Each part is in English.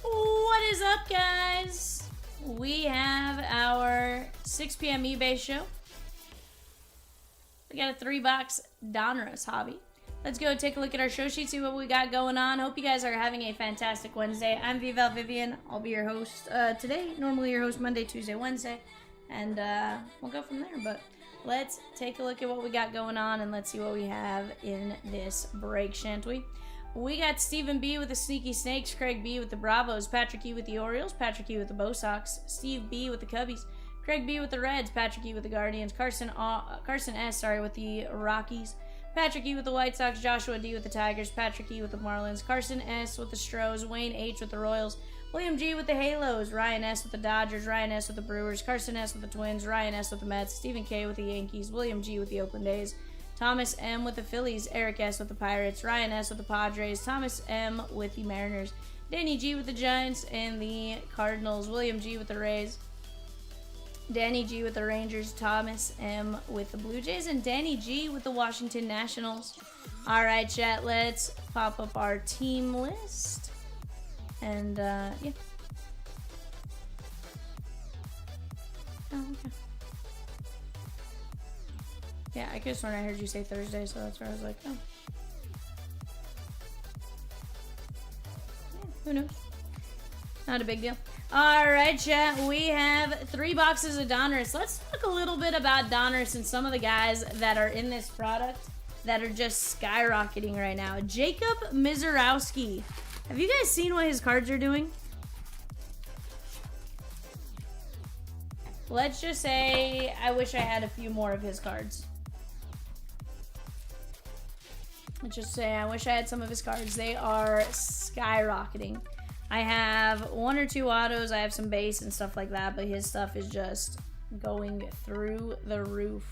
What is up, guys? We have our 6 p.m. eBay show. We got a 3-box Donruss hobby. Let's go take a look at our show sheet, see what we got going on. Hope you guys are having a fantastic Wednesday. I'm Vivian. I'll be your host today. Normally your host Monday, Tuesday, Wednesday. And we'll go from there. But let's take a look at what we got going on and let's see what we have in this break, shan't we? We got Stephen B with the Sneaky Snakes, Craig B with the Bravos, Patrick E with the Orioles, Patrick E with the Bo Sox, Steve B with the Cubbies, Craig B with the Reds, Patrick E with the Guardians, Carson S with the Rockies, Patrick E with the White Sox, Joshua D with the Tigers, Patrick E with the Marlins, Carson S with the Stros, Wayne H with the Royals, William G with the Halos, Ryan S with the Dodgers, Ryan S with the Brewers, Carson S with the Twins, Ryan S with the Mets, Stephen K with the Yankees, William G with the Oakland A's, Thomas M with the Phillies, Eric S with the Pirates, Ryan S with the Padres, Thomas M with the Mariners, Danny G with the Giants and the Cardinals, William G with the Rays, Danny G with the Rangers, Thomas M with the Blue Jays, and Danny G with the Washington Nationals. All right, chat, let's pop up our team list. And, yeah. Oh, okay. Yeah, I could have sworn I heard you say Thursday, so that's where I was like, oh. Yeah, who knows? Not a big deal. Alright, chat, we have 3 boxes of Donruss. Let's talk a little bit about Donruss and some of the guys that are in this product that are just skyrocketing right now. Jacob Mizorowski. Have you guys seen what his cards are doing? Let's just say I wish I had a few more of his cards. Let's just say I wish I had some of his cards. They are skyrocketing. I have 1 or 2 autos. I have some base and stuff like that, but his stuff is just going through the roof.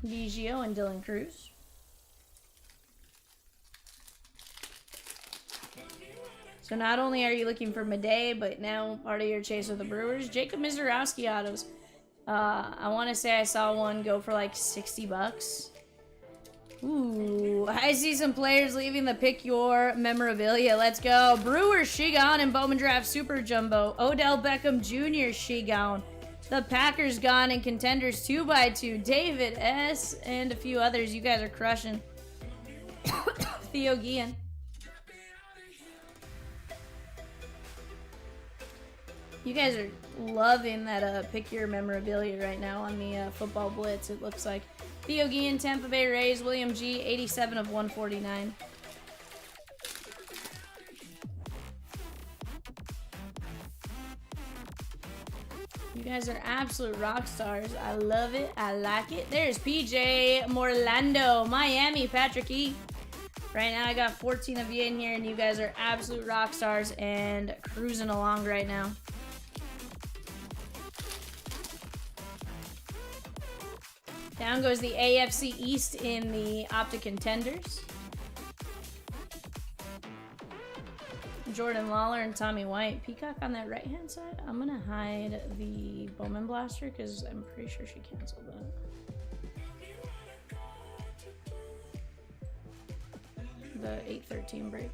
Biggio and Dylan Cruz. So not only are you looking for Madej, but now part of your chase with the Brewers, Jacob Mizorowski autos. I want to say I saw one go for like 60 bucks. Ooh, I see some players leaving the pick your memorabilia. Let's go. Brewers, Shigon and Bowman Draft Super Jumbo. Odell Beckham Jr. Shigon. The Packers gone and Contenders 2x2. David S. and a few others. You guys are crushing. Theo Guillen. You guys are loving that pick your memorabilia right now on the Football Blitz, it looks like. Theo Guillen, Tampa Bay Rays, William G, 87 of 149. You guys are absolute rock stars. I love it. I like it. There's PJ Morlando, Miami, Patrick E. Right now I got 14 of you in here, and you guys are absolute rock stars and cruising along right now. Down goes the AFC East in the Optic Contenders. Jordan Lawler and Tommy White. Peacock on that right-hand side. I'm going to hide the Bowman Blaster because I'm pretty sure she canceled that. The 813 break.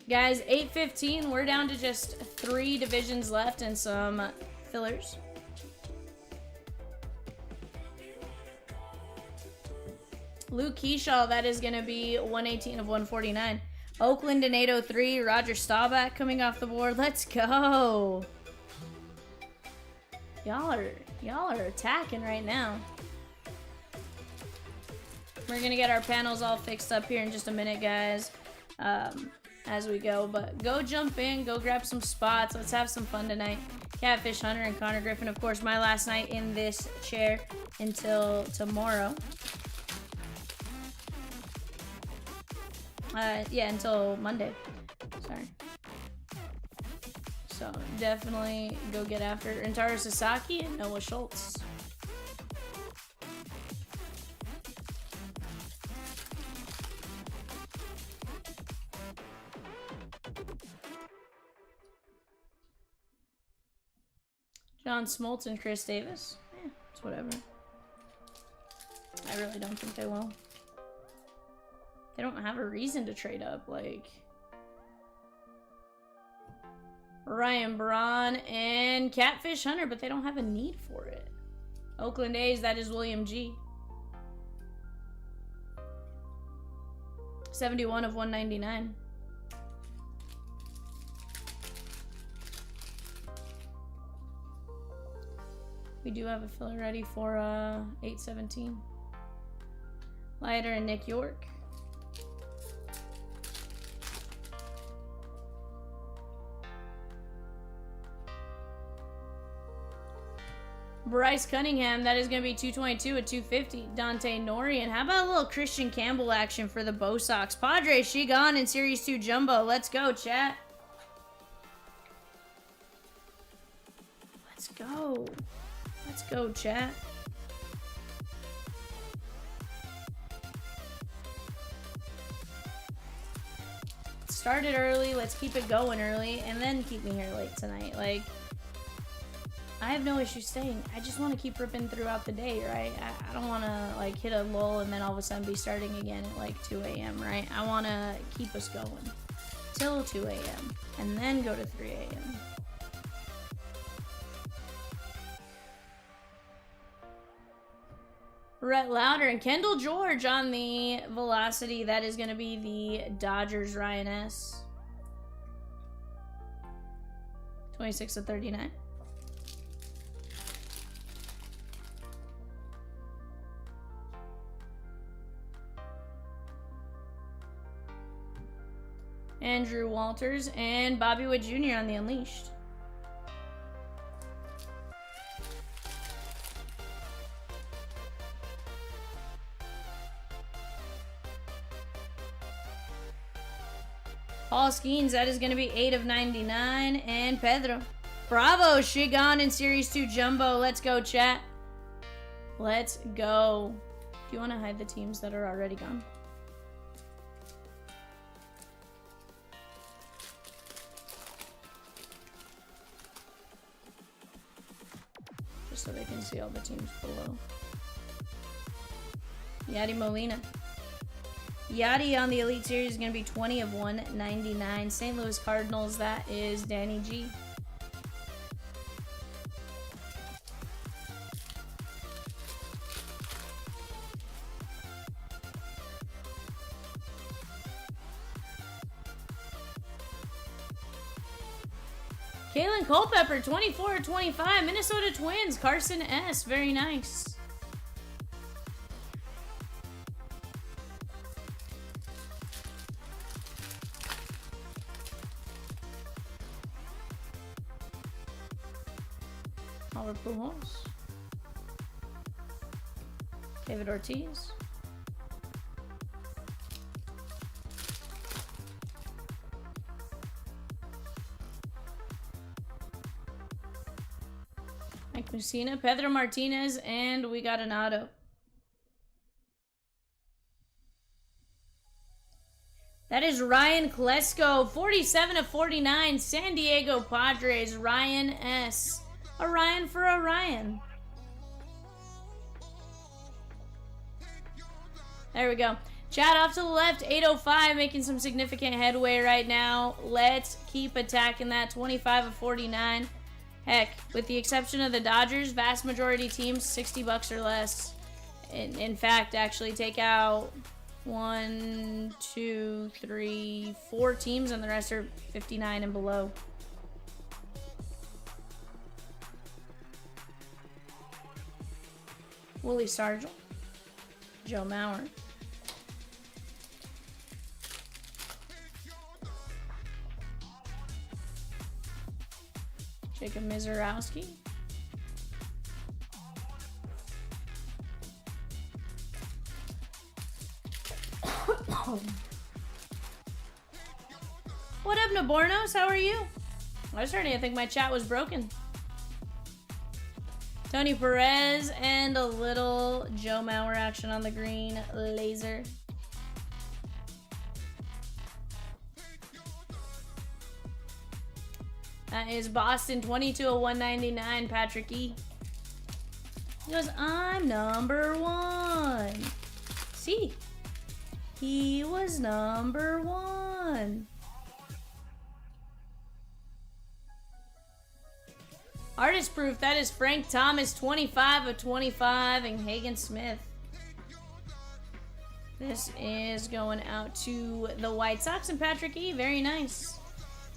Guys, 8:15, we're down to just 3 divisions left and some fillers. Luke Keyshaw, that is going to be 118 of 149. Oakland in 803. Roger Staubach coming off the board. Let's go. Y'all are attacking right now. We're going to get our panels all fixed up here in just a minute, guys, as we go. But go jump in. Go grab some spots. Let's have some fun tonight. Catfish Hunter and Connor Griffin. Of course, my last night in this chair until tomorrow. Yeah, until Monday. Sorry. So, definitely go get after Rentaro Sasaki and Noah Schultz. John Smoltz and Chris Davis. Yeah, it's whatever. I really don't think they will. They don't have a reason to trade up, like... Ryan Braun and Catfish Hunter, but they don't have a need for it. Oakland A's, that is William G. 71 of 199. We do have a filler ready for 817. Leiter and Nick York. Bryce Cunningham, that is going to be 222 at 250. Dante Nori, and how about a little Christian Campbell action for the Bo Sox? Padres, she gone in Series 2 Jumbo. Let's go, chat. Let's go. Let's go, chat. Started early. Let's keep it going early, and then keep me here late tonight. Like, I have no issue staying. I just want to keep ripping throughout the day, right? I don't want to, like, hit a lull and then all of a sudden be starting again at, like, 2 a.m., right? I want to keep us going till 2 a.m. and then go to 3 a.m. Rhett Lauder and Kendall George on the velocity. That is going to be the Dodgers Ryan S. 26 of 39. Andrew Walters and Bobby Witt Jr. on the Unleashed. Paul Skeens, that is going to be 8 of 99. And Pedro. Bravo, she gone in Series 2 Jumbo. Let's go, chat. Let's go. Do you want to hide the teams that are already gone? So they can see all the teams below. Yadi Molina. Yadi on the Elite Series is going to be 20 of 199. St. Louis Cardinals, that is Danny G. Kalen Culpepper, 24 of 25. Minnesota Twins, Carson S. Very nice. Albert Pujols. David Ortiz. Mike Mussina, Pedro Martinez, and we got an auto. That is Ryan Klesko, 47 of 49, San Diego Padres, Ryan S. A Ryan for a Ryan. There we go. Chat off to the left, 805, making some significant headway right now. Let's keep attacking that, 25 of 49. Heck, with the exception of the Dodgers, vast majority teams, $60 or less. in fact, actually take out 1, 2, 3, 4 teams, and the rest are 59 and below. Willie Sargent, Joe Mauer, Jacob Mizorowski, what up, Nabornos? How are you? I was starting to think my chat was broken. Tony Perez and a little Joe Mauer action on the green laser. That is Boston 22/199, Patrick E. He goes, I'm number 1. See? He was number 1. Artist proof, that is Frank Thomas, 25/25, and Hagen Smith. This is going out to the White Sox and Patrick E. Very nice.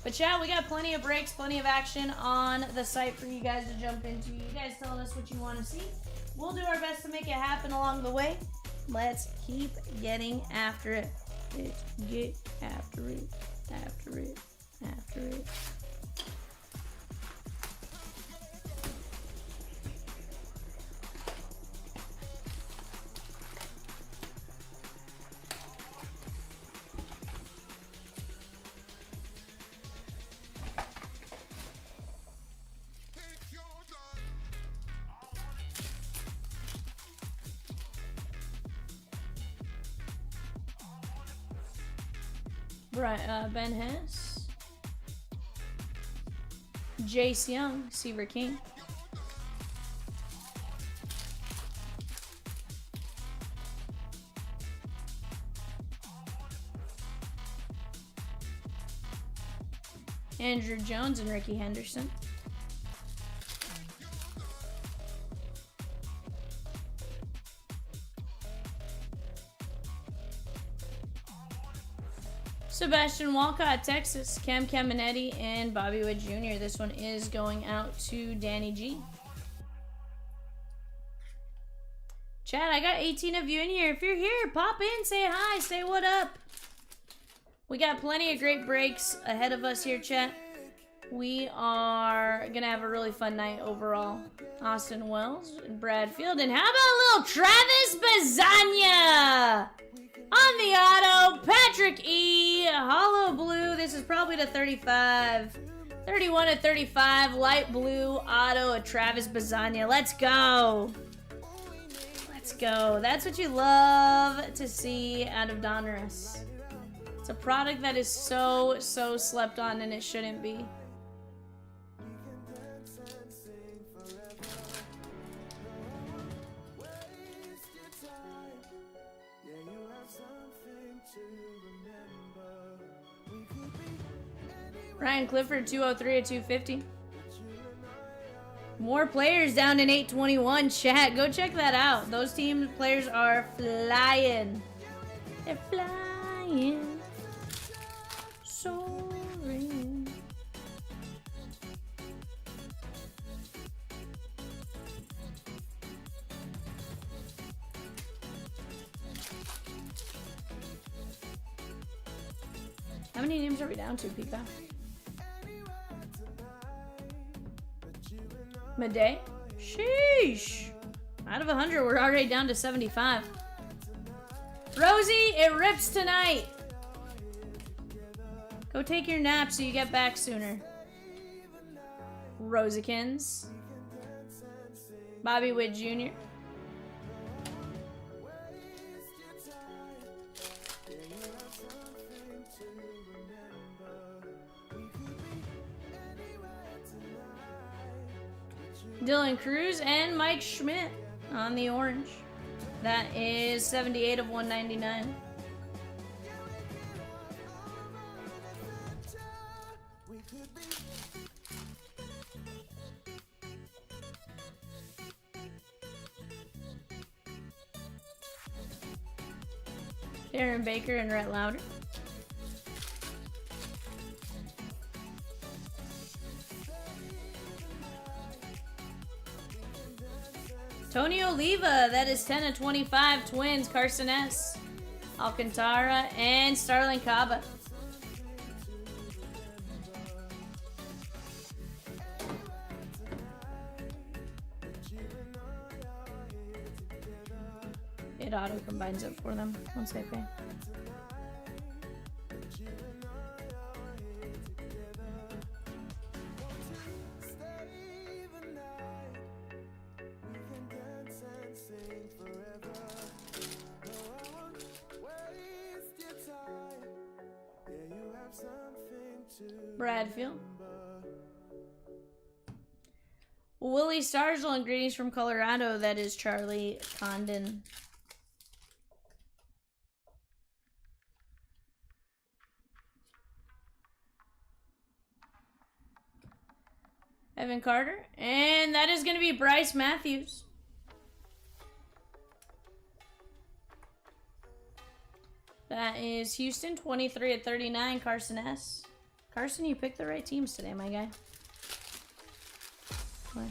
But chat, we got plenty of breaks, plenty of action on the site for you guys to jump into. You guys telling us what you want to see. We'll do our best to make it happen along the way. Let's keep getting after it. Let's get after it, after it, after it. Ben Hess, Jace Young, Seaver King, Andrew Jones and Ricky Henderson. Sebastian Walcott, Texas, Cam Caminetti, and Bobby Witt Jr. This one is going out to Danny G. Chad, I got 18 of you in here. If you're here, pop in, say hi, say what up. We got plenty of great breaks ahead of us here, chat. We are going to have a really fun night overall. Austin Wells and Bradfield. And how about a little Travis Bazania? On the auto, Patrick E. Hollow blue. This is probably to 35. 31/35. Light blue auto of Travis Bazania. Let's go. Let's go. That's what you love to see out of Donruss. It's a product that is so slept on, and it shouldn't be. Ryan Clifford, 203/250. More players down in 821. Chat, go check that out. Those team players are flying. They're flying. Soaring. How many names are we down to, Pika? Midday? Sheesh. Out of 100, we're already down to 75. Rosie, it rips tonight. Go take your nap so you get back sooner. Rosikins. Bobby Witt Jr. Dylan Cruz and Mike Schmidt on the orange. That is 78/199. Aaron Baker and Rhett Lauder. Tony Oliva, that is 10 of 25. Twins, Carson S. Alcantara, and Starling Caba. It auto combines it for them once they pay. Bradfield. Willie Starzl and greetings from Colorado. That is Charlie Condon. Evan Carter. And that is going to be Bryce Matthews. That is Houston, 23 of 39. Carson S. Carson, you picked the right teams today, my guy. What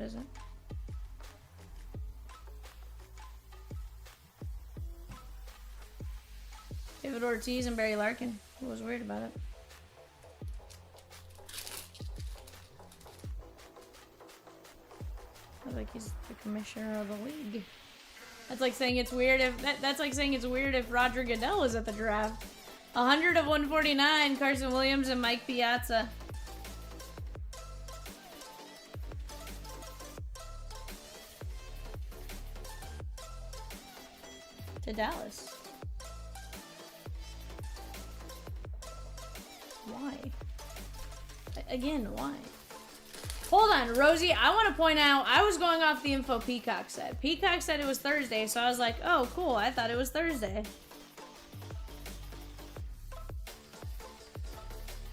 is it? David Ortiz and Barry Larkin. I was weird about it. I like he's the commissioner of the league. That's like saying it's weird if that's like saying it's weird if Roger Goodell was at the draft. 100 of 149, Carson Williams and Mike Piazza. To Dallas. Why? Again, why? Hold on, Rosie, I want to point out, I was going off the info Peacock said. Peacock said it was Thursday, so I was like, oh, cool, I thought it was Thursday.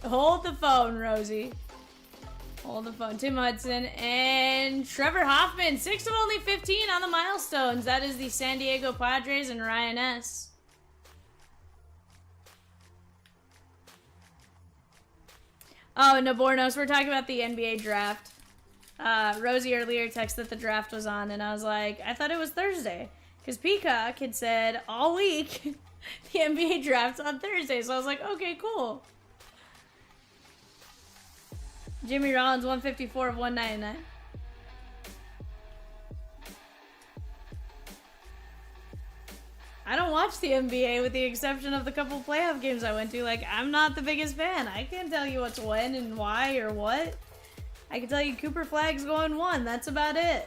Hold the phone, Rosie. Hold the phone. Tim Hudson and Trevor Hoffman, 6 of only 15 on the milestones. That is the San Diego Padres and Ryan S. Oh, Nabornos, we're talking about the NBA draft. Rosie earlier texted that the draft was on, and I was like, I thought it was Thursday. Because Peacock had said all week the NBA draft's on Thursday. So I was like, okay, cool. Jimmy Rollins, 154 of 199. I don't watch the NBA with the exception of the couple playoff games I went to. Like, I'm not the biggest fan. I can't tell you what's when and why or what. I can tell you Cooper Flagg's going 1. That's about it.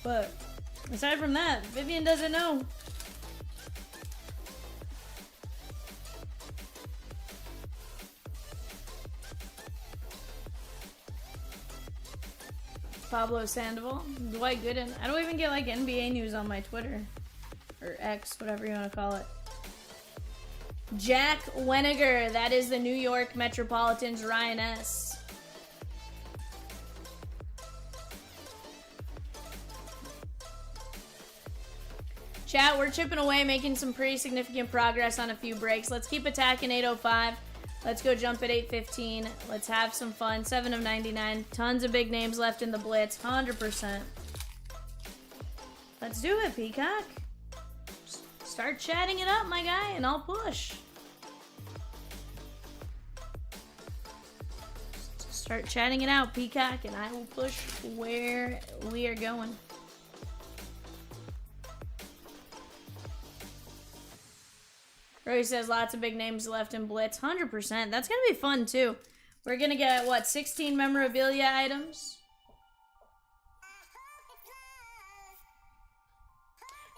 But aside from that, Vivian doesn't know. Pablo Sandoval, Dwight Gooden. I don't even get like NBA news on my Twitter. Or X, whatever you want to call it. Jack Weniger, that is the New York Metropolitans, Ryan S. Chat, we're chipping away, making some pretty significant progress on a few breaks. Let's keep attacking 805. Let's go jump at 815. Let's have some fun. 7 of 99. Tons of big names left in the blitz. 100%. Let's do it, Peacock. Start chatting it up, my guy, and I'll push. Start chatting it out, Peacock, and I will push where we are going. Roy says lots of big names left in Blitz. 100%. That's going to be fun, too. We're going to get, what, 16 memorabilia items?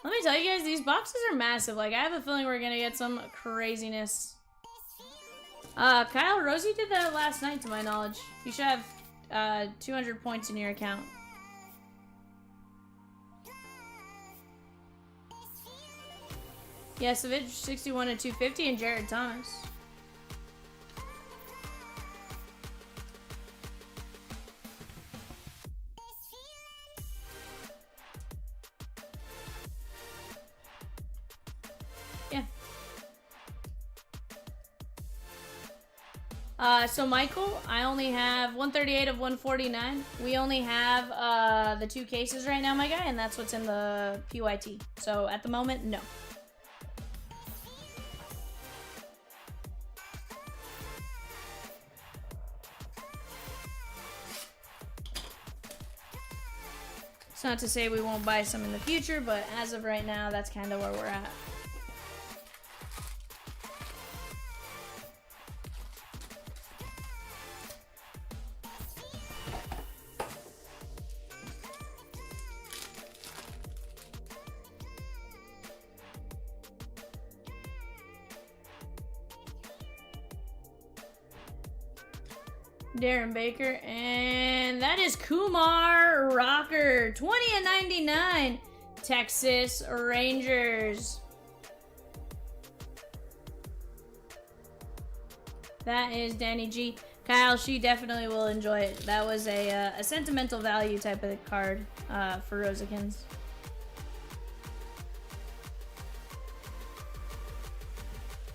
Let me tell you guys, these boxes are massive. Like, I have a feeling we're going to get some craziness. Kyle, Rosie did that last night, to my knowledge. You should have 200 points in your account. Yesovich, 61 of 250, and Jared Thomas. So Michael, I only have 138 of 149. We only have the 2 cases right now, my guy, and that's what's in the PYT. So at the moment, no. It's not to say we won't buy some in the future, but as of right now, that's kind of where we're at. Darren Baker, and that is Kumar Rocker, 20 and 99, Texas Rangers. That is Danny G. Kyle, she definitely will enjoy it. That was a sentimental value type of card for Rosekins.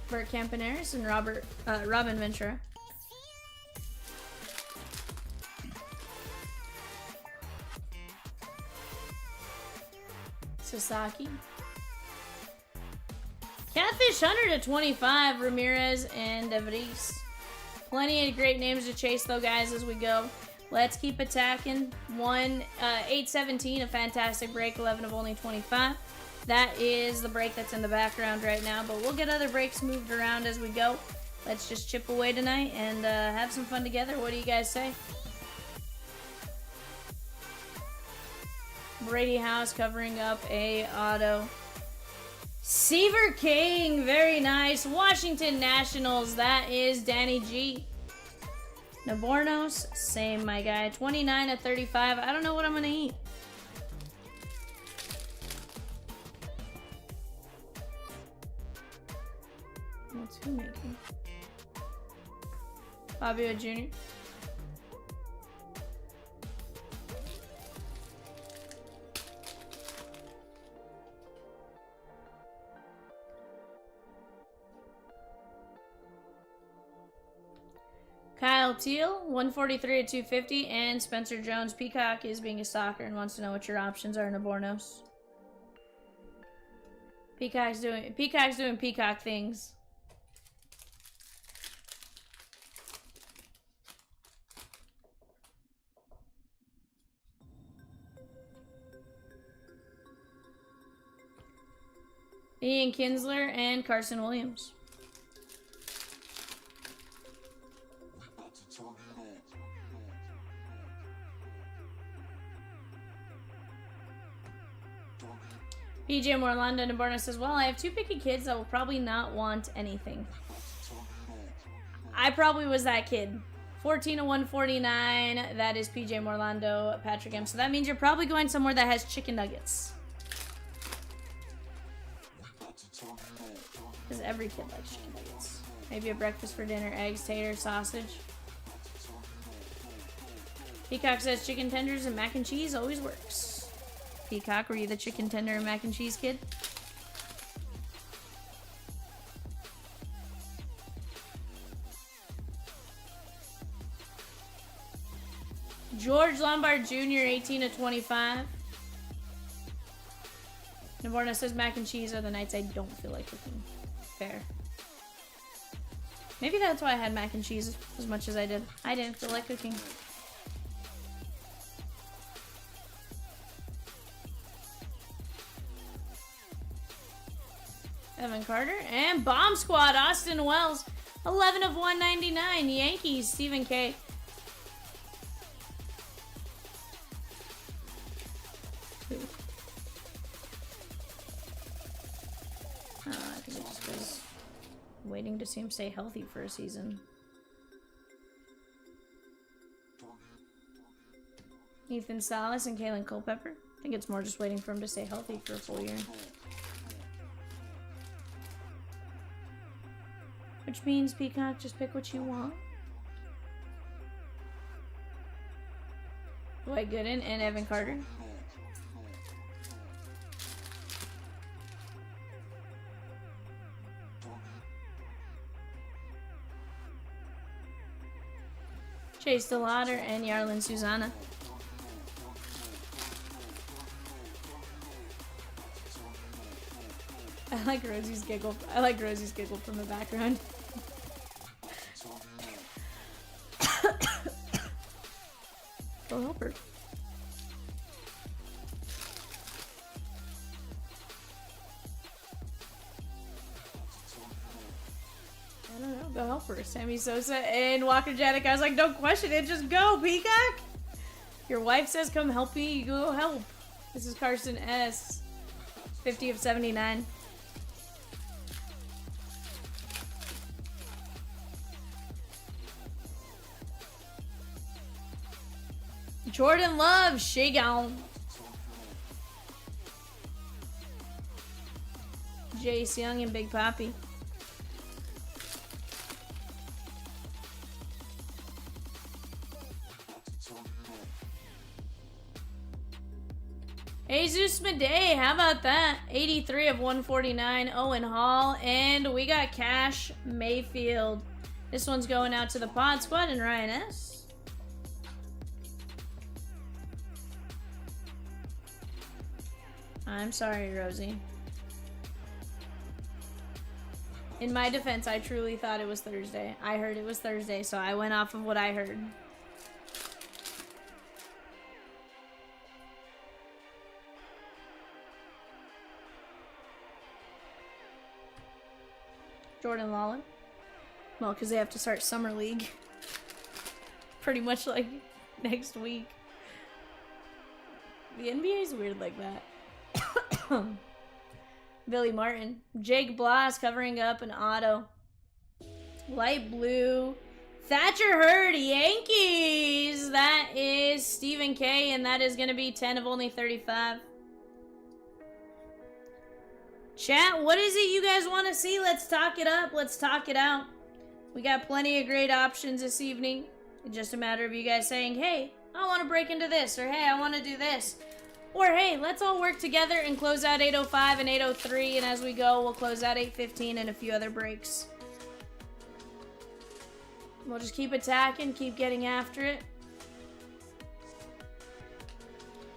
Bert Campaneris and Robin Ventura. Sasaki. Catfish Hunter to 25, Ramirez and DeVries. Plenty of great names to chase though, guys, as we go. Let's keep attacking. 817, a fantastic break, 11 of only 25. That is the break that's in the background right now, but we'll get other breaks moved around as we go. Let's just chip away tonight and have some fun together. What do you guys say? Brady House covering up a auto. Seaver King, very nice. Washington Nationals, that is Danny G. Nabornos, same, my guy. 29 of 35. I don't know what I'm gonna eat. What's who making? Fabio Jr. Kyle Teal, 143 at 250, and Spencer Jones. Peacock is being a stalker and wants to know what your options are in Nabornos. Peacock's doing peacock things. Ian Kinsler and Carson Williams. PJ Morlando Naborno says, well, I have 2 picky kids that will probably not want anything. I probably was that kid. 14 of 149. That is PJ Morlando, Patrick M. So that means you're probably going somewhere that has chicken nuggets. Because every kid likes chicken nuggets. Maybe a breakfast for dinner, eggs, tater, sausage. Peacock says chicken tenders and mac and cheese always works. Peacock, were you the chicken tender and mac and cheese kid? George Lombard Jr., 18 of 25. Naborno says mac and cheese are the nights I don't feel like cooking. Fair. Maybe that's why I had mac and cheese as much as I did. I didn't feel like cooking. Evan Carter and Bomb Squad, Austin Wells, 11 of 199, Yankees, Stephen K. I think it just was waiting to see him stay healthy for a season. Ethan Salas and Kalen Culpepper. I think it's more just waiting for him to stay healthy for a full year. Which means, Peacock, just pick what you want. Dwight Gooden and Evan Carter. Chase DeLauder, and Yarlin Susanna. I like Rosie's giggle. I like Rosie's giggle from the background. Go help her. I don't know. Go help her. Sammy Sosa and Walker Janik. I was like, don't question it. Just go, Peacock. Your wife says come help me. You go help. This is Carson S. 50 of 79. Jordan Love, she gone. Jace Young and Big Papi. Jesus Madej, how about that? 83 of 149, Owen Hall, and we got Cash Mayfield. This one's going out to the Pod Squad and Ryan S. I'm sorry, Rosie. In my defense, I truly thought it was Thursday. I heard it was Thursday, so I went off of what I heard. Jordan Lawler. Well, because they have to start Summer League. Pretty much like next week. The NBA is weird like that. Billy Martin. Jake Bloss covering up an auto. Light blue. Thatcher Hurd, Yankees. That is Stephen K. And that is going to be 10 of only 35. Chat, what is it you guys want to see? Let's talk it up. Let's talk it out. We got plenty of great options this evening. It's just a matter of you guys saying, hey, I want to break into this. Or hey, I want to do this. Or hey, let's all work together and close out 805 and 803. And as we go, we'll close out 815 and a few other breaks. We'll just keep attacking, keep getting after it.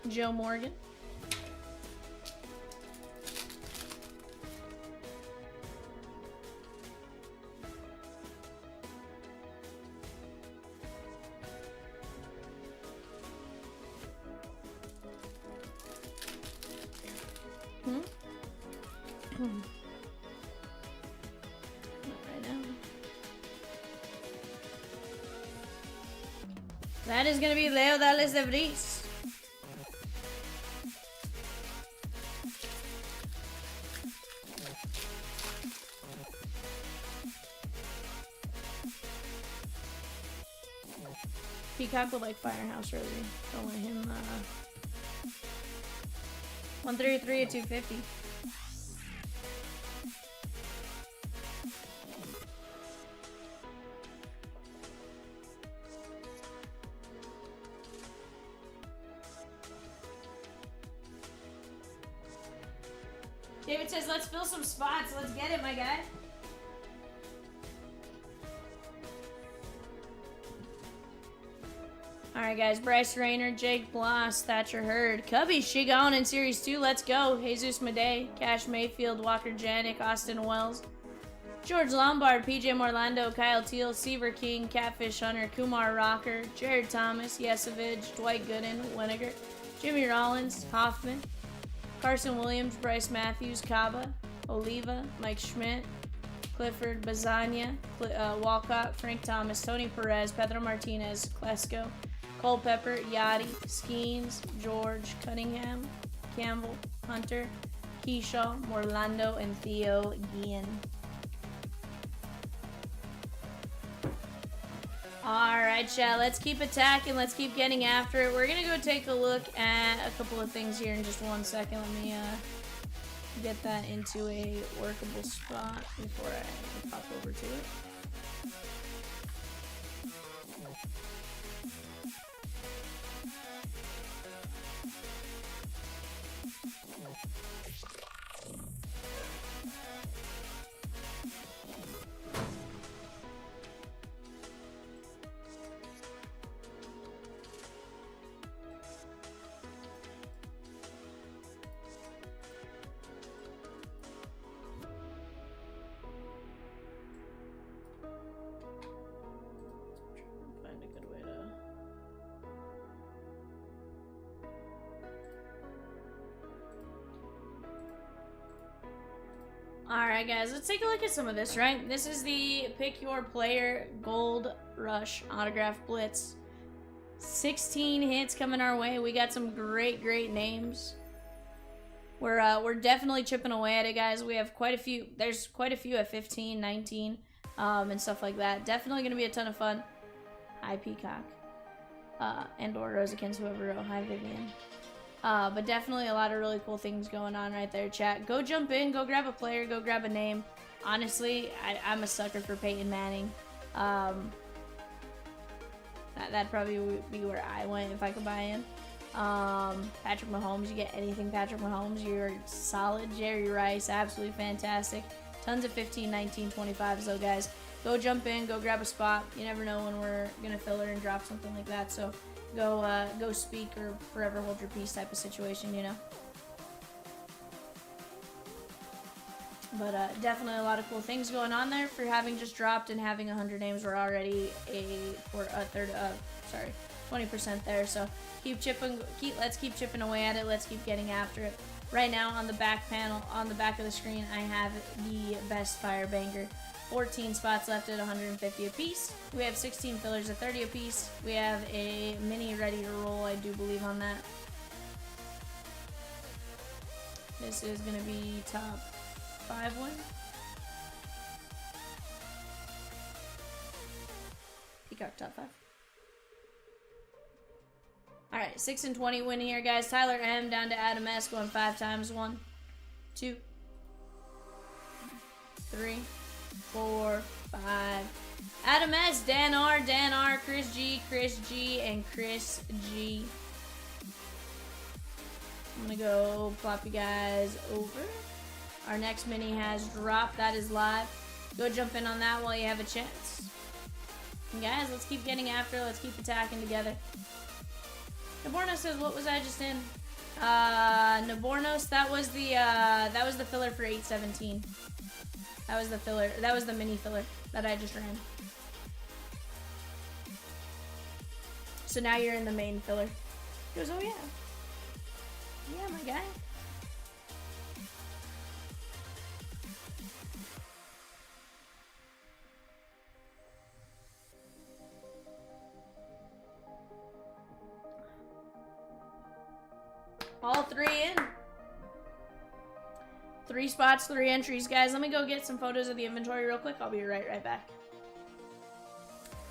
Joe Morgan. Not right now. That is going to be Leo Dallas de Vries. Peacock would like Firehouse Rosie. Don't let him, 133 at 250. David says, let's fill some spots. Let's get it, my guy. Alright, guys. Bryce Rayner, Jake Bloss, Thatcher Hurd, Cubby, Shigon in Series 2. Let's go. Jesus Madej, Cash Mayfield, Walker Janik, Austin Wells, George Lombard, PJ Morlando, Kyle Teal, Seaver King, Catfish Hunter, Kumar Rocker, Jared Thomas, Yesevich, Dwight Gooden, Winiger, Jimmy Rollins, Hoffman, Carson Williams, Bryce Matthews, Kaba, Oliva, Mike Schmidt, Clifford, Bazania, Walcott, Frank Thomas, Tony Perez, Pedro Martinez, Klesko, Culpepper, Yachty, Skeens, George, Cunningham, Campbell, Hunter, Keyshaw, Morlando, and Theo Guillen. Alright, chat, let's keep attacking. Let's keep getting after it. We're going to go take a look at a couple of things here in just 1 second. Let me get that into a workable spot before I pop over to it. Alright guys, let's take a look at some of this, right? This is the Pick Your Player Gold Rush Autograph Blitz. 16 hits coming our way. We got some great names. We're definitely chipping away at it, guys. We have quite a few. There's quite a few at 15, 19, and stuff like that. Definitely going to be a ton of fun. Hi, Peacock. And or Rose against whoever wrote. Hi, Vivian. But definitely a lot of really cool things going on right there, chat. Go jump in. Go grab a player. Go grab a name. Honestly, I'm a sucker for Peyton Manning. That'd probably be where I went if I could buy in. Patrick Mahomes, you get anything Patrick Mahomes, you're solid. Jerry Rice, absolutely fantastic. Tons of 15, 19, 25s though, guys. Go jump in, go grab a spot. You never know when we're gonna fill it and drop something like that, so go speak or forever hold your peace type of situation, you know. But definitely a lot of cool things going on there for having just dropped and having 100 names. We're already a 20% there. So let's keep chipping away at it. Let's keep getting after it. Right now on the back panel, on the back of the screen, I have the best fire banger. 14 spots left at 150 apiece. We have 16 fillers at 30 apiece. We have a mini ready to roll, I do believe, on that. This is gonna be top 5 one. Peacock top 5. Alright, 6 and 20 win here, guys. Tyler M down to Adam S going 5 times. 1, 2, 3, 4, 5. Adam S, Dan R, Chris G, and Chris G. I'm gonna go plop you guys over. Our next mini has dropped. That is live. Go jump in on that while you have a chance. And guys, let's keep getting after. Let's keep attacking together. Naborno says, "What was I just in?" Nabornos. That was the filler for 817. That was the filler. That was the mini filler that I just ran. So now you're in the main filler. He goes, "Oh yeah, yeah, my guy." All 3 in. 3 spots, 3 entries, guys. Let me go get some photos of the inventory real quick. I'll be right back.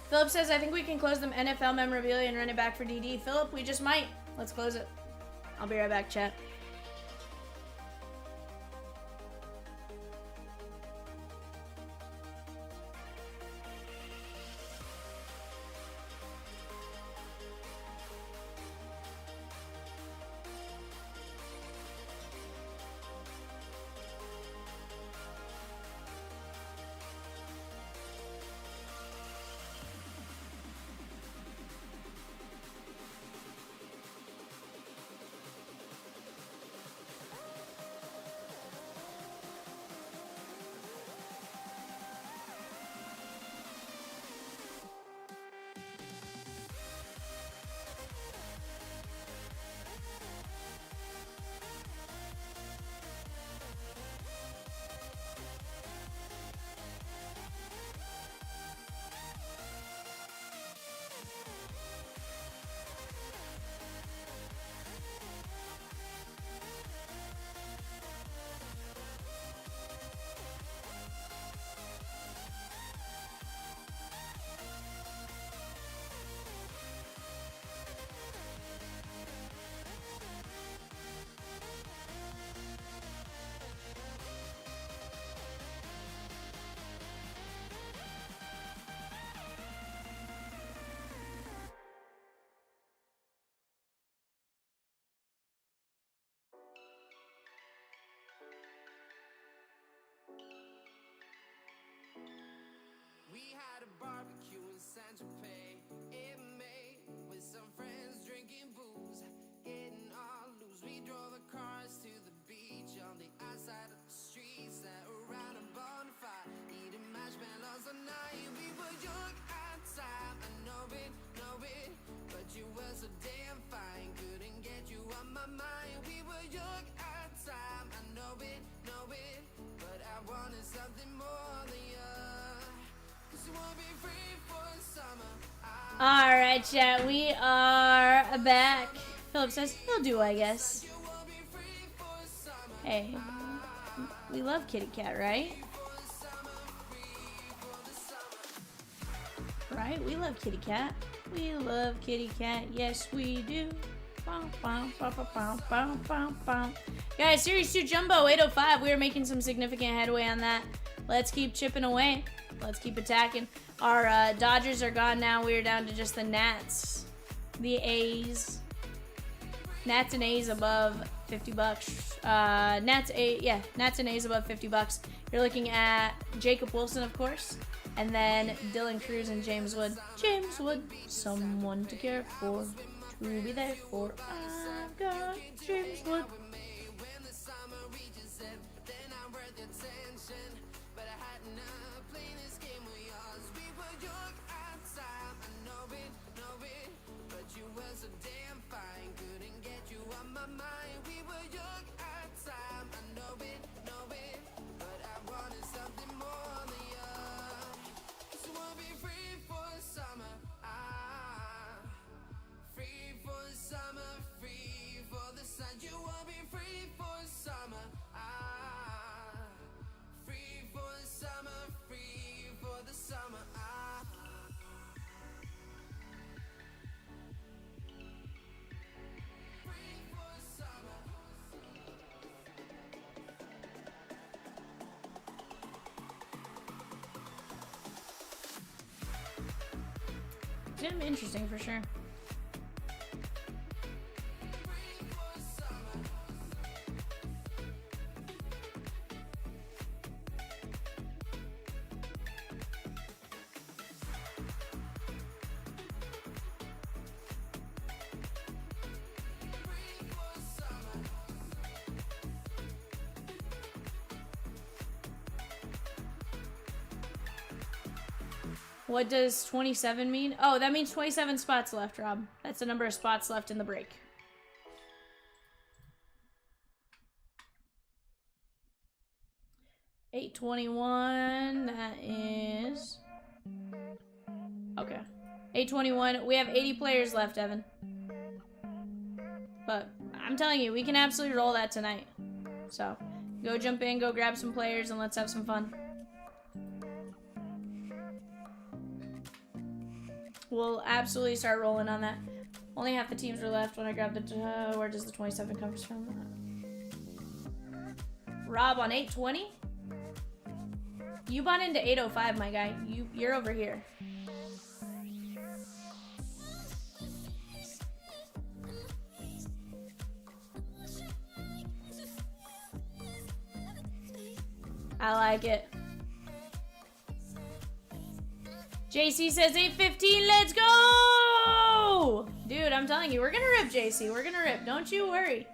Philip says, "I think we can close them NFL memorabilia and run it back for DD." Philip, we just might. Let's close it. I'll be right back, chat. We had a barbecue in San Tropez in May with some friends drinking booze, getting all loose. We drove the cars to the beach on the outside of the street, sat around a bonfire, eating marshmallows all night. We were young at time, I know it, but you were so damn fine. Couldn't get you on my mind. We were young at time, I know it, but I wanted something more than you. 'Cause you wanna be free for the summer. All right, chat. We are back. Philip says he'll do, I guess. Hey, we love Kitty Cat, right? Right? We love Kitty Cat. We love Kitty Cat. Yes, we do. Guys, Series 2 Jumbo 805. We are making some significant headway on that. Let's keep chipping away. Let's keep attacking. Our Dodgers are gone now. We are down to just the Nats. The A's. Nats and A's above 50 bucks. Nats and A's above 50 bucks. You're looking at Jacob Wilson, of course. And then Dylan Cruz and James Wood. James Wood, someone to care for, to be there for. I've got James Wood. It's gonna be interesting for sure. What does 27 mean? Oh, that means 27 spots left, Rob. That's the number of spots left in the break. $821, that is... Okay. $821, we have 80 players left, Evan. But, I'm telling you, we can absolutely roll that tonight. So, go jump in, go grab some players, and let's have some fun. We'll absolutely start rolling on that. Only half the teams are left when I grab the... where does the 27 come from? Rob on 820? You bought into 805, my guy. You're over here. I like it. JC says 815, let's go! Dude, I'm telling you, we're gonna rip, JC. We're gonna rip. Don't you worry.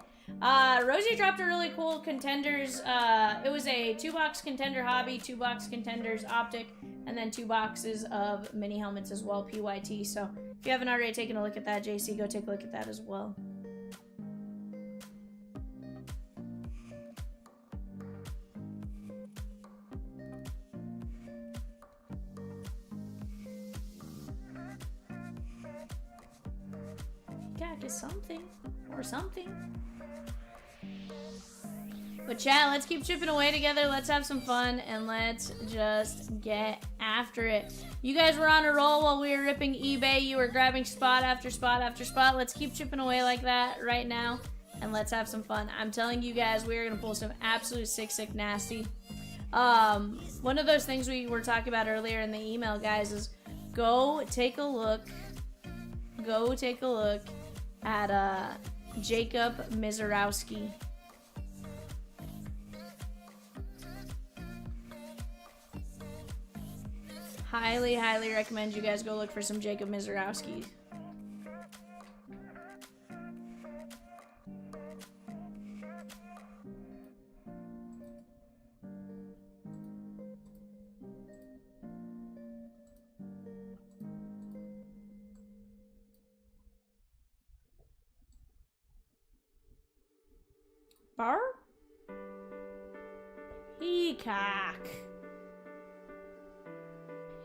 Rosie dropped a really cool Contenders. It was a 2-box Contender Hobby, 2-box Contenders Optic, and then 2 boxes of mini helmets as well, PYT. So if you haven't already taken a look at that, JC, go take a look at that as well. Something or something. But chat, let's keep chipping away together. Let's have some fun and let's just get after it. You guys were on a roll while we were ripping eBay. You were grabbing spot after spot after spot. Let's keep chipping away like that right now and let's have some fun. I'm telling you guys, we are gonna pull some absolute sick nasty. One of those things we were talking about earlier in the email, guys, is go take a look at Jacob Mizorowski. Highly recommend you guys go look for some Jacob Mizorowski. Peacock.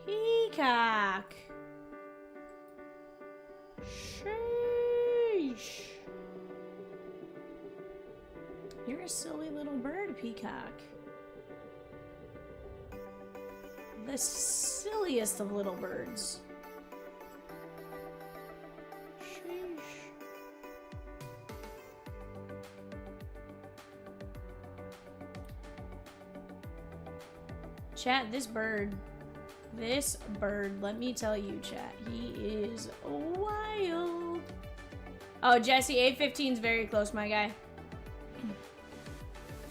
Peacock. Sheesh. You're a silly little bird, Peacock. The silliest of little birds. Sheesh. Chat, this bird, let me tell you, chat, he is wild. Oh, Jesse, 815 is very close, my guy.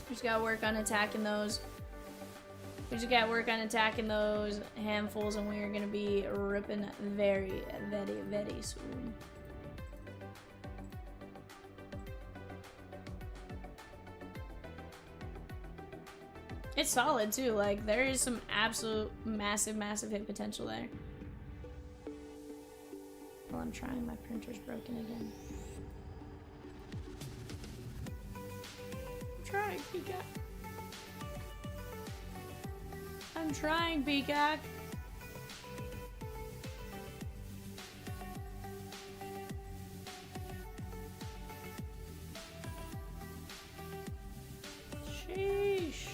Just gotta work on attacking those. We just gotta work on attacking those handfuls, and we are gonna be ripping very, very, very soon. It's solid too. Like, there is some absolute massive hit potential there. Well, I'm trying. My printer's broken again. I'm trying, Peacock. I'm trying, Peacock. Sheesh.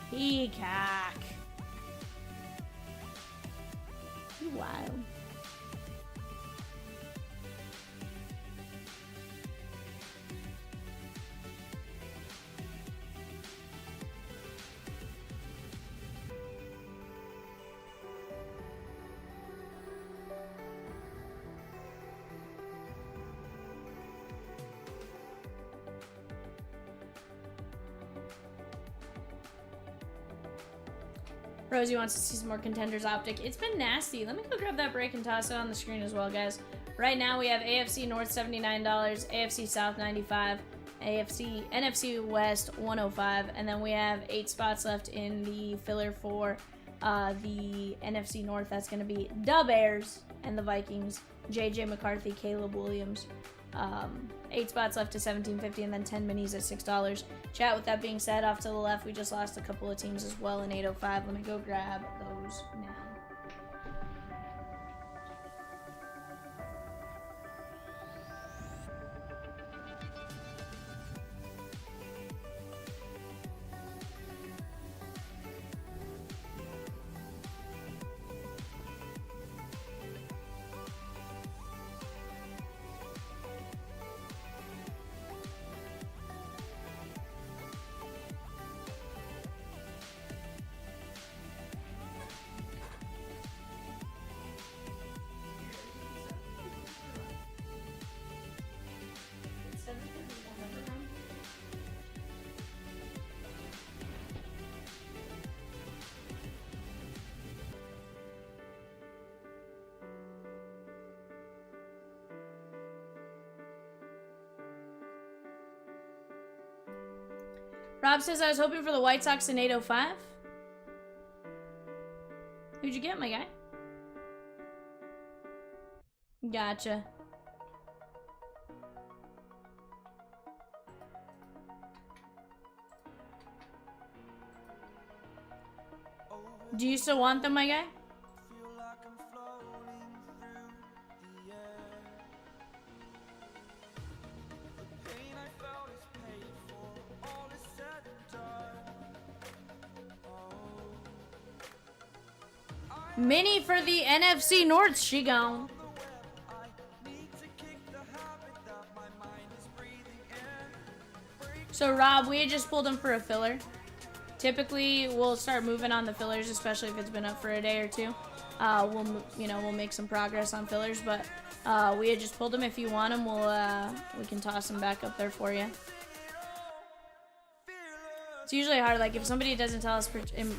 Peacock. You wild. Rosie wants to see some more Contenders Optic. It's been nasty. Let me go grab that break and toss it on the screen as well, guys. Right now we have AFC North $79, AFC South $95, NFC West $105, and then we have 8 spots left in the filler for the NFC North. That's going to be the Bears and the Vikings, JJ McCarthy, Caleb Williams. 8 spots left to $17.50, and then 10 minis at $6. Chat, with that being said, off to the left, we just lost a couple of teams as well in 805. Let me go grab those now. Rob says, I was hoping for the White Sox in 805. Who'd you get, my guy? Gotcha. Do you still want them, my guy? Mini for the NFC North, she gone. So Rob, we had just pulled him for a filler. Typically, we'll start moving on the fillers, especially if it's been up for a day or two. We'll make some progress on fillers, but we had just pulled him. If you want him, we can toss him back up there for you. It's usually hard, like, if somebody doesn't tell us,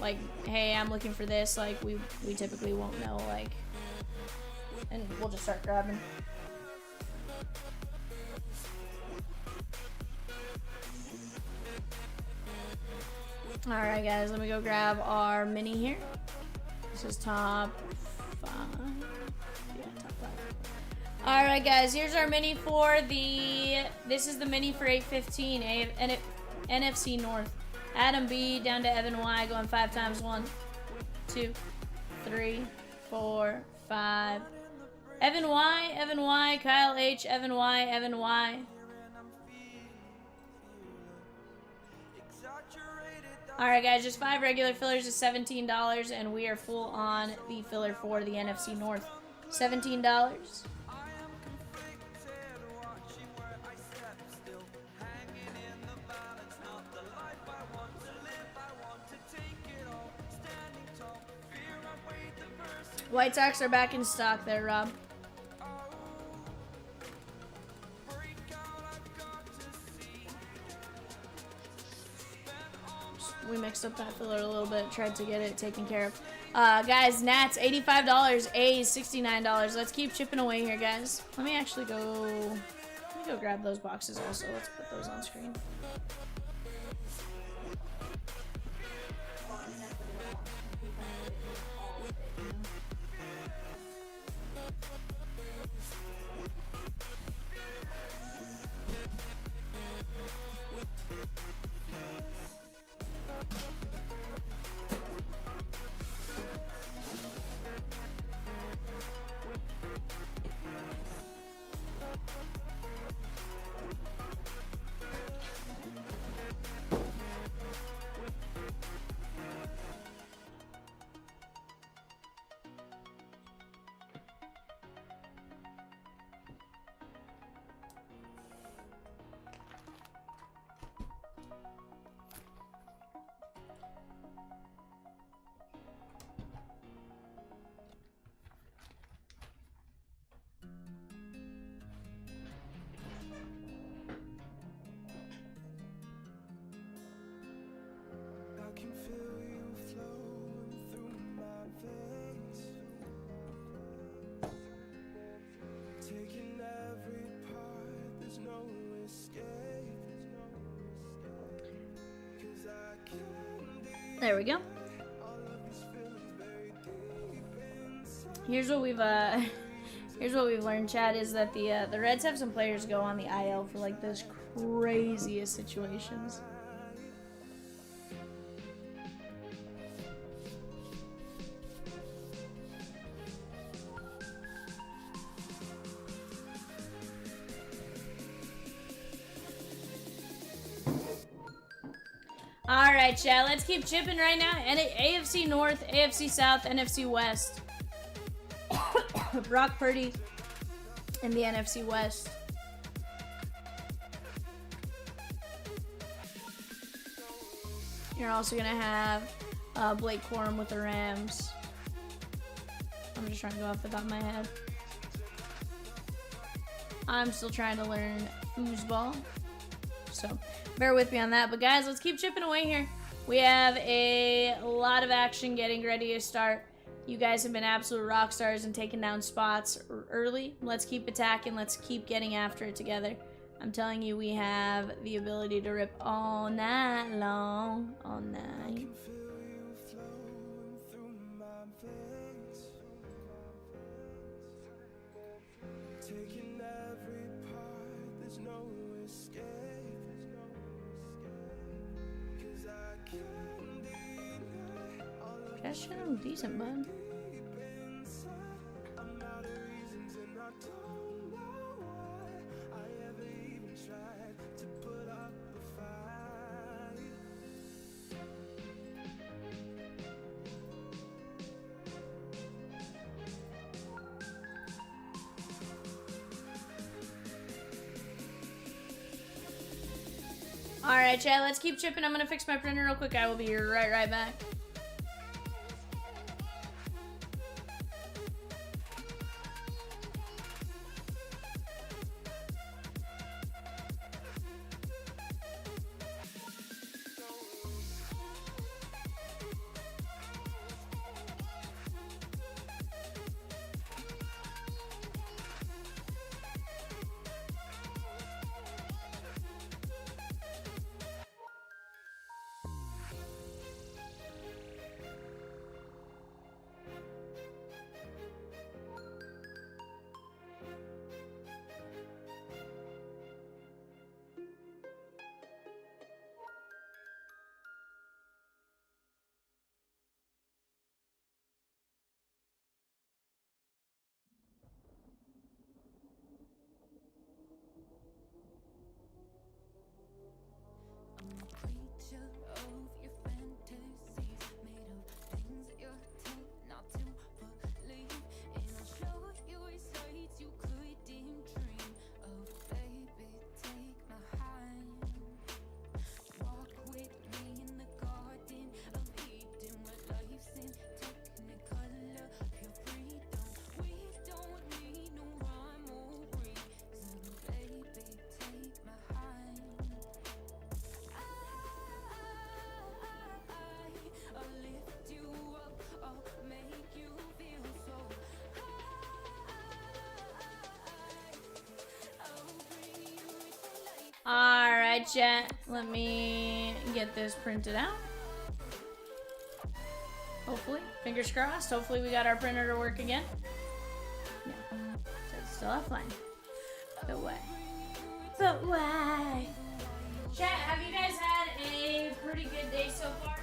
like, hey, I'm looking for this, like, we typically won't know, like, and we'll just start grabbing. Alright, guys, let me go grab our mini here. This is top 5. Yeah, top 5. Alright, guys, here's our mini for this is the mini for 815, NFC North. Adam B down to Evan Y, going 5 times. 1, 2, 3, 4, 5. Evan Y, Kyle H, Evan Y, Evan Y. Alright guys, just 5 regular fillers is $17, and we are full on the filler for the NFC North. $17. White Sox are back in stock there, Rob. We mixed up that filler a little bit, tried to get it taken care of. Guys, Nats, $85, A's, $69. Let's keep chipping away here, guys. Let me actually go grab those boxes also. Let's put those on screen. There we go. Here's what we've learned, Chad, is that the Reds have some players go on the IL for like those craziest situations. Alright, Chad, let's keep chipping right now. And AFC North, AFC South, NFC West. Brock Purdy in the NFC West. You're also going to have Blake Corum with the Rams. I'm just trying to go off the top of my head. I'm still trying to learn foosball. So bear with me on that. But guys, let's keep chipping away here. We have a lot of action getting ready to start. You guys have been absolute rock stars and taking down spots early. Let's keep attacking. Let's keep getting after it together. I'm telling you, we have the ability to rip all night long. All night. That shit was decent, bud. Alright, Chad, let's keep chipping. I'm gonna fix my printer real quick. I will be right back. right, chat. Let me get this printed out. Hopefully, fingers crossed. Hopefully, we got our printer to work again. Yeah, so it's still offline. But why? But why? Chat, have you guys had a pretty good day so far?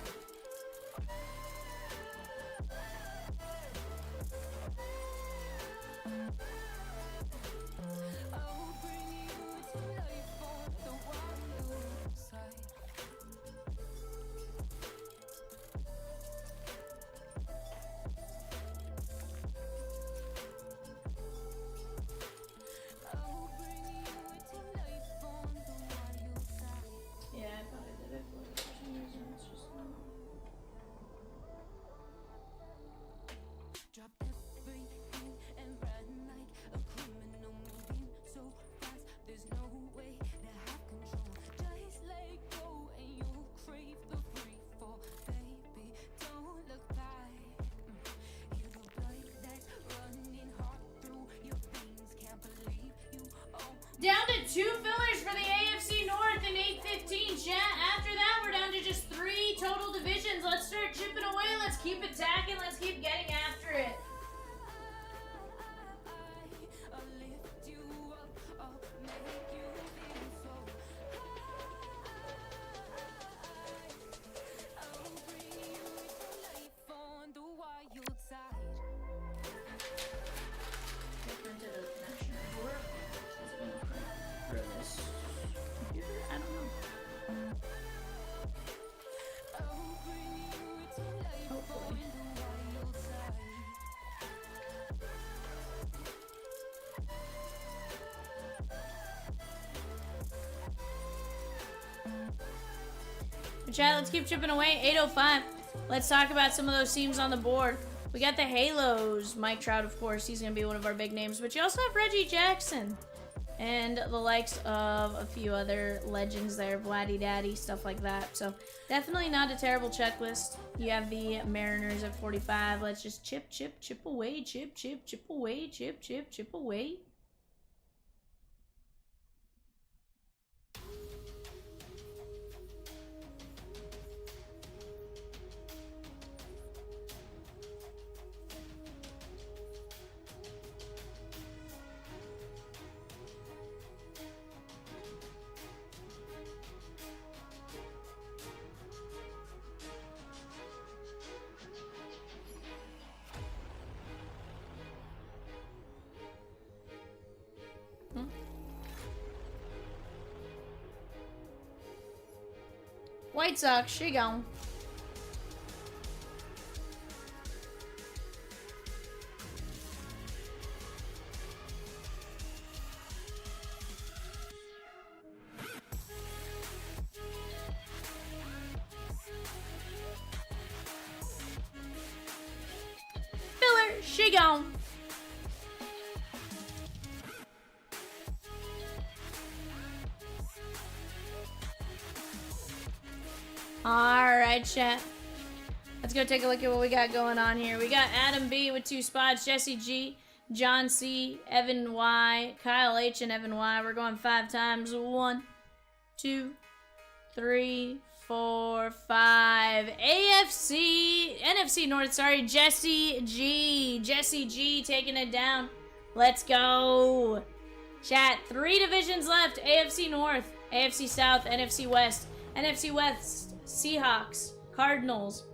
Down to 2 fillers for the AFC North in 8:15, chat. After that, we're down to just 3 total divisions. Let's start chipping away. Let's keep attacking. Let's keep getting after it. Chat, let's keep chipping away. 8:05. Let's talk about some of those teams on the board. We got the Halos. Mike Trout, of course. He's going to be one of our big names. But you also have Reggie Jackson. And the likes of a few other legends there. Vladdy Daddy, stuff like that. So definitely not a terrible checklist. You have the Mariners at 45. Let's just chip away. Chip away. Chip away. White Sox, she gone. Filler, she gone. Alright, chat. Let's go take a look at what we got going on here. We got Adam B with 2 spots, Jesse G, John C, Evan Y, Kyle H, and Evan Y. We're going 5 times. 1, 2, 3, 4, 5. NFC North, sorry, Jesse G. Jesse G taking it down. Let's go. Chat, 3 divisions left. AFC North, AFC South, NFC West. NFC West, Seahawks, Cardinals,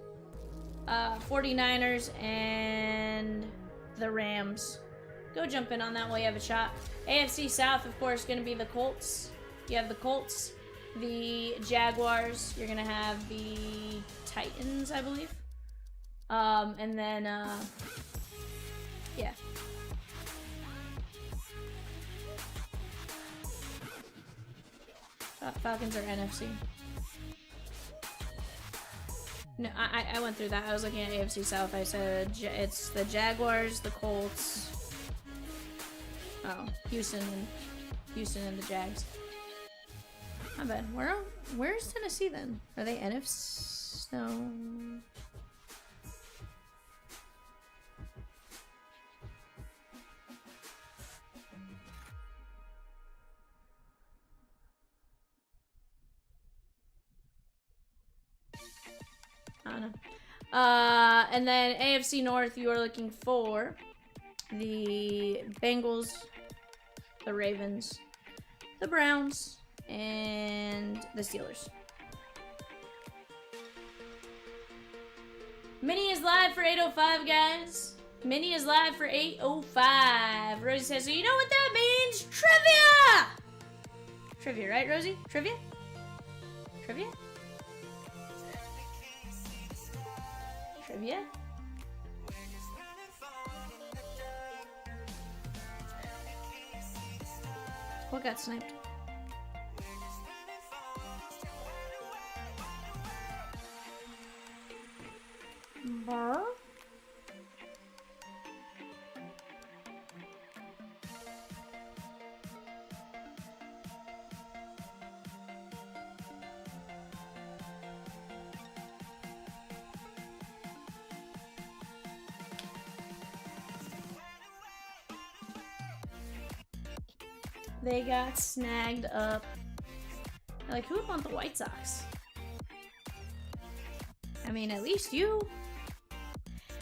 49ers, and the Rams. Go jump in on that while you have a shot. AFC South, of course, going to be the Colts. You have the Colts, the Jaguars. You're going to have the Titans, I believe. And then, yeah. Falcons are NFC. No, I went through that. I was looking at AFC South. I said it's the Jaguars, the Colts. Oh, Houston and the Jags. My bad. Where's Tennessee then? Are they NFC? No. no. And then AFC North, you are looking for the Bengals, the Ravens, the Browns, and the Steelers. Mini is live for 8:05, guys. Mini is live for 8:05. Rosie says, so you know what that means? Trivia! Trivia, right, Rosie? Trivia? Trivia? Trivia? What got sniped? Brr. They got snagged up. Like, who would want the White Sox? I mean, at least you.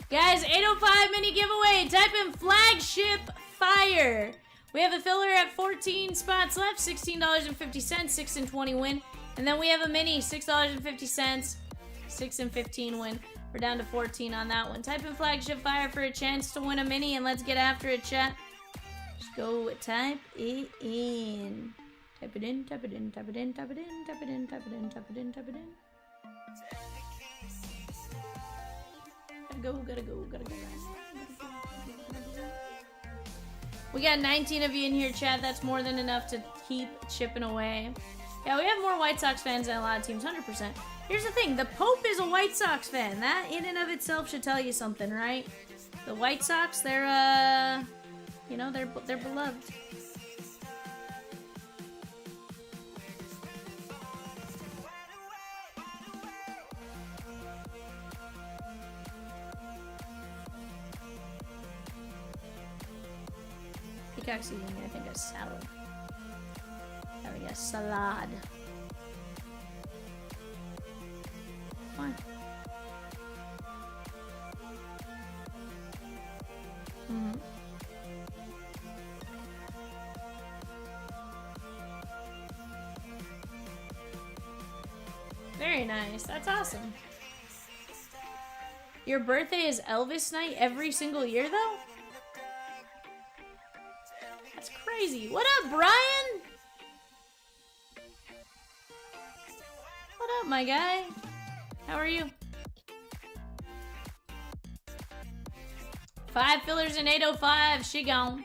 Guys, 8:05 mini giveaway. Type in flagship fire. We have a filler at 14 spots left. $16.50. 6 and 20 win. And then we have a mini. $6.50. 6 and 15 win. We're down to 14 on that one. Type in flagship fire for a chance to win a mini. And let's get after it, chat. Just go type it in. Type it in, type it in, type it in, type it in, type it in, type it in, type it in, type it in. Gotta go. We got 19 of you in here, chat. That's more than enough to keep chipping away. Yeah, we have more White Sox fans than a lot of teams, 100%. Here's the thing, the Pope is a White Sox fan. That in and of itself should tell you something, right? The White Sox, they're, you know, they're beloved. Peacock's eating, I think, a salad. There we go, salad. Fine. Very nice. That's awesome. Your birthday is Elvis night every single year, though? That's crazy. What up, Brian? What up, my guy? How are you? 5 fillers in 8:05. She gone.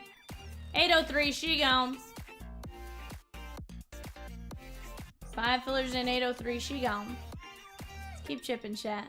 8:03. She gone. 5 fillers in 8:03. She gone. Let's keep chipping, chat.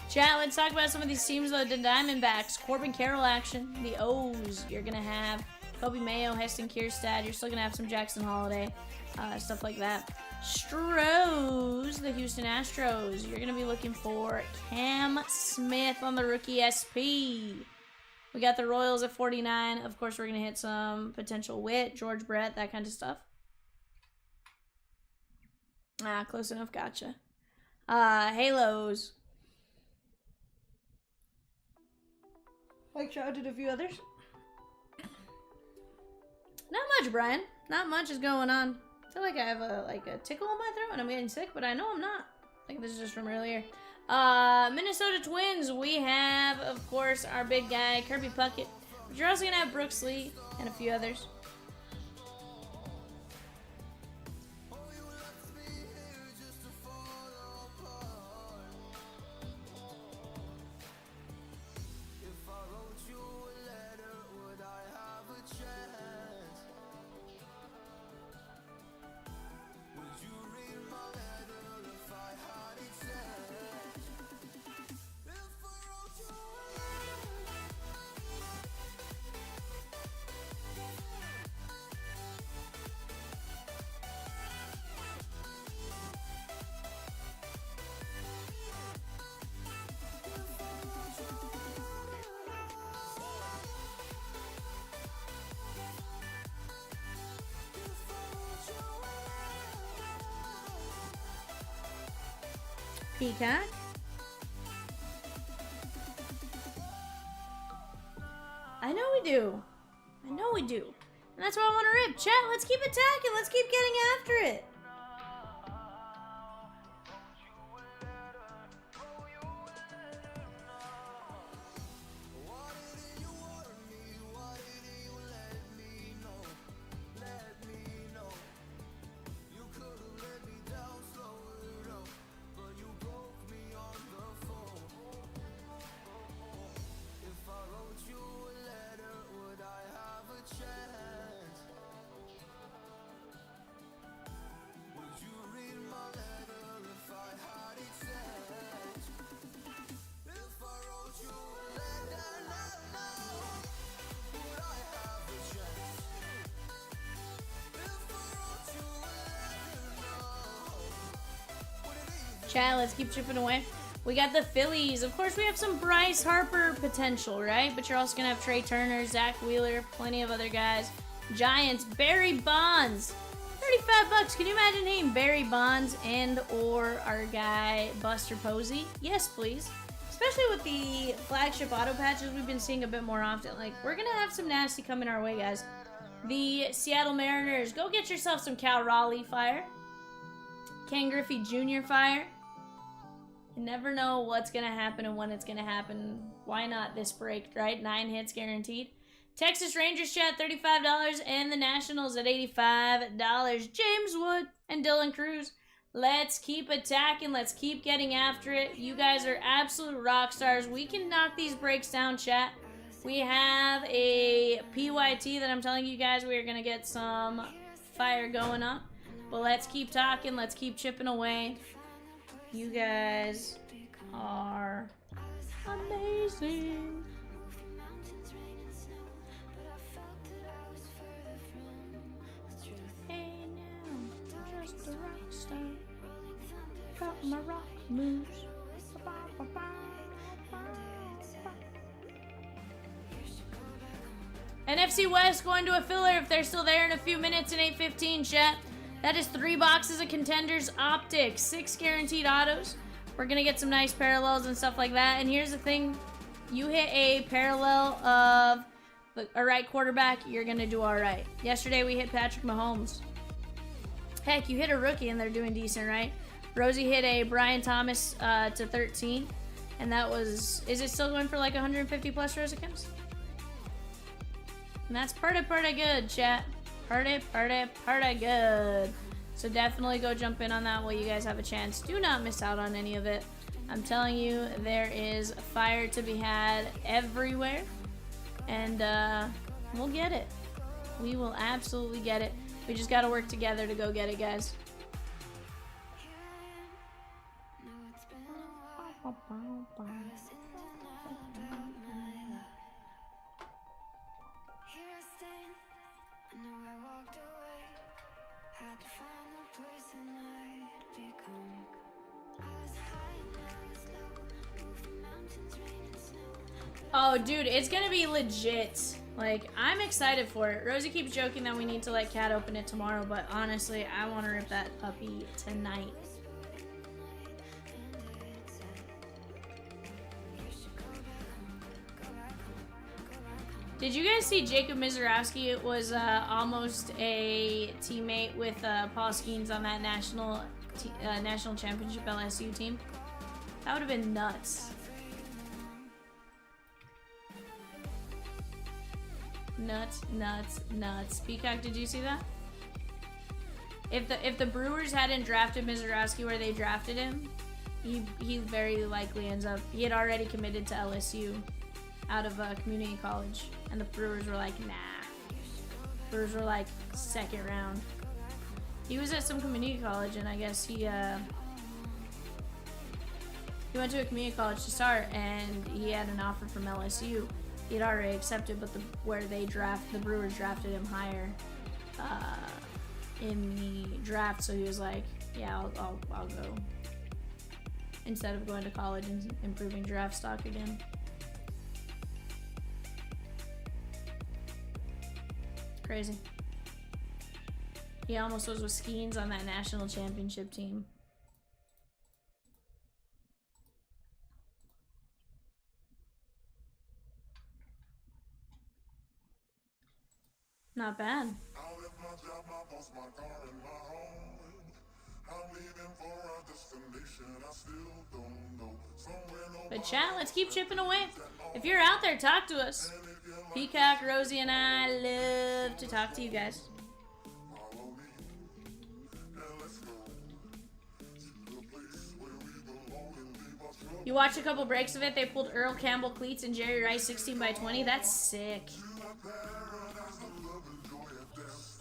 Chat, let's talk about some of these teams though. The Diamondbacks, Corbin Carroll action. The O's, you're gonna have Kobe Mayo, Heston Kierstad. You're still gonna have some Jackson Holiday, stuff like that. Stros, the Houston Astros. You're gonna be looking for Cam Smith on the rookie SP. We got the Royals at 49. Of course, we're gonna hit some potential Witt, George Brett, that kind of stuff. Ah, close enough. Gotcha. Halos. Like shouted a few others. Not much, Brian. Not much is going on. I feel like I have a tickle in my throat and I'm getting sick, but I know I'm not. I think this is just from earlier. Minnesota Twins. We have, of course, our big guy, Kirby Puckett. But you're also gonna have Brooks Lee and a few others. Peacock. I know we do. I know we do. And that's why I want to rip. Chat, let's keep attacking. Let's keep getting after it. Chat, let's keep chipping away. We got the Phillies. Of course, we have some Bryce Harper potential, right? But you're also going to have Trey Turner, Zach Wheeler, plenty of other guys. Giants, Barry Bonds. 35 bucks. Can you imagine hitting Barry Bonds and or our guy Buster Posey? Yes, please. Especially with the flagship auto patches we've been seeing a bit more often. Like, we're going to have some nasty coming our way, guys. The Seattle Mariners. Go get yourself some Cal Raleigh fire. Ken Griffey Jr. fire. You never know what's going to happen and when it's going to happen. Why not this break, right? 9 hits guaranteed. Texas Rangers chat, $35. And the Nationals at $85. James Wood and Dylan Cruz. Let's keep attacking. Let's keep getting after it. You guys are absolute rock stars. We can knock these breaks down, chat. We have a PYT that I'm telling you guys we are going to get some fire going on. But let's keep talking. Let's keep chipping away. You guys are amazing. Hey now, just a rock star. Got my rock moves. NFC West going to a filler if they're still there in a few minutes in 8:15, chat. That is 3 boxes of Contenders Optic, 6 guaranteed autos. We're going to get some nice parallels and stuff like that. And here's the thing. You hit a parallel of a right quarterback, you're going to do all right. Yesterday we hit Patrick Mahomes. Heck, you hit a rookie and they're doing decent, right? Rosie hit a Brian Thomas to 13. And that was... Is it still going for like 150 plus Rosikins? And that's pretty good, chat. Pretty good. So definitely go jump in on that while you guys have a chance. Do not miss out on any of it. I'm telling you, there is fire to be had everywhere. And we'll get it. We will absolutely get it. We just got to work together to go get it, guys. Oh, dude, it's gonna be legit. Like, I'm excited for it. Rosie keeps joking that we need to let Kat open it tomorrow, but honestly, I want to rip that puppy tonight. Did you guys see Jacob Mizorowski was almost a teammate with Paul Skeens on that national championship LSU team? That would have been nuts. Nuts. Peacock, did you see that? If the Brewers hadn't drafted Mizorowski where they drafted him, he very likely ends up... He had already committed to LSU out of community college, and the Brewers were like, nah. Brewers were like, second round. He was at some community college, and I guess he went to a community college to start, and he had an offer from LSU. He had already accepted, but the Brewers drafted him higher in the draft, so he was like, yeah, I'll go. Instead of going to college and improving draft stock again. Crazy. He almost was with Skeens on that national championship team. Not bad. But chat, let's keep chipping away. If you're out there, talk to us. Peacock, Rosie, and I love to talk to you guys. You watched a couple breaks of it. They pulled Earl Campbell cleats and Jerry Rice 16 by 20. That's sick.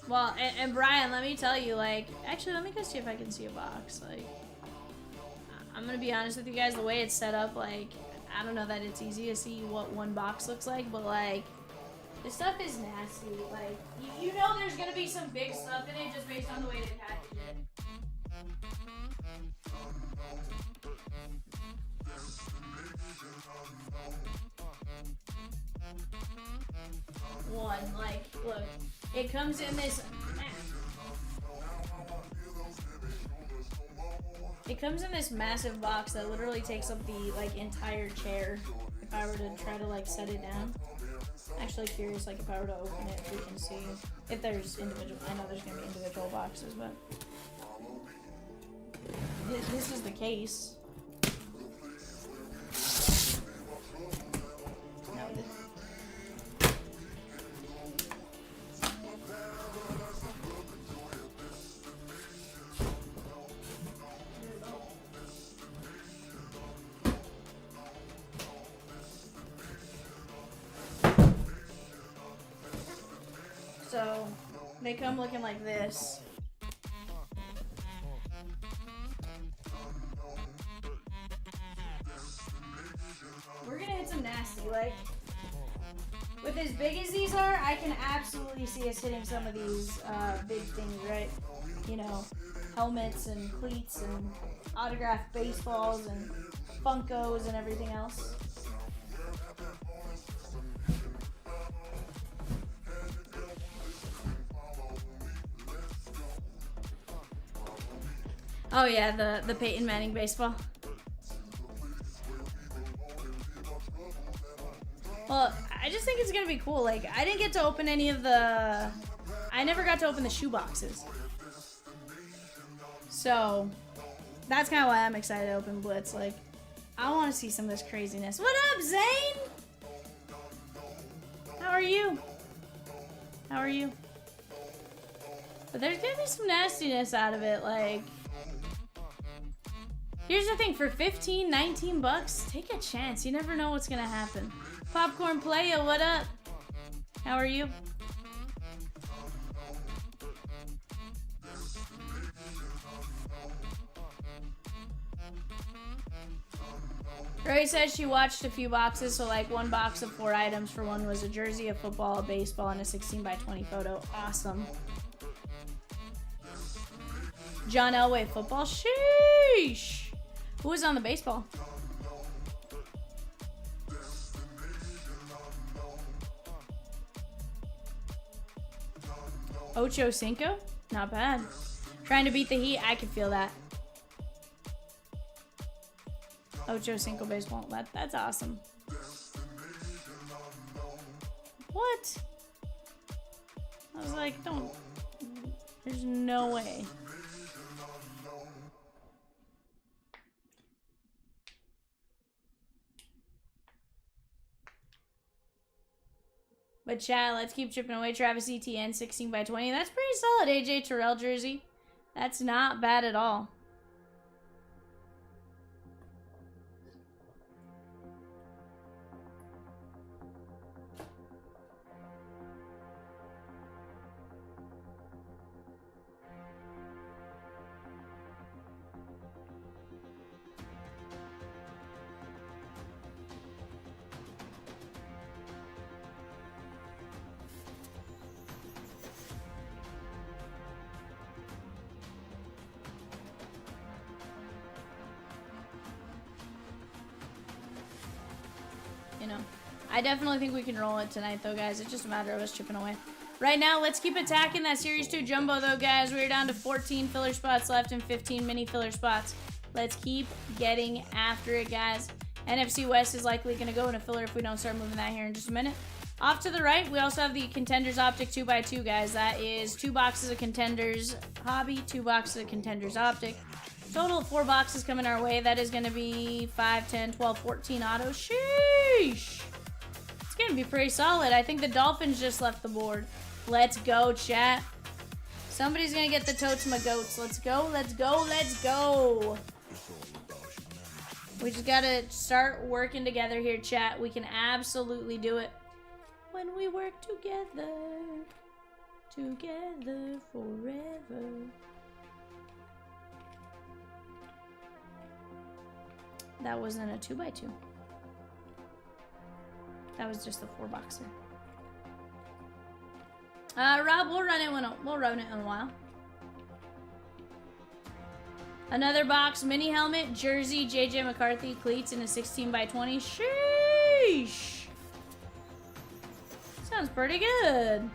Well, and Brian, let me tell you, like, actually, let me go see if I can see a box. Like, I'm gonna be honest with you guys, the way it's set up, like, I don't know that it's easy to see what one box looks like, but, like, this stuff is nasty. Like, you know there's gonna be some big stuff in it just based on the way they package it. One, like, look, it comes in this. It comes in this massive box that literally takes up the like entire chair. If I were to try to like set it down, actually curious like if I were to open it, we can see if there's individual. I know there's gonna be individual boxes, but this is the case. So they come looking like this. We're gonna hit some nasty, like with as big as these are, I can absolutely see us hitting some of these big things, right? You know, helmets and cleats and autographed baseballs and Funkos and everything else. Oh yeah, the Peyton Manning baseball. Well, I just think it's gonna be cool. Like, I didn't get to open any of the... I never got to open the shoe boxes. So, that's kind of why I'm excited to open Blitz. Like, I want to see some of this craziness. What up, Zane? How are you? How are you? But there's gonna be some nastiness out of it, like... Here's the thing, for 15, 19 bucks, take a chance. You never know what's gonna happen. Popcorn Playa, what up? How are you? Roy says she watched a few boxes, so like one box of 4 items. For one was a jersey, a football, a baseball, and a 16 by 20 photo. Awesome. John Elway football. Sheesh. Who was on the baseball? Ocho Cinco? Not bad. Trying to beat the Heat, I can feel that. Ocho Cinco baseball. That's awesome. What? I was like, don't. There's no way. But chat, let's keep chipping away. Travis Etienne, 16 by 20. That's pretty solid. AJ Terrell jersey. That's not bad at all. You know, I definitely think we can roll it tonight, though, guys. It's just a matter of us chipping away. Right now, let's keep attacking that Series 2 Jumbo, though, guys. We're down to 14 filler spots left and 15 mini filler spots. Let's keep getting after it, guys. NFC West is likely going to go in a filler if we don't start moving that here in just a minute. Off to the right, we also have the Contenders Optic 2x2, guys. That is 2 boxes of Contenders Hobby, 2 boxes of Contenders Optic. Total of 4 boxes coming our way. That is going to be 5, 10, 12, 14 autos. Sheesh! It's going to be pretty solid. I think the Dolphins just left the board. Let's go, chat. Somebody's going to get the totes my goats. Let's go, let's go, let's go. We just got to start working together here, chat. We can absolutely do it. When we work together, together forever. That wasn't a 2x2. That was just the 4-boxer. Rob, we'll run it in a while. Another box, mini helmet, jersey, JJ McCarthy, cleats in a 16x20. Sheesh. Sounds pretty good.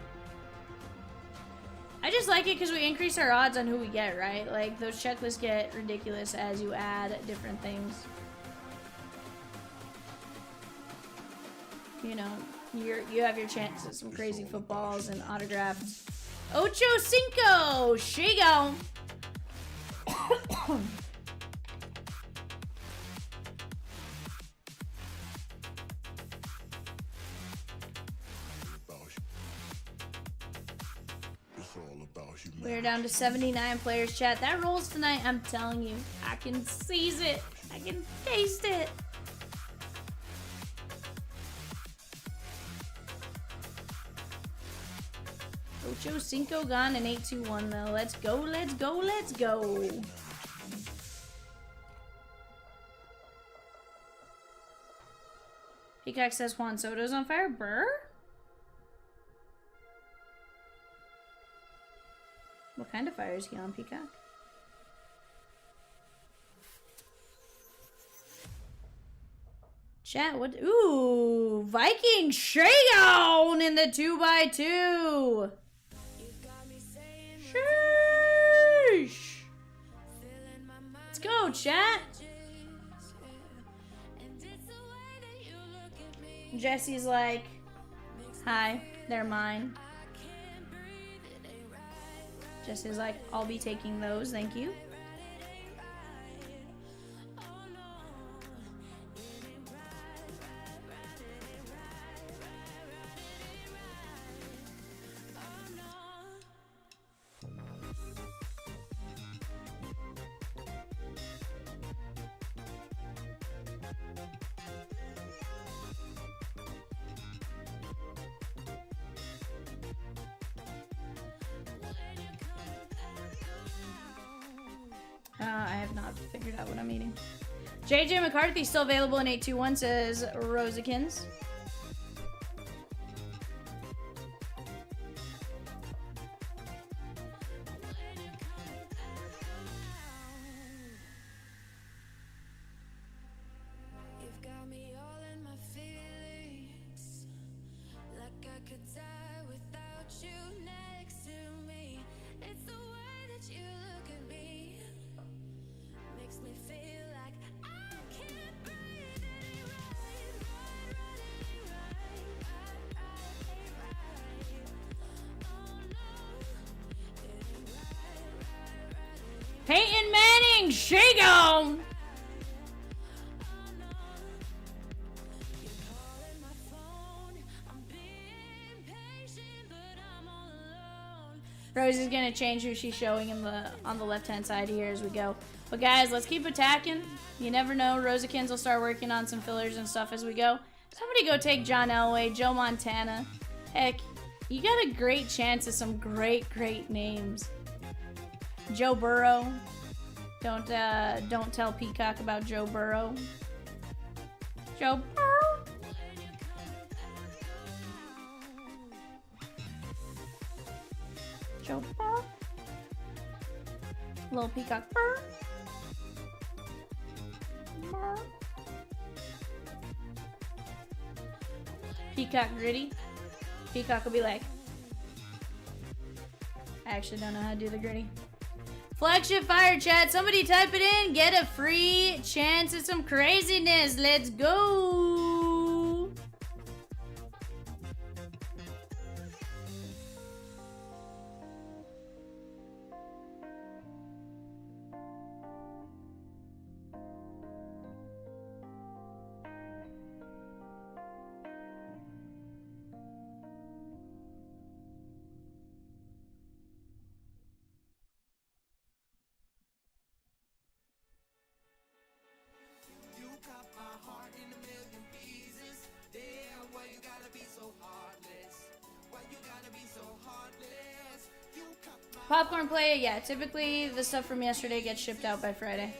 I just like it because we increase our odds on who we get, right? Like, those checklists get ridiculous as you add different things. You know, you have your chance at some crazy footballs and autographed. Ocho Cinco! Shigo! We're down to 79 players, chat. That rolls tonight, I'm telling you. I can seize it. I can taste it. Ocho Cinco gone and 8-2-1 though. Let's go, let's go, let's go. Peacock says Juan Soto's on fire. Burr? What kind of fire is he on, Peacock? Chat, what? Ooh, Viking Shagon in the 2x2. Sheesh. Let's go, chat. Jesse's like, hi, they're mine. Jesse's like, I'll be taking those, thank you. I have not figured out what I'm eating. JJ McCarthy still available in 821, says Rosikins. Peyton Manning, Shagon! Rose is gonna change who she's showing him on the left-hand side here as we go. But guys, let's keep attacking. You never know, Rosikins will start working on some fillers and stuff as we go. Somebody go take John Elway, Joe Montana. Heck, you got a great chance at some great names. Joe Burrow. Don't tell Peacock about Joe Burrow. Joe Burrow. Joe Burrow. Little Peacock Burrow. Burrow. Peacock gritty. Peacock will be like, I actually don't know how to do the gritty. Flagship Fire Chat, somebody type it in. Get a free chance at some craziness. Let's go. Popcorn play, yeah. Typically, the stuff from yesterday gets shipped out by Friday.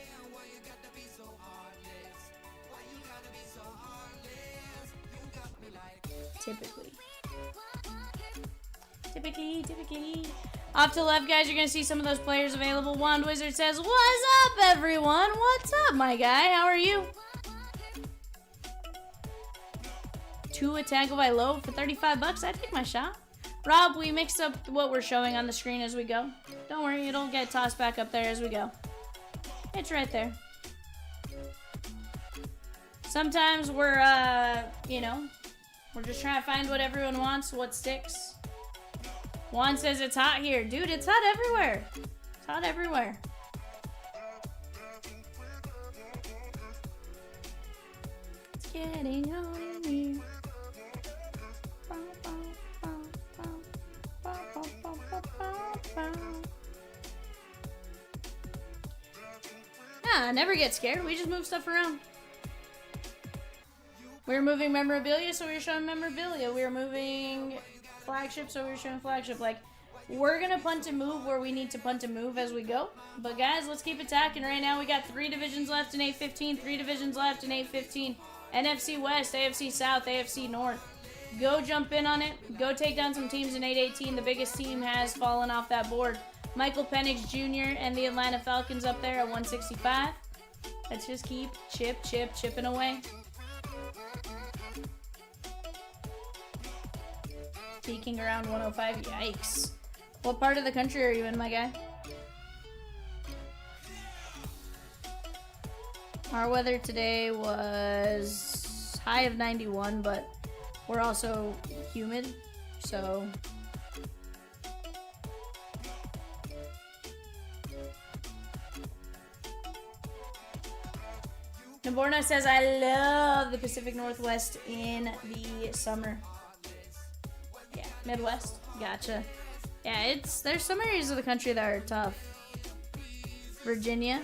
Typically. Off to the left, guys, you're going to see some of those players available. Wand Wizard says, what's up, everyone? What's up, my guy? How are you? 2 tackle by low for 35 bucks. I'd take my shot. Rob, we mixed up what we're showing on the screen as we go. Don't worry, it'll get tossed back up there as we go. It's right there. Sometimes we're, you know, we're just trying to find what everyone wants, what sticks. Juan says it's hot here. Dude, it's hot everywhere. It's hot everywhere. It's getting hot in here. Ah, never get scared. We just move stuff around. We're moving memorabilia, so we're showing memorabilia. We're moving flagship, so we're showing flagship. Like, we're gonna punt and move where we need to punt and move as we go. But guys, let's keep attacking. Right now, we got 3 divisions left in 8-15, 3 divisions left in 8-15. NFC West, AFC South, AFC North. Go jump in on it. Go take down some teams in 8-18. The biggest team has fallen off that board. Michael Penix Jr. and the Atlanta Falcons up there at 165. Let's just keep chipping away. Peaking around 105. Yikes. What part of the country are you in, my guy? Our weather today was high of 91, but we're also humid, so Naborna says, I love the Pacific Northwest in the summer. Yeah, Midwest. Gotcha. Yeah, there's some areas of the country that are tough. Virginia.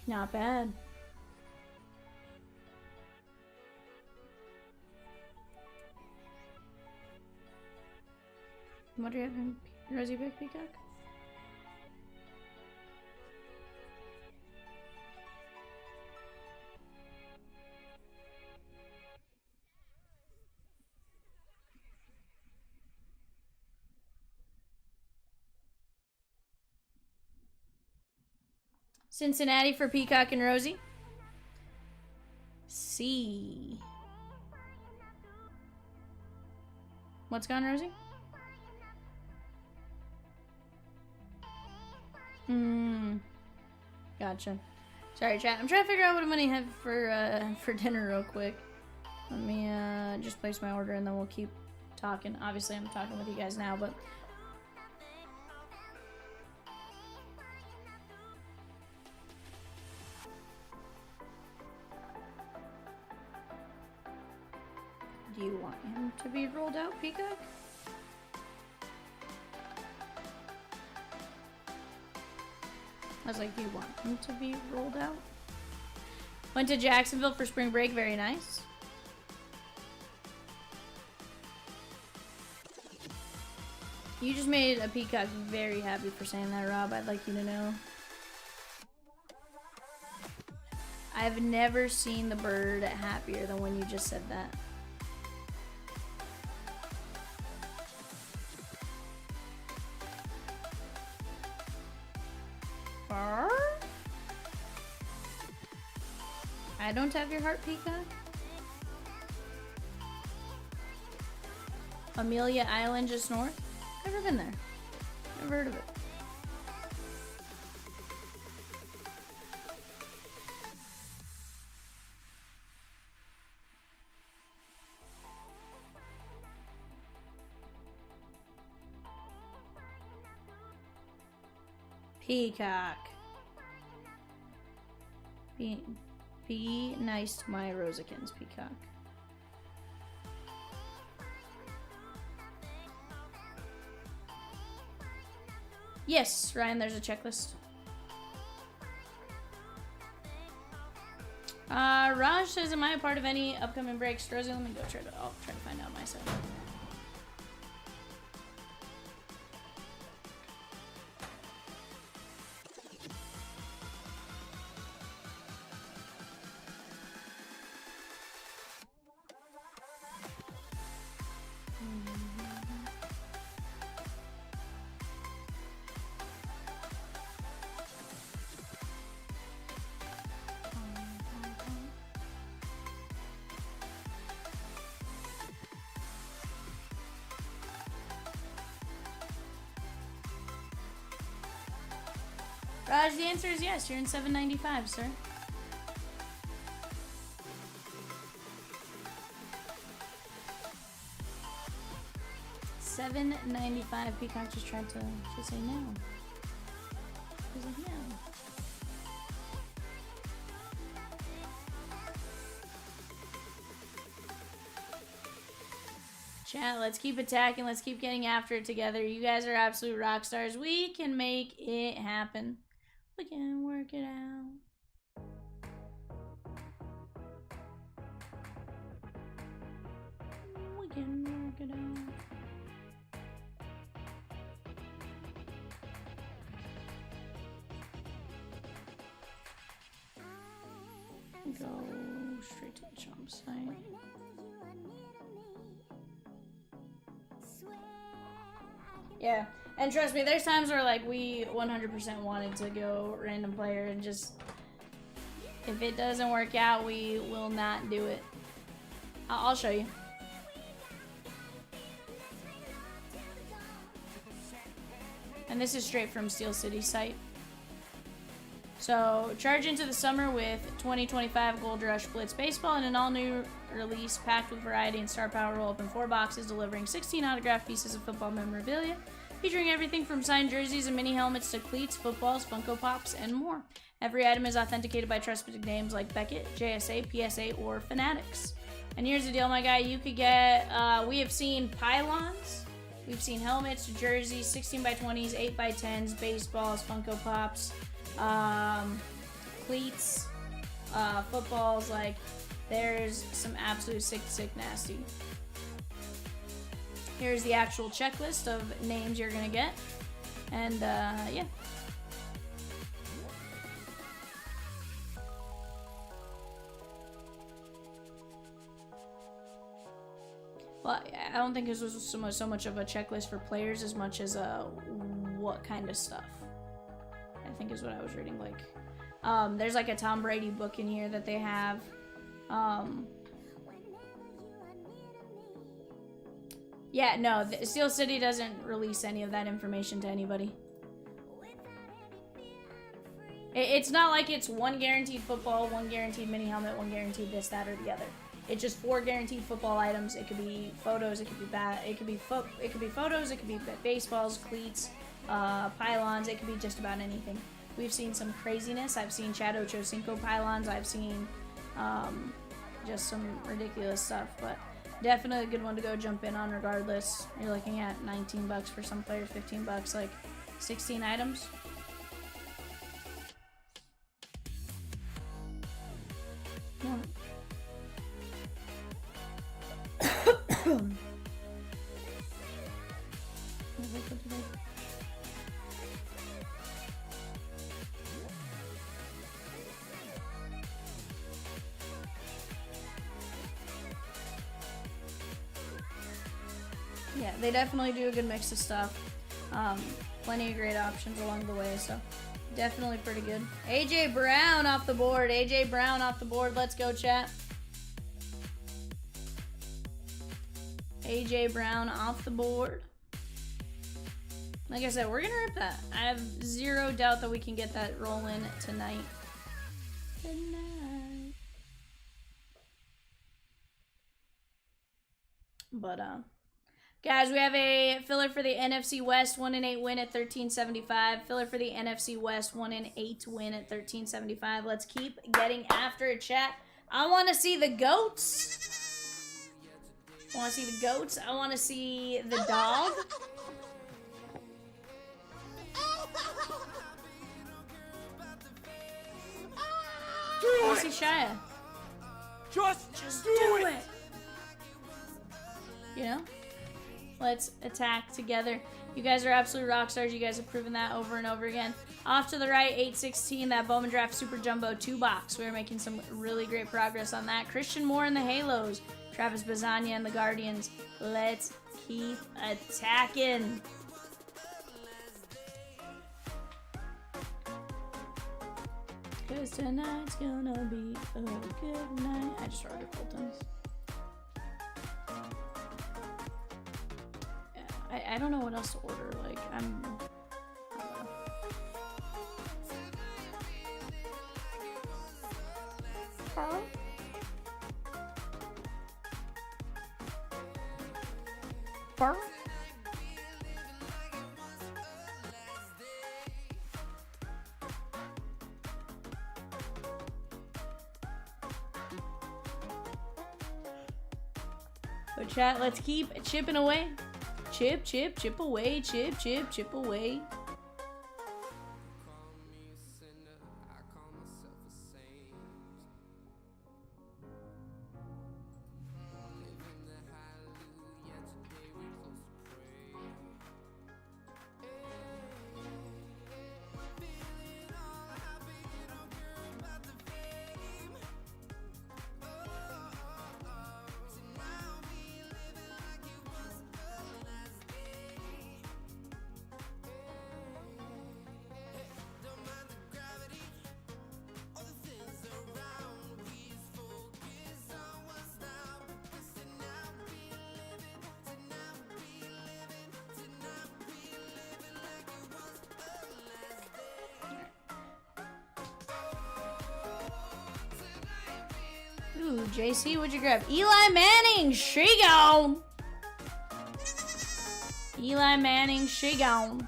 Not bad. What do you have in Rosie Pick Peacock? Cincinnati for Peacock and Rosie. C. What's gone, Rosie? Gotcha. Sorry, chat. I'm trying to figure out what I'm gonna have for dinner real quick. Let me just place my order and then we'll keep talking. Obviously, I'm talking with you guys now, but do you want him to be rolled out, Peacock? I was like, do you want him to be rolled out? Went to Jacksonville for spring break. Very nice. You just made a Peacock very happy for saying that, Rob. I'd like you to know. I've never seen the bird happier than when you just said that. I don't have your heart, Peacock. Amelia Island just north. Never been there. Never heard of it. Peacock. Be nice to my Rosikins, Peacock. Yes, Ryan, there's a checklist. Raj says, am I a part of any upcoming breaks? Rosie, let me go I'll try to find out myself. Raj, the answer is yes. You're in 795, sir. $7.95. Peacock just tried to say no. He's like, no. Chat, let's keep attacking. Let's keep getting after it together. You guys are absolute rock stars. We can make it happen. We can work it out. We can work it out. Go straight to the Chomps site. Yeah, and trust me, there's times where like we 100% wanted to go random player and just if it doesn't work out, we will not do it. I'll show you. And this is straight from Steel City's site. So, charge into the summer with 2025 Gold Rush Blitz Baseball and an all-new release packed with variety and star power. Roll open 4 boxes, delivering 16 autographed pieces of football memorabilia, featuring everything from signed jerseys and mini helmets to cleats, footballs, Funko Pops, and more. Every item is authenticated by trusted names like Beckett, JSA, PSA, or Fanatics. And here's the deal, my guy. You could get, we have seen pylons, we've seen helmets, jerseys, 16x20s, 8x10s, baseballs, Funko Pops, cleats, footballs. Like, there's some absolute sick nasty. Here's the actual checklist of names you're gonna get, and yeah. Well, I don't think this was so much of a checklist for players as much as what kind of stuff, I think is what I was reading. Like, there's like a Tom Brady book in here that they have. Yeah, no, Steel City doesn't release any of that information to anybody. It's not like it's one guaranteed football, one guaranteed mini helmet, one guaranteed this, that, or the other. It's just 4 guaranteed football items. It could be photos, it could be photos, it could be baseballs, cleats, pylons. It could be just about anything. We've seen some craziness. I've seen Chad Ochocinco pylons. I've seen just some ridiculous stuff, but definitely a good one to go jump in on regardless. You're looking at $19 for some players, $15, like 16 items. Yeah. Yeah, they definitely do a good mix of stuff. Plenty of great options along the way, so definitely pretty good. AJ Brown off the board. AJ Brown off the board. Let's go, chat. AJ Brown off the board. Like I said, we're gonna rip that. I have zero doubt that we can get that rolling tonight. But guys, we have a filler for the NFC West, 1-8 win at 1375. Filler for the NFC West, 1-8 win at 1375. Let's keep getting after it, chat. I want to see the goats. I want to see the goats. I want to see the dog. I want to see Shia. Just do it. You know? Let's attack together. You guys are absolute rock stars. You guys have proven that over and over again. Off to the right, 816, that Bowman Draft Super Jumbo 2-box. We're making some really great progress on that. Christian Moore in the Halos. Travis Bazania and the Guardians. Let's keep attacking. Cause tonight's gonna be a good night. I just ordered Fultons. I don't know what else to order. Like, I don't know. Pearl? Pearl? So chat, let's keep chipping away. Chip, chip, chip away, chip, chip, chip away. Ooh, JC, what'd you grab? Eli Manning, she gone. Eli Manning, she gone.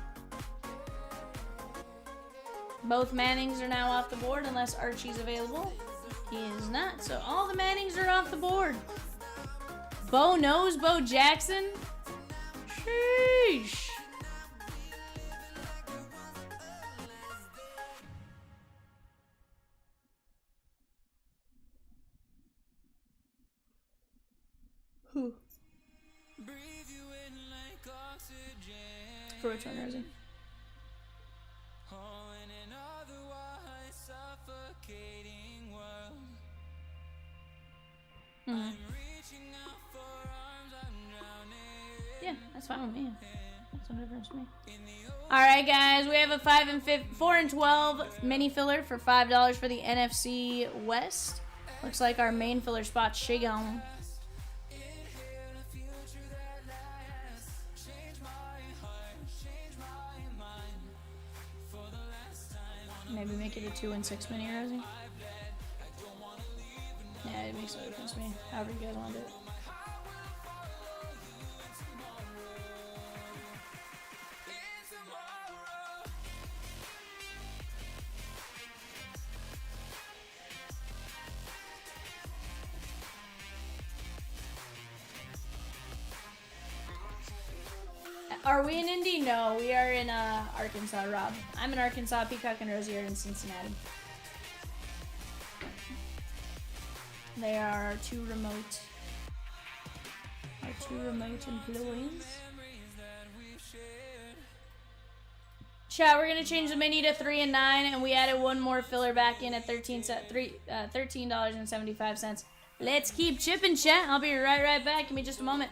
Both Mannings are now off the board unless Archie's available. He is not, so all the Mannings are off the board. Bo knows Bo Jackson. Sheesh. Who? For which one, Rosie? Yeah, that's fine with me. That's no difference to me. Alright guys, we have a 4 and 12 mini filler for $5 for the NFC West. Looks like our main filler spot's Shigon. Maybe make it a 2 and 6 mini, Rosie. Yeah, it makes no difference to me. However you guys want to do it. Are we in Indy? No, we are in Arkansas, Rob. I'm in Arkansas. Peacock and Rosie are in Cincinnati. They are our two remote employees. Chat, we're gonna change the menu to 3 and 9, and we added one more filler back in at $13.75. Let's keep chipping, chat. I'll be right back. Give me just a moment.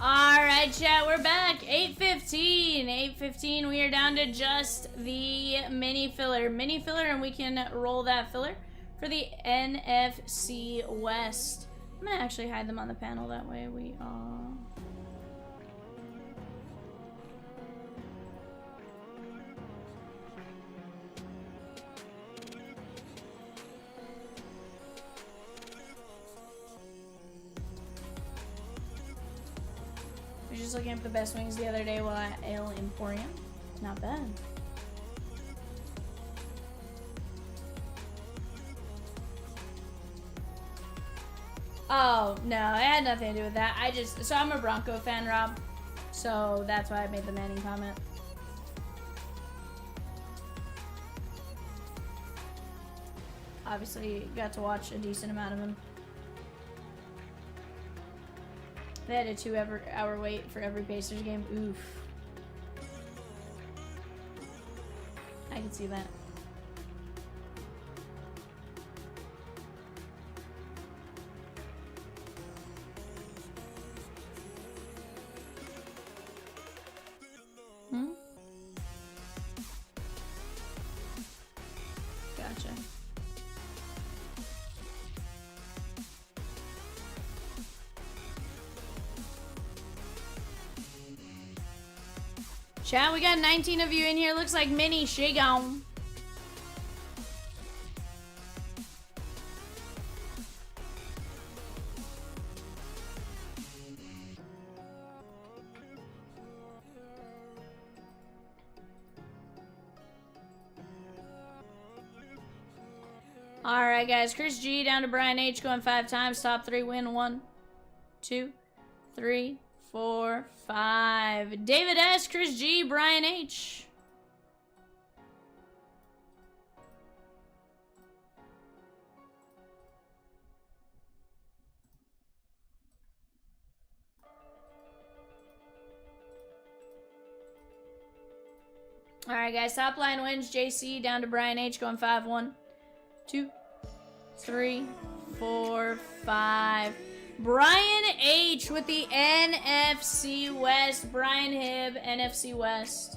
Alright, chat, we're back. 8:15. 8:15. We are down to just the mini filler. And we can roll that filler for the NFC West. I'm gonna actually hide them on the panel, that way we I was just looking up the best wings the other day while at Ale Emporium. Not bad. Oh, no, it had nothing to do with that. So I'm a Bronco fan, Rob. So that's why I made the Manning comment. Obviously, got to watch a decent amount of them. They had a 2-hour wait for every Pacers game. Oof. I can see that. Gotcha. Chat, we got 19 of you in here. Looks like Mini Shigon. Alright, guys. Chris G down to Brian H going 5 times. Top 3 win. 1, 2, 3, 4, 5. David S, Chris G, Brian H. Alright, guys. Top line wins. JC down to Brian H going 5. 1, 2, 3, 4, 5. Brian H with the NFC West. Brian Hibb, NFC West.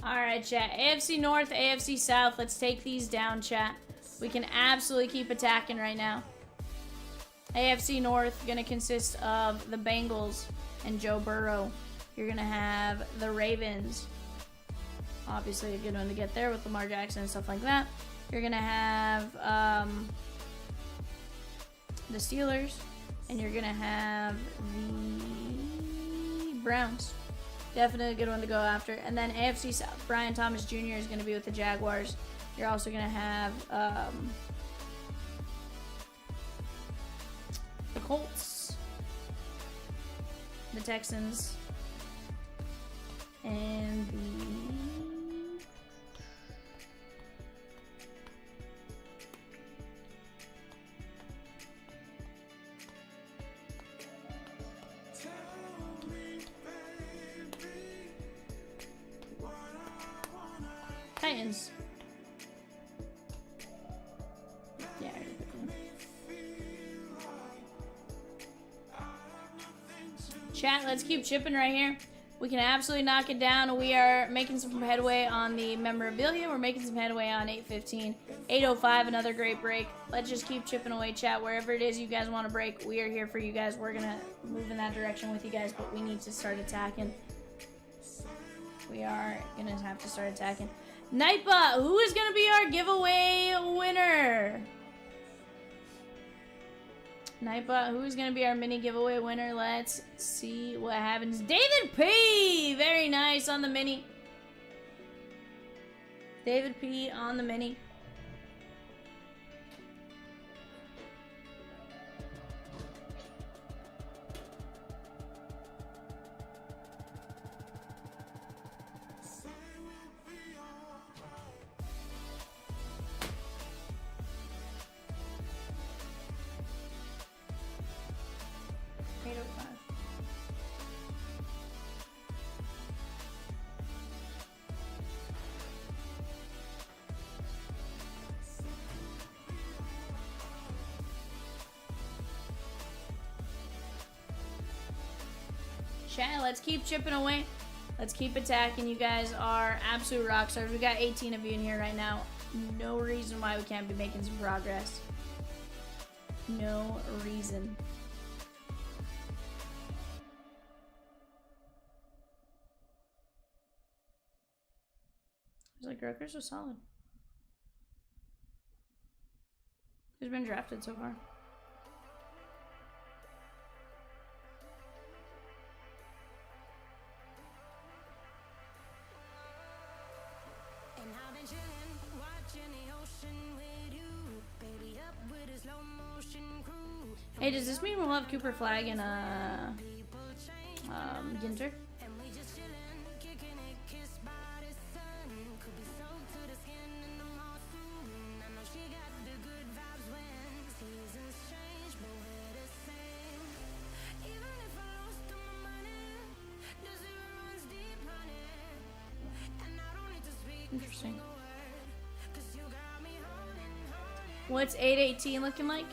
Alright, chat. AFC North, AFC South. Let's take these down, chat. We can absolutely keep attacking right now. AFC North going to consist of the Bengals and Joe Burrow. You're going to have the Ravens. Obviously a good one to get there with Lamar Jackson and stuff like that. You're going to have the Steelers. And you're going to have the Browns. Definitely a good one to go after. And then AFC South, Brian Thomas Jr. is going to be with the Jaguars. You're also going to have the Colts, the Texans, and the Titans. Yeah. Chat, let's keep chipping right here. We can absolutely knock it down. We are making some headway on the memorabilia. We're making some headway on 815. 805, another great break. Let's just keep chipping away, chat. Wherever it is you guys want to break, we are here for you guys. We're going to move in that direction with you guys, but we need to start attacking. We are going to have to start attacking. Nightbot, who is going to be our giveaway winner? Nightbot, who's going to be our mini giveaway winner? Let's see what happens. David P! Very nice on the mini. David P on the mini. Chat, let's keep chipping away. Let's keep attacking. You guys are absolute rock stars. We got 18 of you in here right now. No reason why we can't be making some progress. No reason. Like Rutgers was solid. Who's been drafted so far? And I've been chillin', watching the ocean with you, baby, up with a slow motion crew. Hey, does this mean we'll have Cooper Flag and Ginter? And we just chillin', kicking it, kissed by the sun. Could be soaked to the skin in the mall soon. I know she got the good vibes when seasons change, but we're the same. Even if I lost all my money, the zero runs deep, honey. And I don't need to speak a Interesting. single word, 'cause you got me holding, holding. What's 818 looking like?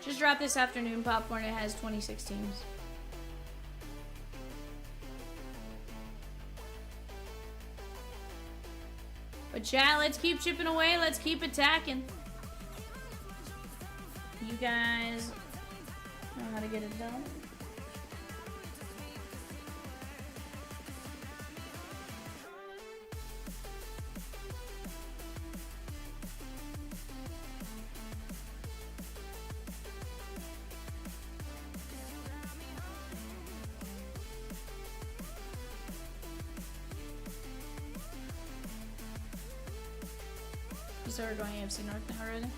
Just dropped this afternoon popcorn. It has 2016s. But chat, let's keep chipping away. Let's keep attacking. You guys know how to get it done. So we're going AFC North now already? Okay.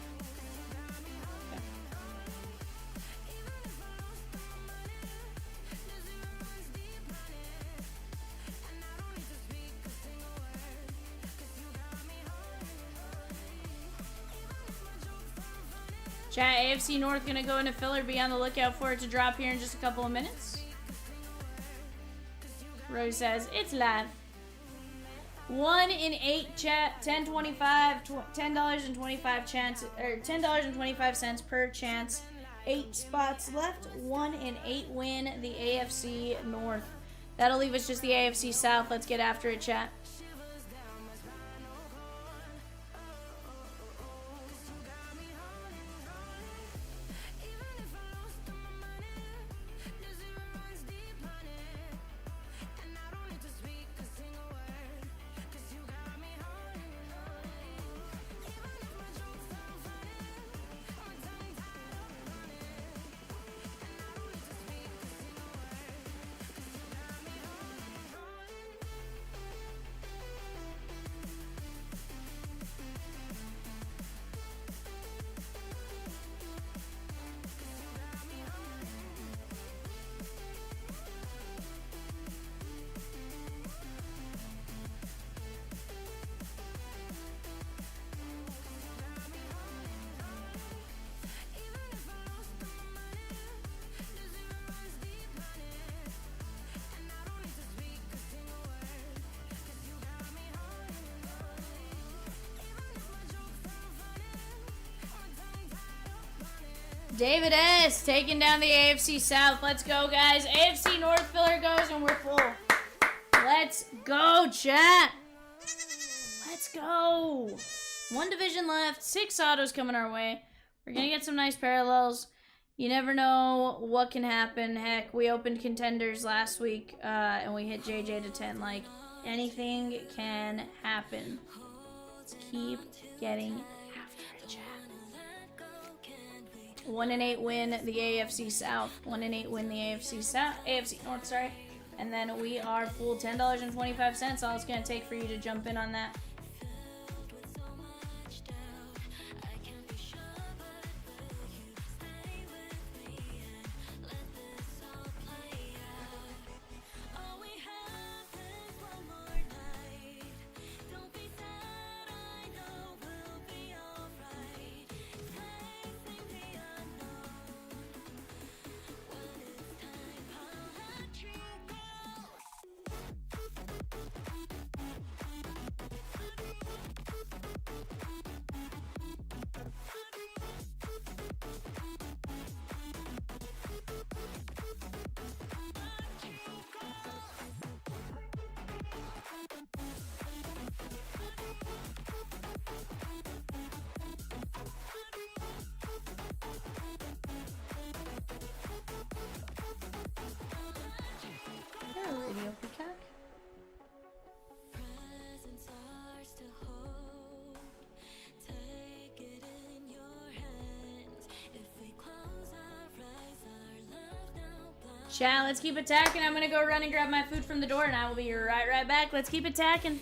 Chat, AFC North gonna go into filler. Be on the lookout for it to drop here in just a couple of minutes. Rose says, it's live. 1 in 8 chat, $10.25 chance, or $10.25 per chance. 8 spots left. 1 in 8 win the AFC North. That'll leave us just the AFC South. Let's get after it, chat. David S. taking down the AFC South. Let's go, guys. AFC North filler goes, and we're full. Let's go, chat. Let's go. 1 division left. 6 autos coming our way. We're going to get some nice parallels. You never know what can happen. Heck, we opened Contenders last week, and we hit JJ to 10. Like, anything can happen. Let's keep getting after it, chat. 1 in 8 win the AFC South. 1 in 8 win the AFC South. AFC North, sorry. And then we are full $10.25. All it's gonna take for you to jump in on that. Chat, let's keep attacking. I'm gonna go run and grab my food from the door, and I will be right back. Let's keep attacking.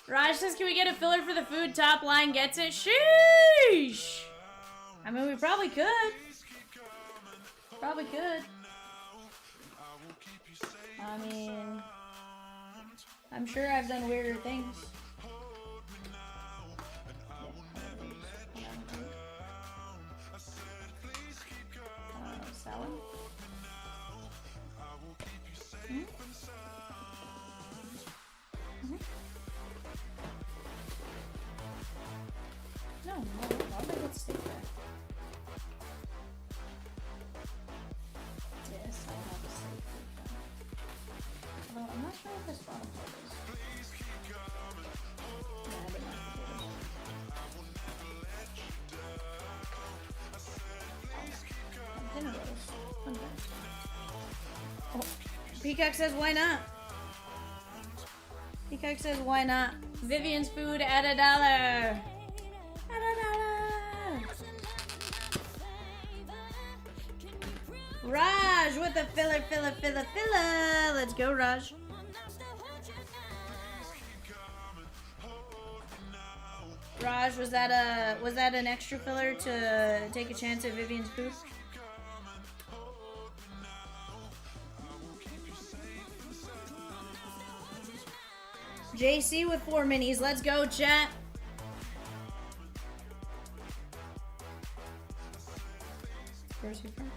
Raj says, can we get a filler for the food? Top line gets it. Sheesh! I mean, we probably could. Probably could. I mean, I'm sure I've done weirder things. Salad? Mm-hmm. No, why would I get steak there? Yes, I have a steak there. Although, I'm not sure what this bottom part is. Yeah, I did not dinner roast. Okay. Oh, Peacock says, why not? Peacock says, why not? Vivian's food at $1. Raj with the filler. Let's go, Raj. Raj, was that an extra filler to take a chance at Vivian's food? JC with 4 minis. Let's go, chat. Where's he from?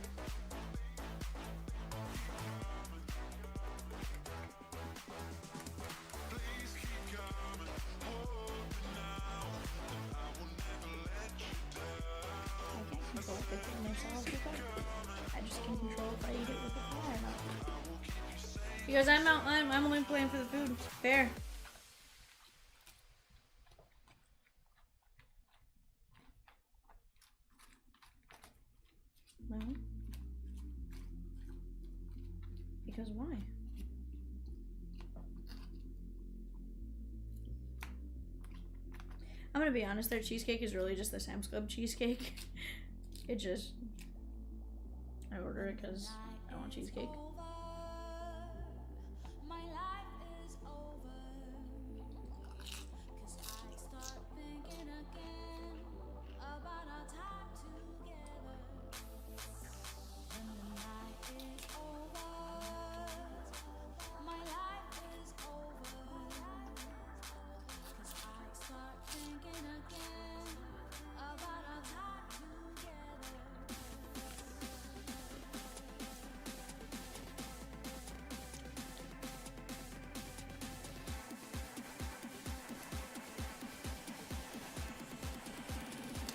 I just can control if I eat it with a fire or not. Because I'm only playing for the food. Fair. No. Because why? I'm gonna be honest, their cheesecake is really just the Sam's Club cheesecake. It just... I order it because I want cheesecake.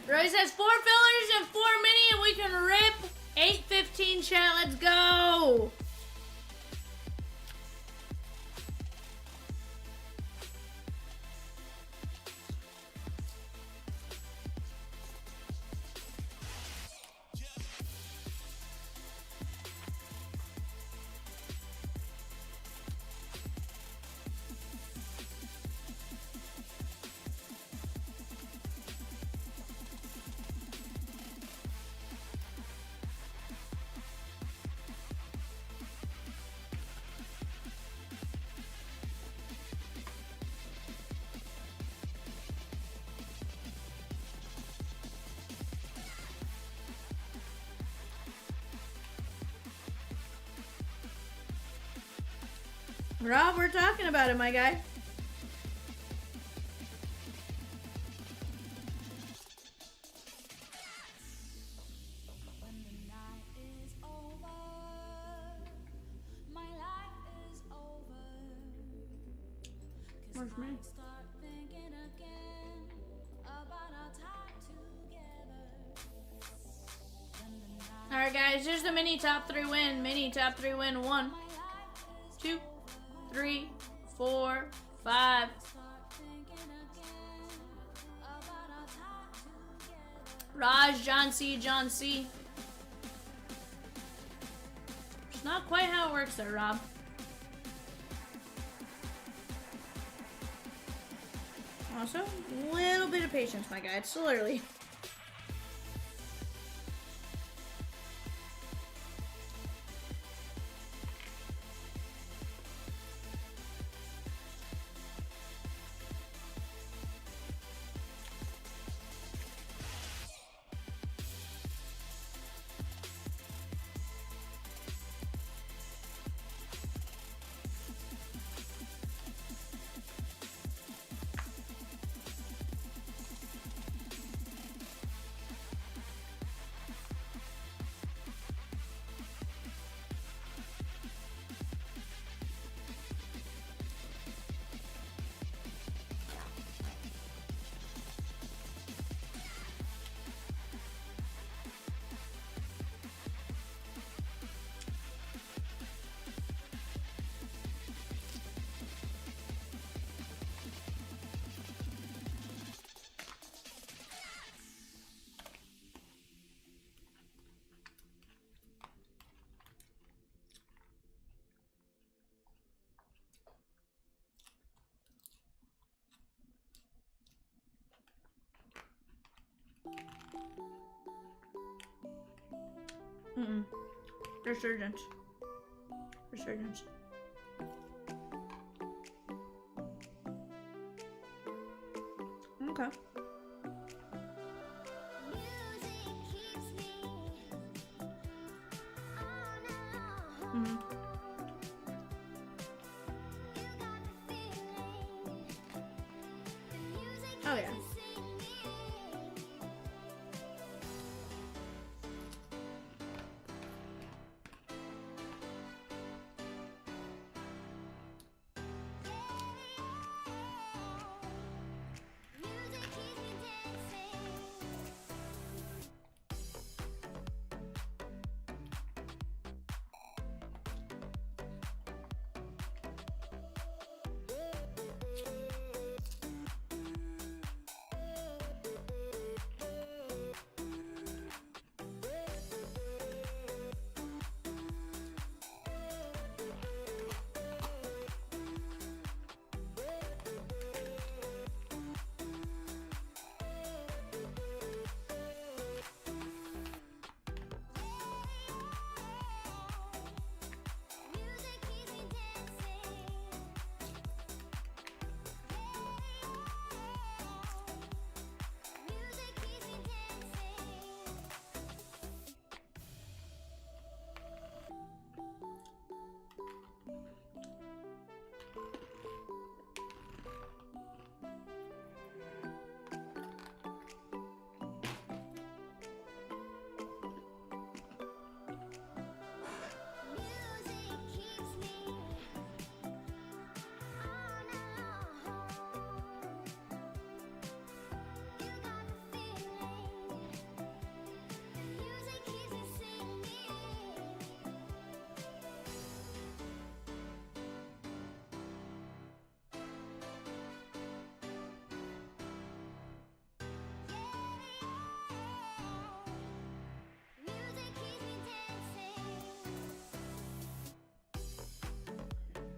Roy says 4 fillers and 4 mini and we can rip 8-15 chat. Let's go. Rob, we're talking about it, my guy. Where's me? Alright guys, here's the mini top 3 win. Mini top 3 win. 1, 2, 3, 4, 5. Raj, John C, John C. It's not quite how it works there, Rob. Also, a little bit of patience, my guy. It's still early. Resurgence. Resurgence. Okay. Oh yeah.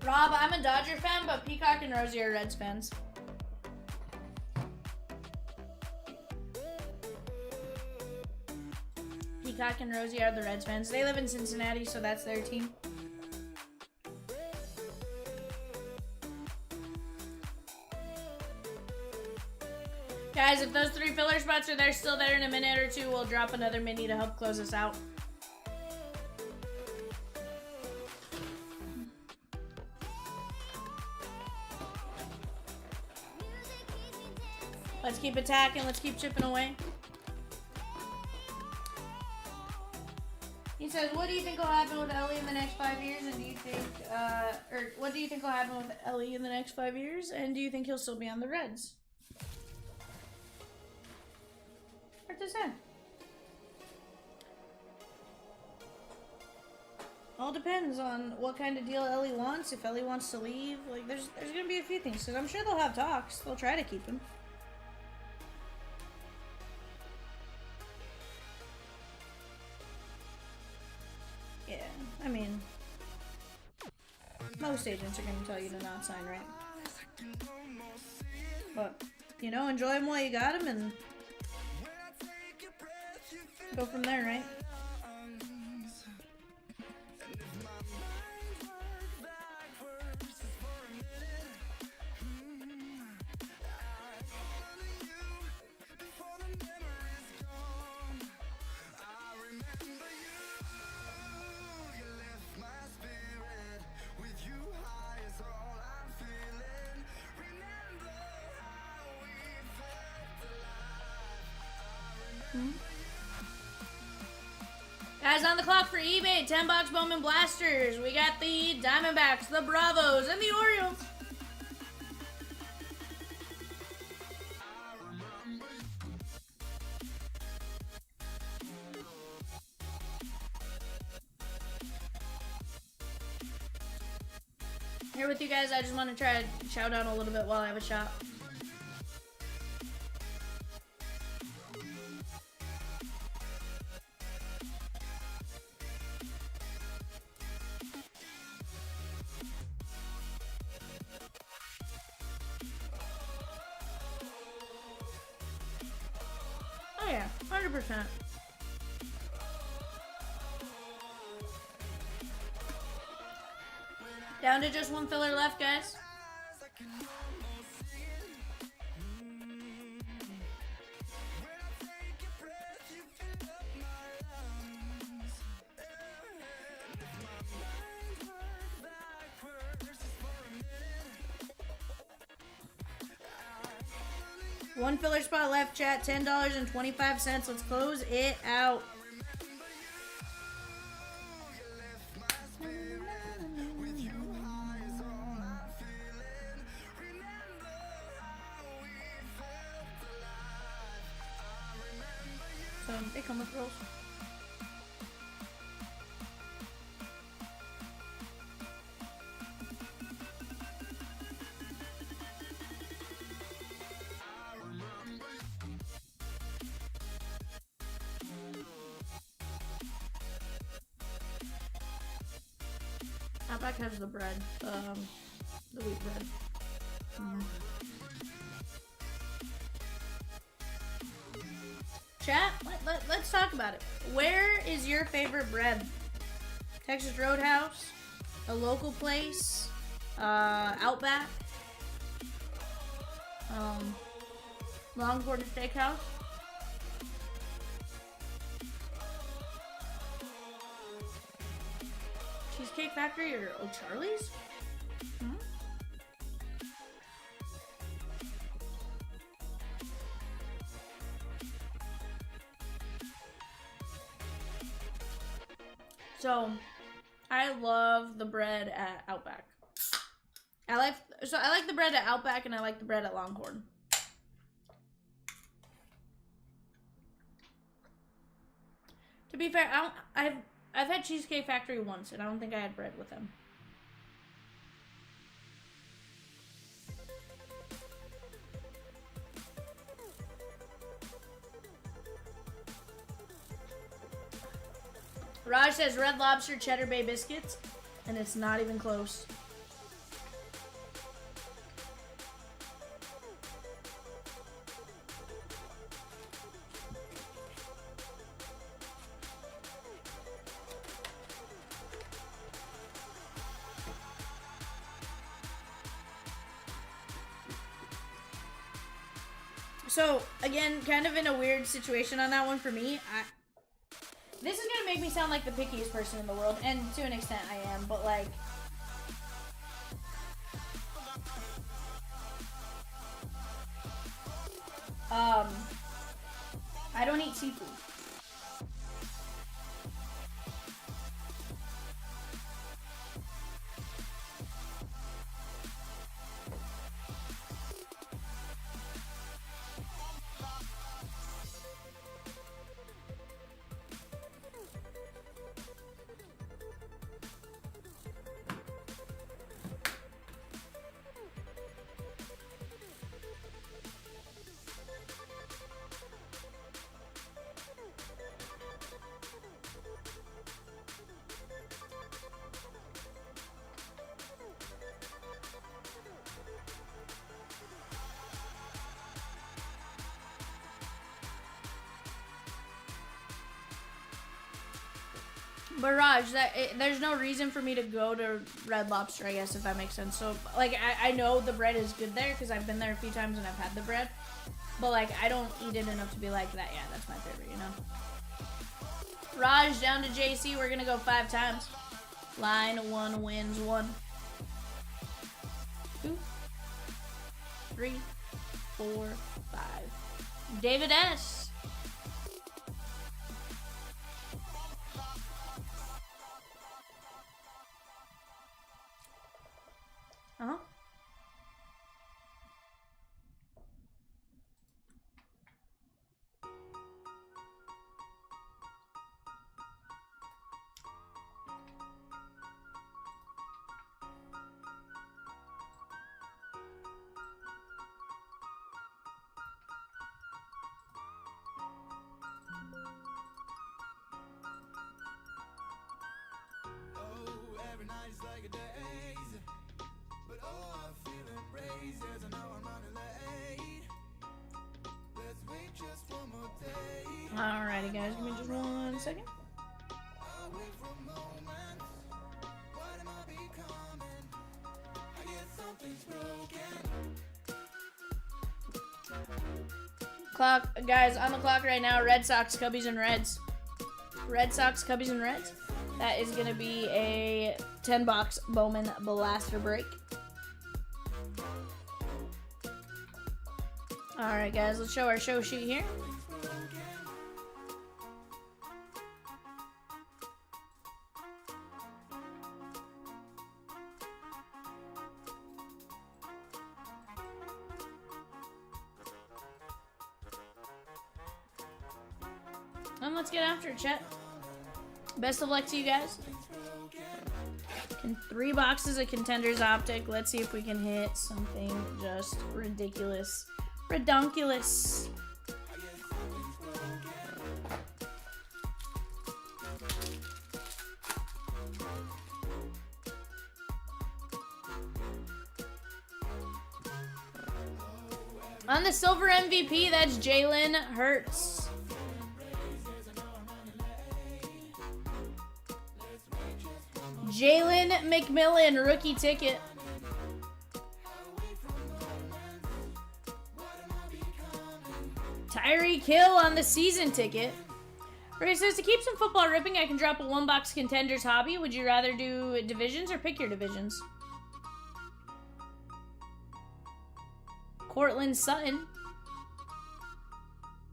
Rob, I'm a Dodger fan, but Peacock and Rosie are Reds fans. Peacock and Rosie are the Reds fans. They live in Cincinnati, so that's their team. Guys, if those 3 filler spots are still there in a minute or two, we'll drop another mini to help close us out. Let's keep attacking. Let's keep chipping away. He says, what do you think will happen with Ellie in the next 5 years? And do you think, or what do you think will happen with Ellie in the next 5 years? And do you think he'll still be on the Reds? Hard to say. All depends on what kind of deal Ellie wants. If Ellie wants to leave, like there's gonna be a few things. Because I'm sure they'll have talks. They'll try to keep him. Yeah, I mean, most agents are gonna tell you to not sign, right? But you know, enjoy him while you got him, and go from there, right? Guys, on the clock for eBay, 10-box Bowman Blasters. We got the Diamondbacks, the Bravos, and the Orioles. Here with you guys, I just want to try to shout out a little bit while I have a shot. Oh yeah, 100%. Down to just one filler left, guys. One filler spot left, chat. $10.25. Let's close it out. So they come with rolls. Outback has the bread, the wheat bread. Chat, let's talk about it. Where is your favorite bread? Texas Roadhouse, a local place, Outback, Longhorn Steakhouse. Cheesecake Factory or O'Charlie's? So, I love the bread at Outback. I like the bread at Outback and I like the bread at Longhorn. To be fair, I've had Cheesecake Factory once, and I don't think I had bread with them. Raj says Red Lobster Cheddar Bay Biscuits, and it's not even close. So, again, kind of in a weird situation on that one for me. This is gonna make me sound like the pickiest person in the world, and to an extent I am, but like... I don't eat seafood. But Raj, there's no reason for me to go to Red Lobster, I guess, if that makes sense. So, like, I know the bread is good there because I've been there a few times and I've had the bread. But, like, I don't eat it enough to be like that. Yeah, that's my favorite, you know? Raj, down to JC. We're going to go 5 times. Line 1 wins 1. 2, 3, 4, 5. David S. Uh-huh. Every night is like a daze, but oh, I feel embraced as I know I'm running late. Let's wait just one more day. Alrighty, guys, give me just 1 second. Away from moments, what am I becoming? I guess something's broken. Clock, guys, on the clock right now. Red Sox, Cubbies, and Reds. Red Sox, Cubbies, and Reds. That is going to be a 10-box Bowman Blaster break. Alright, guys, let's show our show sheet here. And let's get after it, chat. Best of luck to you guys. And 3 boxes of Contenders Optic. Let's see if we can hit something just ridiculous. Redonkulous. On the silver MVP, that's Jalen Hurts. Jalen McMillan, rookie ticket. Tyreek Hill on the season ticket. Ray says, to keep some football ripping, I can drop a 1-box Contenders hobby. Would you rather do divisions or pick your divisions? Cortland Sutton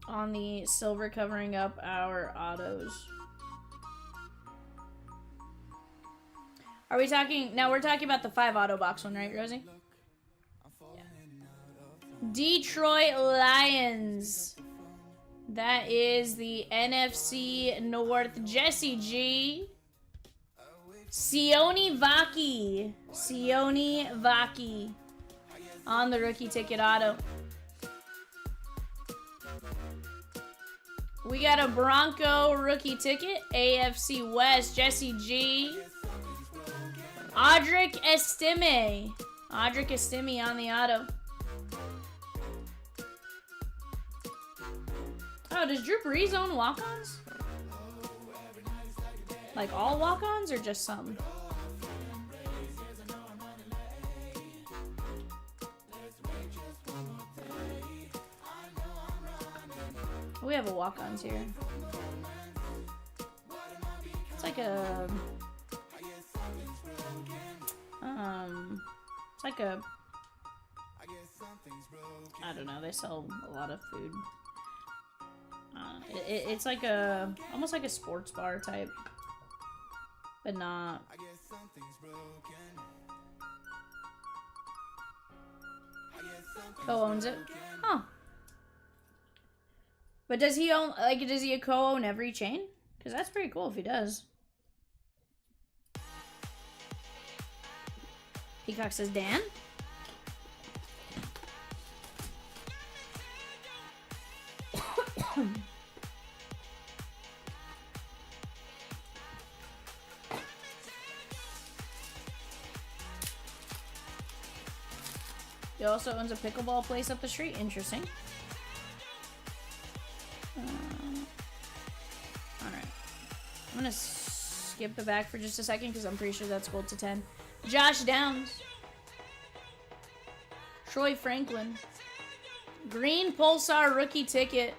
on the silver, covering up our autos. Are we talking, now we're talking about the 5 auto box one, right, Rosie? Yeah. Detroit Lions. That is the NFC North. Jesse G. Sione Vaki. Sione Vaki on the rookie ticket auto. We got a Bronco rookie ticket. AFC West. Jesse G. Audric Estime. Audric Estime on the auto. Oh, does Drew Brees own walk-ons? Like all walk-ons or just some? We have a walk-ons here. It's like a... it's like a I don't know. They sell a lot of food. It's like a almost like a sports bar type, but not. Co-owns it. Huh. But does he own, like, does he co-own every chain? Because that's pretty cool if he does. Peacock says Dan. He also owns a pickleball place up the street. Interesting. Alright. I'm gonna skip the back for just a second because I'm pretty sure that's gold to 10. Josh Downs. Troy Franklin. Green Pulsar rookie ticket.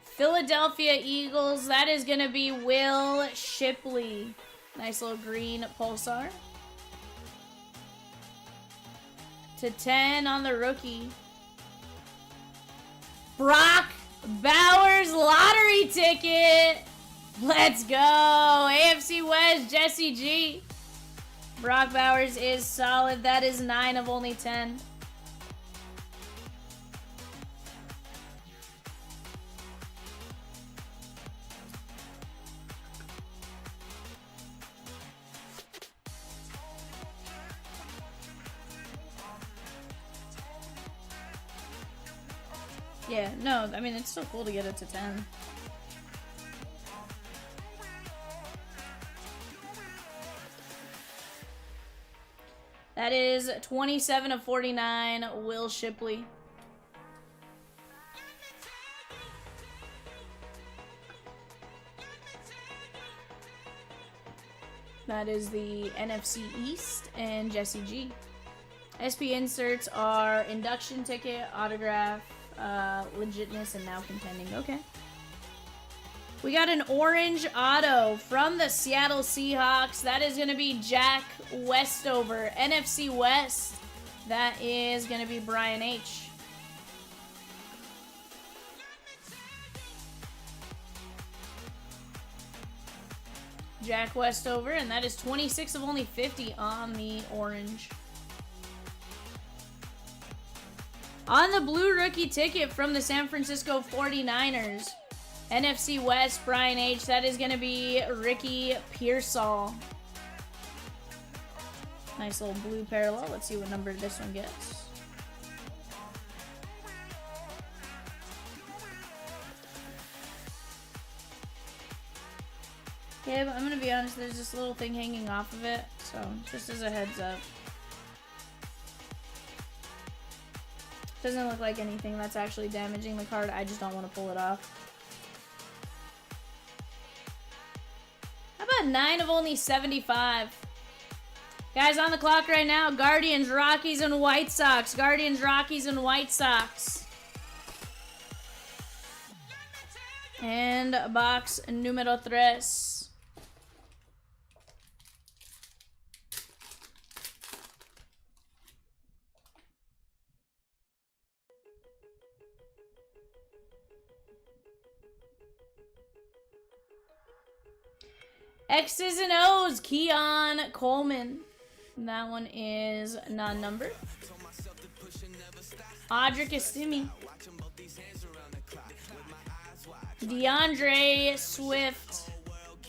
Philadelphia Eagles. That is gonna be Will Shipley. Nice little green Pulsar. To 10 on the rookie. Brock Bowers lottery ticket. Let's go. AFC West, Jesse G. Brock Bowers is solid. That is 9 of only 10. Yeah, no, I mean, it's still cool to get it to 10. That is 27 of 49, Will Shipley. That is the NFC East and Jesse G. SP inserts are induction ticket, autograph, legitness, and now contending. Okay. We got an orange auto from the Seattle Seahawks. That is going to be Jack Westover. NFC West. That is going to be Brian H. Jack Westover, and that is 26 of only 50 on the orange. On the blue rookie ticket from the San Francisco 49ers, NFC West, Brian H. That is going to be Ricky Pearsall. Nice little blue parallel. Let's see what number this one gets. Yeah, but I'm going to be honest, there's this little thing hanging off of it, so just as a heads up. Doesn't look like anything that's actually damaging the card. I just don't want to pull it off. How about 9 of only 75? Guys, on the clock right now, Guardians, Rockies, and White Sox. Guardians, Rockies, and White Sox. And box número 3. X's and O's, Keon Coleman. That one is non-numbered. Audric Estime. DeAndre Swift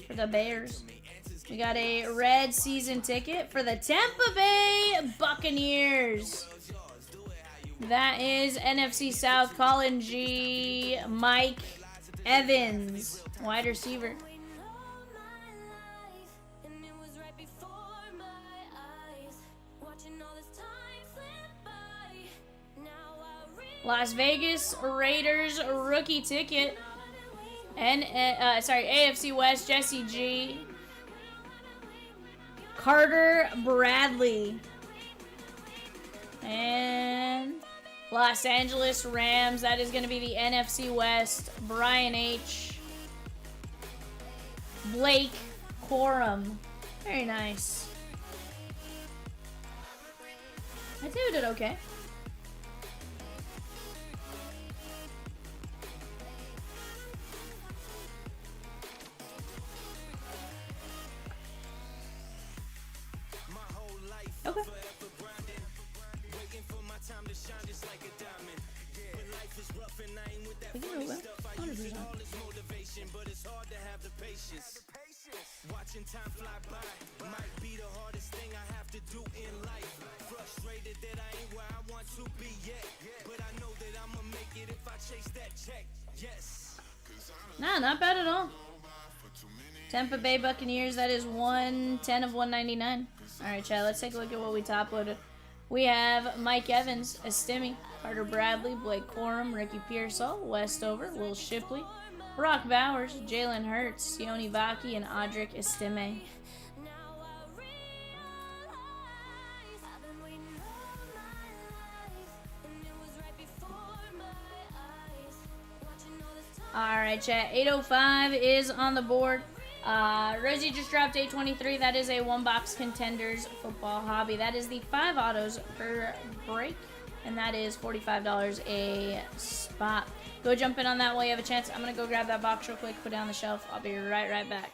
for the Bears. We got a red season ticket for the Tampa Bay Buccaneers. That is NFC South, Colin G. Mike Evans, wide receiver. Las Vegas Raiders rookie ticket. And AFC West, Jesse G. Carter Bradley. And Los Angeles Rams. That is going to be the NFC West, Brian H. Blake Corum. Very nice. I'd say we did okay. Okay. We can move it. 100%. Watching time fly by might be the hardest thing I have to do in life. Frustrated that I ain't where I want to be yet, but I know that I'ma make it if I chase that check. Yes. Nah, not bad at all. Tampa Bay Buccaneers, that is 110 of 199. Alright, Chad, let's take a look at what we top loaded. We have Mike Evans, Estime, Carter Bradley, Blake Corum, Ricky Pearsall, Westover, Will Shipley, Brock Bowers, Jalen Hurts, Sione Vaki, and Audric Estime. Alright, chat. 805 is on the board. Rosie just dropped 823. That is a one-box Contenders football hobby. That is the 5 autos per break, and that is $45 a spot. Go jump in on that while you have a chance. I'm going to go grab that box real quick, put it on the shelf. I'll be right back.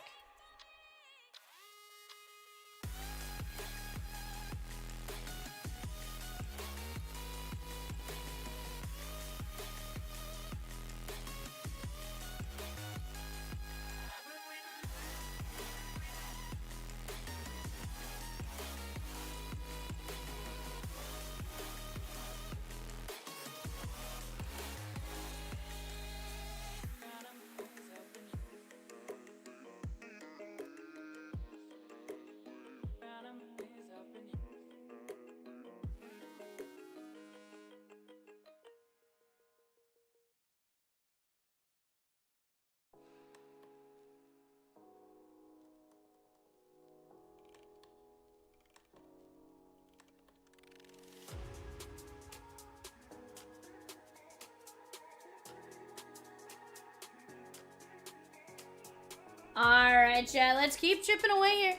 Alright, chat. Let's keep chipping away here.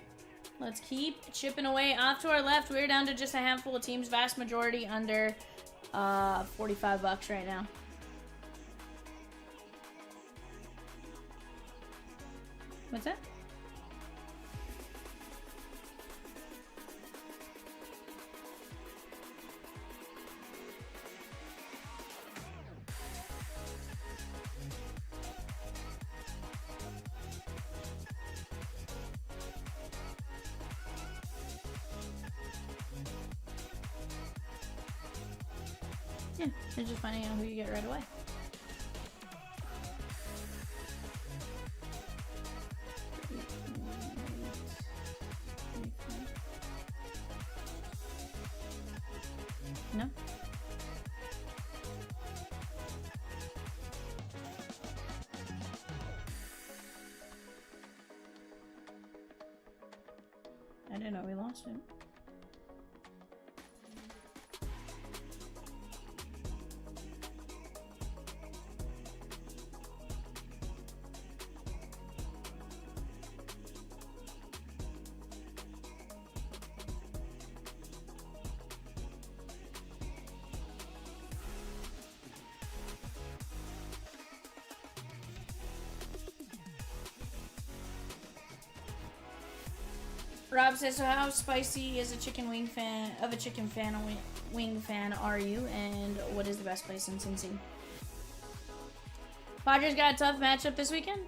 Let's keep chipping away. Off to our left, we're down to just a handful of teams. Vast majority under $45 right now. What's that? Yeah, they're just finding out who you get right away. No? I didn't know we lost it. Rob says, so how spicy is a chicken wing fan are you, and what is the best place in Cincy? Padres got a tough matchup this weekend?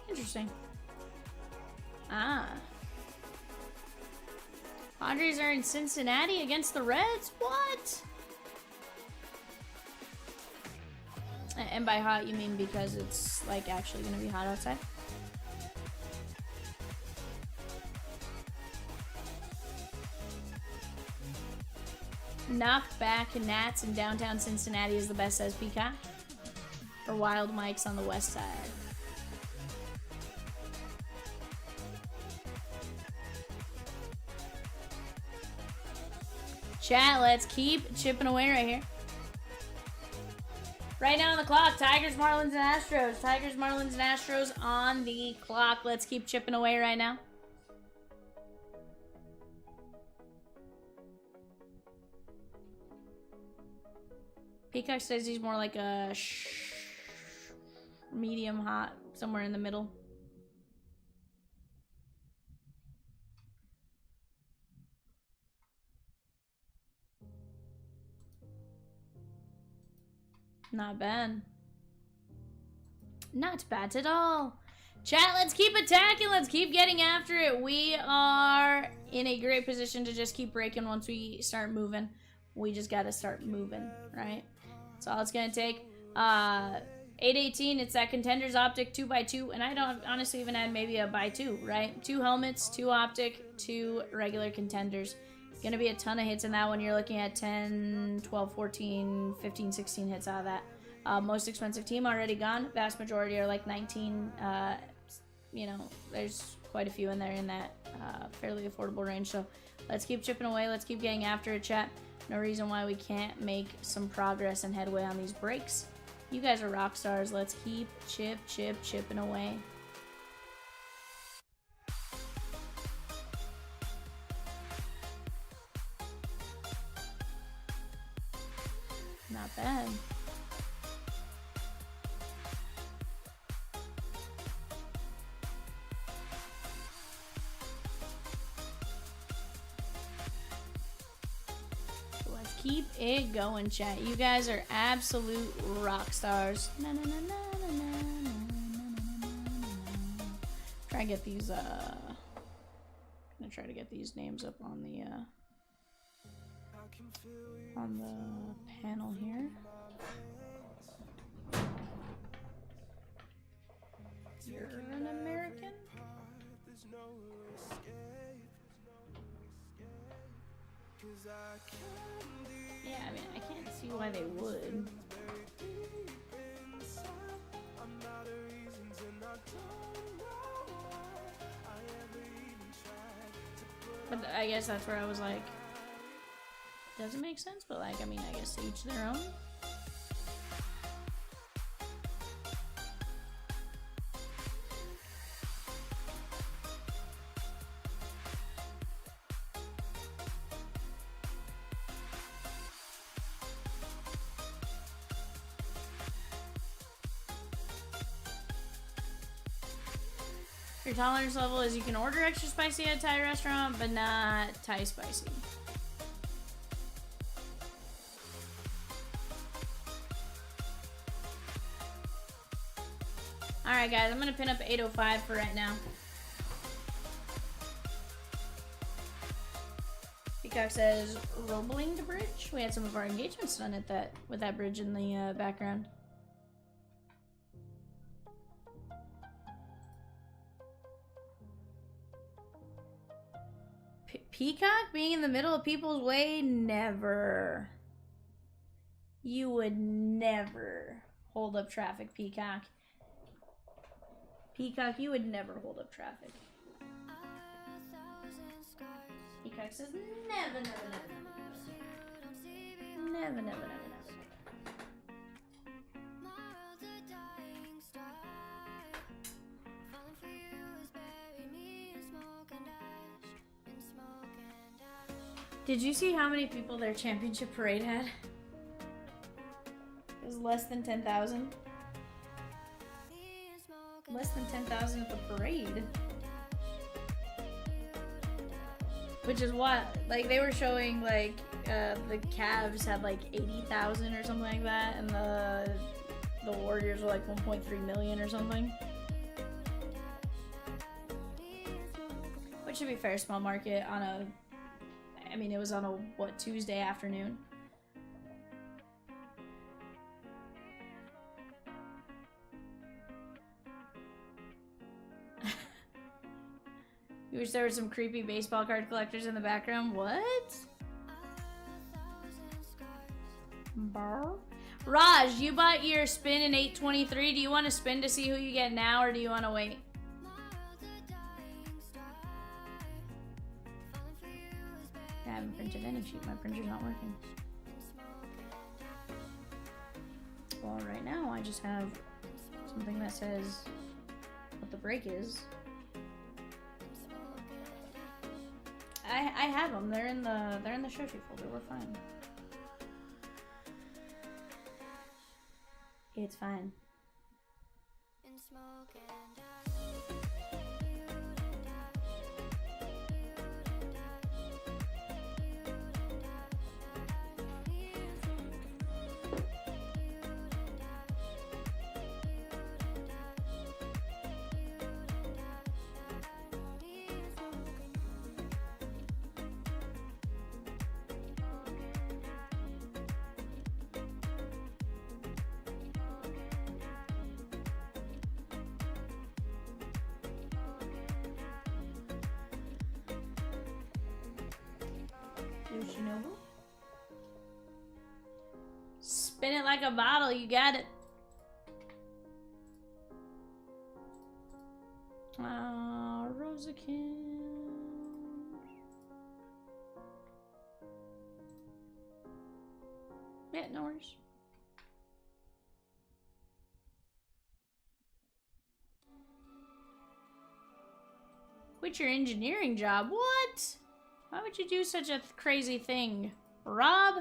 Interesting. Padres are in Cincinnati against the Reds? What? And by hot, you mean because it's like actually gonna be hot outside? Knockback Nats in downtown Cincinnati is the best, says Peacock. Or Wild Mike's on the west side. Chat, let's keep chipping away right here. Right now on the clock, Tigers, Marlins, and Astros. Tigers, Marlins, and Astros on the clock. Let's keep chipping away right now. Peacock says he's more like a medium hot, somewhere in the middle. Not bad. Not bad at all. Chat, let's keep attacking. Let's keep getting after it. We are in a great position to just keep breaking once we start moving. We just got to start moving, right? That's all it's going to take. 818, it's that Contenders Optic 2x2. And I don't honestly even add maybe a by 2, right? 2 helmets, 2 Optic, 2 regular Contenders. Going to be a ton of hits in that one. You're looking at 10, 12, 14, 15, 16 hits out of that. Most expensive team already gone. Vast majority are like 19. You know, there's quite a few in there in that fairly affordable range. So let's keep chipping away. Let's keep getting after it, chat. No reason why we can't make some progress and headway on these breaks. You guys are rock stars. Let's keep chipping away. Not bad. Let's keep it going, chat. You guys are absolute rock stars. Na, na, na, na, na, na, na, na, na. Try and get these gonna try to get these names up on the panel here. You're an American? Yeah, I mean, I can't see why they would. But I guess that's where I was like, doesn't make sense, but like, I mean, I guess each their own. Your tolerance level is you can order extra spicy at a Thai restaurant, but not Thai spicy. Alright guys, I'm gonna pin up 805 for right now. Peacock says robbling the bridge. We had some of our engagements done at with that bridge in the background. Peacock being in the middle of people's way? Never. You would never hold up traffic, Peacock. Peacock, you would never hold up traffic. Peacock says never, never, never, never. Never, never, never, never. Did you see how many people their championship parade had? It was less than 10,000. Less than 10,000 at the parade. Which is what, like, they were showing, like, the Cavs had, like, 80,000 or something like that, and the Warriors were, like, 1.3 million or something. Which, to be fair, small market on a... I mean, it was on a, what, Tuesday afternoon? You wish there were some creepy baseball card collectors in the background? What? Bar? Raj, you bought your spin in 823. Do you want to spin to see who you get now, or do you want to wait? I haven't printed any sheet. My printer's not working. Well, right now I just have something that says what the break is. I have them. They're in the show sheet folder. We're fine. It's fine. In smoke and dust. Yoshinobu. Spin it like a bottle, you got it. Rosakin. Yeah, no worries. Quit your engineering job. What? Why would you do such a crazy thing, Rob?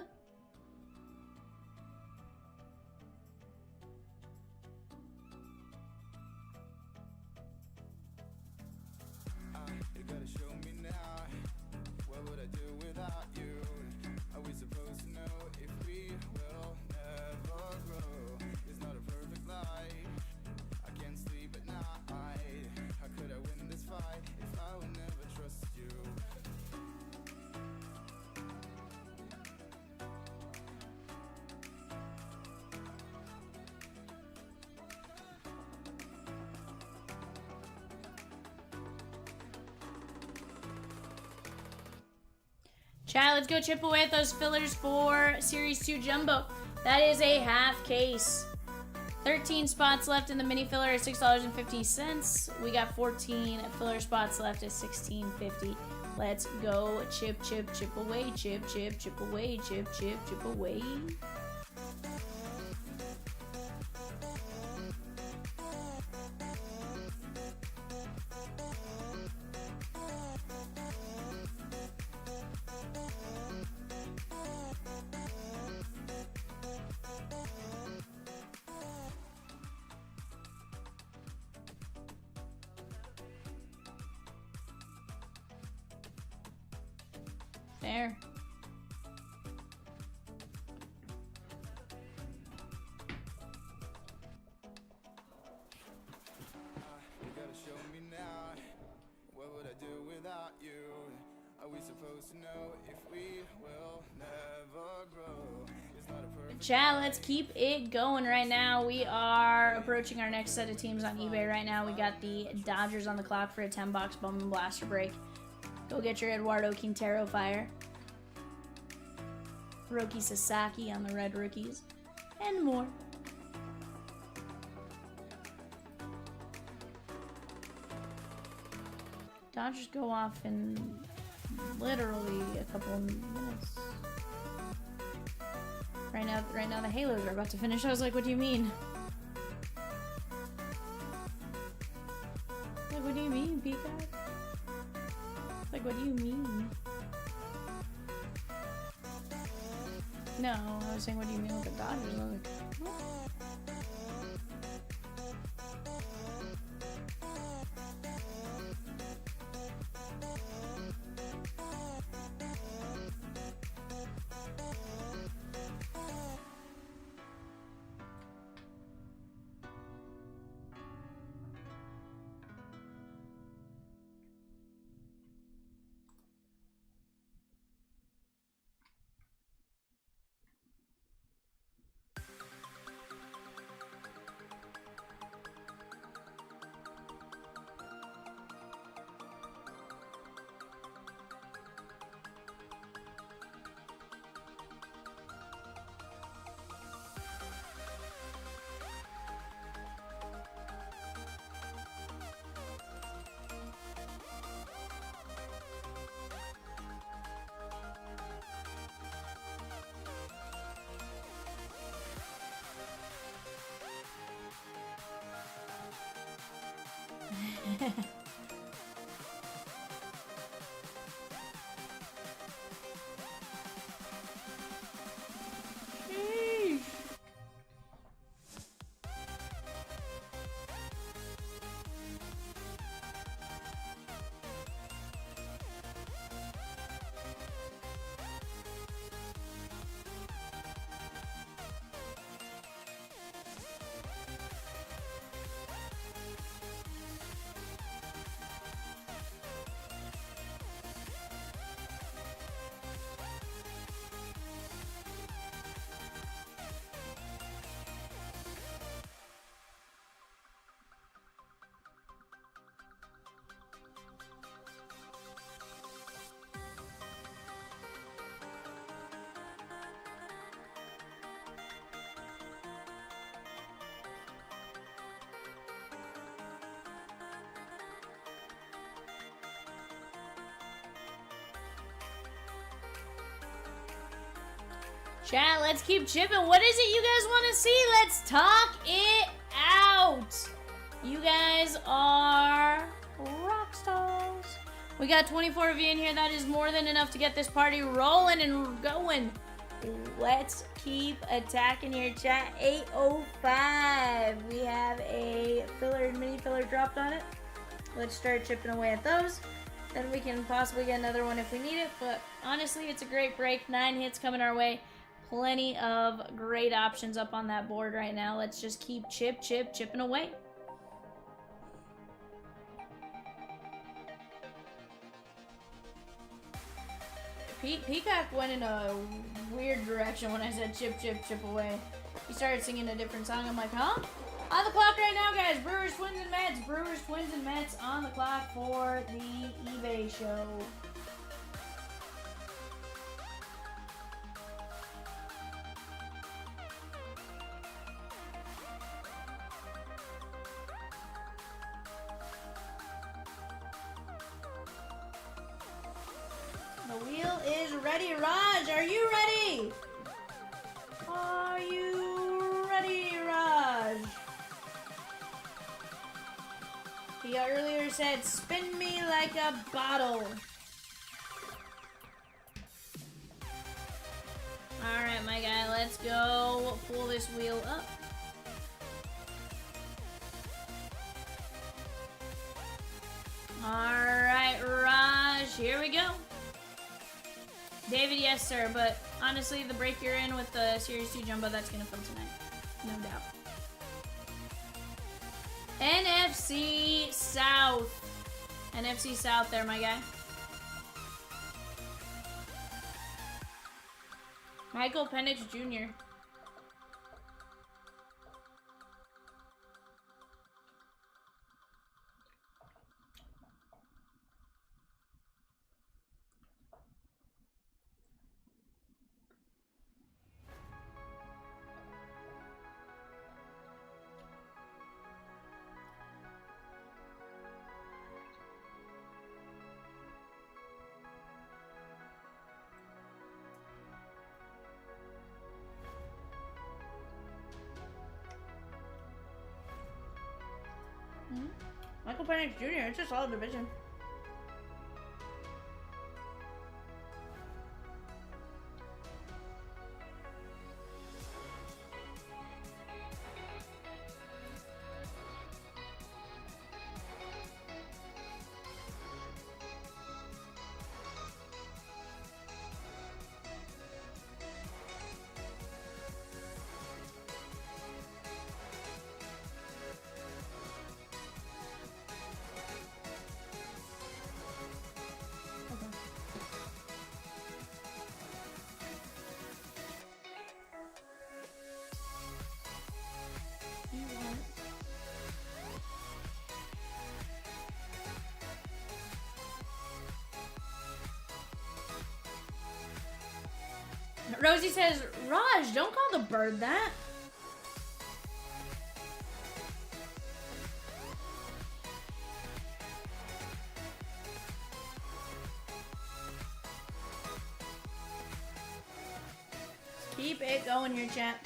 You gotta show me now. What would I do without you? Are we supposed to know if we will never grow? It's not a perfect life. I can't sleep at night. How could I win this fight if I would never trust you? Chat, let's go chip away at those fillers for Series 2 Jumbo. That is a half case. 13 spots left in the mini filler at $6.50. We got 14 filler spots left at $16.50. Let's go chip, chip, chip away, chip, chip, chip away, chip, chip, chip away. There. You gotta show me now. What would I do without you? Are we supposed to know if we will never grow? It's not a perfect Chat, let's keep it going right now. We are approaching our next set of teams on eBay right now. We got the Dodgers on the clock for a 10-box Bowman Blaster break. Go get your Eduardo Quintero fire. Roki Sasaki on the red rookies. And more. Dodgers go off in literally a couple of minutes. Right now the Halos are about to finish. I was like, what do you mean? Like, what do you mean, Peacock? Like, what do you mean? No, I was saying, what do you mean with the Dodgers? I was like, what? Chat, let's keep chipping. What is it you guys want to see? Let's talk it out. You guys are rock stars. We got 24 of you in here. That is more than enough to get this party rolling and going. Let's keep attacking here, chat. 805. We have a mini filler dropped on it. Let's start chipping away at those. Then we can possibly get another one if we need it. But honestly, it's a great break. 9 hits coming our way. Plenty of great options up on that board right now. Let's just keep chipping away. Peacock went in a weird direction when I said chip away. He started singing a different song. I'm like, huh? On the clock right now, guys. Brewers, Twins, and Mets. Brewers, Twins, and Mets on the clock for the eBay show. The wheel is ready. Raj, are you ready? Are you ready, Raj? He earlier said, spin me like a bottle. Alright, my guy, let's go pull this wheel up. Alright, Raj, here we go. David, yes, sir, but honestly, the break you're in with the Series 2 Jumbo, that's going to fill tonight. No doubt. NFC South. NFC South there, my guy. Michael Penix Jr. Michael Penix Jr., it's a solid division. Rosie says, Raj, don't call the bird that. Keep it going here, chat.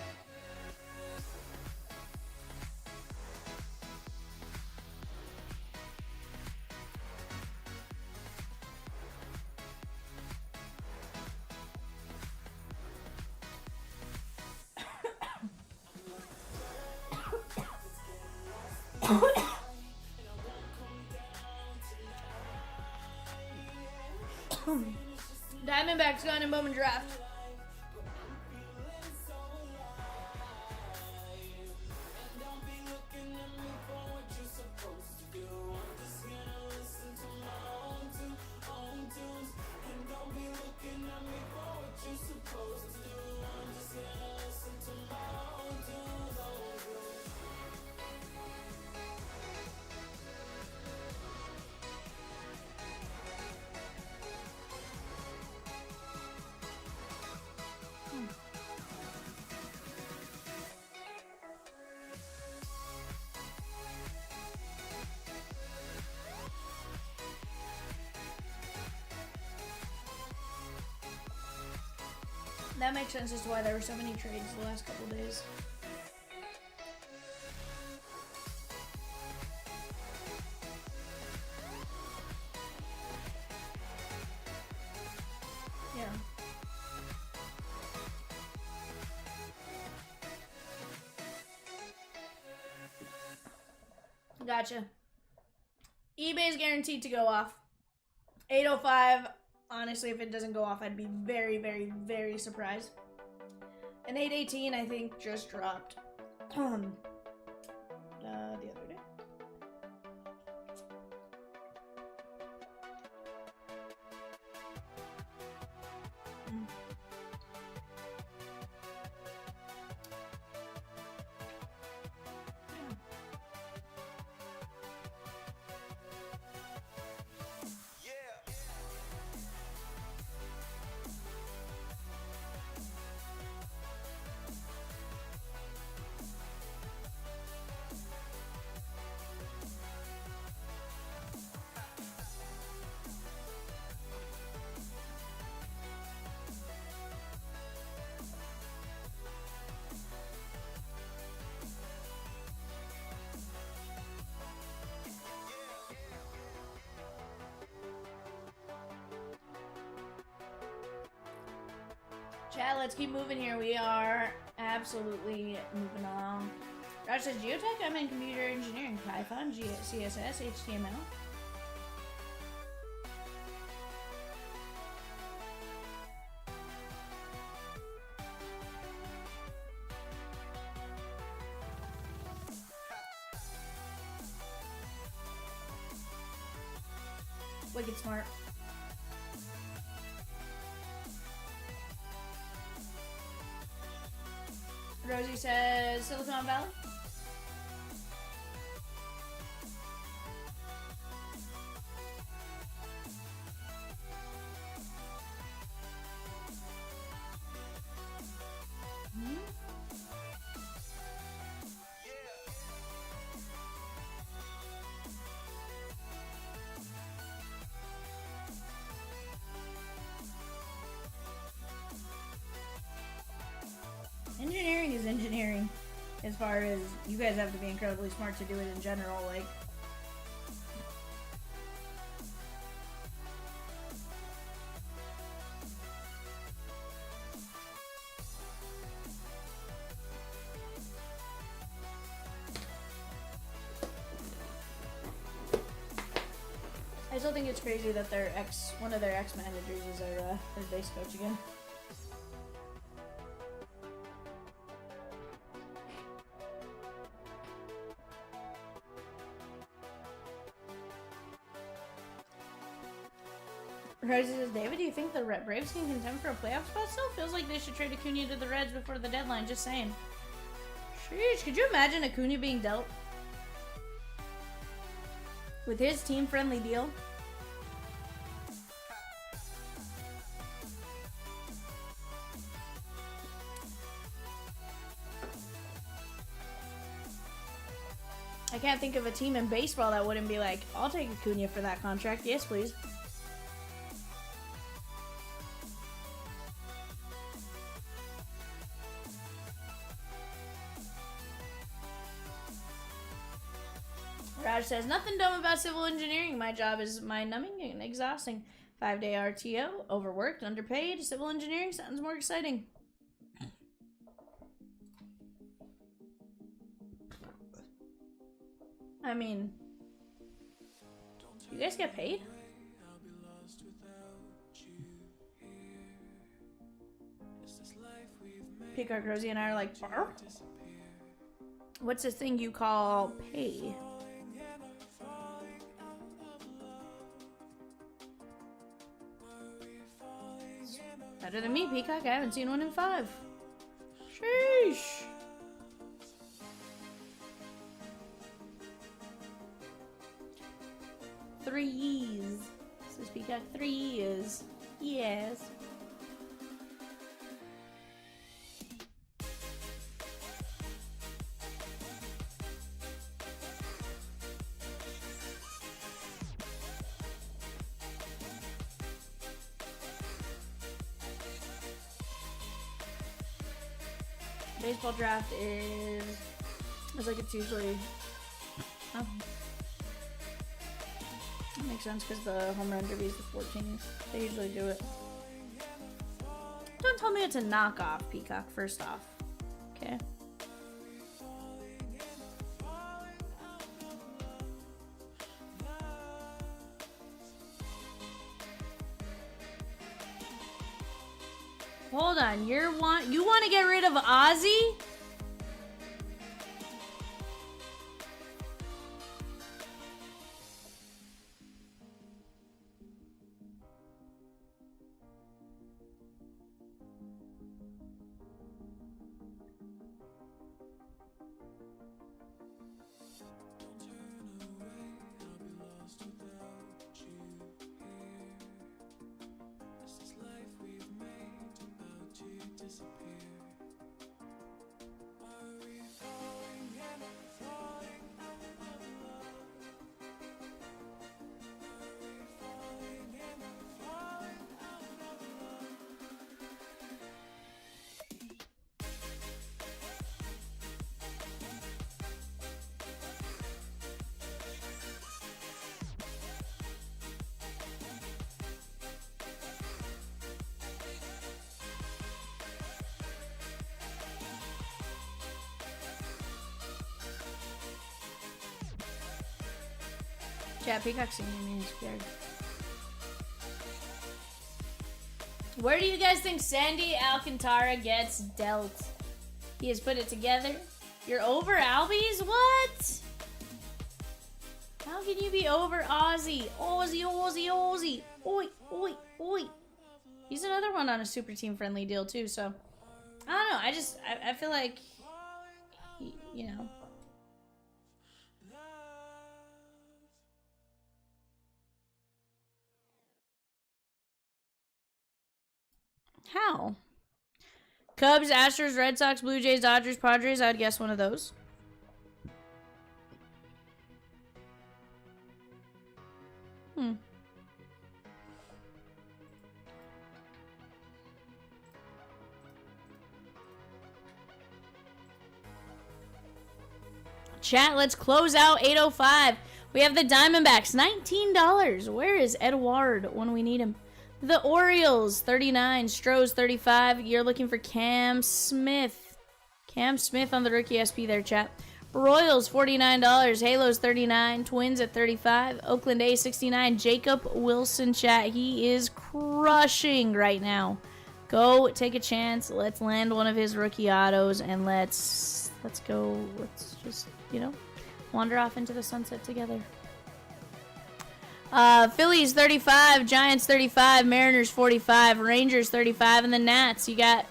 Diamondbacks gone in Bowman draft. That makes sense as to why there were so many trades the last couple days. Yeah. Gotcha. eBay's guaranteed to go off. 805. Honestly, if it doesn't go off, I'd be very, very, very surprised. And 818, I think, just dropped the other day. Chat, let's keep moving here. We are absolutely moving along. Raj says, Geotech, I'm in computer engineering, Python, CSS, HTML. Wicked smart. Rosie says Silicon Valley. Engineering is engineering. As far as you guys have to be incredibly smart to do it in general, like. I still think it's crazy that one of their ex-managers is their base coach again. Rosie says, David, do you think the Braves can contend for a playoff spot still? Feels like they should trade Acuna to the Reds before the deadline, just saying. Sheesh, could you imagine Acuna being dealt? With his team-friendly deal? I can't think of a team in baseball that wouldn't be like, I'll take Acuna for that contract. Yes, please. Raj says, nothing dumb about civil engineering. My job is mind-numbing and exhausting. 5-day RTO, overworked, underpaid. Civil engineering sounds more exciting. I mean, you guys get paid? Peacock, Rosie, and I are like, barf? What's this thing you call pay? Better than me, Peacock. I haven't seen one in 5. Sheesh. Three years. Says Peacock, 3 years. Yes. Baseball draft is like it's usually. Oh. That makes sense because the home run derby is the 14th. They usually do it. Don't tell me it's a knockoff, Peacock, first off. Okay. Hold on, you want to get rid of Ozzy? Chat, Peacock singing me is scared. Where do you guys think Sandy Alcantara gets dealt? He has put it together. You're over Albies? What? How can you be over Ozzy? Ozzy, Ozzy, Ozzy. Oi, oi, oi. He's another one on a super team friendly deal too, so. I don't know. I feel like, you know. How? Cubs, Astros, Red Sox, Blue Jays, Dodgers, Padres. I would guess one of those. Chat, let's close out 805. We have the Diamondbacks, $19. Where is Edward when we need him? The Orioles, 39. Strohs, 35. You're looking for Cam Smith. Cam Smith on the rookie SP there, chat. Royals, $49. Halos, 39. Twins at 35. Oakland A, 69. Jacob Wilson, chat. He is crushing right now. Go take a chance. Let's land one of his rookie autos and let's go. Let's just, you know, wander off into the sunset together. Phillies 35, Giants 35, Mariners 45, Rangers 35, and the Nats. You got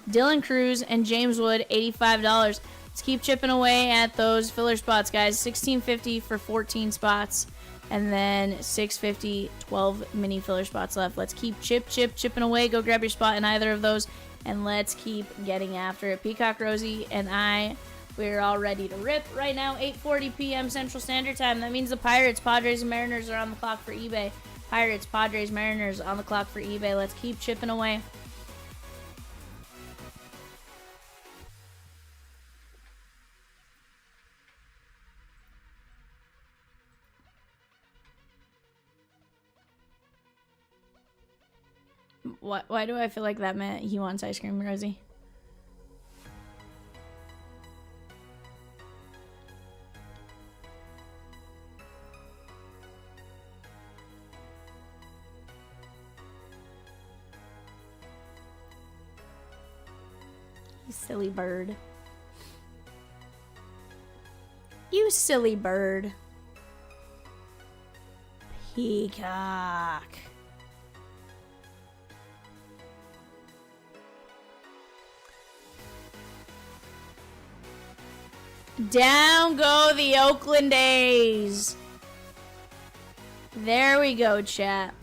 Dylan Cruz and James Wood, $85. Let's keep chipping away at those filler spots, guys. $16.50 for 14 spots, and then $6.50, 12 mini filler spots left. Let's keep chipping away. Go grab your spot in either of those, and let's keep getting after it. Peacock, Rosie, and I, we're all ready to rip right now. 8:40 p.m. Central Standard Time. That means the Pirates, Padres, and Mariners are on the clock for eBay. Pirates, Padres, Mariners on the clock for eBay. Let's keep chipping away. Why do I feel like that meant he wants ice cream, Rosie? You silly bird. You silly bird. Peacock. Down go the Oakland A's. There we go, chat.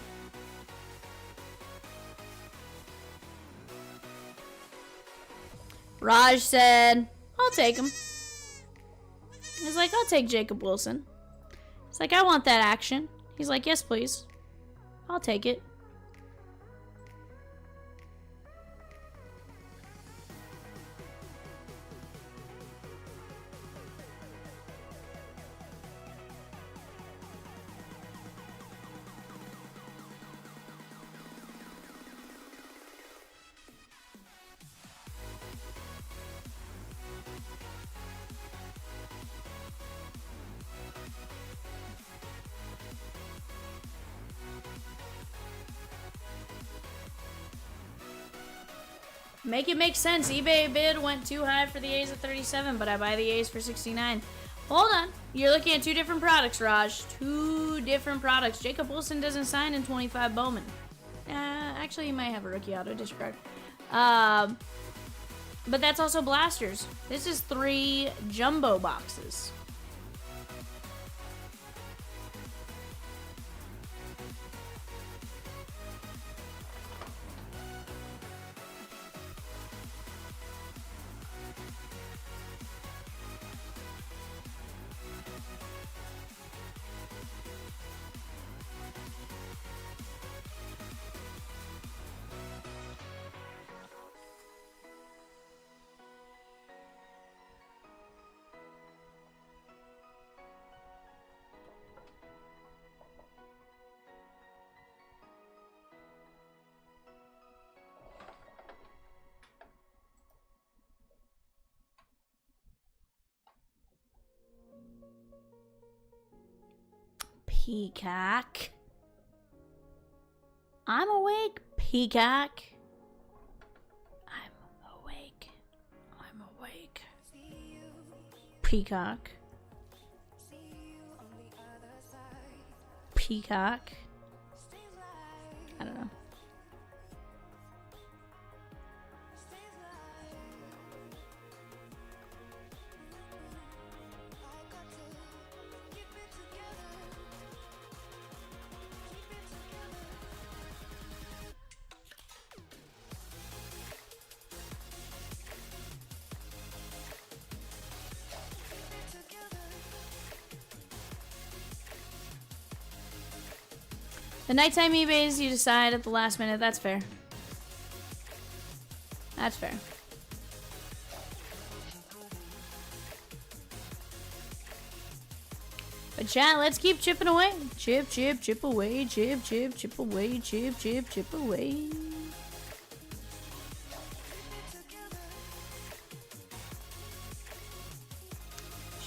Raj said, I'll take him. He's like, I'll take Jacob Wilson. He's like, I want that action. He's like, yes, please. I'll take it. Make it make sense. eBay bid went too high for the A's at 37, but I buy the A's for 69. Hold on. You're looking at two different products, Raj. Two different products. Jacob Wilson doesn't sign in 25 Bowman. Actually, he might have a rookie auto discard. But that's also blasters. This is 3 jumbo boxes. Peacock. I'm awake, Peacock. I'm awake. I'm awake. Peacock. Peacock. I don't know. The nighttime eBays you decide at the last minute. That's fair. That's fair. But chat, let's keep chipping away. Chip, chip, chip away. Chip, chip, chip away. Chip, chip, chip away.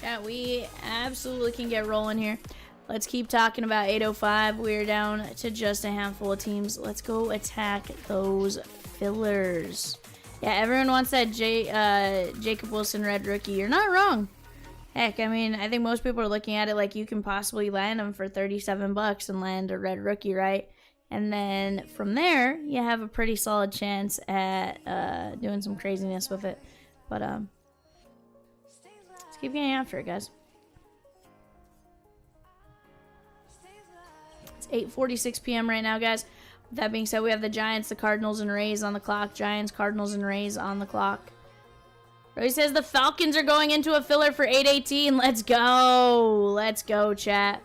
Chat, we absolutely can get rolling here. Let's keep talking about 805. We're down to just a handful of teams. Let's go attack those fillers. Yeah, everyone wants that Jacob Wilson red rookie. You're not wrong. Heck, I mean, I think most people are looking at it like you can possibly land them for 37 bucks and land a red rookie, right? And then from there, you have a pretty solid chance at doing some craziness with it. But let's keep getting after it, guys. 8:46 p.m. right now, guys. With that being said, we have the Giants, the Cardinals, and Rays on the clock. Giants, Cardinals, and Rays on the clock. Roy says the Falcons are going into a filler for 818. Let's go. Let's go, chat.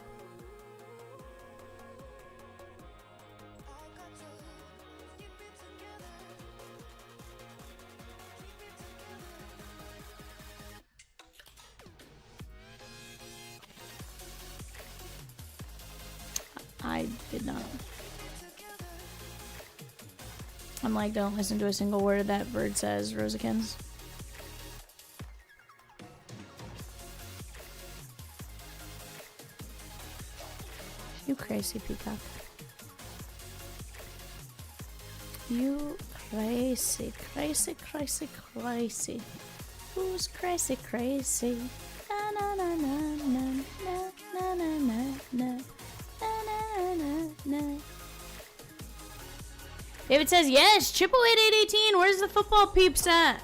I did not. I'm like, don't listen to a single word that bird says, Rosikins. You crazy peacock. You crazy, crazy, crazy, crazy. Who's crazy, crazy? Na na na na na na na na na. No. David says, yes, Triple 8818. Where's the football peeps at?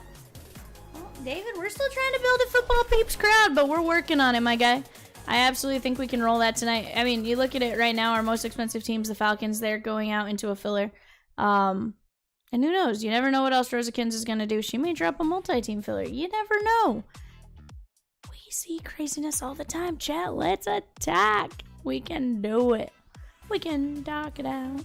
Well, David, we're still trying to build a football peeps crowd, but we're working on it, my guy. I absolutely think we can roll that tonight. I mean, you look at it right now, our most expensive teams, the Falcons, they're going out into a filler. And who knows? You never know what else Rosikins is going to do. She may drop a multi-team filler. You never know. We see craziness all the time, chat. Let's attack. We can do it. We can dock it out.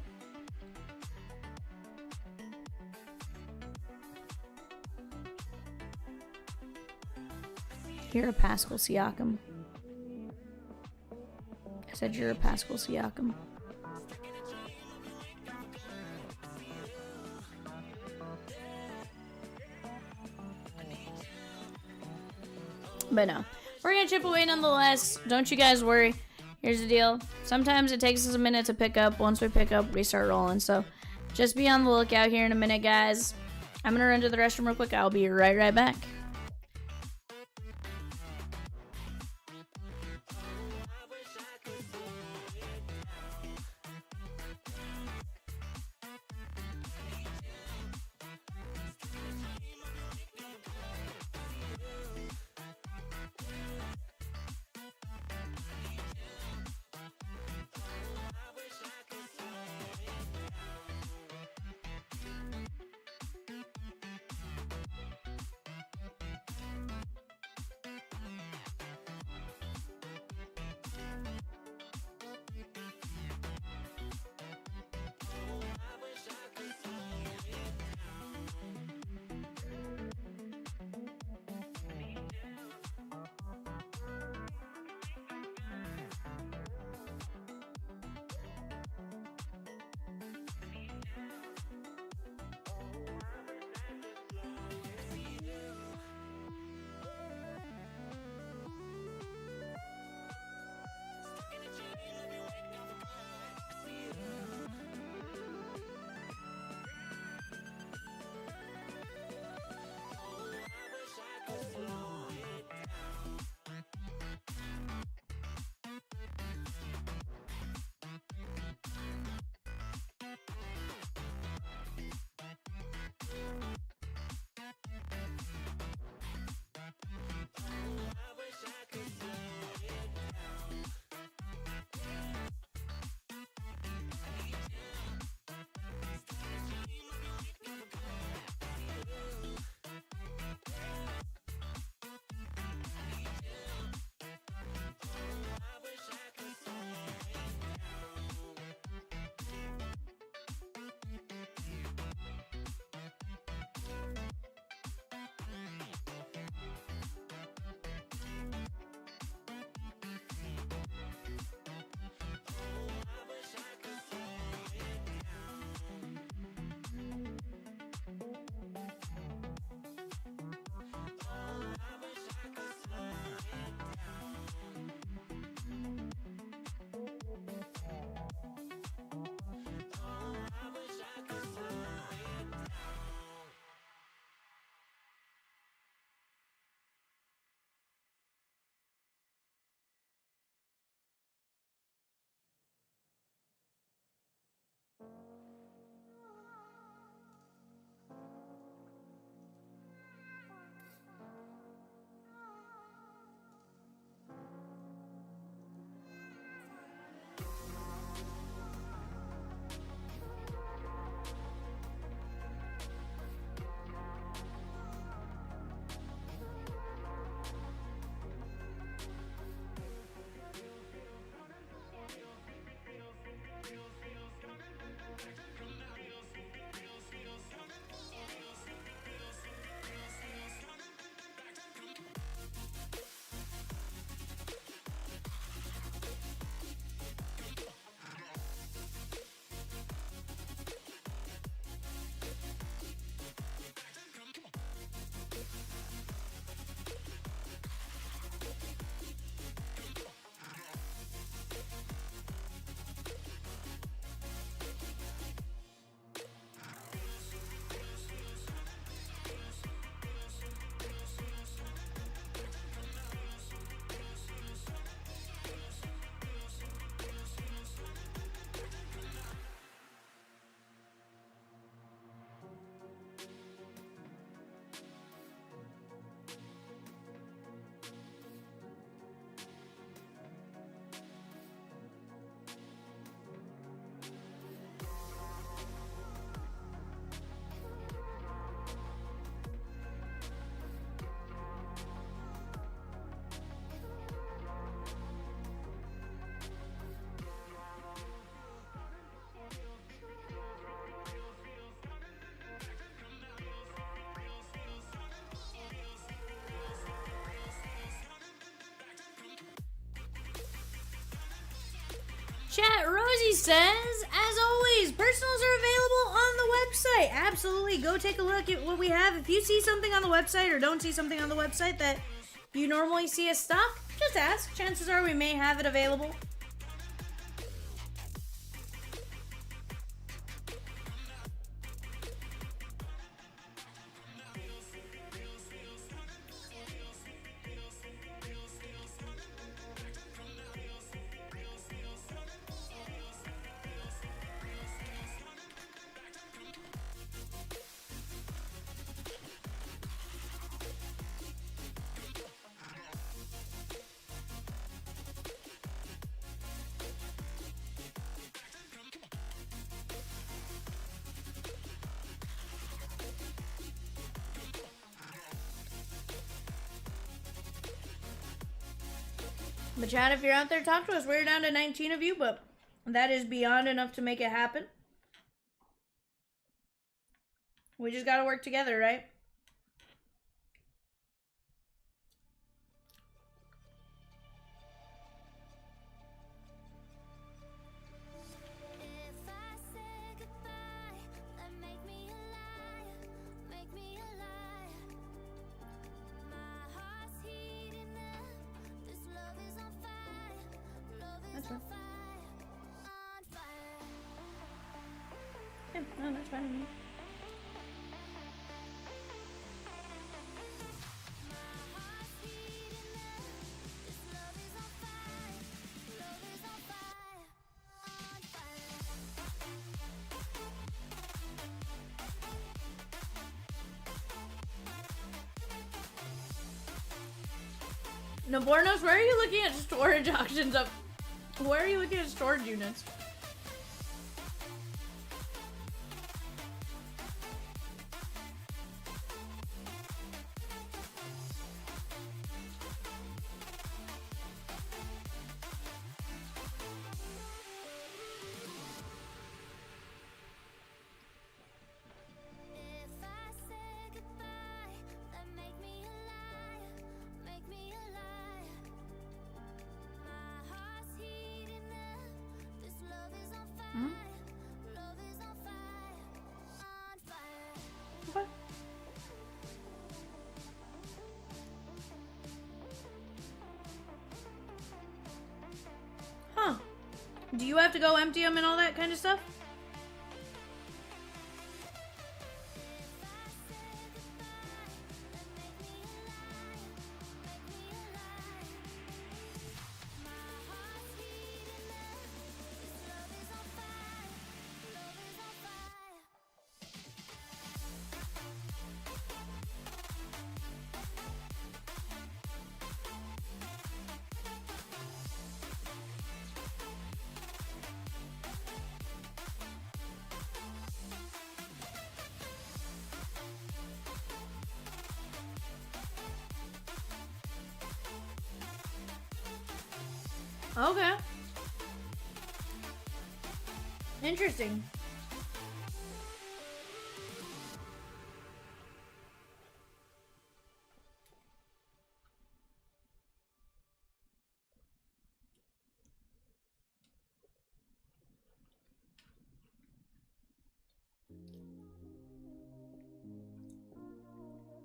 You're a Pascal Siakam. I said you're a Pascal Siakam. But no. We're going to chip away nonetheless. Don't you guys worry. Here's the deal. Sometimes it takes us a minute to pick up. Once we pick up, we start rolling. So just be on the lookout here in a minute, guys. I'm gonna run to the restroom real quick. I'll be right back. Chat, Rosie says, as always, personals are available on the website. Absolutely, go take a look at what we have. If you see something on the website or don't see something on the website that you normally see as stock, just ask. Chances are we may have it available. But Chad, if you're out there, talk to us. We're down to 19 of you, but that is beyond enough to make it happen. We just gotta work together, right? If I say goodbye, then make me a liar, make me a liar. My heart's heating up, this love is on fire, love is That's on fine. fire, on fire. Yeah, no, that's fine with me. My heart's heating up, this love is on fire, love is on fire, on fire. Nabornos, where are you looking at storage auctions up? Where are you looking at storage units? If I say goodbye, then make me a liar, make me a liar. My heart's heating up, this love is on fire, love is on fire, on fire. Okay. Huh. Do you have to go empty them and all that kind of stuff? Okay. Interesting.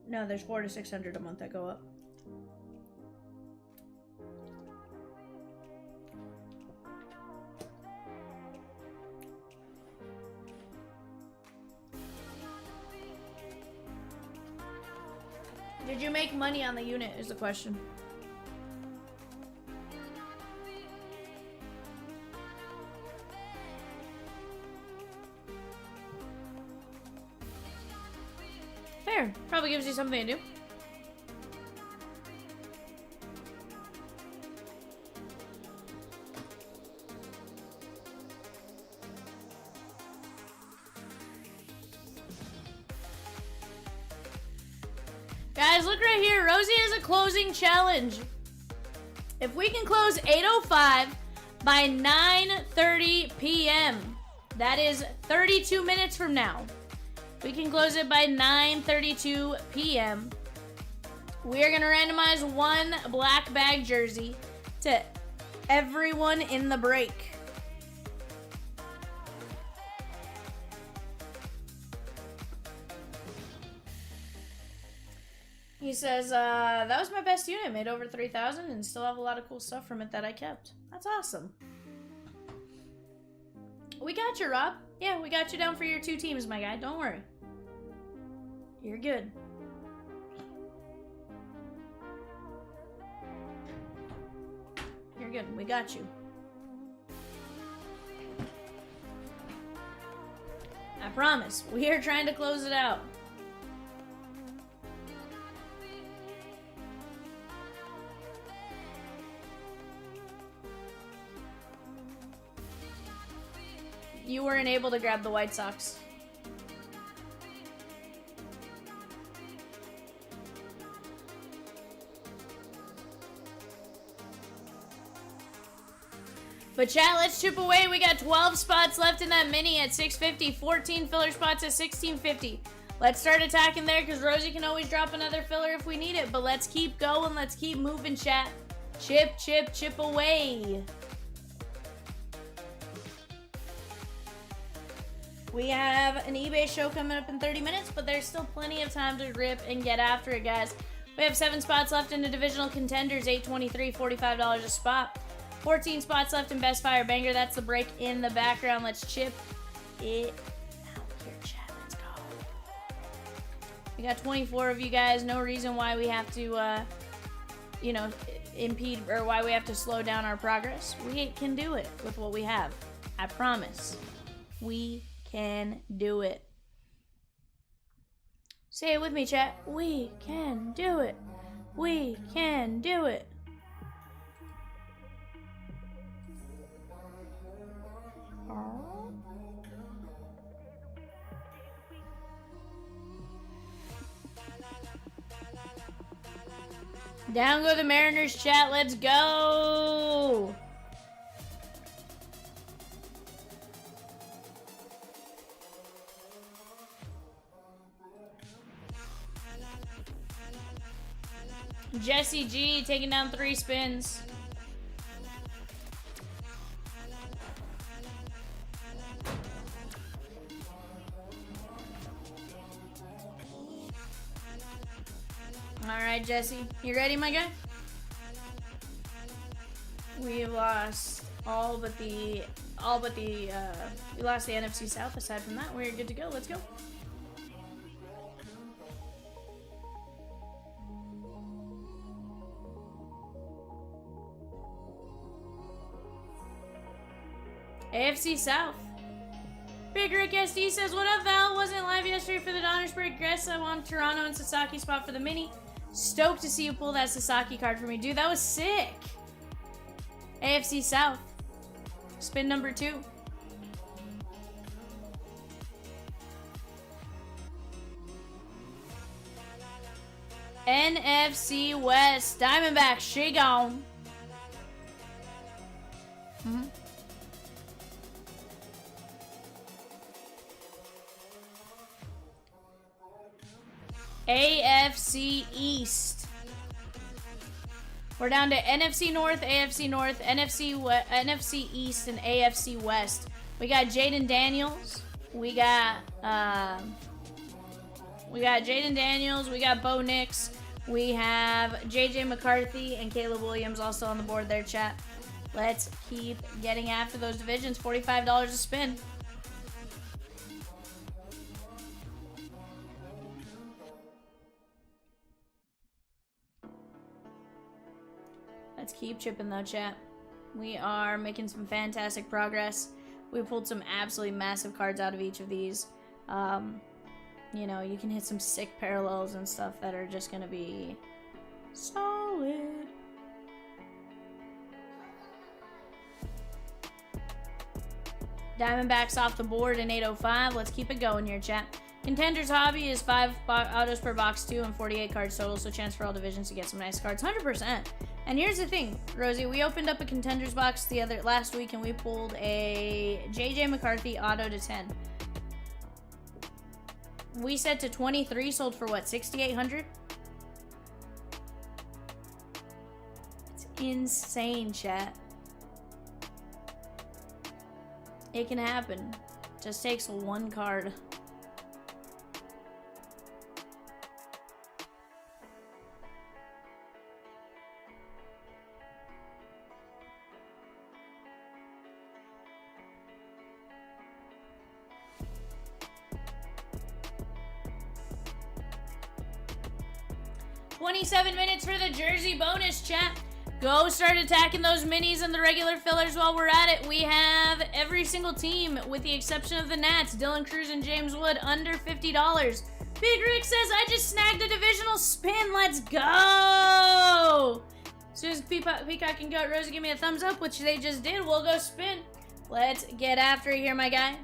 No, there's 400 to 600 a month that go up. Did you make money on the unit is the question. Fair. Probably gives you something to do. Guys, look right here. Rosie has a closing challenge. If we can close 8:05 by 9:30 p.m., that is 32 minutes from now. We can close it by 9:32 p.m. We are going to randomize one black bag jersey to everyone in the break. He says, that was my best unit. Made over 3,000 and still have a lot of cool stuff from it that I kept. That's awesome. We got you, Rob. Yeah, we got you down for your 2 teams, my guy. Don't worry. You're good. You're good. We got you. I promise. We are trying to close it out. You weren't able to grab the White Sox. But chat, let's chip away. We got 12 spots left in that mini at 650, 14 filler spots at 1650. Let's start attacking there because Rosie can always drop another filler if we need it. But let's keep going. Let's keep moving, chat. Chip, chip, chip away. We have an eBay show coming up in 30 minutes, but there's still plenty of time to rip and get after it, guys. We have 7 spots left in the divisional contenders, $823, $45 a spot. 14 spots left in Best Fire Banger. That's the break in the background. Let's chip it out here, chat. Let's go. We got 24 of you guys. No reason why we have to, you know, impede or why we have to slow down our progress. We can do it with what we have. I promise. We can do it. Say it with me, chat. We can do it. We can do it. Down go the Mariners, chat. Let's go. Jesse G taking down 3 spins. All right, Jesse, you ready, my guy? We lost all but the we lost the NFC South. Aside from that, we're good to go. Let's go. AFC South. Big Rick SD says, what up, Val? Wasn't live yesterday for the Donruss break. Guess I want Toronto and Sasaki spot for the mini. Stoked to see you pull that Sasaki card for me. Dude, that was sick. AFC South. Spin number 2. NFC West. Diamondback. She gone. AFC East. We're down to NFC North, NFC East, and AFC West. We got Jaden Daniels. We got Jaden Daniels. We got Bo Nix. We have JJ McCarthy and Caleb Williams also on the board there, chat. Let's keep getting after those divisions. $45 a spin. Let's keep chipping though, chat. We are making some fantastic progress. We pulled some absolutely massive cards out of each of these. You know, you can hit some sick parallels and stuff that are just gonna be solid. Diamondbacks off the board in 805. Let's keep it going here, chat. Contenders hobby is 5 autos per box 2 and 48 cards total, so chance for all divisions to get some nice cards. 100%. And here's the thing, Rosie, we opened up a Contenders box last week and we pulled a JJ McCarthy auto to 10. We set to 23, sold for what, 6,800? It's insane, chat. It can happen. Just takes one card. $27 minutes for the jersey bonus, chat. Go start attacking those minis and the regular fillers while we're at it. We have every single team, with the exception of the Nats, Dylan Cruz and James Wood, under $50. Big Rick says, I just snagged a divisional spin. Let's go. As soon as Peacock and Goat Rosie give me a thumbs up, which they just did, we'll go spin. Let's get after it here, my guy.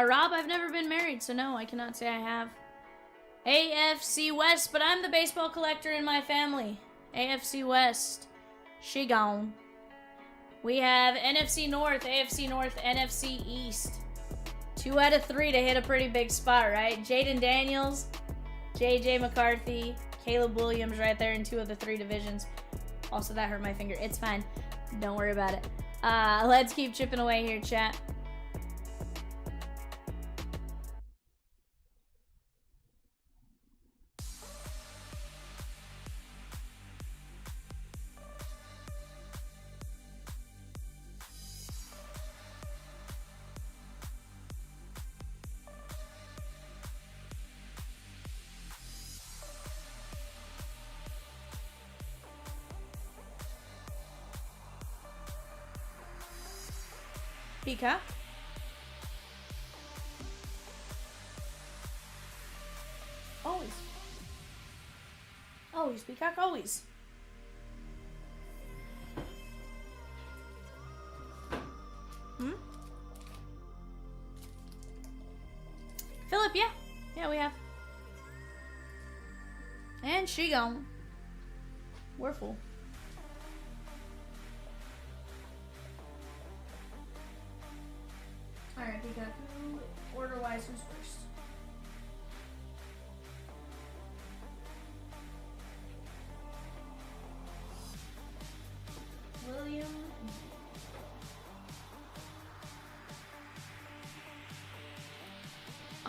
Rob, I've never been married, so no, I cannot say I have. AFC West, but I'm the baseball collector in my family. AFC West. She gone. We have NFC North, AFC North, NFC East. 2 out of 3 to hit a pretty big spot, right? Jaden Daniels, JJ McCarthy, Caleb Williams right there in 2 of the 3 divisions. Also, that hurt my finger. It's fine. Don't worry about it. Let's keep chipping away here, chat. Peacock. Always. Always, Peacock, always. Philip, yeah. Yeah, we have. And she gone. We're full. Alright, Peacock. Order-wise, who's first? William.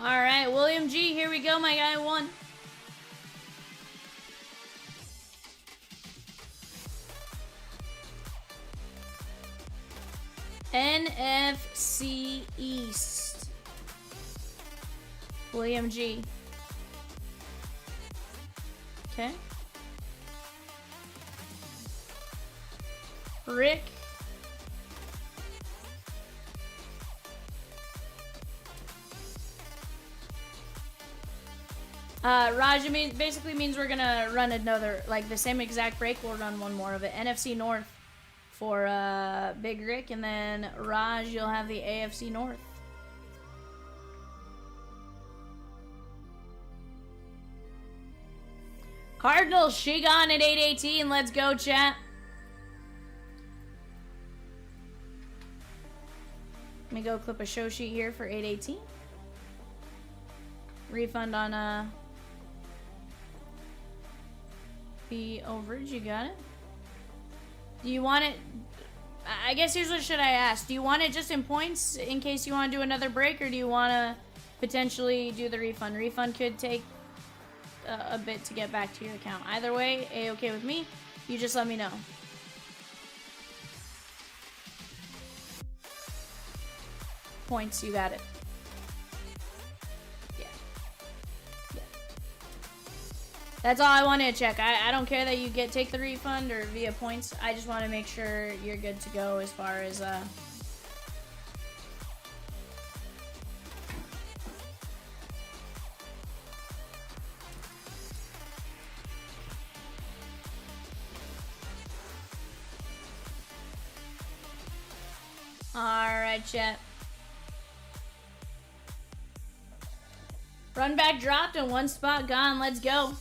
Alright, William G. Here we go, my guy. 1. NFC East. William G. Okay. Rick. Raj, basically means we're gonna run another, like the same exact break. We'll run one more of it. NFC North for Big Rick, and then Raj, you'll have the AFC North. Cardinals, she gone at 818. Let's go, chat. Let me go clip a show sheet here for 818. Refund on the overage. You got it. Do you want it? I guess here's what should I ask. Do you want it just in points in case you want to do another break, or do you want to potentially do the refund? Refund could take a bit to get back to your account. Either way, A-okay with me. You just let me know. Points, you got it. Yeah. Yeah. That's all I wanted to check. I don't care that you take the refund or via points. I just want to make sure you're good to go as far as Alright, chat. Run back dropped and 1 spot gone. Let's go.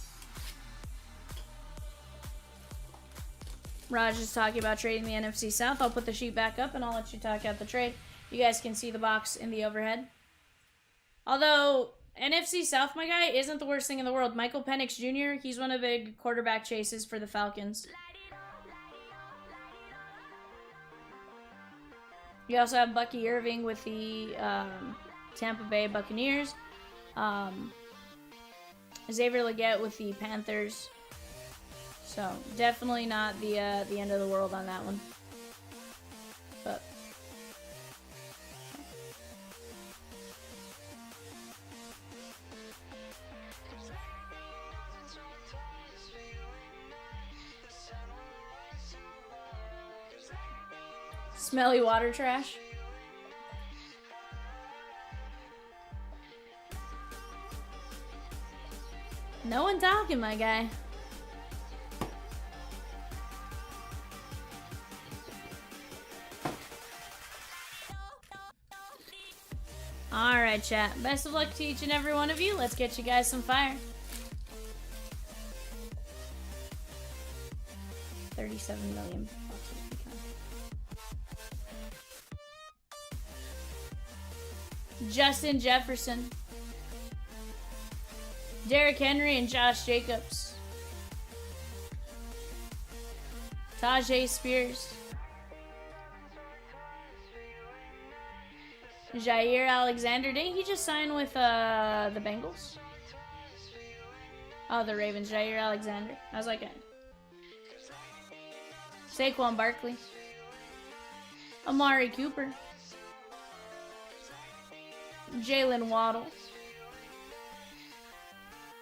Raj is talking about trading the NFC South. I'll put the sheet back up and I'll let you talk out the trade. You guys can see the box in the overhead. Although NFC South, my guy, isn't the worst thing in the world. Michael Penix Jr., he's one of the big quarterback chases for the Falcons. You also have Bucky Irving with the Tampa Bay Buccaneers. Xavier Legette with the Panthers. So definitely not the end of the world on that one. But smelly water trash. No one talking, my guy. Alright, chat. Best of luck to each and every one of you. Let's get you guys some fire. 37 million bucks if we can. Justin Jefferson. Derrick Henry and Josh Jacobs. Tajay Spears. Jair Alexander. Didn't he just sign with the Bengals? Oh, the Ravens. Jair Alexander. I was like, Saquon Barkley. Amari Cooper. Jalen Waddle.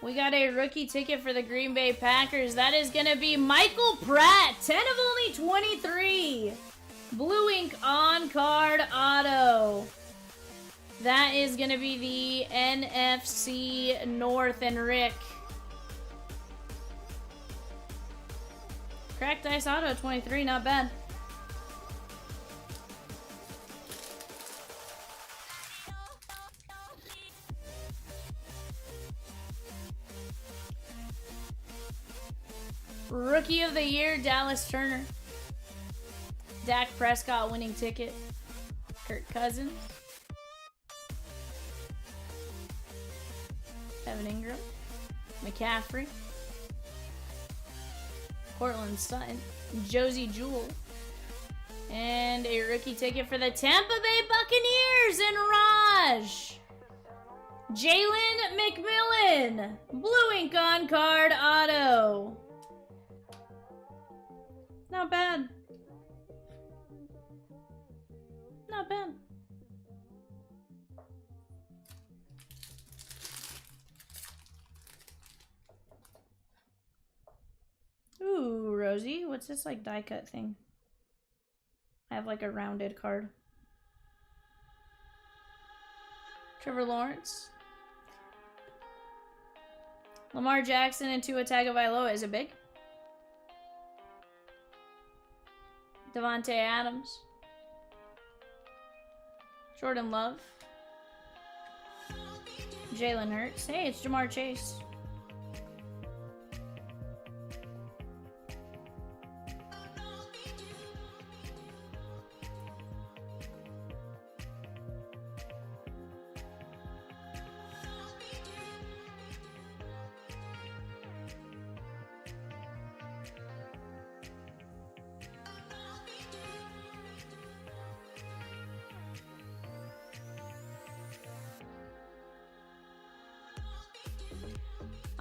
We got a rookie ticket for the Green Bay Packers. That is going to be Michael Pratt. 10 of only 23. Blue ink on card auto. That is going to be the NFC North and Rick. Cracked ice auto 23. Not bad. Rookie of the Year, Dallas Turner. Dak Prescott winning ticket. Kirk Cousins. Evan Ingram. McCaffrey. Cortland Sutton. Josie Jewell. And a rookie ticket for the Tampa Bay Buccaneers and Raj. Jalen McMillan. Blue ink on card auto. Not bad. Not bad. Ooh, Rosie. What's this like die cut thing? I have like a rounded card. Trevor Lawrence. Lamar Jackson and Tua Tagovailoa. Is it big? Devontae Adams. Jordan Love. Jalen Hurts. Hey, it's Jamar Chase.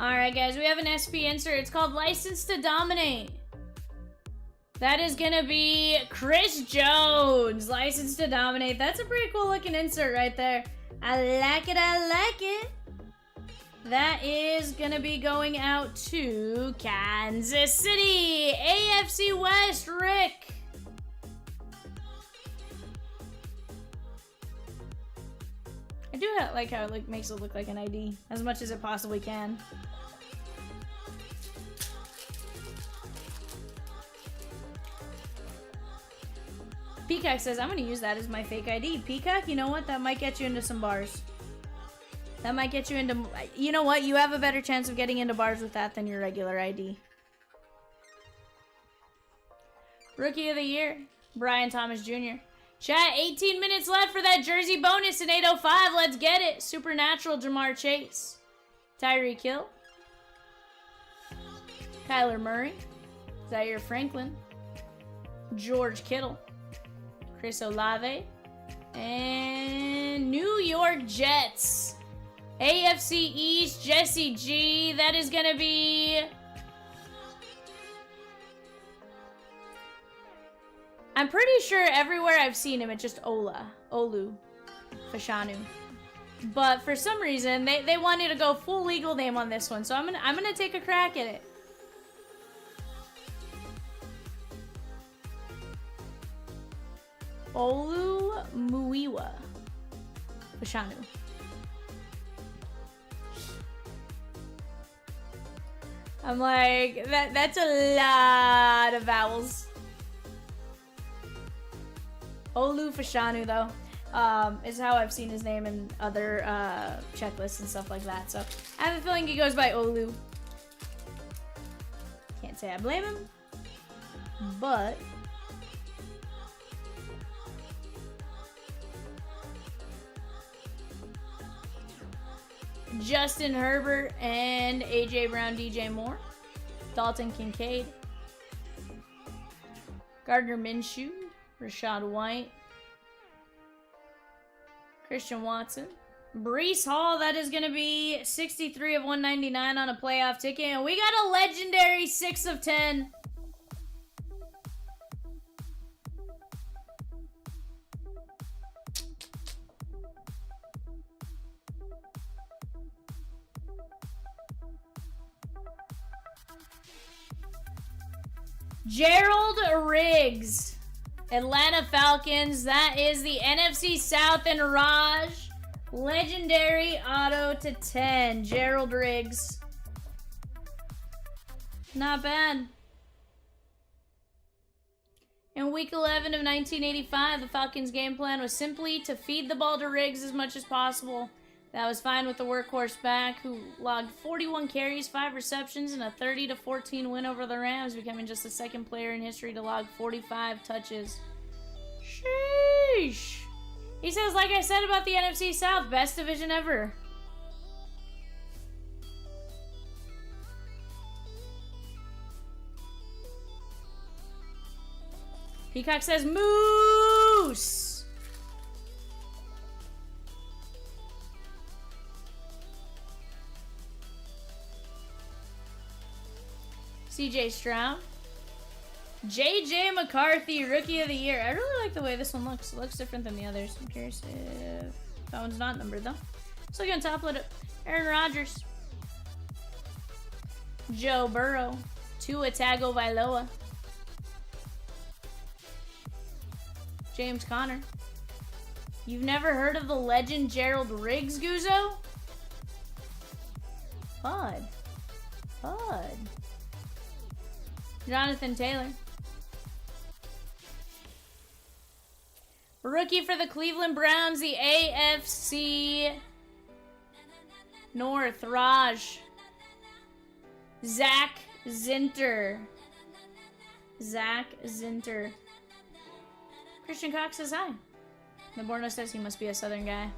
Alright guys, we have an SP insert. It's called License to Dominate. That is gonna be Chris Jones. License to Dominate. That's a pretty cool looking insert right there. I like it, I like it. That is gonna be going out to Kansas City. AFC West, Rick. I do like how it makes it look like an ID as much as it possibly can. Peacock says, I'm going to use that as my fake ID. Peacock, you know what? That might get you into some bars. That might get you into... You know what? You have a better chance of getting into bars with that than your regular ID. Rookie of the Year, Brian Thomas Jr. Chat, 18 minutes left for that jersey bonus in 805. Let's get it. Supernatural Jamar Chase. Tyreek Hill. Kyler Murray. Zaire Franklin. George Kittle. Chris Olave. And New York Jets. AFC East, Jesse G. That is going to be... I'm pretty sure everywhere I've seen him, it's just Olu Fashanu. But for some reason, they wanted to go full legal name on this one, so I'm gonna take a crack at it. Olu Muiwa Fashanu. I'm like, that's a lot of vowels. Olu Fashanu, though, is how I've seen his name in other checklists and stuff like that. So I have a feeling he goes by Olu. Can't say I blame him. but Justin Herbert and A.J. Brown, DJ Moore, Dalton Kincaid, Gardner Minshew, Rashad White, Christian Watson, Breece Hall. That is going to be 63 of 199 on a playoff ticket. And we got a legendary 6 of 10. Gerald Riggs, Atlanta Falcons. That is the NFC South and Raj. Legendary auto to 10. Gerald Riggs. Not bad. In week 11 of 1985, the Falcons' game plan was simply to feed the ball to Riggs as much as possible. That was fine with the workhorse back, who logged 41 carries, 5 receptions, and a 30-14 win over the Rams, becoming just the second player in history to log 45 touches. Sheesh. He says, like I said about the NFC South, best division ever. Peacock says, Moose. CJ Stroud. JJ McCarthy, Rookie of the Year. I really like the way this one looks. It looks different than the others. I'm curious if that one's not numbered, though. Let's look on top of it. Aaron Rodgers. Joe Burrow. Tua Tagovailoa. James Conner. You've never heard of the legend Gerald Riggs, Guzzo? Bud. Jonathan Taylor. Rookie for the Cleveland Browns, the AFC North, Raj. Zach Zinter. Christian Cox says hi. Naborno says he must be a Southern guy.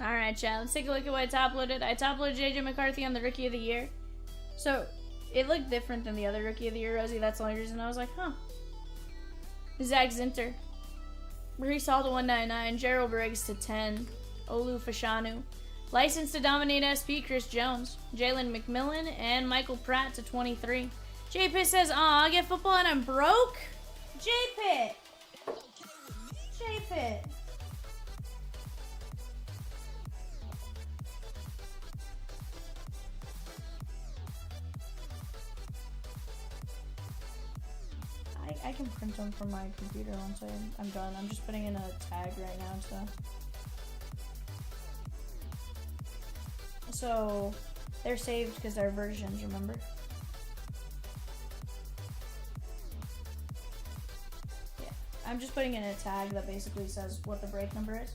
Alright, chat. Let's take a look at what I top-loaded. I top-loaded JJ McCarthy on the Rookie of the Year. So, it looked different than the other Rookie of the Year, Rosie. That's the only reason I was like, huh. Zach Zinter. Breece Hall to 199. Gerald Riggs to 10. Olu Fashanu. Licensed to Dominate SP, Chris Jones. Jalen McMillan and Michael Pratt to 23. J-Pitt says, aw, I get football and I'm broke? J-Pitt. I can print them from my computer once I'm done. I'm just putting in a tag right now, so they're saved because they're versions, remember? Yeah, I'm just putting in a tag that basically says what the break number is.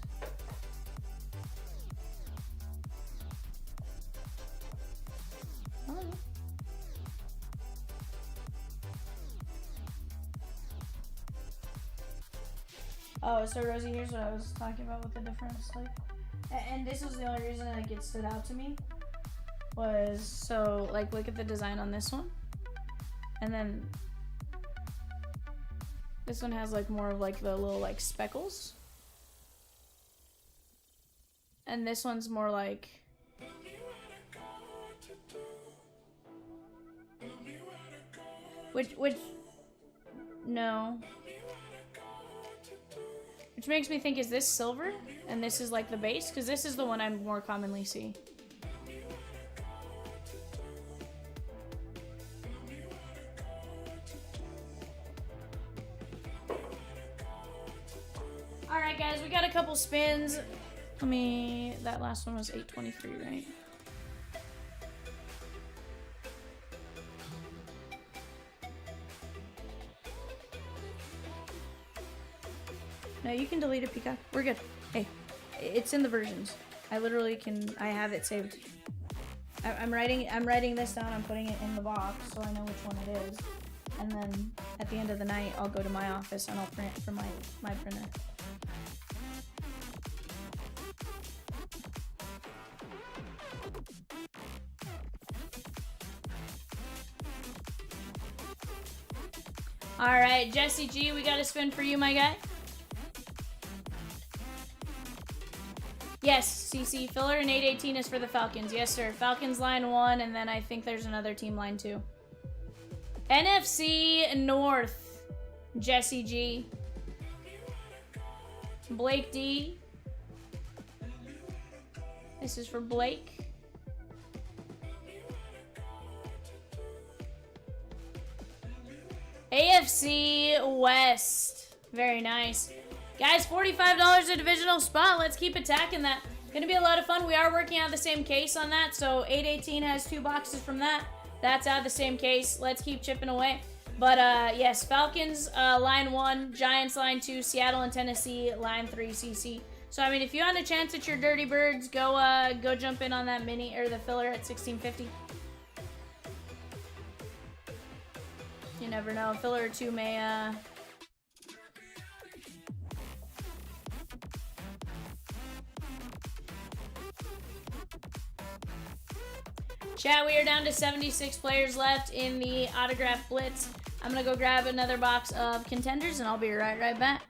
Oh, so Rosie, here's what I was talking about with the difference, like, and this was the only reason like it stood out to me, was, so, like, look at the design on this one, and then this one has, like, more of, like, the little, like, speckles, and this one's more like, no. Which makes me think, is this silver? And this is like the base? Because this is the one I more commonly see. Alright guys, we got a couple spins. That last one was 823, right? No, you can delete a peacock. We're good. Hey, it's in the versions. I literally can. I have it saved. I'm writing this down. I'm putting it in the box so I know which one it is. And then at the end of the night, I'll go to my office and I'll print from my printer. All right, Jesse G, we got a spin for you, my guy. Yes, CC, filler and 818 is for the Falcons. Yes, sir. Falcons line 1, and then I think there's another team line 2. NFC North, Jesse G. Blake D. This is for Blake. AFC West. Very nice. Guys, $45 a divisional spot. Let's keep attacking that. Gonna be a lot of fun. We are working out the same case on that. So 818 has 2 boxes from that. That's out of the same case. Let's keep chipping away. But yes, Falcons line 1, Giants line 2, Seattle and Tennessee line 3, CC. So I mean, if you want a chance at your Dirty Birds, go jump in on that mini or the filler at 1650. You never know. A filler or 2 may Chat, we are down to 76 players left in the autograph blitz. I'm gonna go grab another box of Contenders and I'll be right back.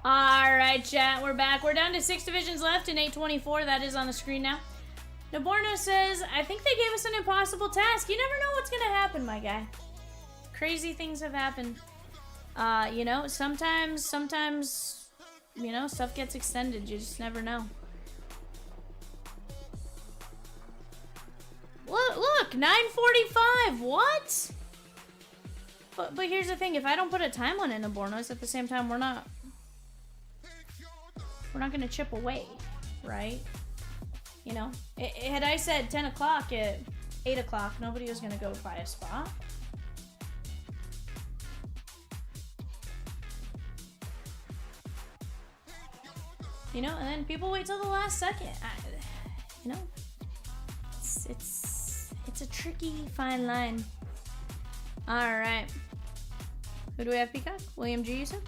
Alright, chat, we're back. We're down to 6 divisions left in 824. That is on the screen now. Naborno says, I think they gave us an impossible task. You never know what's gonna happen, my guy. Crazy things have happened. You know, sometimes, you know, stuff gets extended. You just never know. Look, 9:45. What? But here's the thing. If I don't put a time on it in Naborno's, at the same time, we're not gonna chip away, right? You know, had I said 10 o'clock at 8 o'clock, nobody was gonna go buy a spot. You know, and then people wait till the last second. You know, it's a tricky fine line. All right, who do we have? Peacock, William G. You said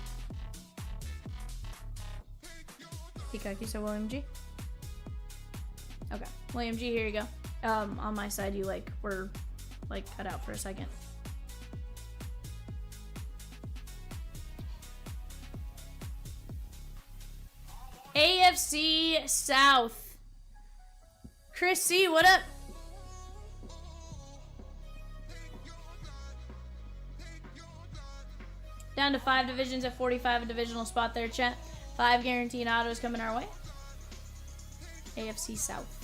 Peacock. You said William G. Okay, William G. Here you go. On my side, you were cut out for a second. AFC South. Chris C, what up? Down to 5 divisions at 45, a divisional spot there, chat. 5 guaranteed autos coming our way. AFC South.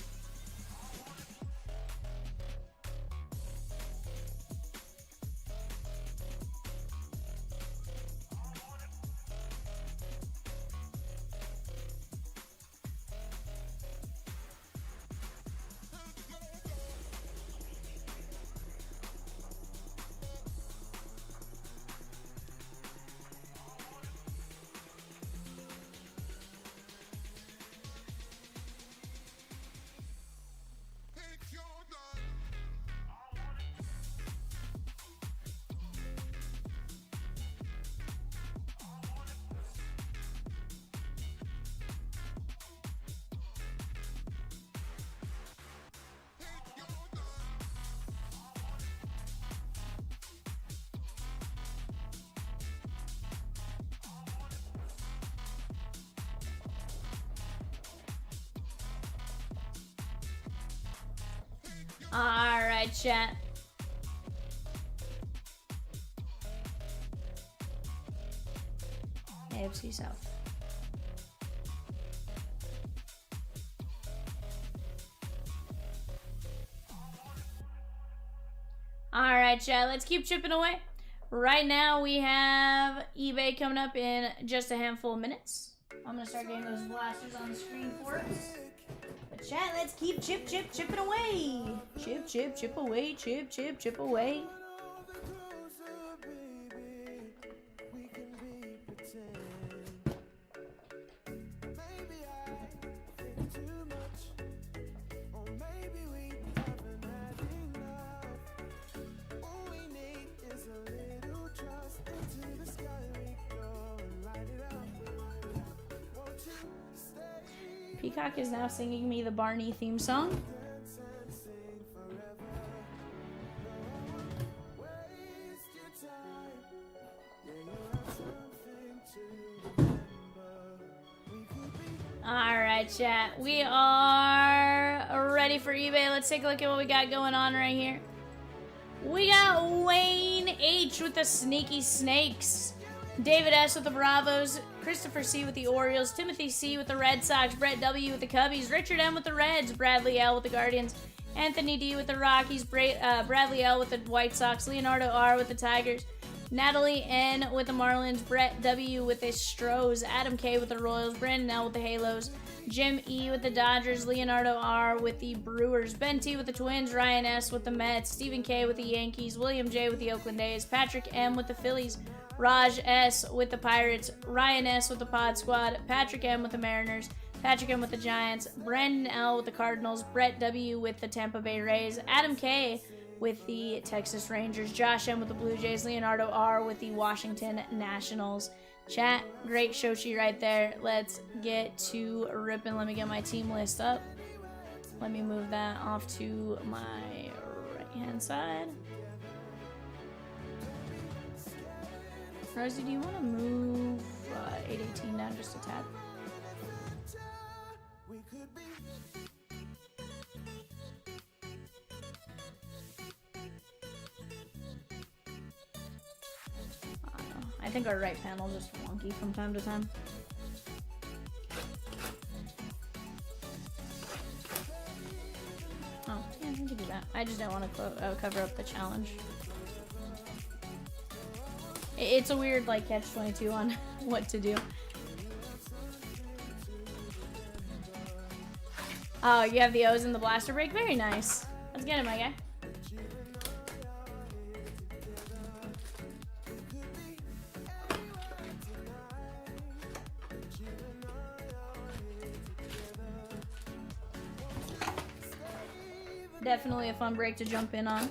Alright, chat. AFC South. Alright, chat. Let's keep chipping away. Right now, we have eBay coming up in just a handful of minutes. I'm going to start getting those blasters on the screen for us. But chat, let's keep chipping away. Chip away, chip away. Peacock is now singing me the Barney theme song. Alright, chat. We are ready for eBay. Let's take a look at what we got going on right here. We got Wayne H with the Sneaky Snakes. David S with the Bravos. Christopher C with the Orioles, Timothy C with the Red Sox, Brett W with the Cubbies, Richard M with the Reds, Bradley L with the Guardians, Anthony D with the Rockies, Bradley L with the White Sox, Leonardo R with the Tigers, Natalie N with the Marlins, Brett W with the Stros, Adam K with the Royals, Brandon L with the Halos, Jim E with the Dodgers, Leonardo R with the Brewers, Ben T with the Twins, Ryan S with the Mets, Stephen K with the Yankees, William J with the Oakland A's, Patrick M with the Phillies, Raj S with the Pirates, Ryan S with the Pod Squad, Patrick M with the Mariners, Patrick M with the Giants, Brandon L with the Cardinals, Brett W with the Tampa Bay Rays, Adam K with the Texas Rangers, Josh M with the Blue Jays, Leonardo R with the Washington Nationals. Chat, great Shoshi right there. Let's get to ripping. Let me get my team list up. Let me move that off to my right-hand side. Rosie, do you want to move 818 down just a tad. I think our right panel is just wonky from time to time. Oh, yeah, we can do that. I just don't want to cover up the challenge. It's a weird, like, catch-22 on what to do. Oh, you have the O's in the blaster break? Very nice. Let's get it, my guy. Definitely a fun break to jump in on.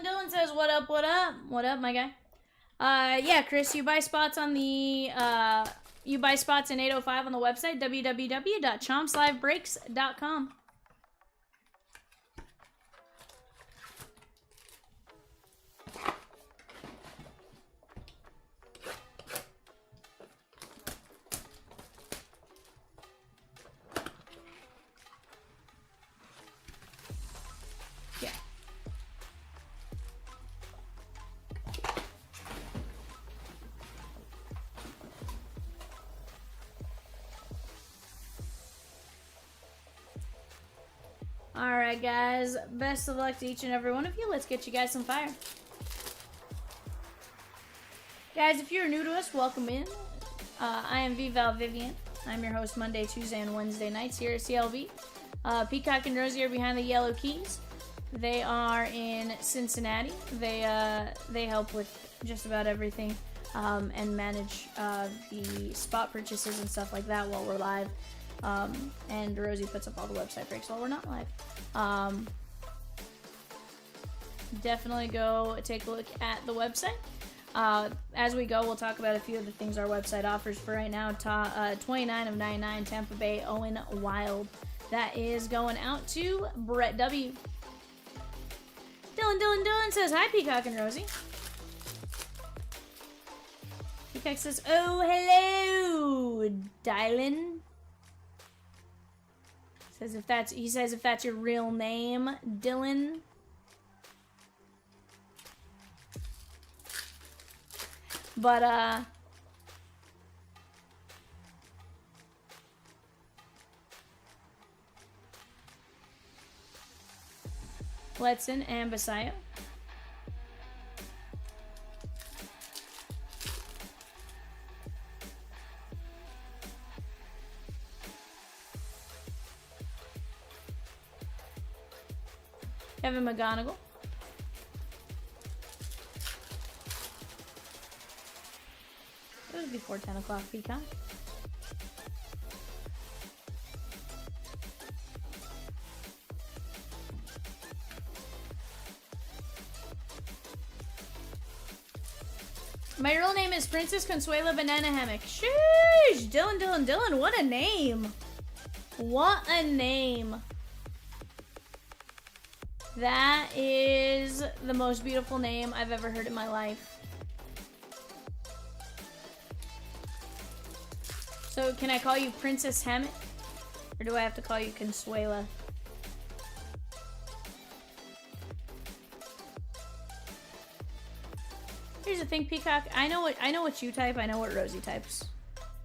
Dylan says, what up, what up? What up, my guy? Yeah, Chris, you buy spots on the, you buy spots in 805 on the website, www.chompslivebreaks.com. Alright, guys. Best of luck to each and every one of you. Let's get you guys some fire. Guys, if you're new to us, welcome in. I am Vivian. I'm your host Monday, Tuesday, and Wednesday nights here at CLB. Peacock and Rosie are behind the yellow keys. They are in Cincinnati. They help with just about everything and manage the spot purchases and stuff like that while we're live. And Rosie puts up all the website breaks while we're not live. Definitely go take a look at the website. As we go, we'll talk about a few of the things our website offers for right now. 29 of 99 Tampa Bay Owen Wild. That is going out to Brett W. Dylan says, hi, Peacock and Rosie. Peacock says, oh, hello, Dylan. He says if that's your real name, Dylan. But Letson and Basayo. Kevin McGonigal. It was before 10 o'clock, Peacock. My real name is Princess Consuela Banana Hammock. Sheesh! Dylan, what a name! What a name! That is the most beautiful name I've ever heard in my life. So, can I call you Princess Hammock? Or do I have to call you Consuela? Here's the thing, Peacock. I know what you type. I know what Rosie types.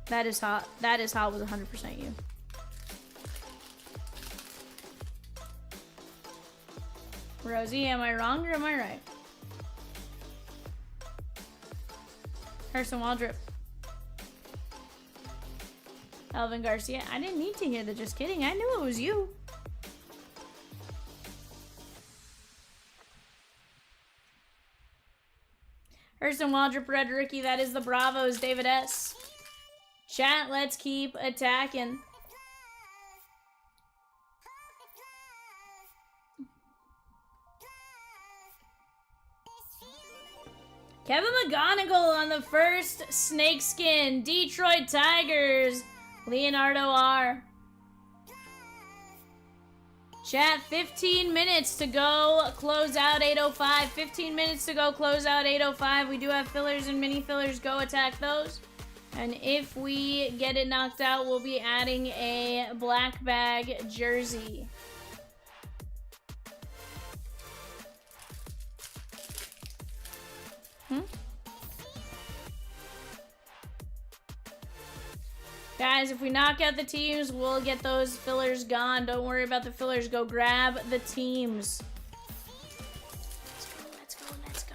That is hot. That is hot was 100% you. Rosie, am I wrong or am I right? Harrison Waldrop. Elvin Garcia. I didn't need to hear that. Just kidding. I knew it was you. Harrison Waldrop, Red Rookie. That is the Bravos. David S. Chat, let's keep attacking. Kevin McGonigal on the first snakeskin. Detroit Tigers. Leonardo R. Chat, 15 minutes to go. Close out 8:05. 15 minutes to go. Close out 8:05. We do have fillers and mini fillers. Go attack those. And if we get it knocked out, we'll be adding a black bag jersey. Guys, if we knock out the teams, we'll get those fillers gone. Don't worry about the fillers. Go grab the teams. Let's go, let's go, let's go.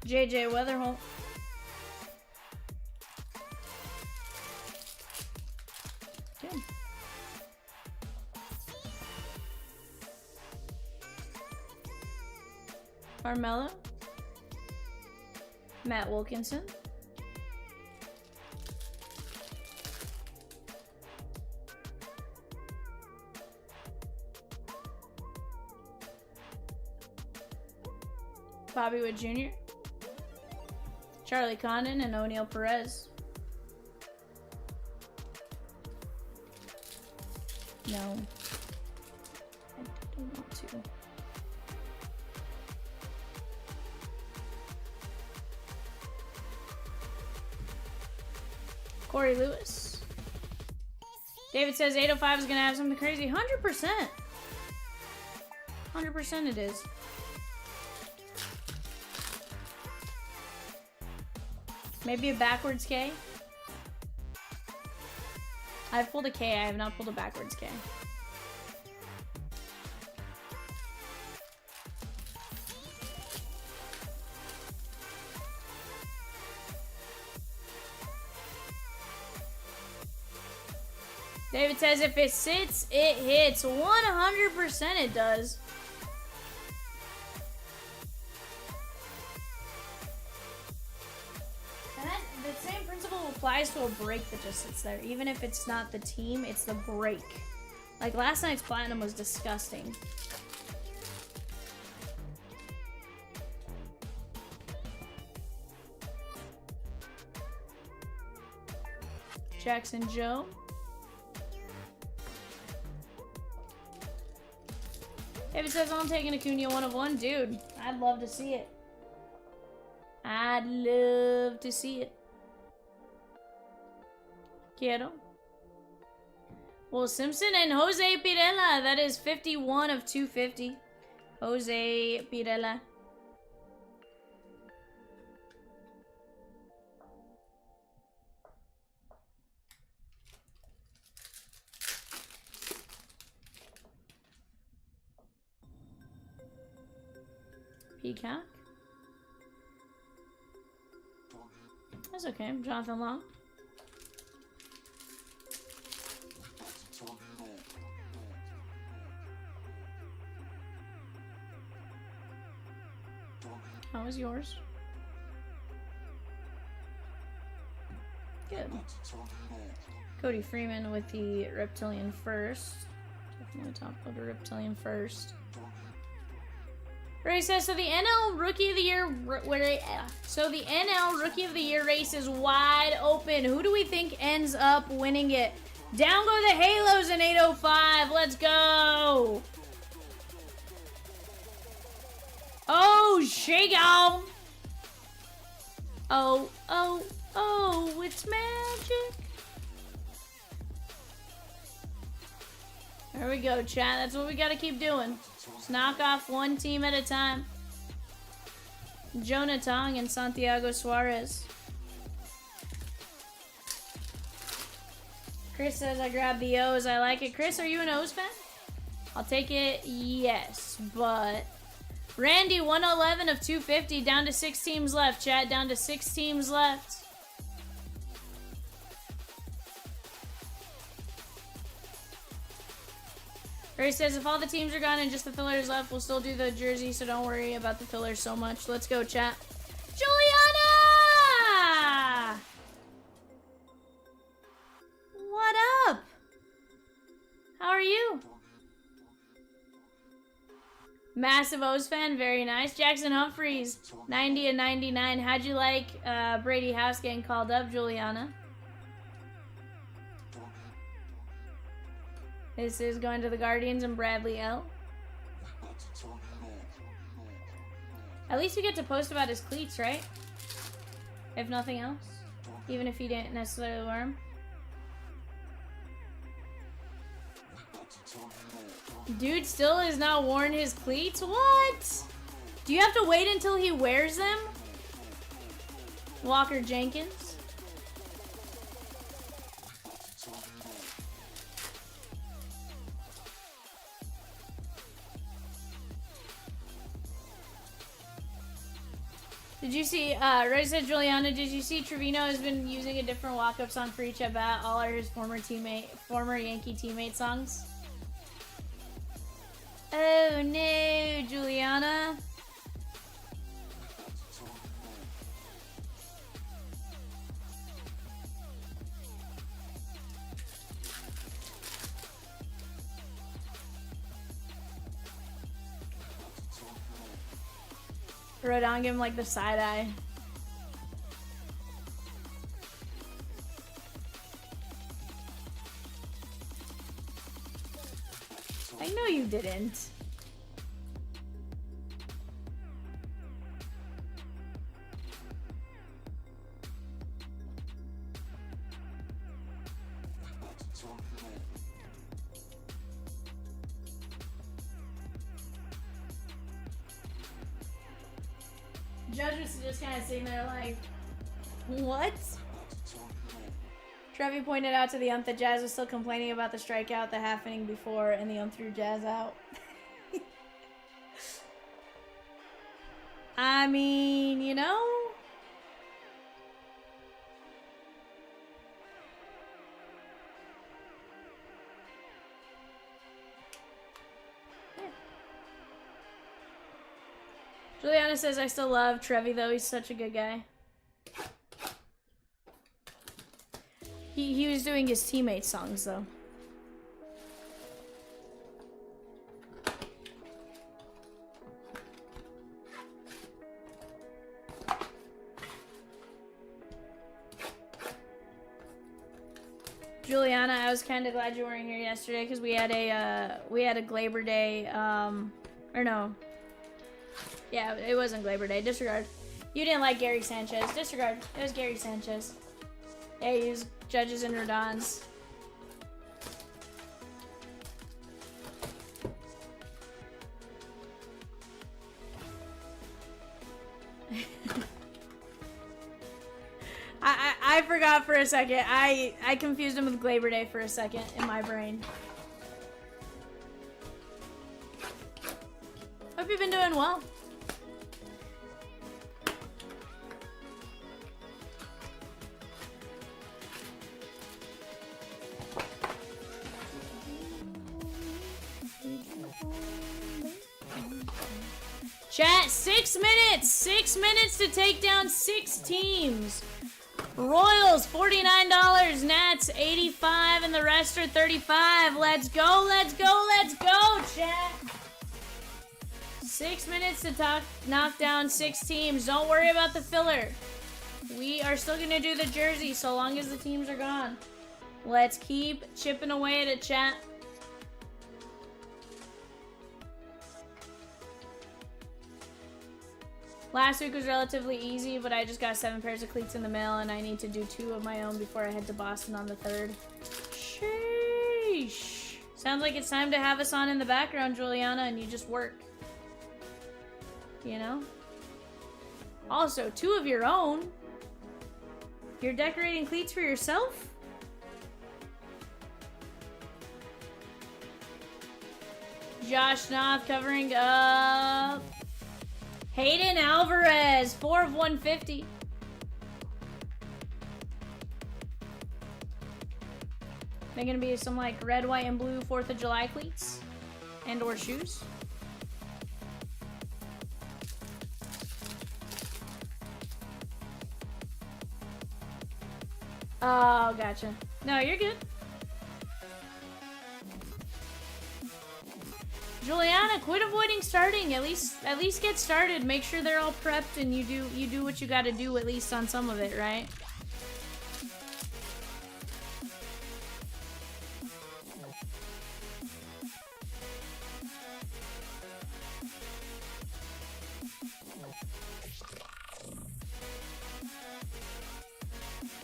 JJ Weatherholt. Good. Carmelo. Matt Wilkinson. Bobby Wood Jr. Charlie Condon and O'Neal Perez. No. I don't want to. Corey Lewis. David says 8:05 is going to have something crazy. 100%. 100% it is. Maybe a backwards K. I've pulled a K. I have not pulled a backwards K. David says if it sits, it hits. 100% it does. And the same principle applies to a break that just sits there. Even if it's not the team, it's the break. Like last night's platinum was disgusting. Jackson Joe. David says I'm taking Acuna 1/1. Dude, I'd love to see it. I'd love to see it. Quiero. Will Simpson and Jose Pirela. That is 51 of 250. Jose Pirela. Peacock. That's okay. Jonathan Long. How was yours? Good. Cody Freeman with the Reptilian first. Definitely top of the Reptilian first. Ray says, so the NL Rookie of the Year Rookie of the Year race is wide open. Who do we think ends up winning it? Down go the Halos in 8:05. Let's go. Oh, shake on. Oh, oh, oh, it's magic. There we go, chat. That's what we gotta keep doing. Just knock off one team at a time. Jonah Tong and Santiago Suarez. Chris says I grabbed the O's. I like it. Chris, are you an O's fan? I'll take it. Yes, but Randy 111 of 250. Down to 6 teams left, chat. Down to 6 teams left. Ray says, if all the teams are gone and just the fillers left, we'll still do the jersey, so don't worry about the fillers so much. Let's go, chat. Juliana! What up? Massive O's fan, very nice. Jackson Humphreys, 90 and 99. How'd you like Brady House getting called up, Juliana? This is going to the Guardians and Bradley L. At least you get to post about his cleats, right? If nothing else. Even if you didn't necessarily wear them. Dude still has not worn his cleats? What? Do you have to wait until he wears them? Walker Jenkins. Did you see, Ray said, Juliana, did you see Trevino has been using a different walk-up song for each at bat? All are his former Yankee teammate songs? Oh no, Juliana. Rodon gave him like the side eye. I know you didn't. Judge was just kind of sitting there like, what? Trevi pointed out to the ump that Jazz was still complaining about the strikeout the half inning before, and the ump threw Jazz out. I mean, you know? Juliana says, I still love Trevi, though. He's such a good guy. He was doing his teammates' songs, though. Juliana, I was kind of glad you weren't here yesterday because we had a Glaber Day, or no. Yeah, it wasn't Glaber Day. Disregard. You didn't like Gary Sanchez. Disregard. It was Gary Sanchez. Yeah, he used Judges and Rodons. I forgot for a second. I confused him with Glaber Day for a second in my brain. Hope you've been doing well. Chat, 6 minutes! 6 minutes to take down 6 teams. Royals, $49. Nats, $85. And the rest are $35. Let's go, let's go, let's go, chat. 6 minutes to knock down 6 teams. Don't worry about the filler. We are still going to do the jersey so long as the teams are gone. Let's keep chipping away at it, chat. Last week was relatively easy, but I just got 7 pairs of cleats in the mail, and I need to do 2 of my own before I head to Boston on the 3rd. Sheesh. Sounds like it's time to have us on in the background, Juliana, and you just work. You know? Also, 2 of your own? You're decorating cleats for yourself? Josh Noth covering up... Hayden Alvarez, 4 of 150. They're gonna be some like red, white, and blue 4th of July cleats and or shoes. Oh, gotcha. No, you're good. Juliana, quit avoiding starting. At least get started. Make sure they're all prepped and you do what you got to do at least on some of it, right?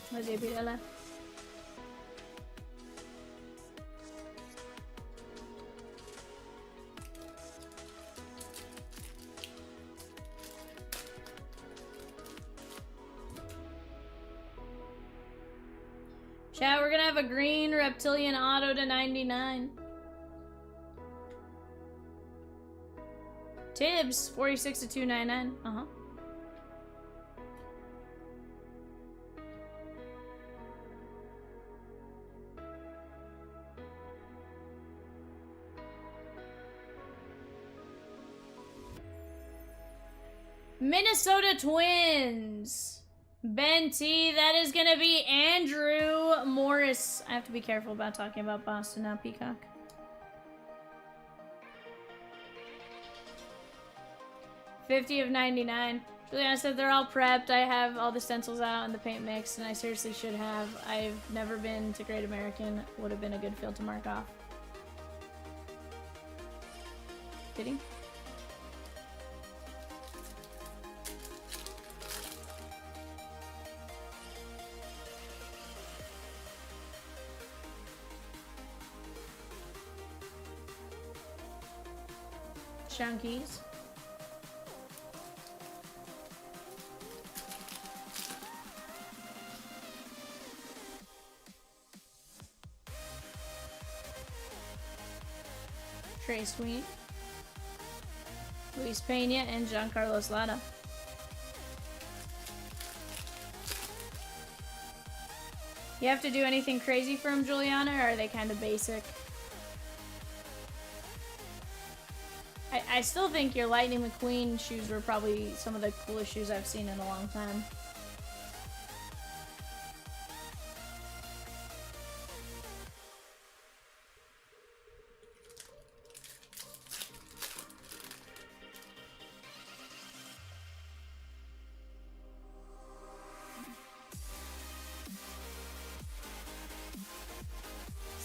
Where's Pirella? Chat, we're gonna have a green reptilian auto to 99. Tibbs, 46 to 299. Uh-huh. Minnesota Twins. Ben T, that is going to be Andrew Morris. I have to be careful about talking about Boston now, Peacock. $50 of 99. Juliana said they're all prepped. I have all the stencils out and the paint mix, and I seriously should have. I've never been to Great American. Would have been a good field to mark off. Did he? Chunkies. Trey Sweet. Luis Pena and Giancarlo Lara. You have to do anything crazy for him, Juliana, or are they kind of basic? I still think your Lightning McQueen shoes were probably some of the coolest shoes I've seen in a long time.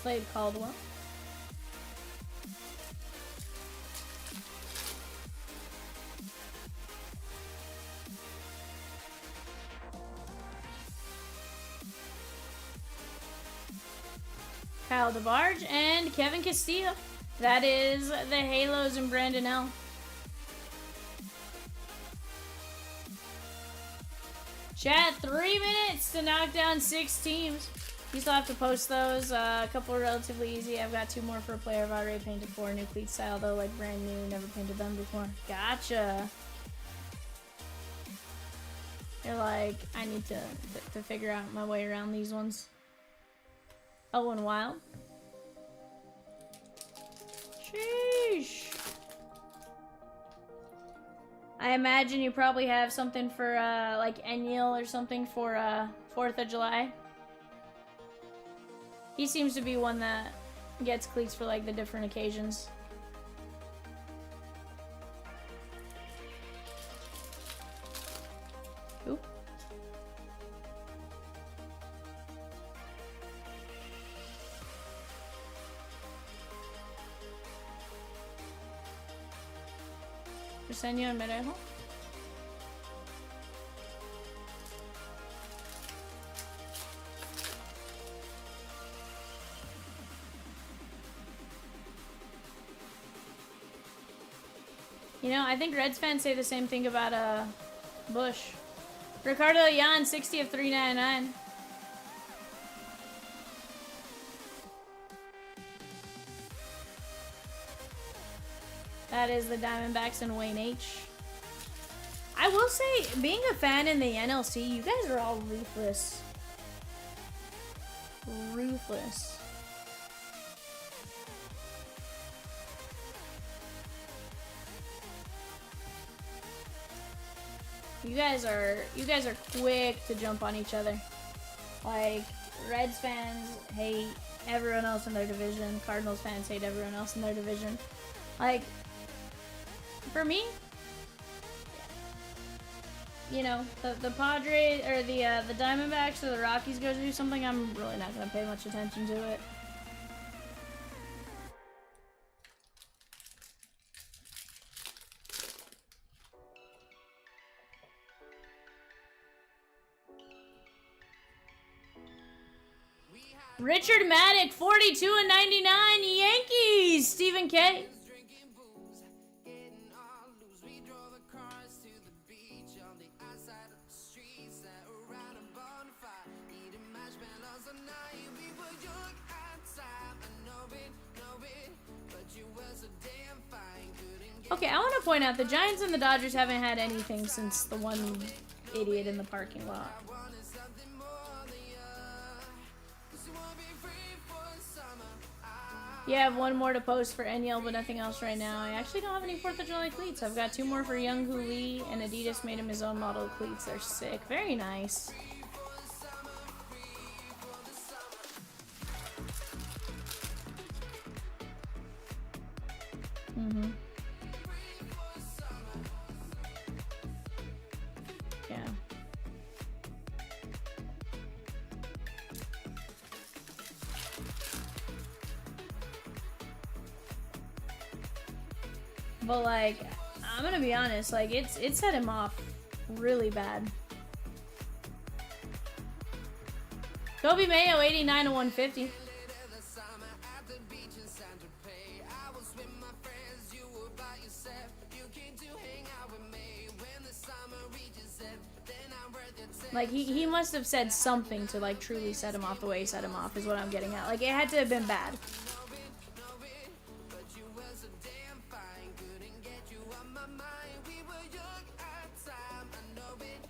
Slade Caldwell. Kyle DeBarge and Kevin Castillo. That is the Halos and Brandon L. Chat, 3 minutes to knock down 6 teams. You still have to post those. A couple are relatively easy. I've got 2 more for a player I've already painted 4. New cleat style though, like brand new. Never painted them before. Gotcha. You're like, I need to figure out my way around these ones. Oh, and Wild. Sheesh. I imagine you probably have something for, like Enil or something for, 4th of July. He seems to be one that gets cleats for, like, the different occasions. Oop. Briseño and Merejo. You know, I think Reds fans say the same thing about Bush. Ricardo Yan, 60 of 399. That is the Diamondbacks and Wayne H. I will say, being a fan in the NLC, you guys are all ruthless. Ruthless. You guys are quick to jump on each other. Like, Reds fans hate everyone else in their division. Cardinals fans hate everyone else in their division. Like, for me, you know, the Padres or the Diamondbacks or the Rockies go do something, I'm really not gonna pay much attention to it. Richard Maddock, 42 and 99, Yankees. Stephen K. Drinking booze, getting all loose. We drove the cars to the beach on the outside of the street, sat around a bonfire, eating marshmallows all night. We were young at time, I know it, but you were so damn fine. Couldn't get Okay, I want to point out the Giants and the Dodgers haven't had anything since the one idiot in the parking lot. wanted something more than you. 'Cause you wanna be free for summer. Yeah, I have one more to post for NL, but nothing else right now. I actually don't have any 4th of July cleats. I've got 2 more for Young Hoo Lee, and Adidas made him his own model of cleats. They're sick. Very nice. Mm-hmm. Yeah. But like, I'm gonna be honest, like it set him off really bad. Kobe Mayo, 89 to 150. The summer at the beach in San Tropez. I was with my friends, you were by yourself. You came to hang out with me when the summer reaches end. Then I read your text. Like he must have said something to like truly set him off the way he set him off is what I'm getting at. Like it had to have been bad. But you were so damn fine. Couldn't get you on my mind. We were young at time. I know it,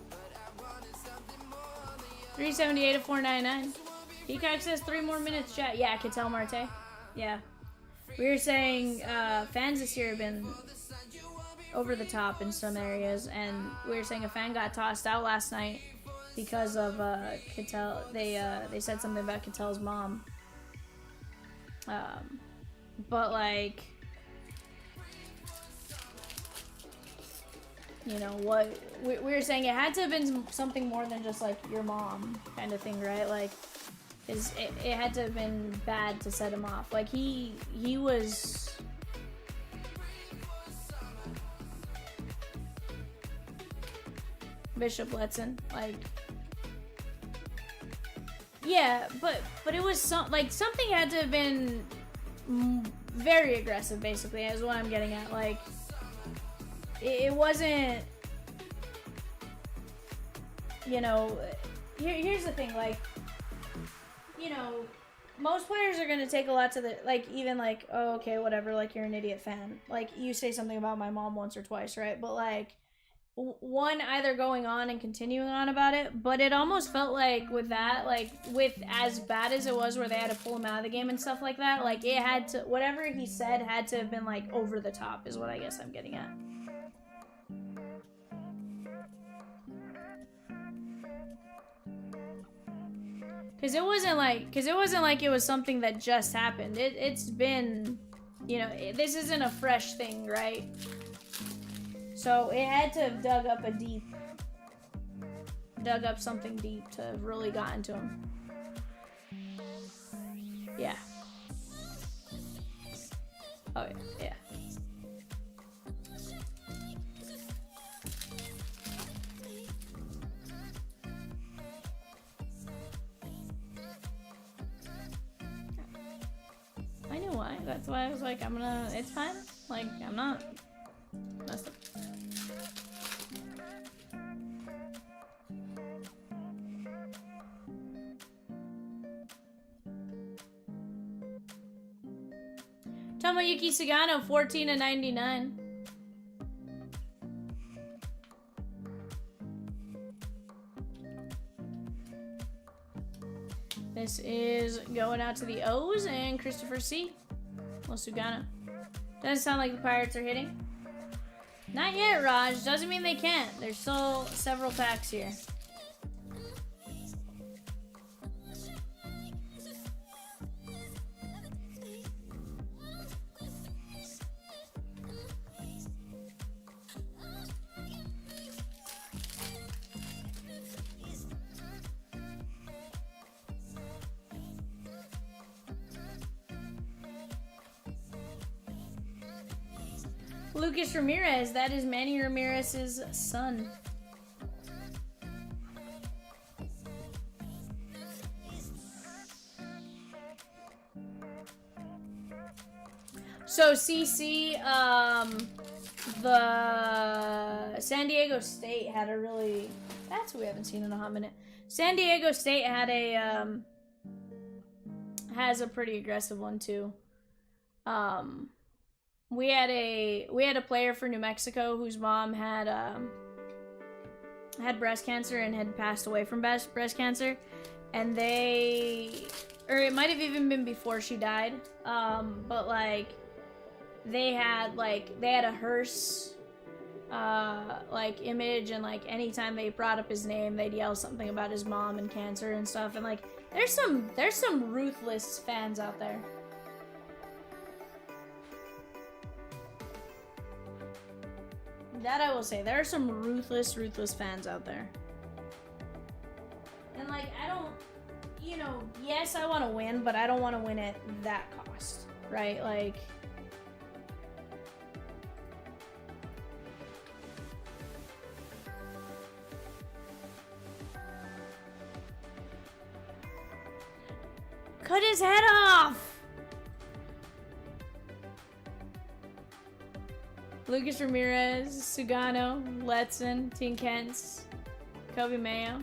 but I wanted something more than you. 378 to 499. Peacock says 3 more minutes, chat. Yeah, Ketel Marte. Yeah. We were saying fans this year have been over the top in some areas, and we were saying a fan got tossed out last night because of Ketel. They said something about Ketel's mom. But like, you know what we were saying, it had to have been something more than just like your mom kind of thing, right? Like it had to have been bad to set him off. Like he was Bishop Letson, like, yeah, but it was something had to have been very aggressive, basically, is what I'm getting at. Like it wasn't, you know, here's the thing, like, you know, most players are gonna take a lot to the, like, even like, oh, okay, whatever, like, you're an idiot fan, like, you say something about my mom once or twice, right? But like, one, either going on and continuing on about it, but it almost felt like with that, like, with as bad as it was where they had to pull him out of the game and stuff like that, like, it had to, whatever he said had to have been like over the top is what I guess I'm getting at. Because it wasn't like it was something that just happened. It's been, you know, this isn't a fresh thing, right? So it had to have dug up something deep to have really gotten to him. Yeah. Oh yeah, yeah. I knew why. That's why I was like, it's fine. Like, I'm not messed up. Tomoyuki Sagano, 14 to 99. This is going out to the O's and Christopher C. Sugano. Doesn't sound like the Pirates are hitting. Not yet, Raj. Doesn't mean they can't. There's still several packs here. Lucas Ramirez, that is Manny Ramirez's son. So CC, the San Diego State had a really, that's who we haven't seen in a hot minute. San Diego State had a, has a pretty aggressive one too. We had a player for New Mexico whose mom had breast cancer and had passed away from breast cancer, and or it might have even been before she died. But like they had a hearse like image, and like anytime they brought up his name, they'd yell something about his mom and cancer and stuff. And like there's some ruthless fans out there. That I will say, there are some ruthless fans out there. And like, I don't, you know, yes, I want to win, but I don't want to win at that cost, right? Like, cut his head off! Lucas Ramirez, Sugano, Letson, Tien Kentz, Kobe Mayo.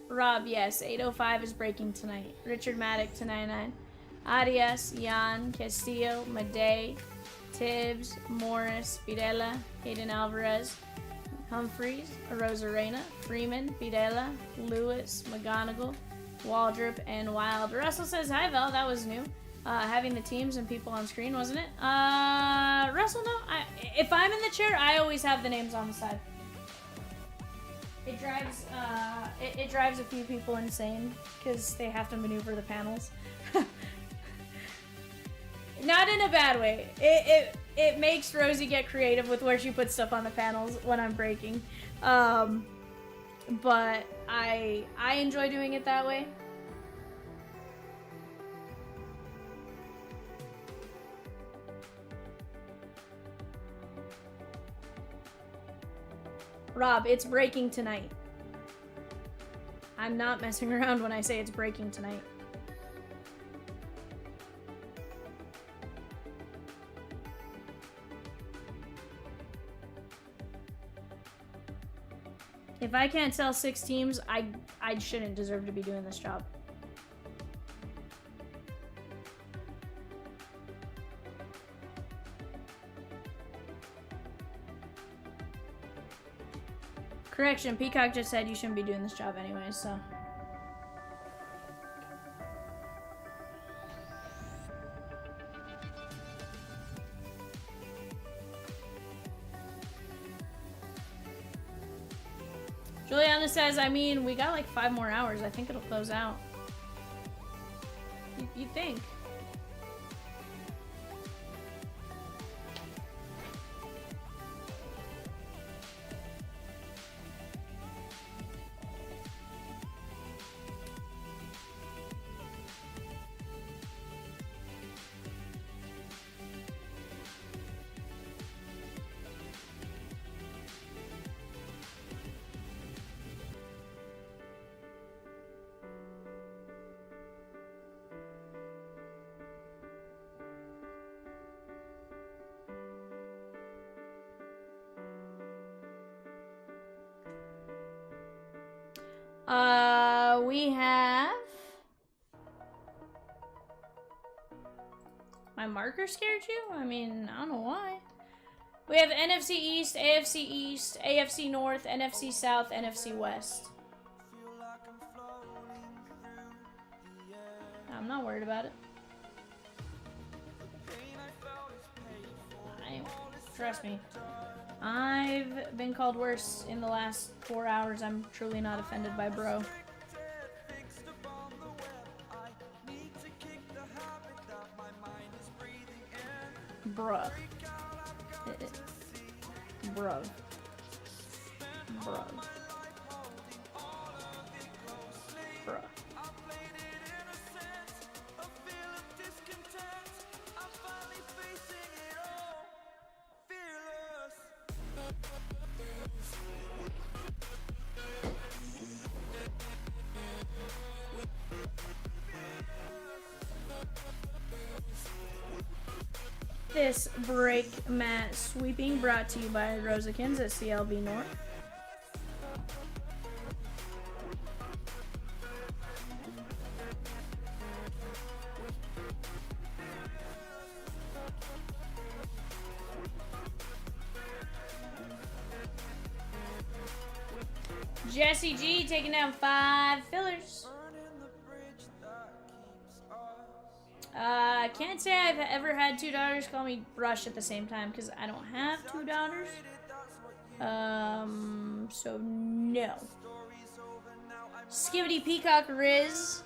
Rob, yes, 805 is breaking tonight. Richard Maddock to 99. Arias, Jan, Castillo, Madej, Tibbs, Morris, Videla, Hayden Alvarez, Humphreys, Rosarena, Freeman, Videla, Lewis, McGonigal, Waldrop, and Wild. Russell says, hi, Vel, that was new. Having the teams and people on screen, wasn't it? Russell, no. If I'm in the chair, I always have the names on the side. It drives, it drives a few people insane because they have to maneuver the panels. Not in a bad way. It makes Rosie get creative with where she puts stuff on the panels when I'm breaking. But I enjoy doing it that way. Rob, it's breaking tonight. I'm not messing around when I say it's breaking tonight. If I can't sell 6 teams, I shouldn't deserve to be doing this job. Correction, Peacock just said you shouldn't be doing this job anyways, so. Juliana says, I mean, we got like 5 more hours. I think it'll close out. You think? We have... My marker scared you? I mean, I don't know why. We have NFC East, AFC North, NFC South, NFC West. I'm not worried about it. Trust me. I've been called worse in the last 4 hours. I'm truly not offended by bro. Bruh. Bruh. Bruh. Bruh. this break mat sweeping brought to you by Rosakins at CLB North. Jesse G taking down 5 fillers. Can't say I've ever had 2 daughters call me Brush at the same time because I don't have 2 daughters. So no. Skivity Peacock Riz.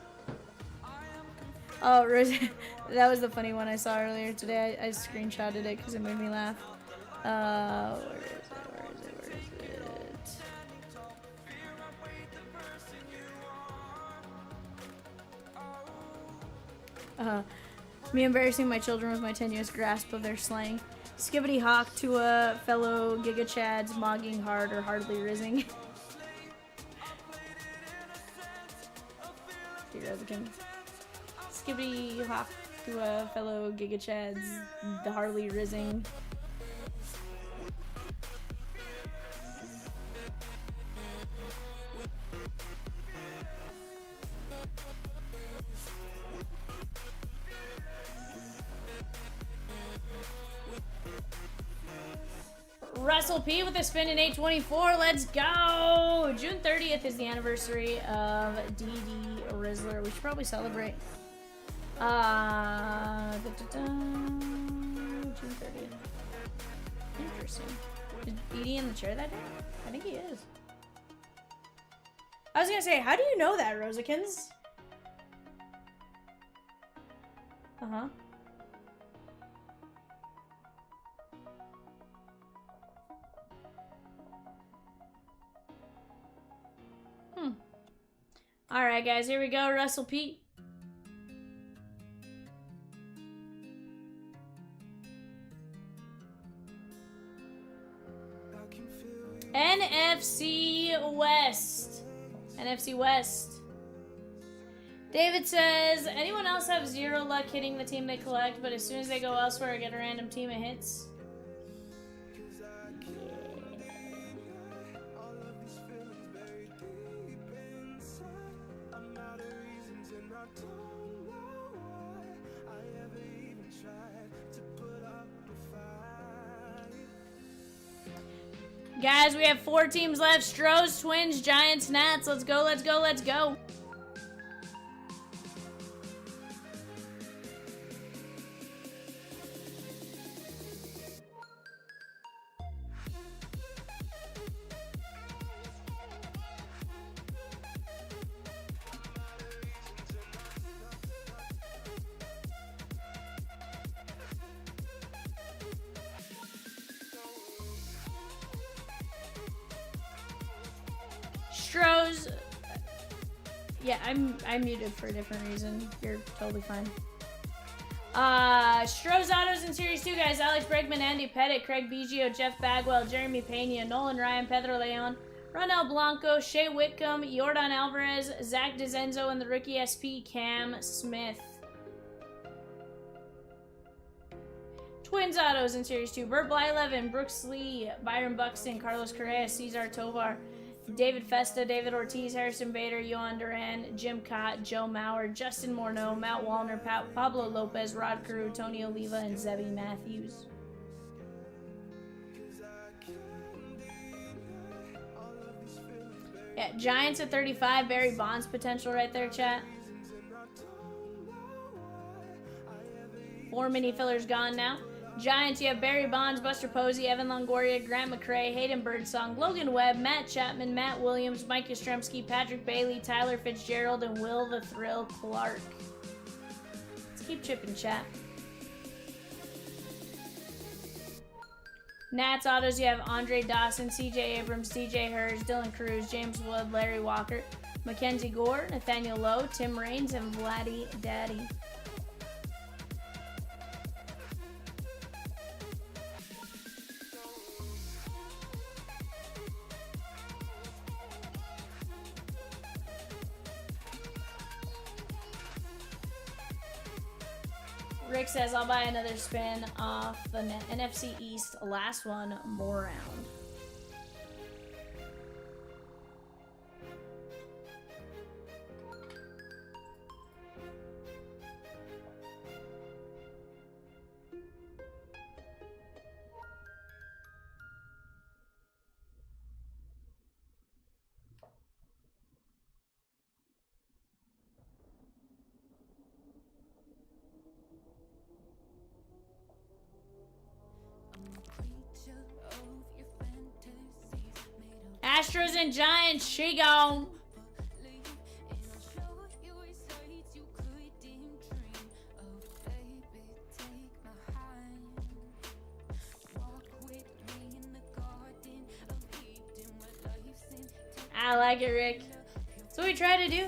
Oh, Riz. That was the funny one I saw earlier today. I screenshotted it because it made me laugh. Where is it? Me embarrassing my children with my tenuous grasp of their slang. Skivity Hawk to a fellow Giga Chads, mogging hard or hardly rizzing. Skivity Hawk to a fellow Giga Chads, the hardly rizzing. Russell P with a spin in 824. Let's go! June 30th is the anniversary of DD Rizzler. We should probably celebrate. June 30th. Interesting. Is DD in the chair that day? I think he is. I was gonna say, how do you know that, Rosakins? Uh-huh. Alright, guys, here we go. Russell P. NFC West. NFC West. David says, anyone else have 0 luck hitting the team they collect, but as soon as they go elsewhere, get a random team of hits? Guys, we have 4 teams left. Stros, Twins, Giants, Nats. Let's go, let's go, let's go. Stros. Yeah, I'm muted for a different reason. You're totally fine. Stros Autos in Series 2, guys. Alex Bregman, Andy Pettit, Craig Biggio, Jeff Bagwell, Jeremy Pena, Nolan Ryan, Pedro Leon, Ronel Blanco, Shea Whitcomb, Jordan Alvarez, Zach DeZenzo, and the rookie SP, Cam Smith. Twins Autos in Series 2. Burt Blyleven, Brooks Lee, Byron Buxton, Carlos Correa, Cesar Tovar, David Festa, David Ortiz, Harrison Bader, Yohan Duran, Jim Cott, Joe Mauer, Justin Morneau, Matt Wallner, Pablo Lopez, Rod Carew, Tony Oliva, and Zebby Matthews. Yeah, Giants at 35. Barry Bonds potential right there, chat. 4 mini fillers gone now. Giants, you have Barry Bonds, Buster Posey, Evan Longoria, Grant McCrae, Hayden Birdsong, Logan Webb, Matt Chapman, Matt Williams, Mike Yastrzemski, Patrick Bailey, Tyler Fitzgerald, and Will the Thrill Clark. Let's keep chipping, chat. Nats Autos, you have Andre Dawson, CJ Abrams, DJ Hurst, Dylan Cruz, James Wood, Larry Walker, Mackenzie Gore, Nathaniel Lowe, Tim Raines, and Vladdy Daddy. Rick says, I'll buy another spin off the NFC East. Last one, more round. Astros and Giants, she gone. I like it, Rick. That's what we try to do.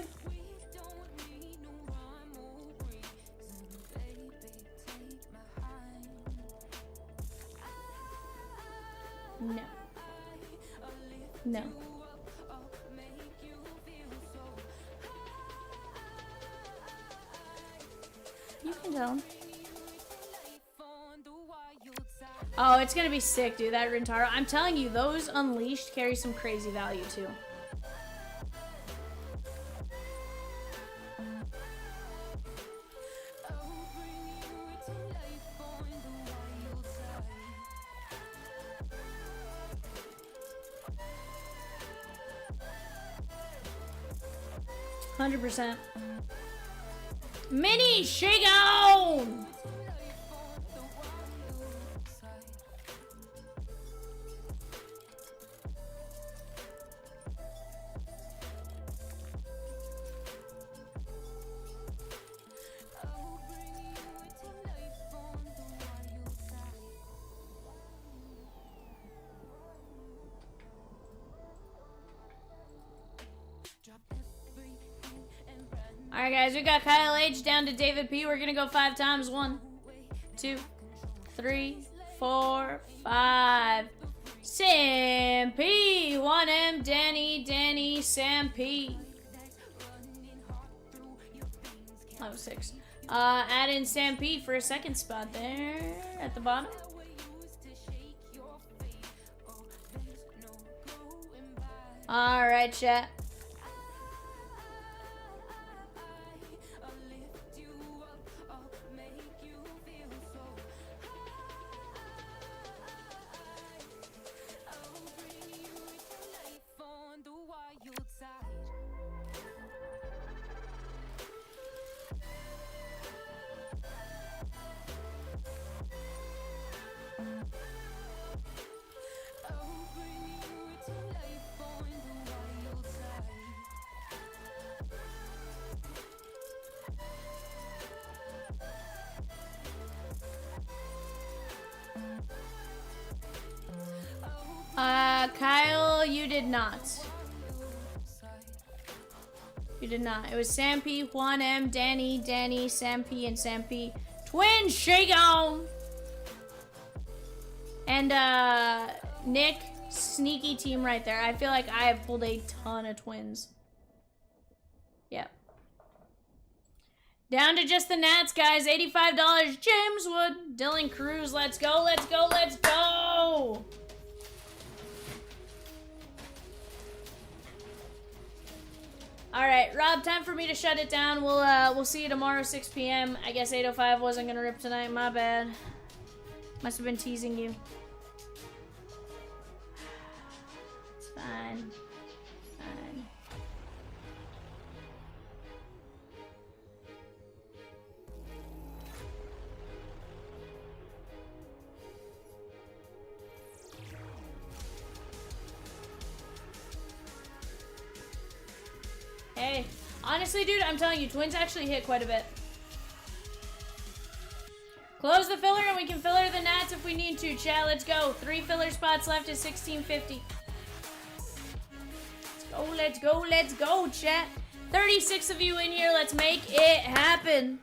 No. No. You can tell him. Oh, it's gonna be sick, dude. That Rintaro. I'm telling you, those Unleashed carry some crazy value, too. %. Mini, she gone! Alright guys, we got Kyle H down to David P. We're gonna go 5 times. 1, 2, 3, 4, 5. Sam P. 1M, Danny, Sam P. That was 6. Add in Sam P for a second spot there at the bottom. Alright, chat. Kyle, you did not. You did not. It was Sam P, Juan M, Danny, Sam P, and Sam P. Twins, shake on! And, Nick, sneaky team right there. I feel like I have pulled a ton of twins. Yep. Down to just the Nats, guys. $85. James Wood, Dylan Cruz, let's go, let's go, let's go! All right, Rob, time for me to shut it down. We'll see you tomorrow, 6 p.m. I guess 8:05 wasn't gonna rip tonight. My bad. Must have been teasing you. It's fine. Fine. Hey, honestly, dude, I'm telling you, twins actually hit quite a bit. Close the filler and we can filler the Nats if we need to, chat. Let's go. 3 filler spots left at 1650. Let's go, let's go, chat. 36 of you in here. Let's make it happen.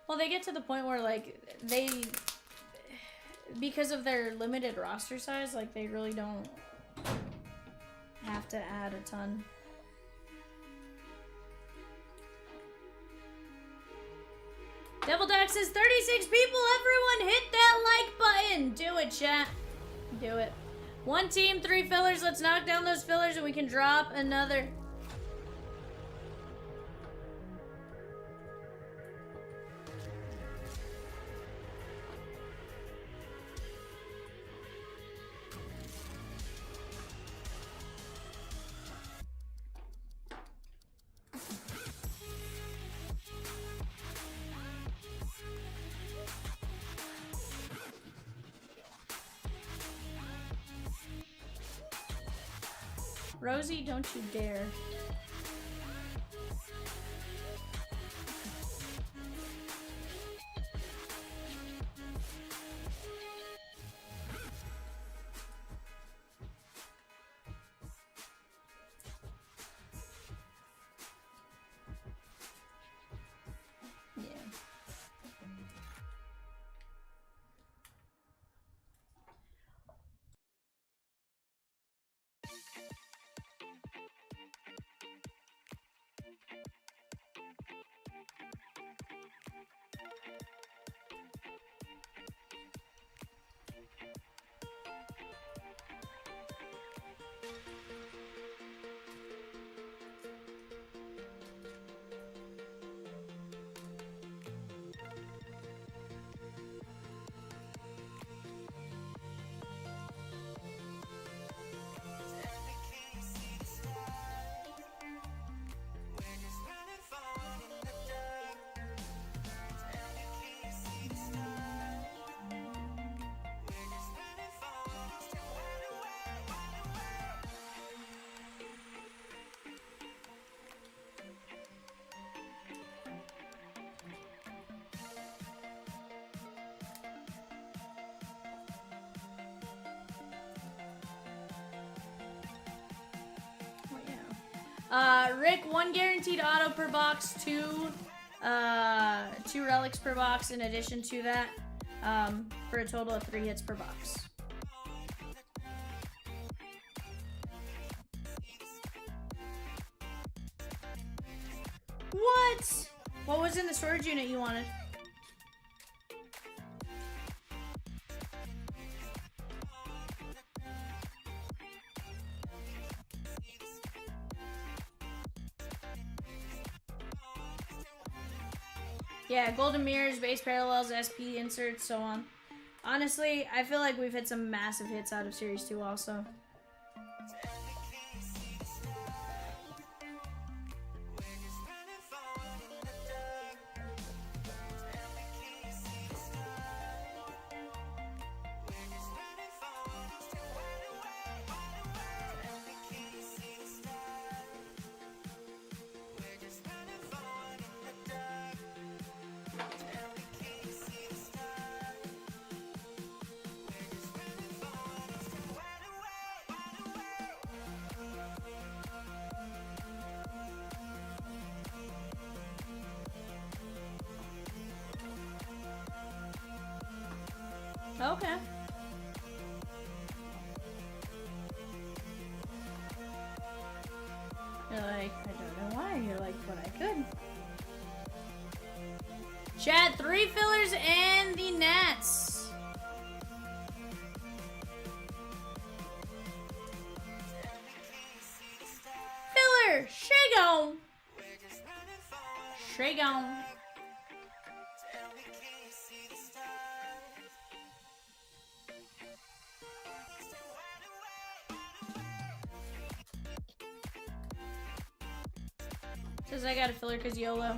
Well, they get to the point where, like, they because of their limited roster size, like they really don't have to add a ton. Devil Dog says 36 people. Everyone hit that like button. Do it, chat. Do it. One team, 3 fillers. Let's knock down those fillers and we can drop another. Rosie, don't you dare. Rick, 1 guaranteed auto per box, 2 relics per box in addition to that, for a total of 3 hits per box. What? What was in the storage unit you wanted? Yeah, golden mirrors, base parallels, SP inserts, so on. Honestly, I feel like we've had some massive hits out of Series 2 also. Okay. You're like, I don't know why. You're like, but I could. Chat, 3 fillers and the Nats. Filler, Shagon. Shagon. Says I got a filler because YOLO.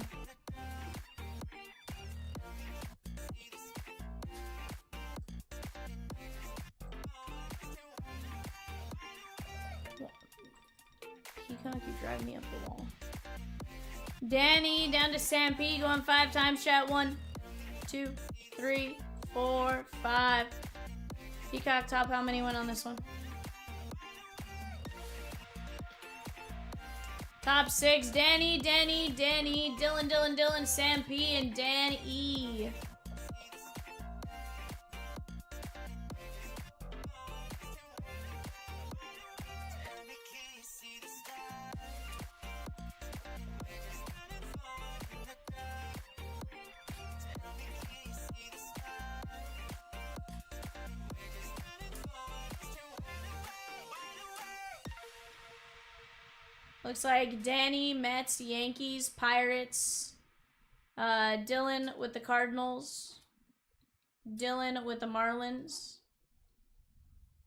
Peacock, you drive me up the wall. Danny down to Sam P, going 5 times. Chat 1, 2, 3, 4, 5. Peacock top, how many went on this one? Top 6, Danny, Dylan, Sam P, and Dan E. Looks like Danny, Mets, Yankees, Pirates. Dylan with the Cardinals. Dylan with the Marlins.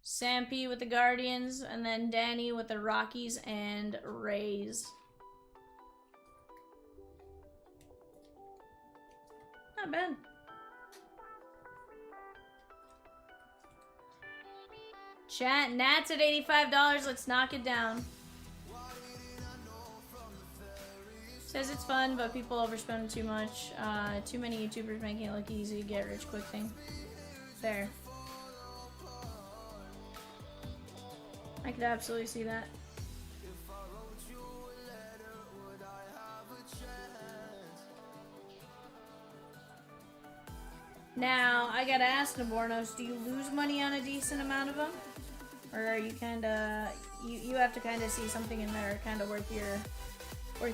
Sam P with the Guardians. And then Danny with the Rockies and Rays. Not bad. Chat, Nats at $85. Let's knock it down. Says it's fun, but people overspend too much. Too many YouTubers making it look easy. Get rich quick thing. Fair. I could absolutely see that. Now, I gotta ask Nabornos, do you lose money on a decent amount of them? Or are you kinda, you have to kinda see something in there kinda worth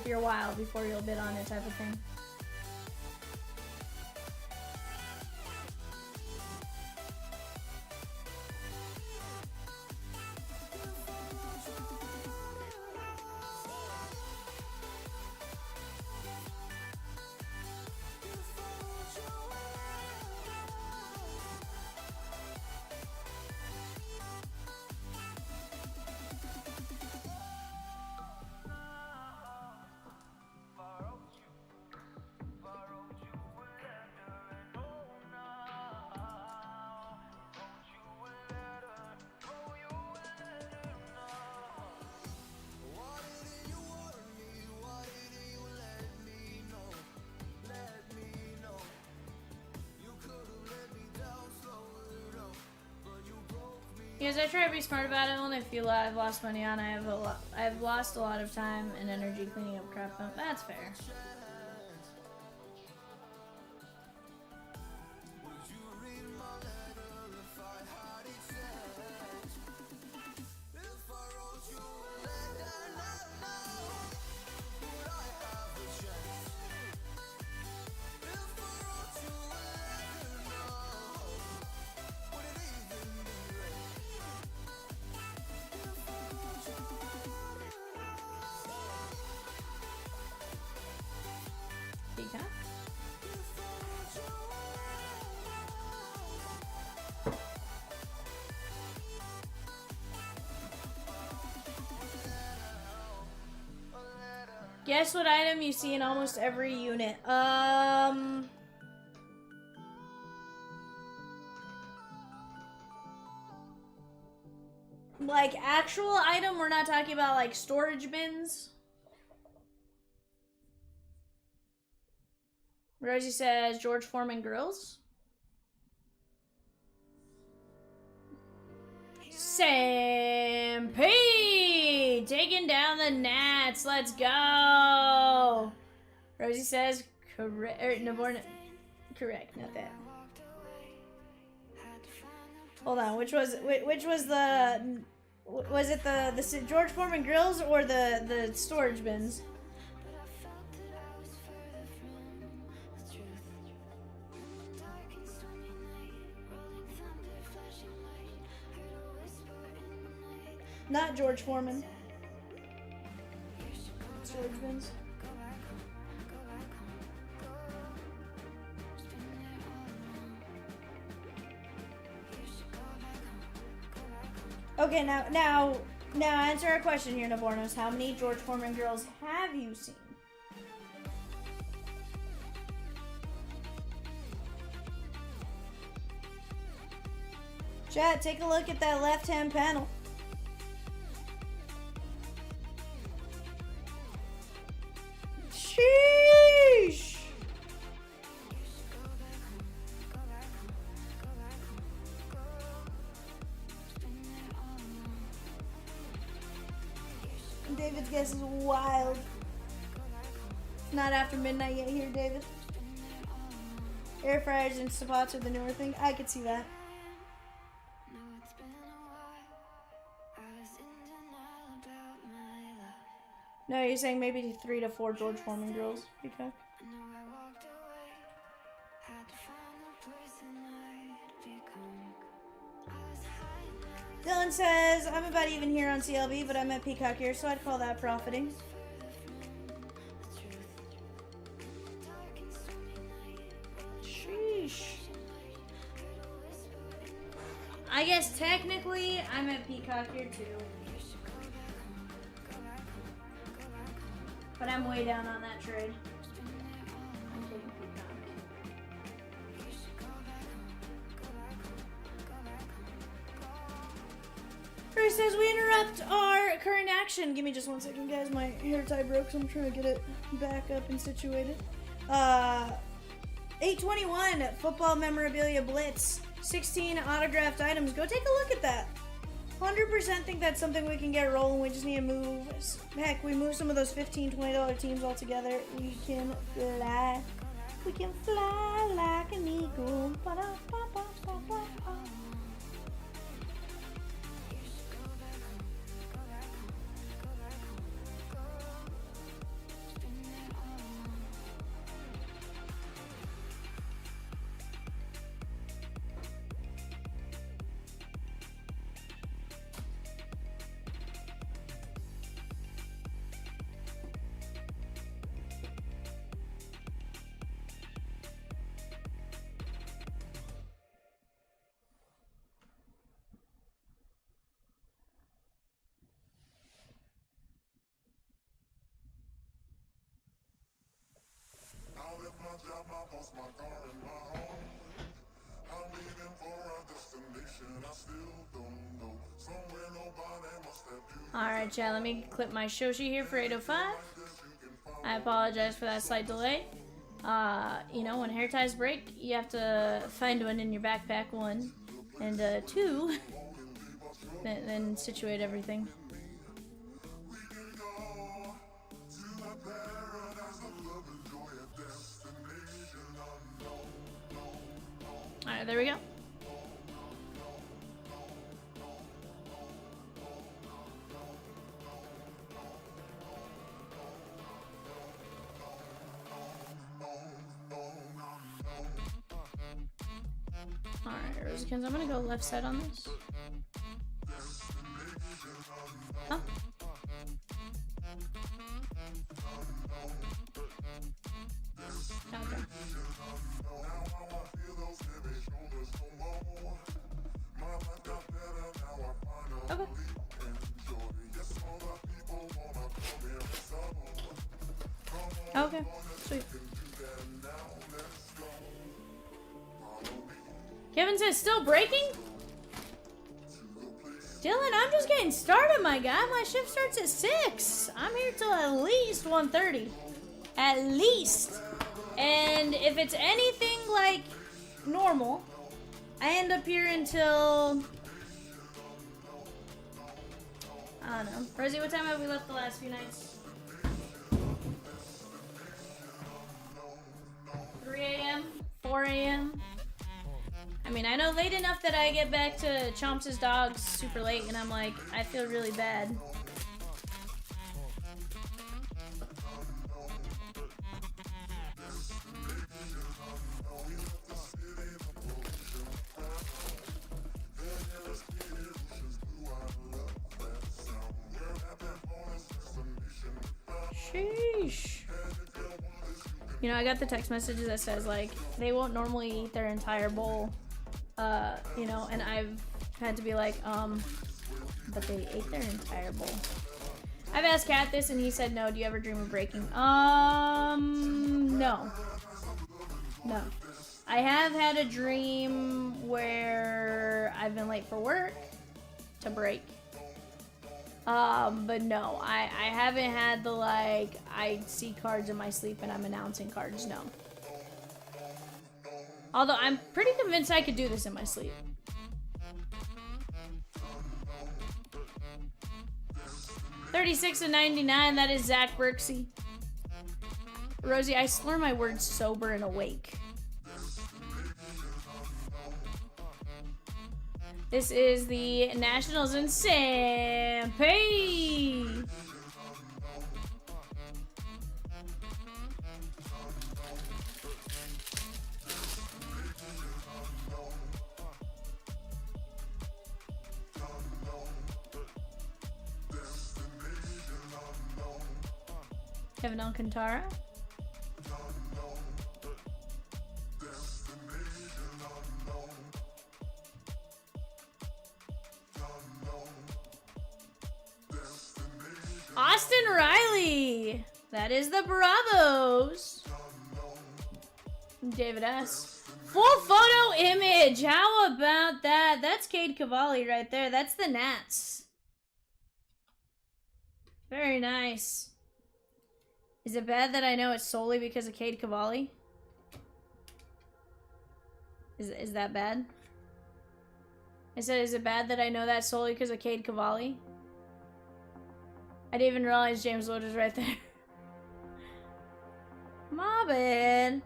your while before you'll bid on it type of thing? Because I try to be smart about it. Only if I've lost money on, I've lost a lot of time and energy cleaning up crap. That's fair. Guess what item you see in almost every unit? Like actual item, we're not talking about like storage bins. Rosie says George Foreman grills. Sam P taking down the Nats. Let's go. Rosie says correct. Correct, not that. Hold on. Which was the? Was it the George Foreman grills or the storage bins? Not George Foreman. Storage bins. Okay, now answer our question here, Nabornos. How many George Foreman girls have you seen? Chat, take a look at that left-hand panel. Sheesh! David's guess is wild. It's not after midnight yet here, David. Air fryers and Instapots are the newer thing. I could see that. No, you're saying maybe 3 to 4 George Foreman girls. Okay. Dylan says, I'm about even here on CLB, but I'm at Peacock here, so I'd call that profiting. Sheesh. I guess technically I'm at Peacock here too. But I'm way down on that trade. I'm taking Peacock. Chris says we interrupt our current action. Give me just 1 second, guys. My hair tie broke, so I'm trying to get it back up and situated. 821 football memorabilia blitz. 16 autographed items. Go take a look at that. 100% think that's something we can get rolling. We just need to move. Heck, we move some of those $15, $20 teams all together. We can fly. We can fly like an eagle. Ba-da-ba-ba-ba-ba-ba. Alright, chat, let me clip my Shoshi here for 805. I apologize for that slight delay. You know, when hair ties break, you have to find one in your backpack, one. And two, then situate everything. Alright, there we go. Alright, Rosikins, I'm gonna go left side on this. Huh? Okay. Okay. Okay, sweet. Kevin says, still breaking? Dylan, I'm just getting started, my guy. My shift starts at 6. I'm here till at least 1:30. At least. And if it's anything like normal, I end up here until... I don't know. Rosie, what time have we left the last few nights? 3 a.m.? 4 a.m.? I mean, I know late enough that I get back to Chomps' dogs super late, and I'm like, I feel really bad. Sheesh. You know, I got the text messages that says, like, they won't normally eat their entire bowl. You know, and I've had to be like, but they ate their entire bowl. I've asked Kat this, and he said no. Do you ever dream of breaking? No. No. I have had a dream where I've been late for work to break. But no, I haven't had the, like, I see cards in my sleep and I'm announcing cards, no. Although I'm pretty convinced I could do this in my sleep. $36.99, that is Zach Berksey. Rosie, I slur my words sober and awake. This is the Nationals and Sampe. Kevin Alcantara. Austin Riley. That is the Bravos. David S. Full photo image. How about that? That's Cade Cavalli right there. That's the Nats. Very nice. Is it bad that I know it's solely because of Cade Cavalli? Is that bad? I said, is it bad that I know that solely because of Cade Cavalli? I didn't even realize James Wood was right there. My bad.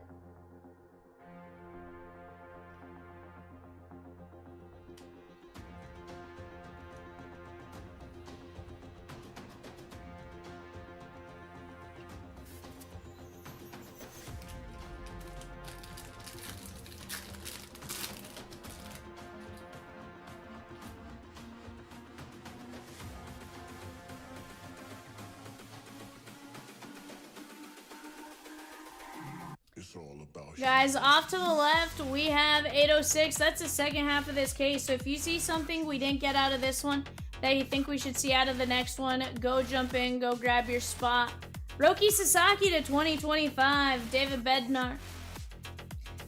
Guys, off to the left, we have 806. That's the second half of this case. So if you see something we didn't get out of this one that you think we should see out of the next one, go jump in, go grab your spot. Roki Sasaki to 2025, David Bednar.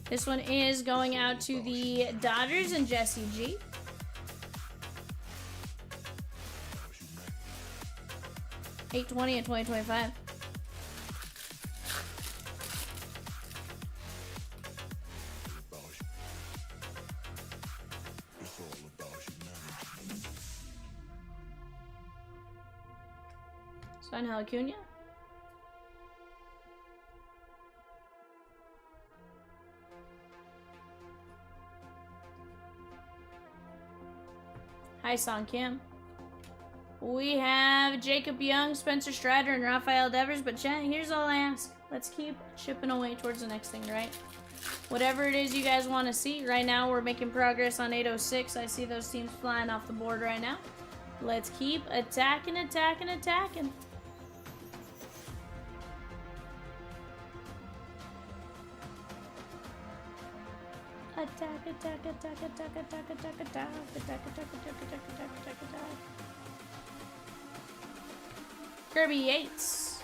This one is going out to the Dodgers and Jesse G. $820 in 2025. Sign Acuna. Hi, Son Kim. We have Jacob Young, Spencer Strider, and Rafael Devers. But chat, here's all I ask. Let's keep chipping away towards the next thing, right? Whatever it is you guys want to see. Right now, we're making progress on 806. I see those teams flying off the board right now. Let's keep attacking, attacking, attacking. Attack, attack, attack, attack, attack, attack, attack, attack, attack, attack, attack, attack, attack. Kirby Yates.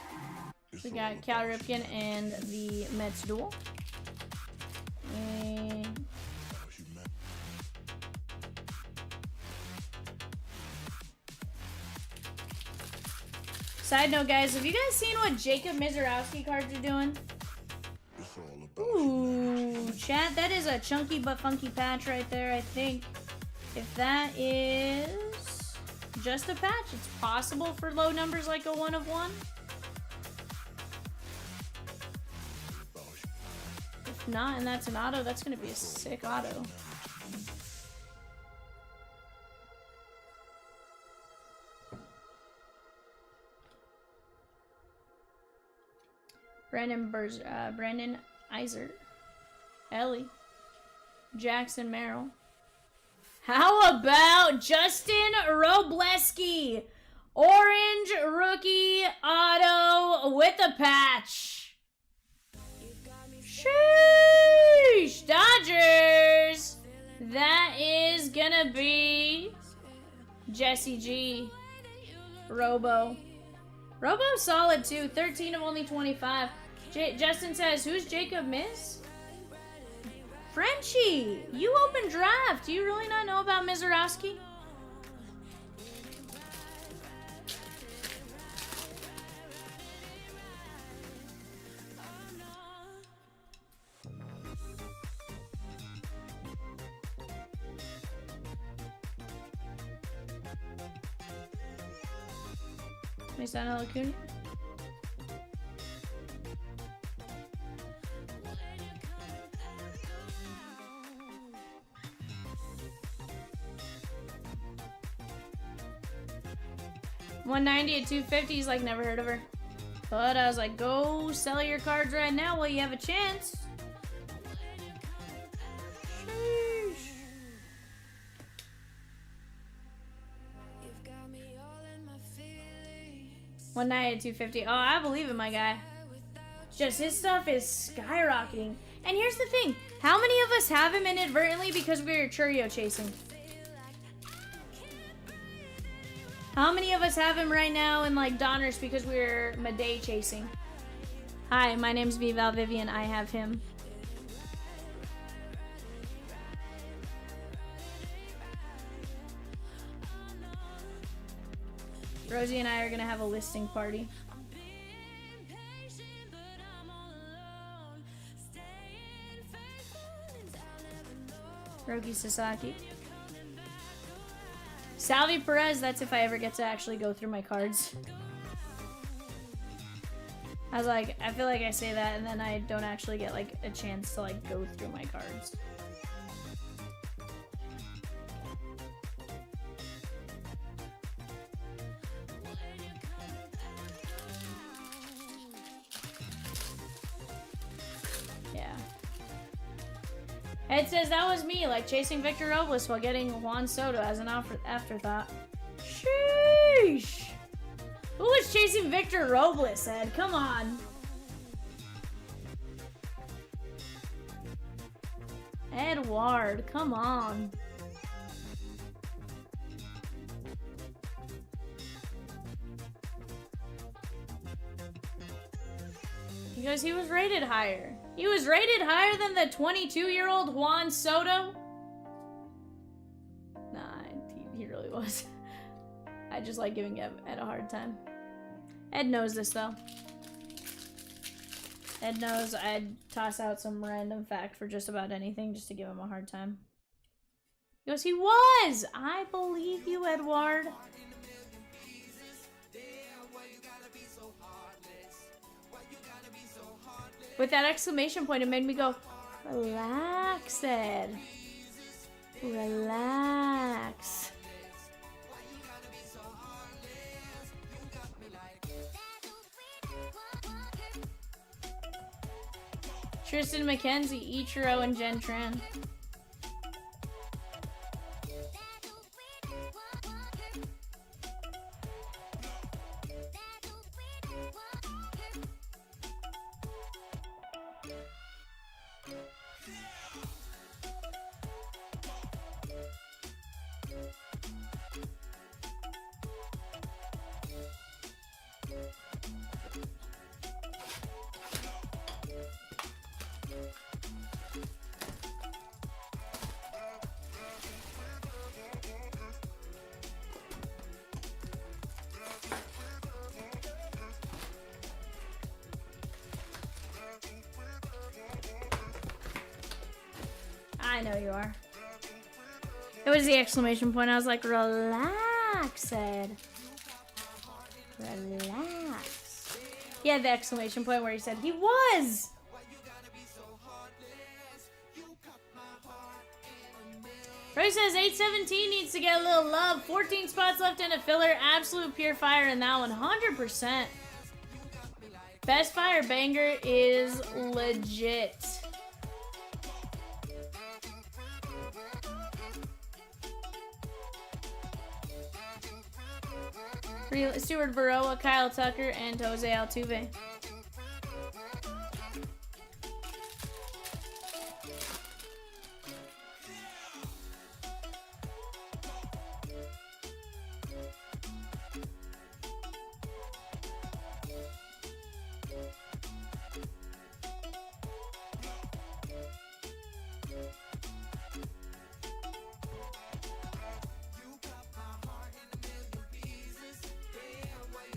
We got Cal Ripken and the Mets duel. And side note, guys, have you guys seen what Jacob Mizorowski cards are doing? Ooh, chat, that is a chunky but funky patch right there, I think. If that is just a patch, it's possible for low numbers like a 1 of 1. If not, and that's an auto, that's going to be a sick auto. Brandon Iser, Ellie, Jackson Merrill. How about Justin Robleski? Orange rookie auto with a patch. Sheesh, Dodgers. That is gonna be Jesse G. Robo solid too. 13 of only 25. Justin says, who's Jacob Miz? Frenchie, you open draft. Do you really not know about Mizorowski? Mason Acuna. $190 at $250. He's like, never heard of her. But I was like, go sell your cards right now while you have a chance. Sheesh. You've got me all in my feelings. One night at 250. Oh, I believe it, my guy. Just his stuff is skyrocketing. And here's the thing. How many of us have him inadvertently because we were Churio chasing? How many of us have him right now in like Donruss because we were Maday chasing? Hi, my name's Vivian. I have him. Rosie and I are gonna have a listing party. Roki Sasaki. Salvi Perez, that's if I ever get to actually go through my cards. I was like, I feel like I say that and then I don't actually get like a chance to like go through my cards. Yeah. Ed says that was me, like chasing Victor Robles while getting Juan Soto as an afterthought. Sheesh! Who was chasing Victor Robles, Ed? Come on. Edward, come on. Because he was rated higher. He was rated higher than the 22-year-old Juan Soto? Nah, he really was. I just like giving Ed a hard time. Ed knows this, though. Ed knows I'd toss out some random fact for just about anything just to give him a hard time. He goes, he was! I believe you, Edward. With that exclamation point, it made me go, relax, Ed. Relax. Tristan McKenzie, Ichiro, and Jen Tran. I know you are. It was the exclamation point. I was like, relax, Ed. Relax. He had the exclamation point where he said, he was! Roy says 817 needs to get a little love. 14 spots left in a filler. Absolute pure fire in that 100%. Best fire banger is legit. Stuart Baroa, Kyle Tucker, and Jose Altuve.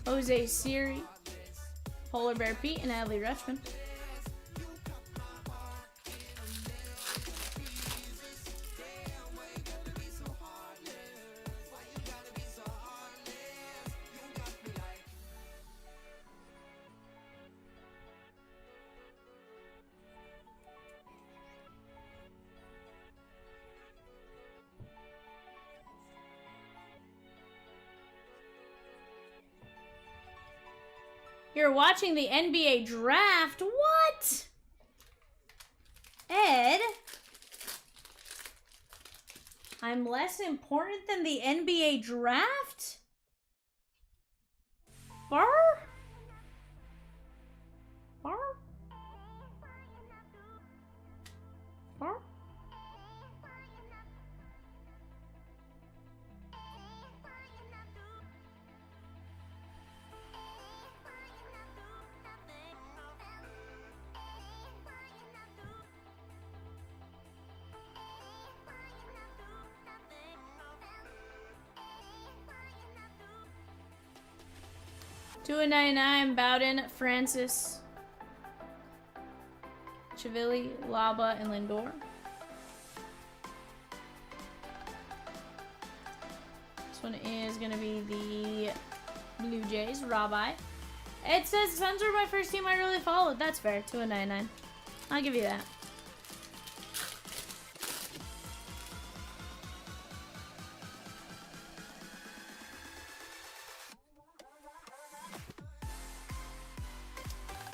Jose Siri, Polar Bear Pete, and Adley Rutschman. You're watching the NBA draft? What? Ed? I'm less important than the NBA draft? Bar? Bar? Bar? $2.99, Bowden, Francis, Chivilli, Laba, and Lindor. This one is going to be the Blue Jays, Rabbi. It says Suns are my first team I really followed. That's fair. $2.99. I'll give you that.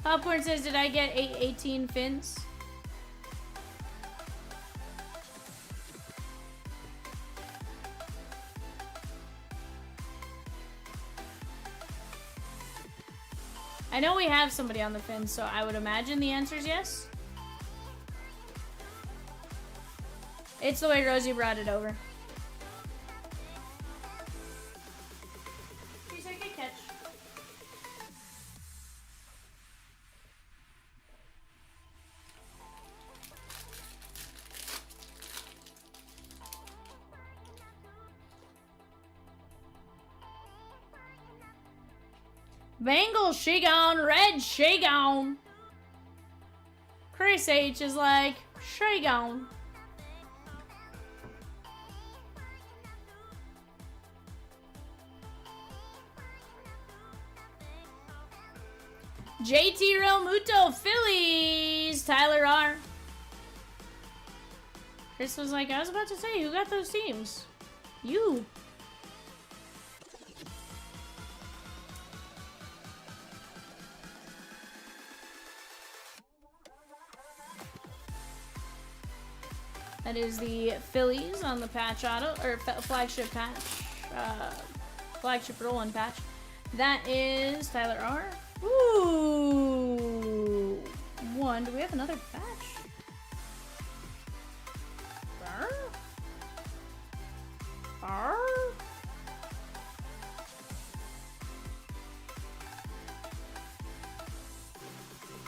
Popcorn says, did I get 18 fins? I know we have somebody on the fins, so I would imagine the answer is yes. It's the way Rosie brought it over. Please take a catch. Bengal, she gone. Red, she gone. Chris H is like, she gone. JT Real Muto, Phillies, Tyler R. Chris was like, I was about to say, who got those teams? You. That is the Phillies on the patch auto, or flagship patch, flagship roll-in patch. That is Tyler R. Ooh, one. Do we have another patch? Arr? Arr?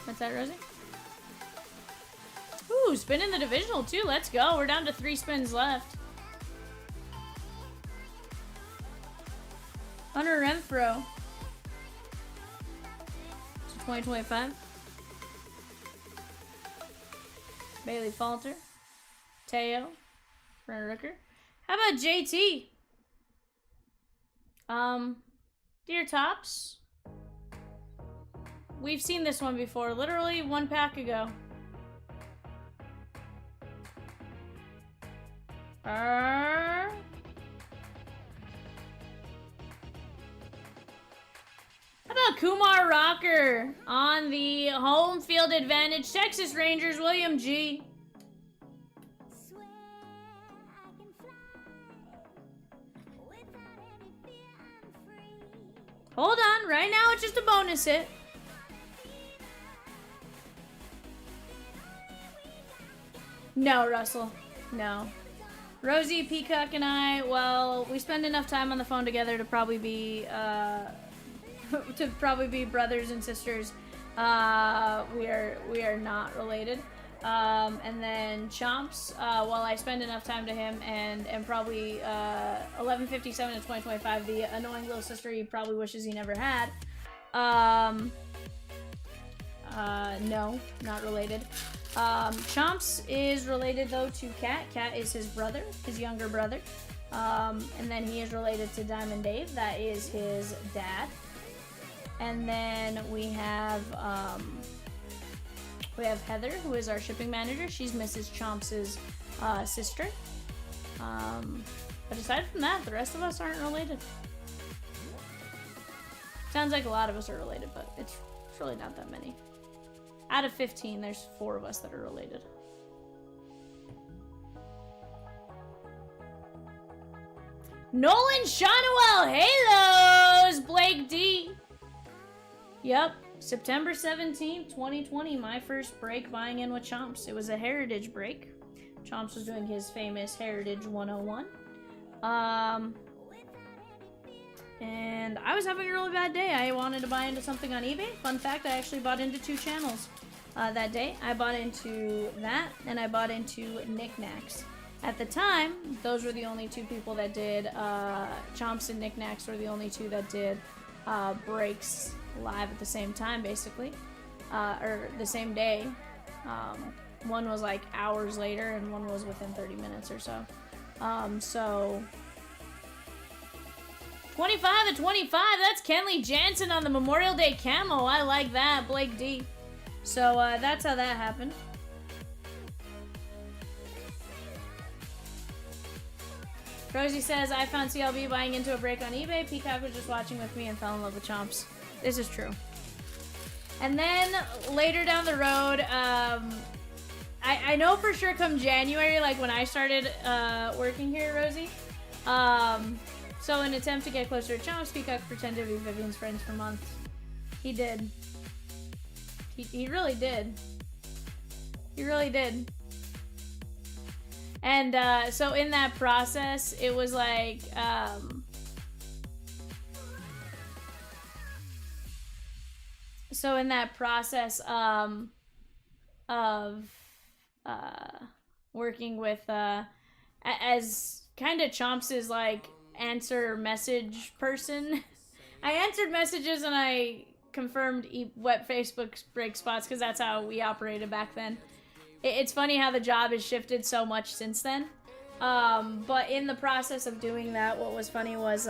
What's that, Rosie? Ooh, spinning the divisional too. Let's go. We're down to 3 spins left. Hunter Renfro. To 2025. Bailey Falter. Teo. Brenner Rooker. How about JT? Dear Tops. We've seen this one before. Literally 1 pack ago. How about Kumar Rocker on the home field advantage? Texas Rangers, William G. Swear I can fly without any fear. I'm free. Hold on, right now it's just a bonus hit. No, Russell. No. Rosie, Peacock, and I, well, we spend enough time on the phone together to probably be, brothers and sisters. We are not related. And then Chomps, while I spend enough time to him, and probably 1157 in 2025, the annoying little sister he probably wishes he never had. No, not related. Chomps is related though to Cat. Cat is his brother, his younger brother. And then he is related to Diamond Dave. That is his dad. And then we have Heather, who is our shipping manager. She's Mrs. Chomps' sister. But aside from that, the rest of us aren't related. Sounds like a lot of us are related, but it's really not that many. Out of 15, there's 4 of us that are related. Nolan Shonwell, Halos, Blake D. Yep, September 17th, 2020, my first break buying in with Chomps. It was a Heritage break. Chomps was doing his famous Heritage 101. And I was having a really bad day. I wanted to buy into something on eBay. Fun fact, I actually bought into 2 channels that day. I bought into that, and I bought into Knickknacks. At the time, those were the only 2 people that did, Chomps and Knickknacks were the only 2 that did breaks live at the same time, basically. Or the same day. One was like hours later, and one was within 30 minutes or so. So 25 to 25, that's Kenley Jansen on the Memorial Day camo. I like that, Blake D. So that's how that happened. Rosie says, I found CLB buying into a break on eBay. Peacock was just watching with me and fell in love with Chomps. This is true. And then later down the road, I know for sure come January, like when I started working here, Rosie, so in an attempt to get closer to Chomps, Peacock pretended to be Vivian's friends for months. He did. He really did. He really did. And so in that process, it was like, so in that process of working with, as kind of Chomps' like answer message person, I answered messages and I confirmed wet Facebook break spots because that's how we operated back then. It's funny how the job has shifted so much since then. But in the process of doing that, what was funny was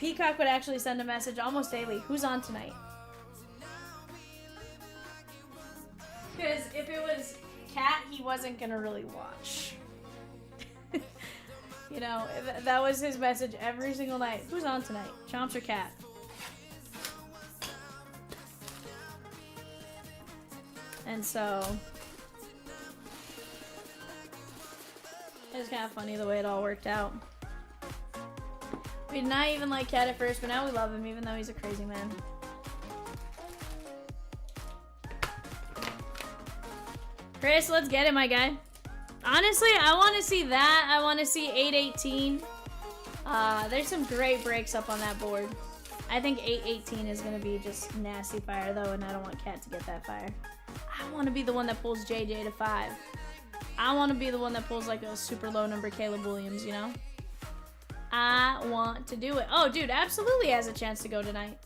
Peacock would actually send a message almost daily. Who's on tonight? Because if it was Cat, he wasn't going to really watch. You know, that was his message every single night. Who's on tonight? Chomps or Cat? And so it was kind of funny the way it all worked out. We did not even like Cat at first, but now we love him, even though he's a crazy man. Chris, let's get it, my guy. Honestly, I want to see that. I want to see 818. There's some great breaks up on that board. I think 818 is going to be just nasty fire, though, and I don't want Cat to get that fire. I want to be the one that pulls JJ to 5. I want to be the one that pulls like a super low number Caleb Williams, you know? I want to do it. Oh, dude, absolutely has a chance to go tonight.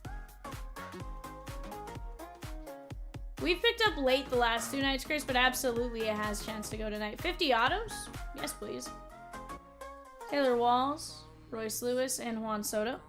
We've picked up late the last 2 nights, Chris, but absolutely it has a chance to go tonight. 50 autos? Yes, please. Taylor Walls, Royce Lewis, and Juan Soto.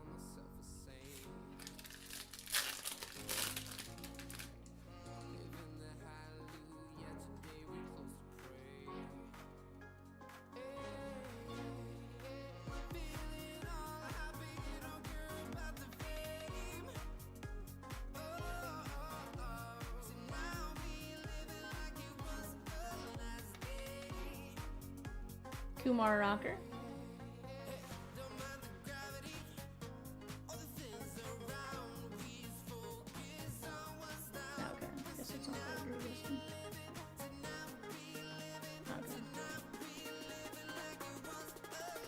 Kumar Rocker. Okay, guess it's not that good. Okay.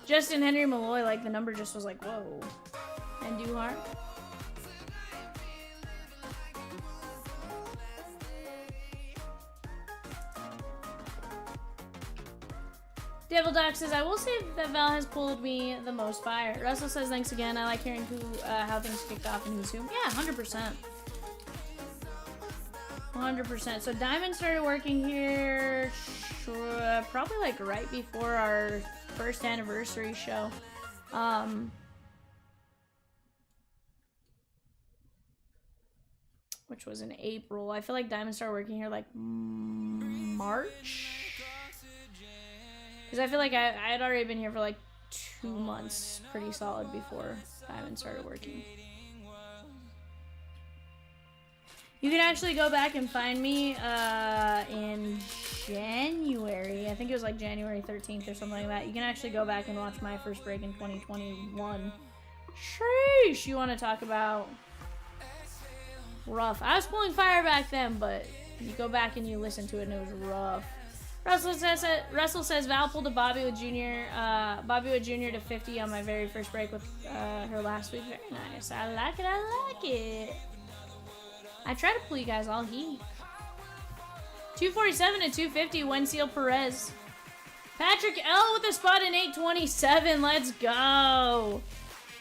Justin Henry Malloy, like the number just was like, whoa. And Duhar. Devil Doc says, I will say that Val has pulled me the most fire. Russell says, thanks again. I like hearing how things kicked off and who's who. Yeah, 100%. 100%. So Diamond started working here probably like right before our first anniversary show. Which was in April. I feel like Diamond started working here like March. Because I feel like I had already been here for like 2 months pretty solid before Diamond started working. You can actually go back and find me in January. I think it was like January 13th or something like that. You can actually go back and watch my first break in 2021. Sheesh! You want to talk about rough. I was pulling fire back then, but you go back and you listen to it and it was rough. Russell says Val pulled a Bobby Wood Jr. to 50 on my very first break with her last week. Very nice. I like it. I like it. I try to pull you guys all heat. 247 to 250. Wensiel Perez. Patrick L with a spot in 827. Let's go.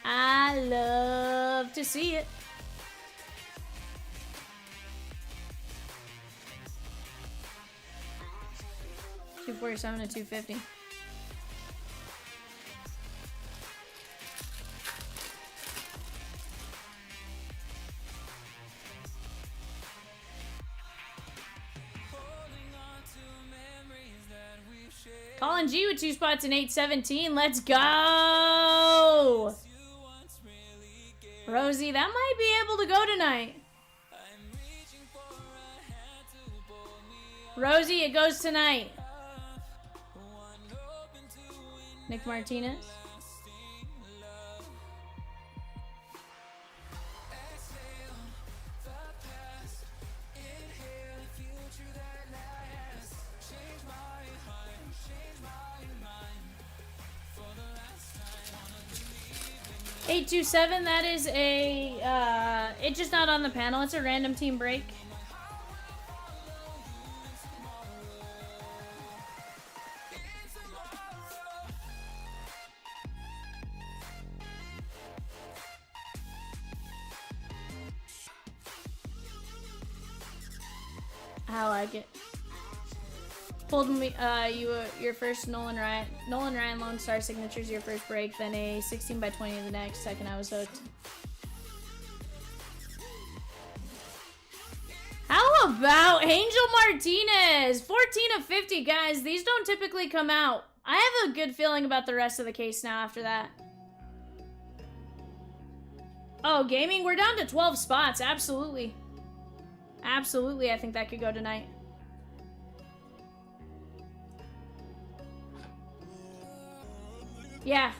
I love to see it. $247 to $250. Colin G with 2 spots in 817. Let's go. Rosie, that might be able to go tonight. Rosie, it goes tonight. Nick Martinez. $827, that is a, it's just not on the panel. It's a random team break. I like it. Pulled me, your first Nolan Ryan Lone Star signatures your first break, then a 16x20 the next. Second, I was hooked. How about Angel Martinez? 14 of 50, guys. These don't typically come out. I have a good feeling about the rest of the case now after that. Oh, gaming, we're down to 12 spots. Absolutely. Absolutely, I think that could go tonight. Yeah.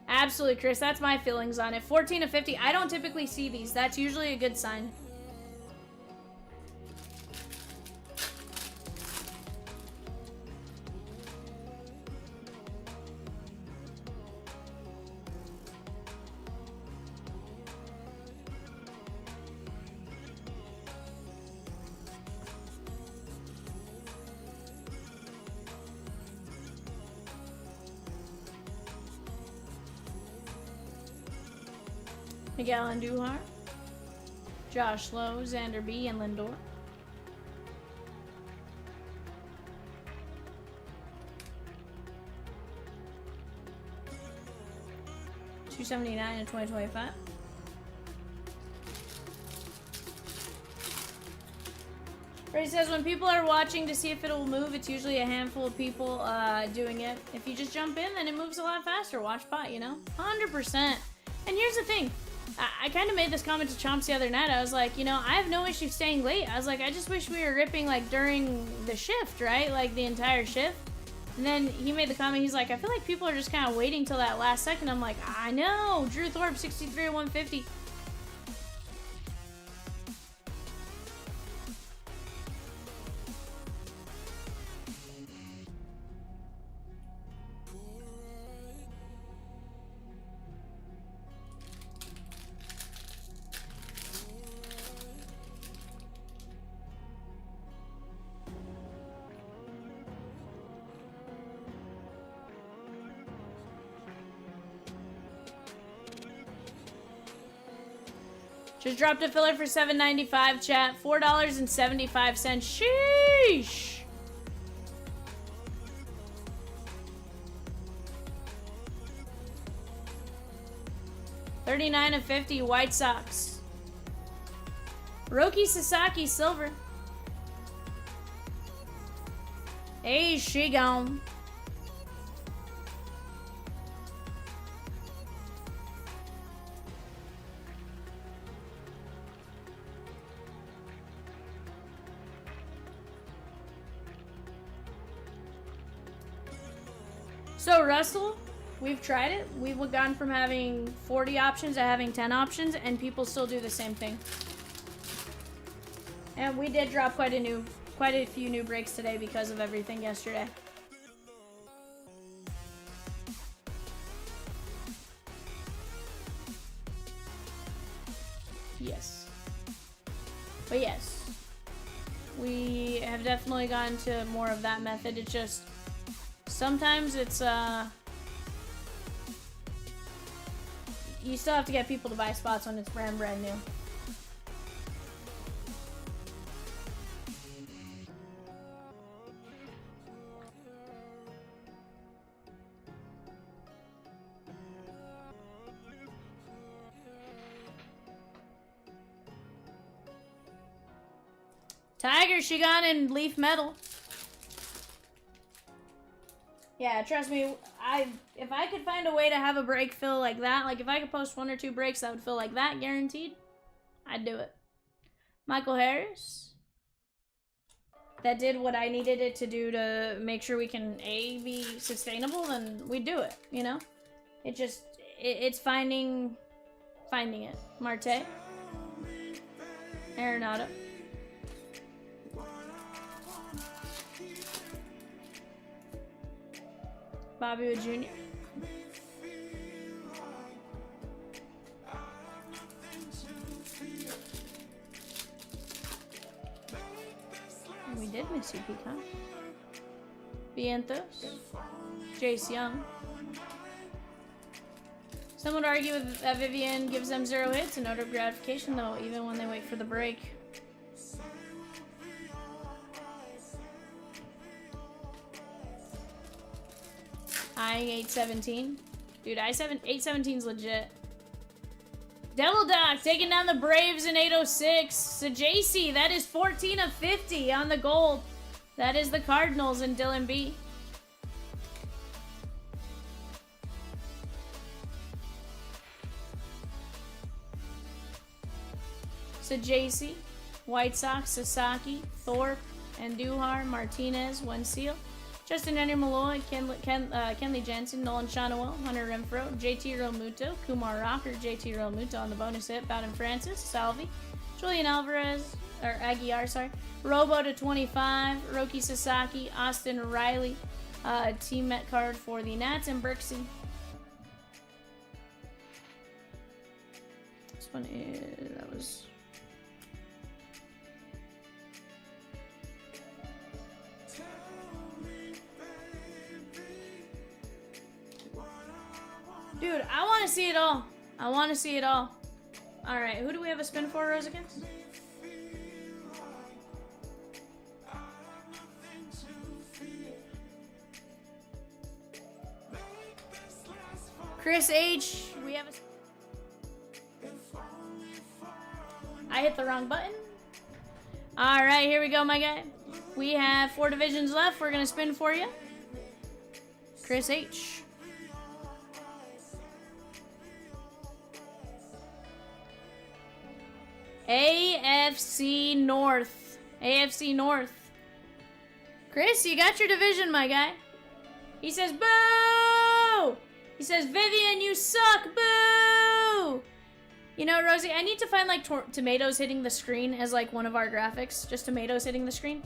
Absolutely, Chris. That's my feelings on it. 14 of 50. I don't typically see these. That's usually a good sign. Miguel Andujar, Josh Lowe, Xander B, and Lindor. $279 in 2025. Ray says when people are watching to see if it'll move, it's usually a handful of people doing it. If you just jump in, then it moves a lot faster. Watch pot, you know? 100%. And here's the thing. I kind of made this comment to Chomps the other night. I was like, you know, I have no issue staying late. I was like, I just wish we were ripping, like, during the shift, right? Like, the entire shift. And then he made the comment, he's like, I feel like people are just kind of waiting till that last second. I'm like, I know. Drew Thorpe, 63 or 150. Just dropped a filler for $7.95, chat. $4.75. Sheesh. $39 of 50, White Sox. Roki Sasaki, silver. Hey, she gone. So, Russell, We've tried it. We've gone from having 40 options to having 10 options, and people still do the same thing. And we did drop quite a few new breaks today because of everything yesterday. Yes. But yes, we have definitely gone to more of that method. It's just sometimes it's you still have to get people to buy spots when it's brand new. Tiger, she got in leaf metal. Yeah, trust me, if I could find a way to have a break fill like that, like if I could post 1 or 2 breaks that would feel like that, guaranteed, I'd do it. Michael Harris. That did what I needed it to do to make sure we can, A, be sustainable, then we do it, you know? It just, it's finding it. Marte. Arenado. Bobby Wood Jr. We did miss you, Pecan. Vientos. Jace Young. Some would argue that Vivian gives them 0 hits, a note of gratification though, even when they wait for the break. Eyeing 817. Dude, 817's legit. Devil Doc taking down the Braves in 806. Sajc, that is 14 of 50 on the gold. That is the Cardinals and Dylan B. Sajc, White Sox, Sasaki, Thorpe, Andujar, Martinez, Wensil. Justin Henry Malloy, Kenley Jensen, Nolan Shawwell, Hunter Renfroe, JT Realmuto, Kumar Rocker, JT Realmuto on the bonus hit, Bowden Francis, Salvi, Julian Alvarez, or Aguiar, sorry, Robo to 25, Roki Sasaki, Austin Riley, team Met card for the Nats, and Berksey. This one is, that was... Dude, I want to see it all. I want to see it all. Alright, who do we have a spin for, Rose, against? Chris H. We have a... I hit the wrong button. Alright, here we go, my guy. We have 4 divisions left. We're going to spin for you. Chris H. AFC North. AFC North. Chris, you got your division, my guy. He says, boo! He says, Vivian, you suck, boo! You know, Rosie, I need to find, like, tomatoes hitting the screen as, like, one of our graphics. Just tomatoes hitting the screen.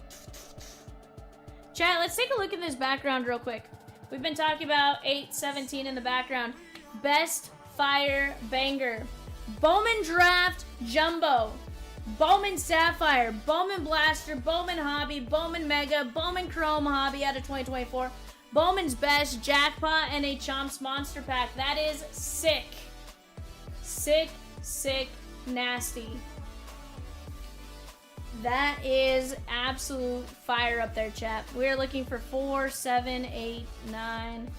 Chat, let's take a look at this background real quick. We've been talking about 817 in the background. Best Fire Banger. Bowman Draft Jumbo, Bowman Sapphire, Bowman Blaster, Bowman Hobby, Bowman Mega, Bowman Chrome Hobby out of 2024, Bowman's Best Jackpot, and a Chomps Monster Pack. That is sick. Sick, sick, nasty. That is absolute fire up there, chat. We're looking for 4, 7, 8, 9...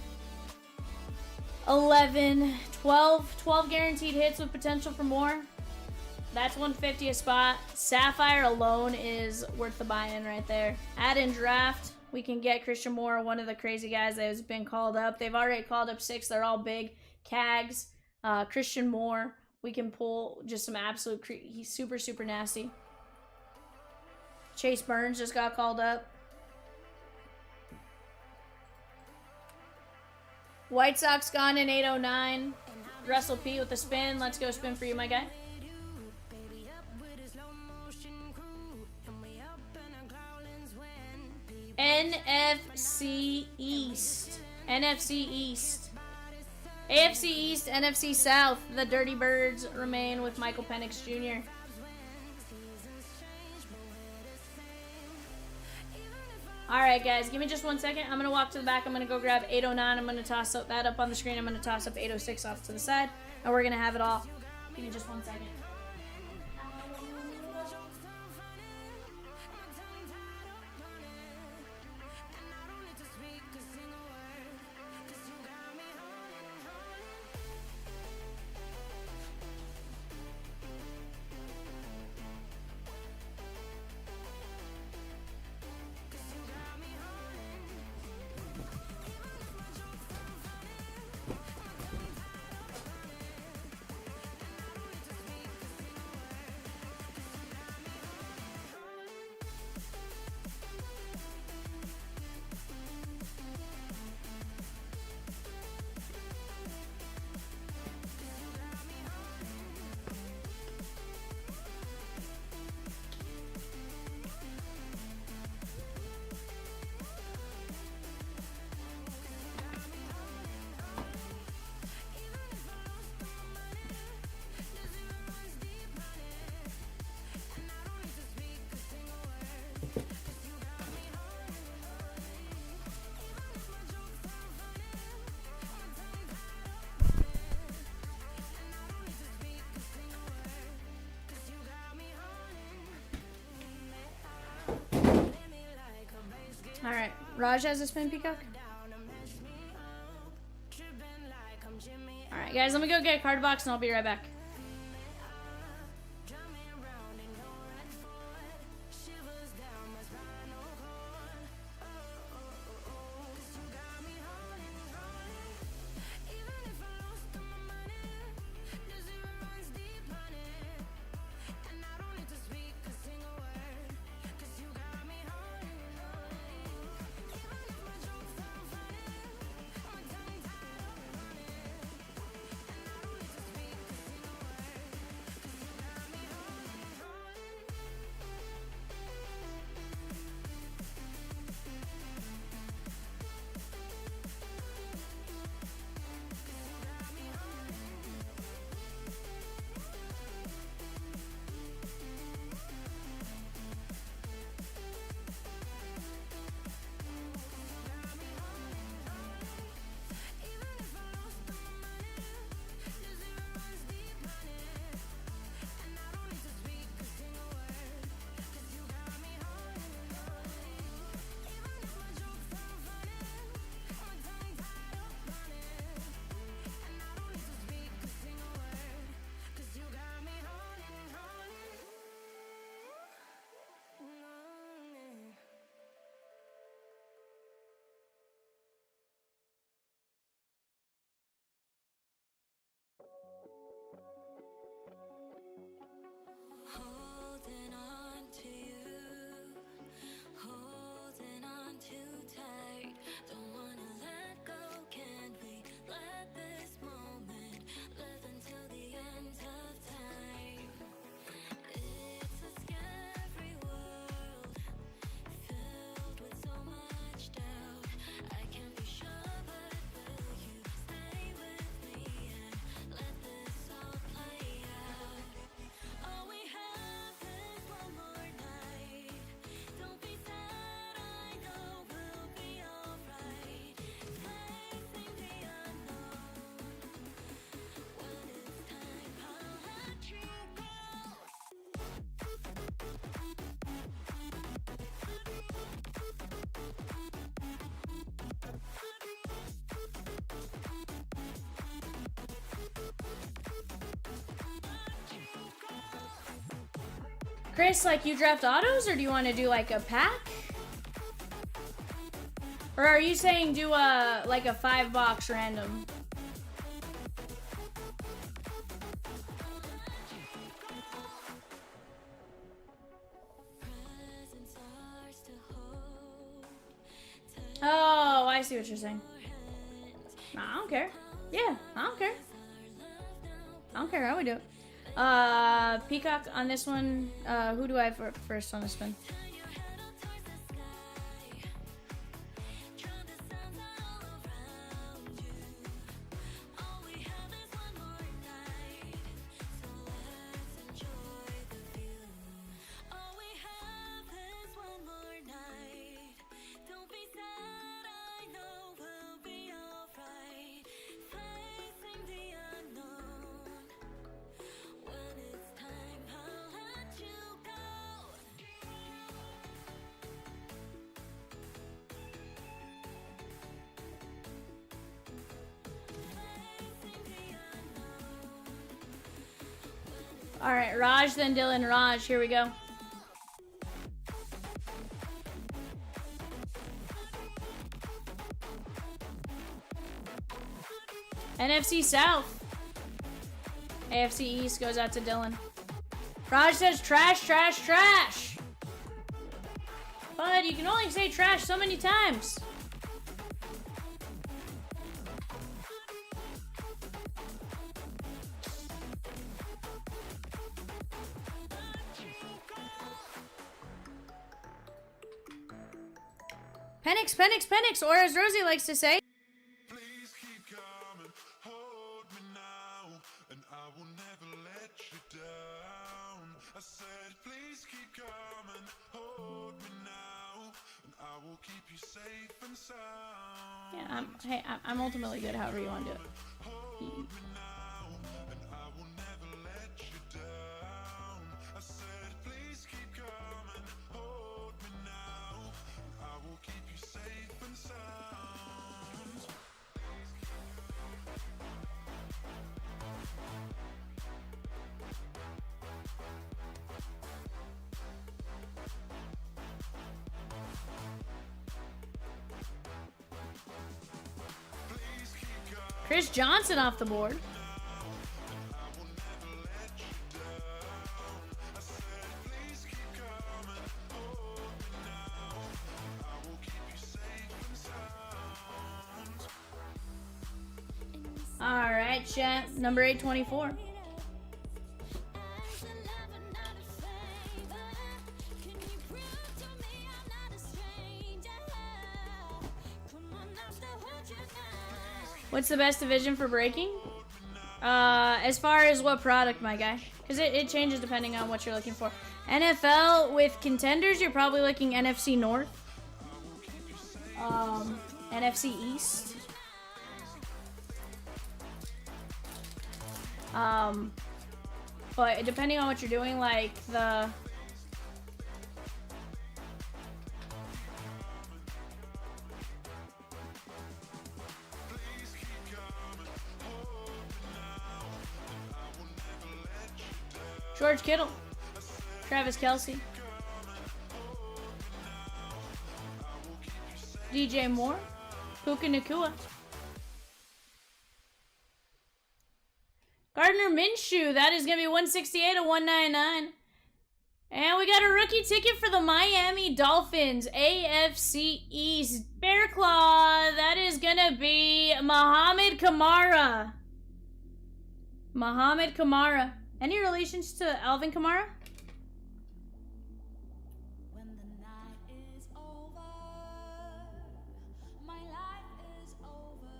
11, 12 guaranteed hits with potential for more. That's 150 a spot. Sapphire alone is worth the buy-in right there. Add in draft. We can get Christian Moore, one of the crazy guys that has been called up. They've already called up 6. They're all big. Cags, Christian Moore. We can pull just some absolute... He's super, super nasty. Chase Burns just got called up. White Sox gone in 809. Russell P with the spin. Let's go spin for you, my guy. NFC East. NFC East. AFC East, NFC South. The Dirty Birds remain with Michael Penix Jr. Alright, guys. Give me just 1 second. I'm going to walk to the back. I'm going to go grab 809. I'm going to toss that up on the screen. I'm going to toss up 806 off to the side. And we're going to have it all. Give me just 1 second. Alright, Raj has a spin, Peacock. Alright, guys, let me go get a card box and I'll be right back. Holding on to you, holding on too tight. Don't wanna let go, can we let this moment live until the end of time? It's a scary world, filled with so much doubt. I can't be sure, but will you stay with me and let this all play out? All we have is one more night. Don't be sad, I know we'll be alright. Facing the unknown. When it's time, I'll let you go. Chris, like, you draft autos, or do you want to do like a pack? Or are you saying do a like a 5-box random? Presents ours to hold. Oh, I see what you're saying. Nah, I don't care. Yeah, I don't care. I don't care how we do it. Peacock on this one. Who do I have first on this spin? All right, Raj, then Dylan. Raj, here we go. NFC South. AFC East goes out to Dylan. Raj says trash, trash, trash. But you can only say trash so many times. Penix, Penix, Penix, or as Rosie likes to say. Please keep coming, hold me now, and I will never let you down. I said, please keep coming, hold me now, and I will keep you safe and sound. Yeah, I'm ultimately good however you want to do it. Hold me now, and I will never let you down. I said, please keep coming, hold me now, and I will keep you safe and sound. Chris Johnson off the board. All right, chat. Number 824. What's the best division for breaking? As far as what product, my guy? Because it changes depending on what you're looking for. NFL with Contenders, you're probably looking NFC North. NFC East. But depending on what you're doing, like the... George Kittle, Travis Kelce, DJ Moore, Puka Nacua, Gardner Minshew. That is going to be 168 of 199. And we got a rookie ticket for the Miami Dolphins, AFC East. Bear Claw, that is going to be Muhammad Kamara. Muhammad Kamara. Any relations to Alvin Kamara? When the night is over, my life is over.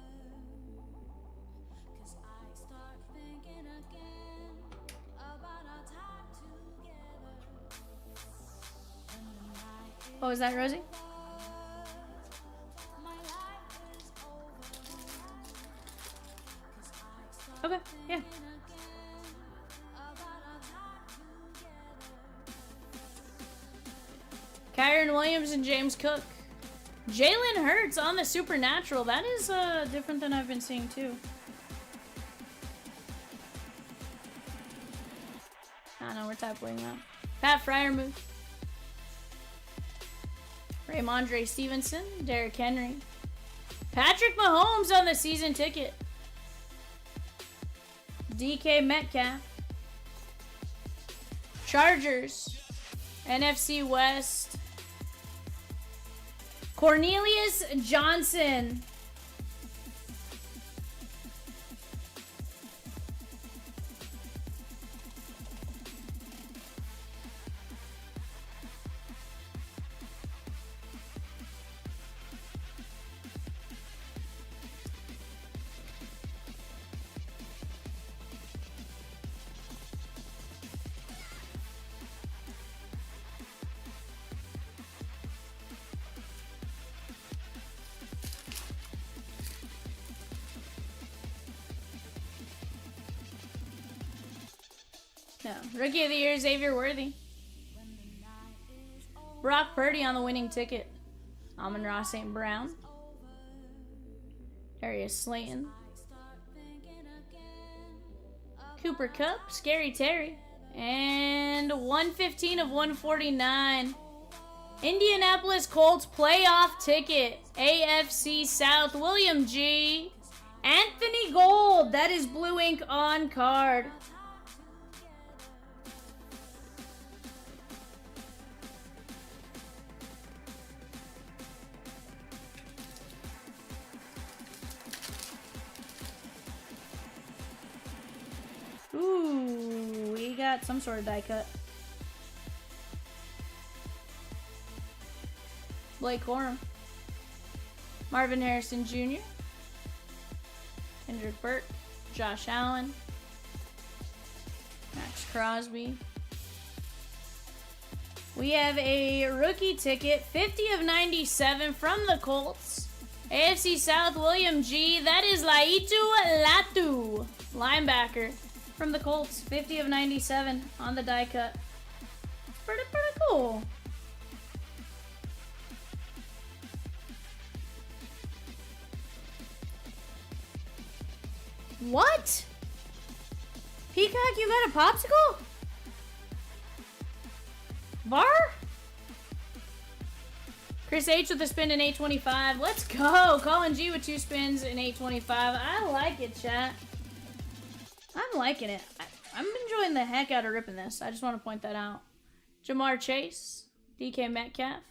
'Cause I start thinking again about our time together. When the night is What was that, Rosie? my life is over. 'Cause I start Okay, yeah. thinking again about our time together. Kyron Williams and James Cook. Jalen Hurts on the Supernatural. That is different than I've been seeing too. I don't know, we're typing that. Pat Fryermuth. Raymondre Stevenson. Derrick Henry. Patrick Mahomes on the season ticket. DK Metcalf. Chargers. NFC West. Cornelius Johnson. No. Rookie of the Year, Xavier Worthy. Brock Purdy on the winning ticket. Amon-Ra St. Brown. Darius Slayton. Cooper Kupp, Scary Terry. And 115 of 149. Indianapolis Colts playoff ticket. AFC South, William G. Anthony Gold. That is blue ink on card. Ooh, we got some sort of die cut. Blake Corum. Marvin Harrison Jr. Kendrick Burke. Josh Allen. Max Crosby. We have a rookie ticket, 50 of 97 from the Colts. AFC South, William G. That is Laitu Latu, linebacker from the Colts, 50 of 97 on the die cut. Pretty cool. What? Peacock, you got a popsicle? Bar? Chris H with a spin in 825. Let's go. Colin G with 2 spins in 825. I like it, chat. I'm liking it. I'm enjoying the heck out of ripping this. I just want to point that out. Jamar Chase. DK Metcalf.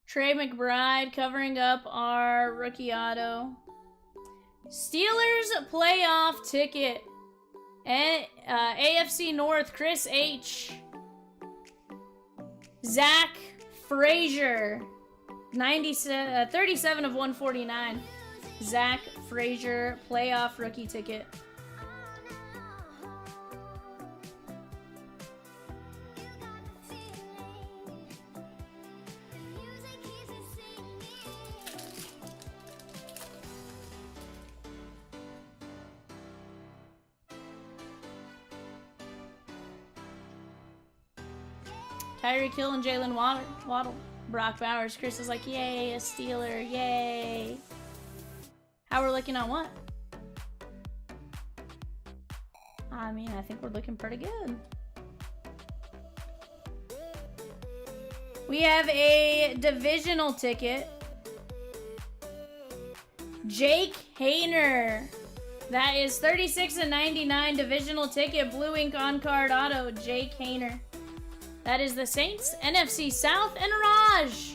Trey McBride covering up our rookie auto. Steelers playoff ticket. AFC North, Chris H. Zach Frazier. 37 of 149. Zach Frazier, playoff rookie ticket. Tyreek Hill and Jalen Waddle. Brock Bowers. Chris is like, yay, a Steeler, yay. How we're looking on what? I mean, I think we're looking pretty good. We have a divisional ticket. Jake Hayner. That is 36 and 99 divisional ticket. Blue ink on card auto. Jake Hayner. That is the Saints, NFC South, and Raj.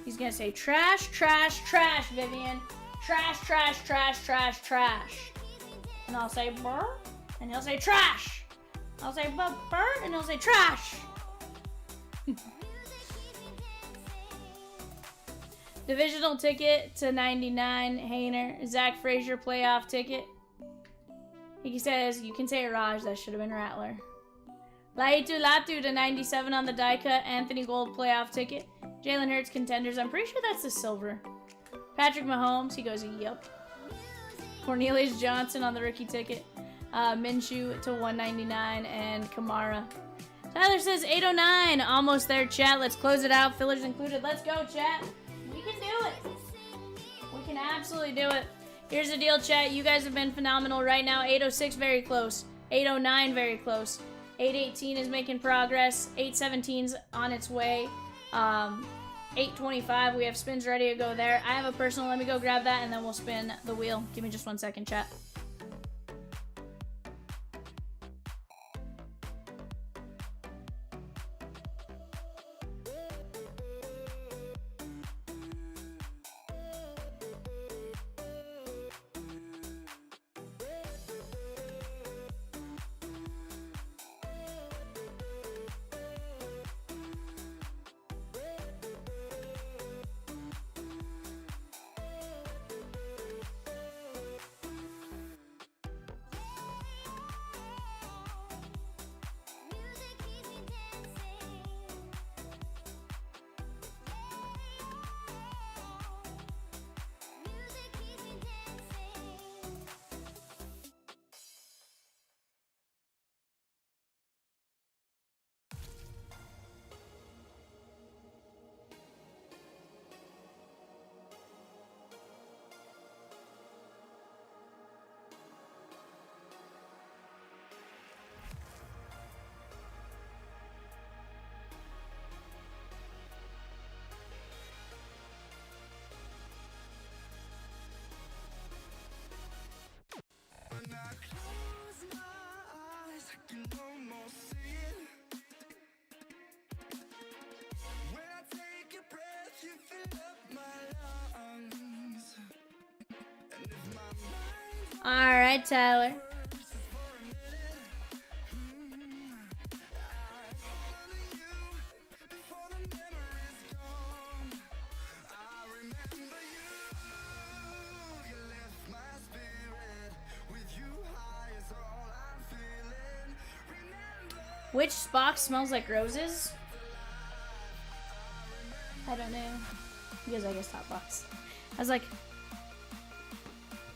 He's going to say trash, trash, trash, Vivian. Trash, trash, trash, trash, trash. And I'll say burr, and he'll say trash. I'll say burr, and he'll say trash. Divisional ticket to 99, Hayner. Zach Frazier playoff ticket. He says, you can say Raj, that should have been Rattler. Laitu Latu to 97 on the die cut. Anthony Gold playoff ticket. Jalen Hurts Contenders. I'm pretty sure that's the silver. Patrick Mahomes, he goes, yup. Cornelius Johnson on the rookie ticket. Minshew to 199 and Kamara. Tyler says 809. Almost there, chat. Let's close it out. Fillers included. Let's go, chat. We can do it. We can absolutely do it. Here's the deal, chat. You guys have been phenomenal right now. 806, very close. 809, very close. 818 is making progress. 817's on its way. 825, we have spins ready to go there. I have a personal. Let me go grab that, and then we'll spin the wheel. Give me just 1 second, chat. All right, Tyler. Which box smells like roses? I don't know. Because I guess top box. I was like,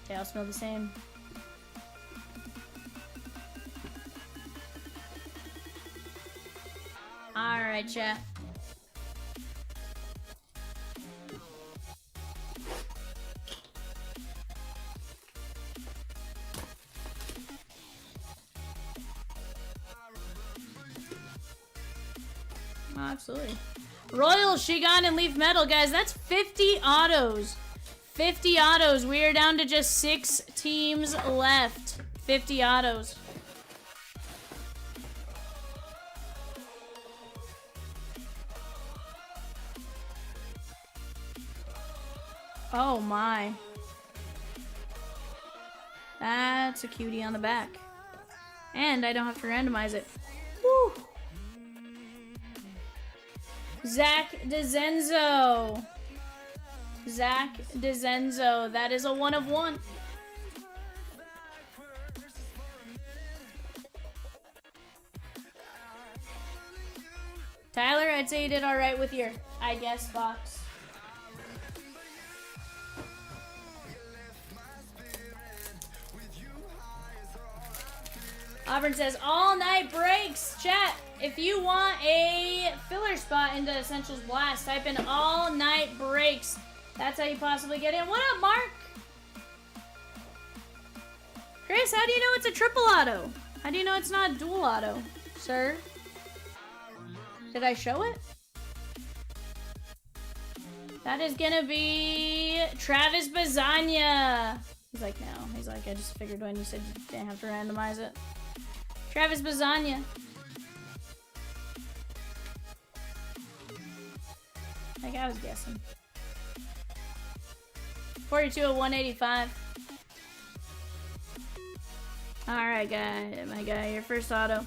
they all smell the same. Alright, chat. Oh, absolutely. Royal, Shigon, and Leaf Metal, guys. That's 50 autos. 50 autos. We are down to just 6 teams left. 50 autos. Oh my. That's a cutie on the back. And I don't have to randomize it. Woo! Zach DeZenzo. Zach DeZenzo. That is a 1 of 1. Tyler, I'd say you did alright with your I guess box. Auburn says, all night breaks. Chat, if you want a filler spot into Essentials Blast, type in all night breaks. That's how you possibly get in. What up, Mark? Chris, how do you know it's a triple auto? How do you know it's not dual auto, sir? Did I show it? That is gonna be Travis Bazania. He's like, no. He's like, I just figured when you said you didn't have to randomize it. Travis Bazania. Like I was guessing. 42 of 185. Alright, guy, my guy, your first auto.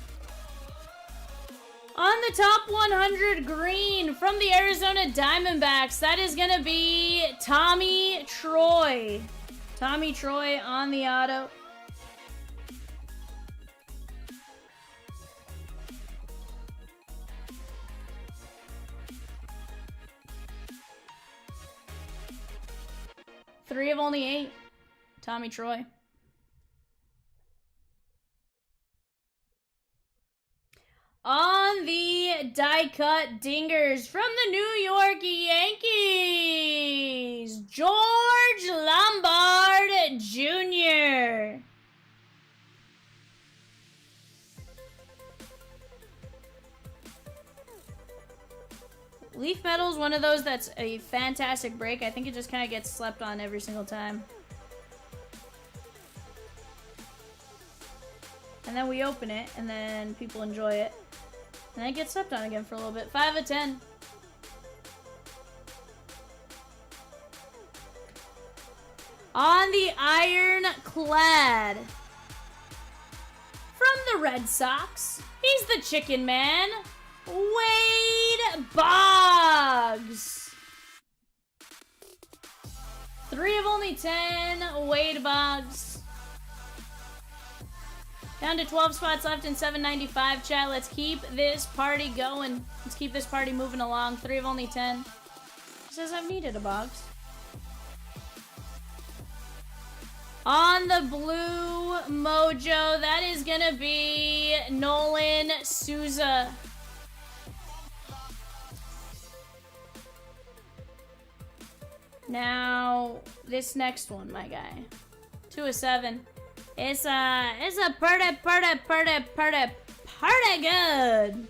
On the top 100 green from the Arizona Diamondbacks, that is gonna be Tommy Troy. Tommy Troy on the auto. Three of only 8. Tommy Troy. On the die cut dingers from the New York Yankees, George Lombard Jr. Leaf Metal is one of those that's a fantastic break. I think it just kind of gets slept on every single time. And then we open it, and then people enjoy it. And then it gets slept on again for a little bit. 5 of 10. On the Ironclad. From the Red Sox, he's the Chicken Man. Wade Boggs. 3 of only 10. Wade Boggs. Down to 12 spots left in 795, chat. Let's keep this party going. Let's keep this party moving along. 3 of only 10. Says I've needed a box. On the blue mojo, that is gonna be Nolan Souza. Now, this next one, my guy. 2 of 7. It's a pretty good.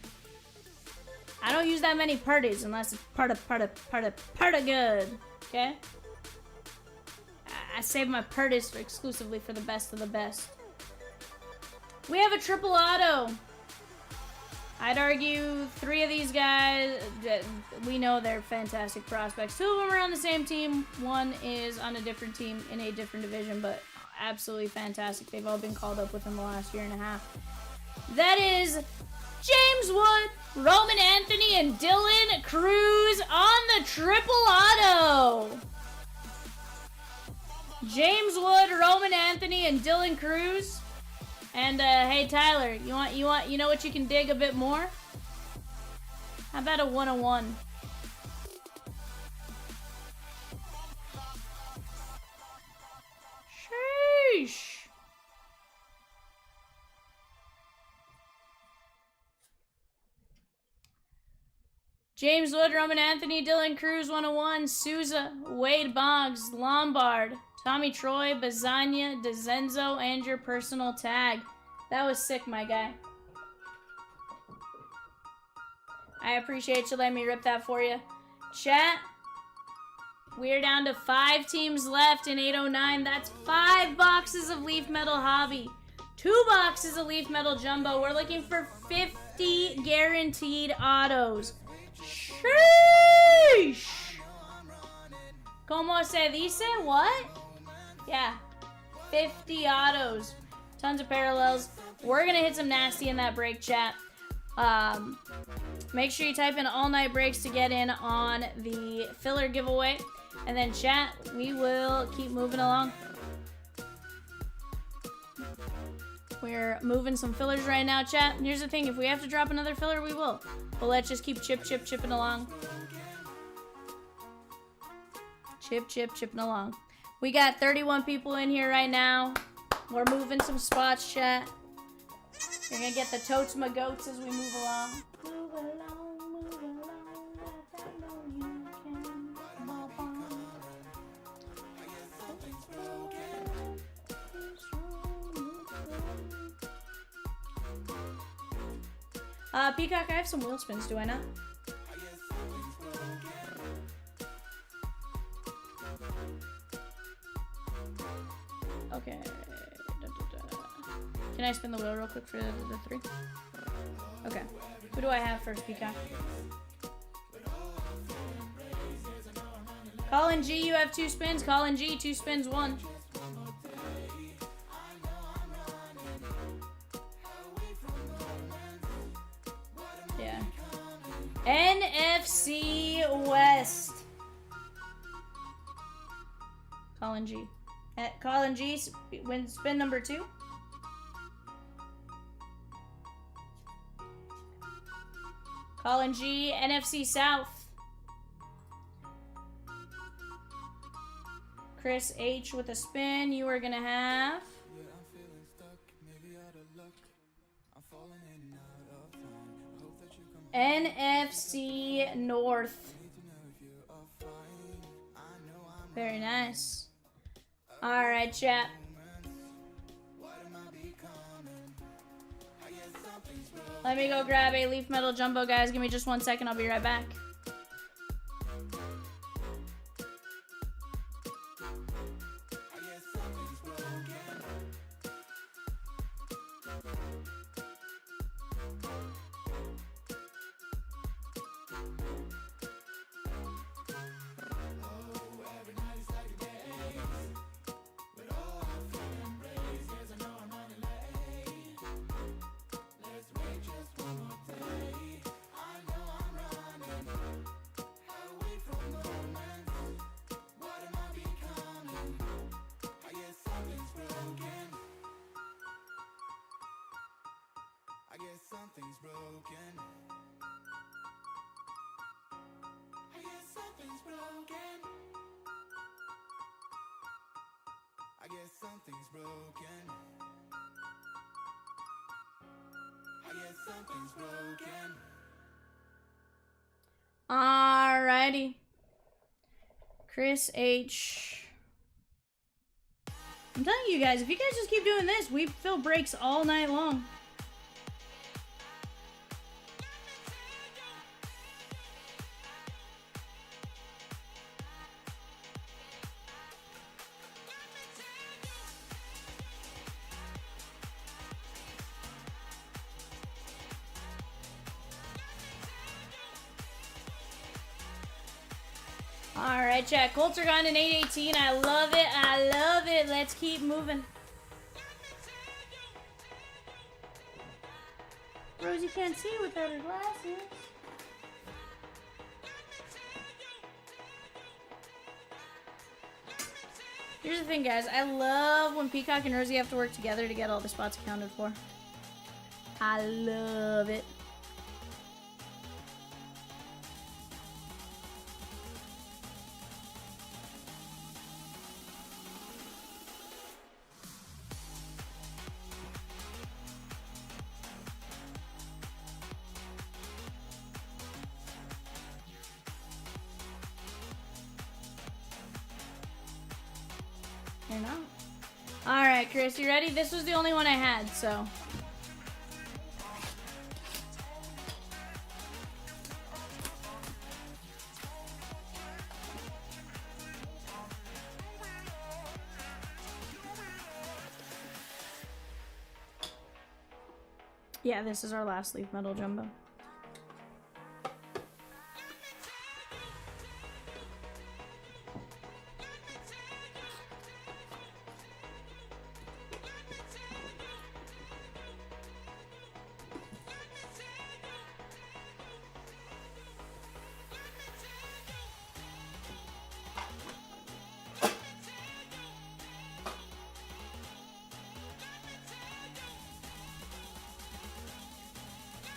I don't use that many parties unless it's pretty good. Okay? I save my parties exclusively for the best of the best. We have a triple auto. I'd argue 3 of these guys, we know they're fantastic prospects. 2 of them are on the same team. 1 is on a different team in a different division, but absolutely fantastic. They've all been called up within the last year and a half. That is James Wood, Roman Anthony, and Dylan Cruz on the triple auto. James Wood, Roman Anthony, and Dylan Cruz. And hey Tyler, you know what you can dig a bit more? How about a 101? Sheesh. James Wood, Roman Anthony, Dylan Cruz, 101, Souza, Wade Boggs, Lombard, Tommy Troy, Bazania, DeZenzo, and your personal tag. That was sick, my guy. I appreciate you letting me rip that for you. Chat, we're down to 5 teams left in 809. That's 5 boxes of Leaf Metal Hobby. 2 boxes of Leaf Metal Jumbo. We're looking for 50 guaranteed autos. Sheesh! Como se dice? What? Yeah. 50 autos. Tons of parallels. We're gonna hit some nasty in that break, chat. Make sure you type in all night breaks to get in on the filler giveaway. And then chat, we will keep moving along. We're moving some fillers right now, chat. And here's the thing, if we have to drop another filler, we will. But let's just keep chipping along. Chipping along. We got 31 people in here right now. We're moving some spots, chat. You're gonna get the totes my goats as we move along. Move along, I know you can. Peacock, I have some wheel spins, do I not? Okay. Can I spin the wheel real quick for the 3? Okay. Who do I have first, Peacock? Colin G, you have 2 spins. Colin G, 2 spins, 1. Yeah. NFC West. Colin G. Colin G, wins spin number 2. Colin G, NFC South. Chris H with a spin. You are gonna have NFC North. Very nice. Alright, chat. Let me go grab a Leaf Metal Jumbo, guys. Give me just 1 second. I'll be right back. Something's broken. I guess something's broken. I guess something's broken. I guess something's broken. Alrighty. Chris H. I'm telling you guys, if you guys just keep doing this, we fill breaks all night long. All right, chat. Colts are gone in 818. I love it. I love it. Let's keep moving. Rosie can't see without her glasses. Here's the thing, guys. I love when Peacock and Rosie have to work together to get all the spots accounted for. I love it. You're not. Alright, Chris, you ready? This was the only one I had, so. Yeah, this is our last leaf metal jumbo.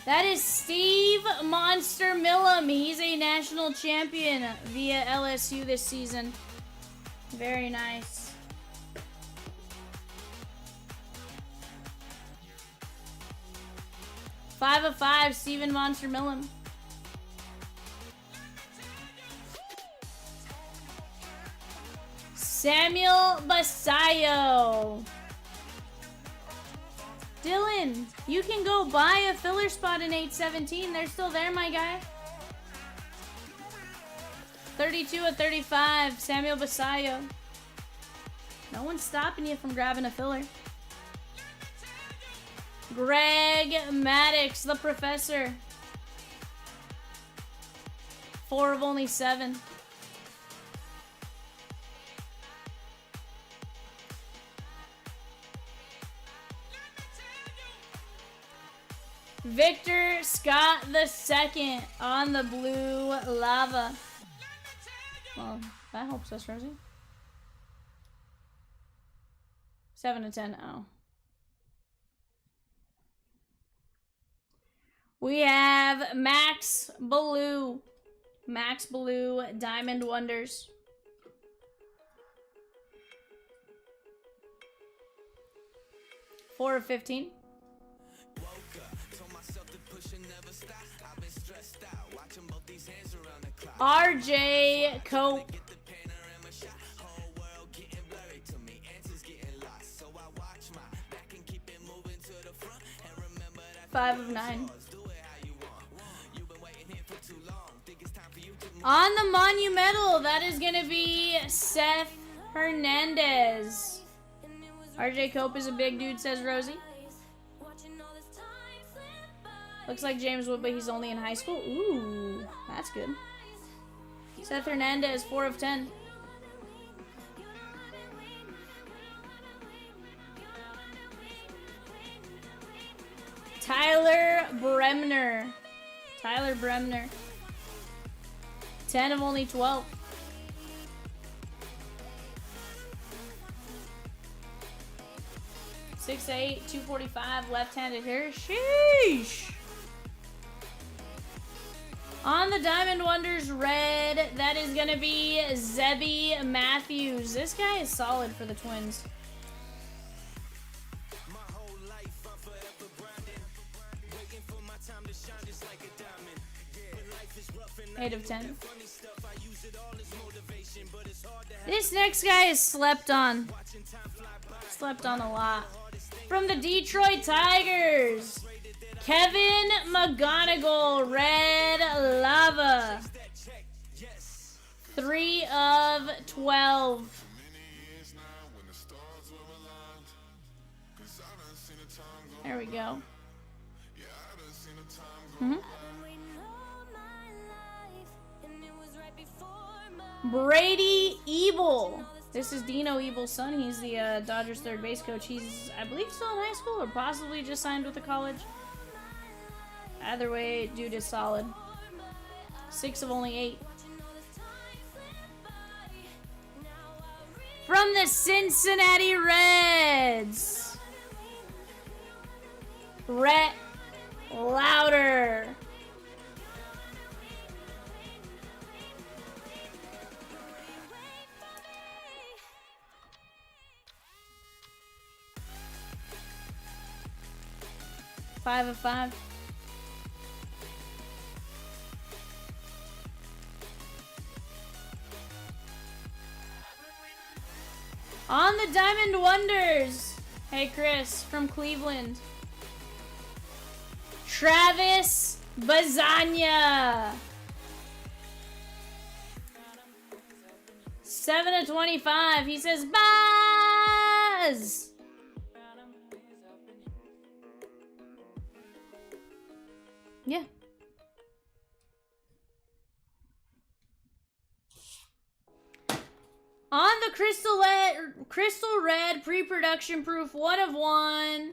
That is Steve Monster Millam. He's a national champion via LSU this season. Very nice. Five of 5, Steven Monster Millam. Samuel Basayo. Dylan, you can go buy a filler spot in 817. They're still there, my guy. 32 of 35, Samuel Basayo. No one's stopping you from grabbing a filler. Greg Maddox, the professor. 4 of only 7. Victor Scott II on the blue lava. Well, that helps us, Rosie. 7 of 10. Oh. We have Max Blue. Max Blue Diamond Wonders. 4 of 15. RJ Cope. 5 of 9. On the monumental, that is going to be Seth Hernandez. RJ Cope is a big dude, says Rosie. Looks like James Wood, but he's only in high school. Ooh, that's good. Seth Hernandez, 4 of 10. Tyler Bremner. Tyler Bremner. 10 of only 12. Six 8, 245, left-handed here. Sheesh. On the Diamond Wonders red, that is going to be Zebby Matthews. This guy is solid for the Twins. 8 of 10. This next guy is slept on. Slept on a lot. From the Detroit Tigers, Kevin McGonigal, red lava. 3 of 12. There we go. Brady Ebel. This is Dino Ebel's son. He's the Dodgers third base coach. He's, I believe, still in high school or possibly just signed with a college. Either way, dude is solid. 6 of only 8. From the Cincinnati Reds, Rhett Louder. Five of 5. On the Diamond Wonders. Hey, Chris from Cleveland. Travis Bazania. 7 of 25. He says, Buzz. Yeah. On the Crystal Red pre-production proof 1 of 1.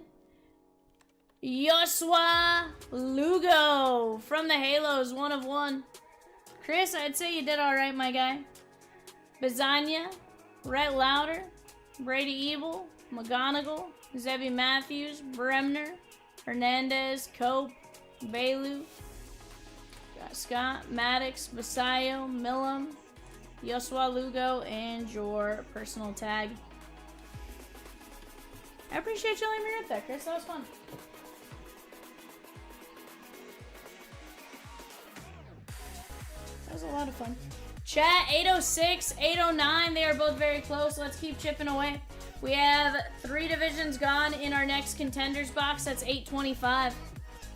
Joshua Lugo from the Halos 1 of 1. Chris, I'd say you did all right, my guy. Bazania, Rhett Louder, Brady Ebel, McGonigal, Zebby Matthews, Bremner, Hernandez, Cope, Bailu, Scott, Maddox, Basayo, Millam, Joshua Lugo, and your personal tag. I appreciate you letting me rip that, Chris. That was fun. That was a lot of fun. Chat, 806, 809. They are both very close. Let's keep chipping away. We have 3 divisions gone in our next Contenders box. That's $825.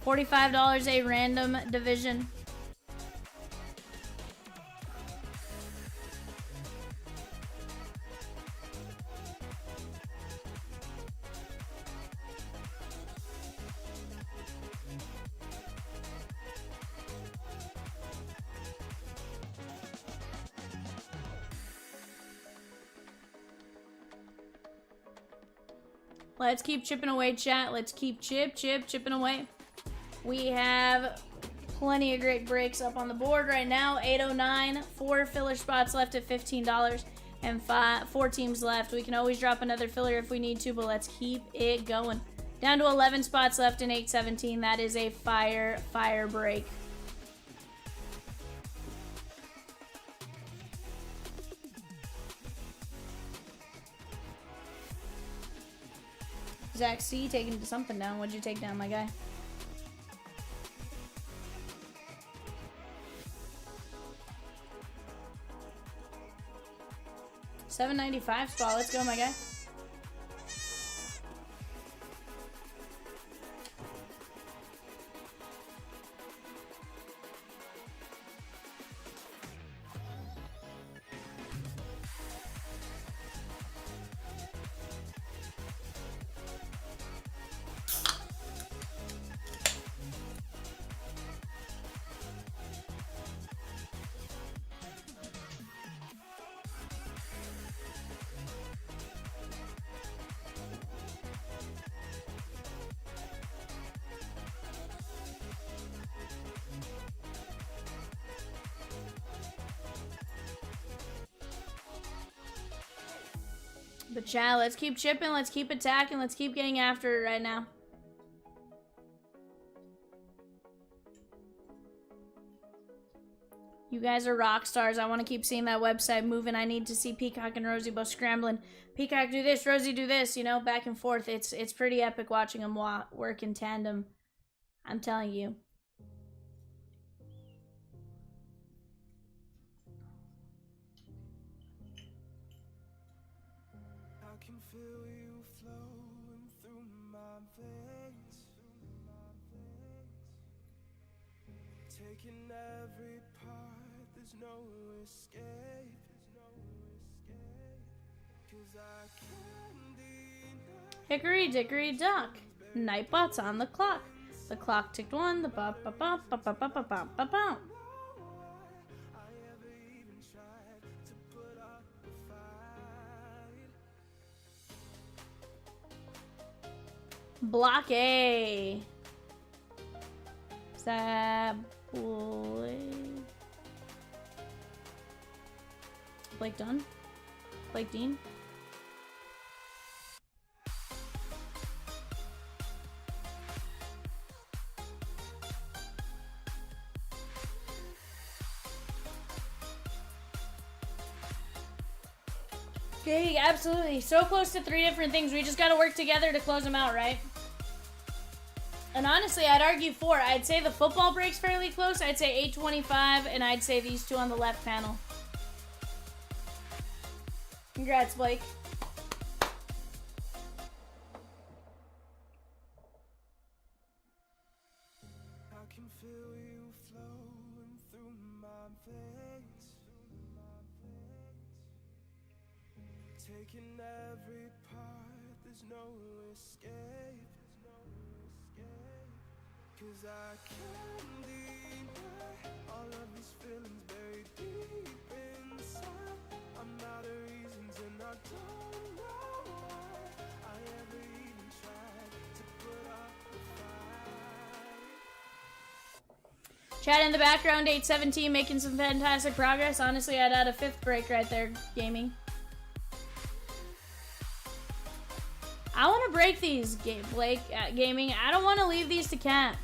$45 a random division. Let's keep chipping away, chat. Let's keep chipping away. We have plenty of great breaks up on the board right now. 809, 4 filler spots left at $15, and 4 teams left. We can always drop another filler if we need to, but let's keep it going. Down to 11 spots left in 817. That is a fire break. Zach C taking something down. What'd you take down, my guy? $7.95 spot. Let's go, my guy. But chat, let's keep chipping, let's keep attacking, let's keep getting after it right now. You guys are rock stars. I want to keep seeing that website moving. I need to see Peacock and Rosie both scrambling. Peacock do this, Rosie do this, you know, back and forth. It's pretty epic watching them work in tandem. I'm telling you. Taking every part, there's no escape. 'Cause I can't deny. Hickory dickory dock. Nightbot's on the clock. The clock ticked 1. The bop bop bop bop bop bop bop bop bop. Block A. Is that Blake Dunn? Blake Dean? Okay, absolutely. So close to 3 different things. We just got to work together to close them out, right? And honestly, I'd argue 4. I'd say the football break's fairly close. I'd say 825, and I'd say these 2 on the left panel. Congrats, Blake. I can feel you flowing through my veins. Taking every part, there's no escape. 'Cause I can't deny all of these feelings buried deep inside. I'm out of reasons and I don't know why I ever even tried to put up a fight. Chat in the background, 817, making some fantastic progress. Honestly, I'd add a 5th break right there, gaming. I want to break these, Blake, gaming. I don't want to leave these to Cat.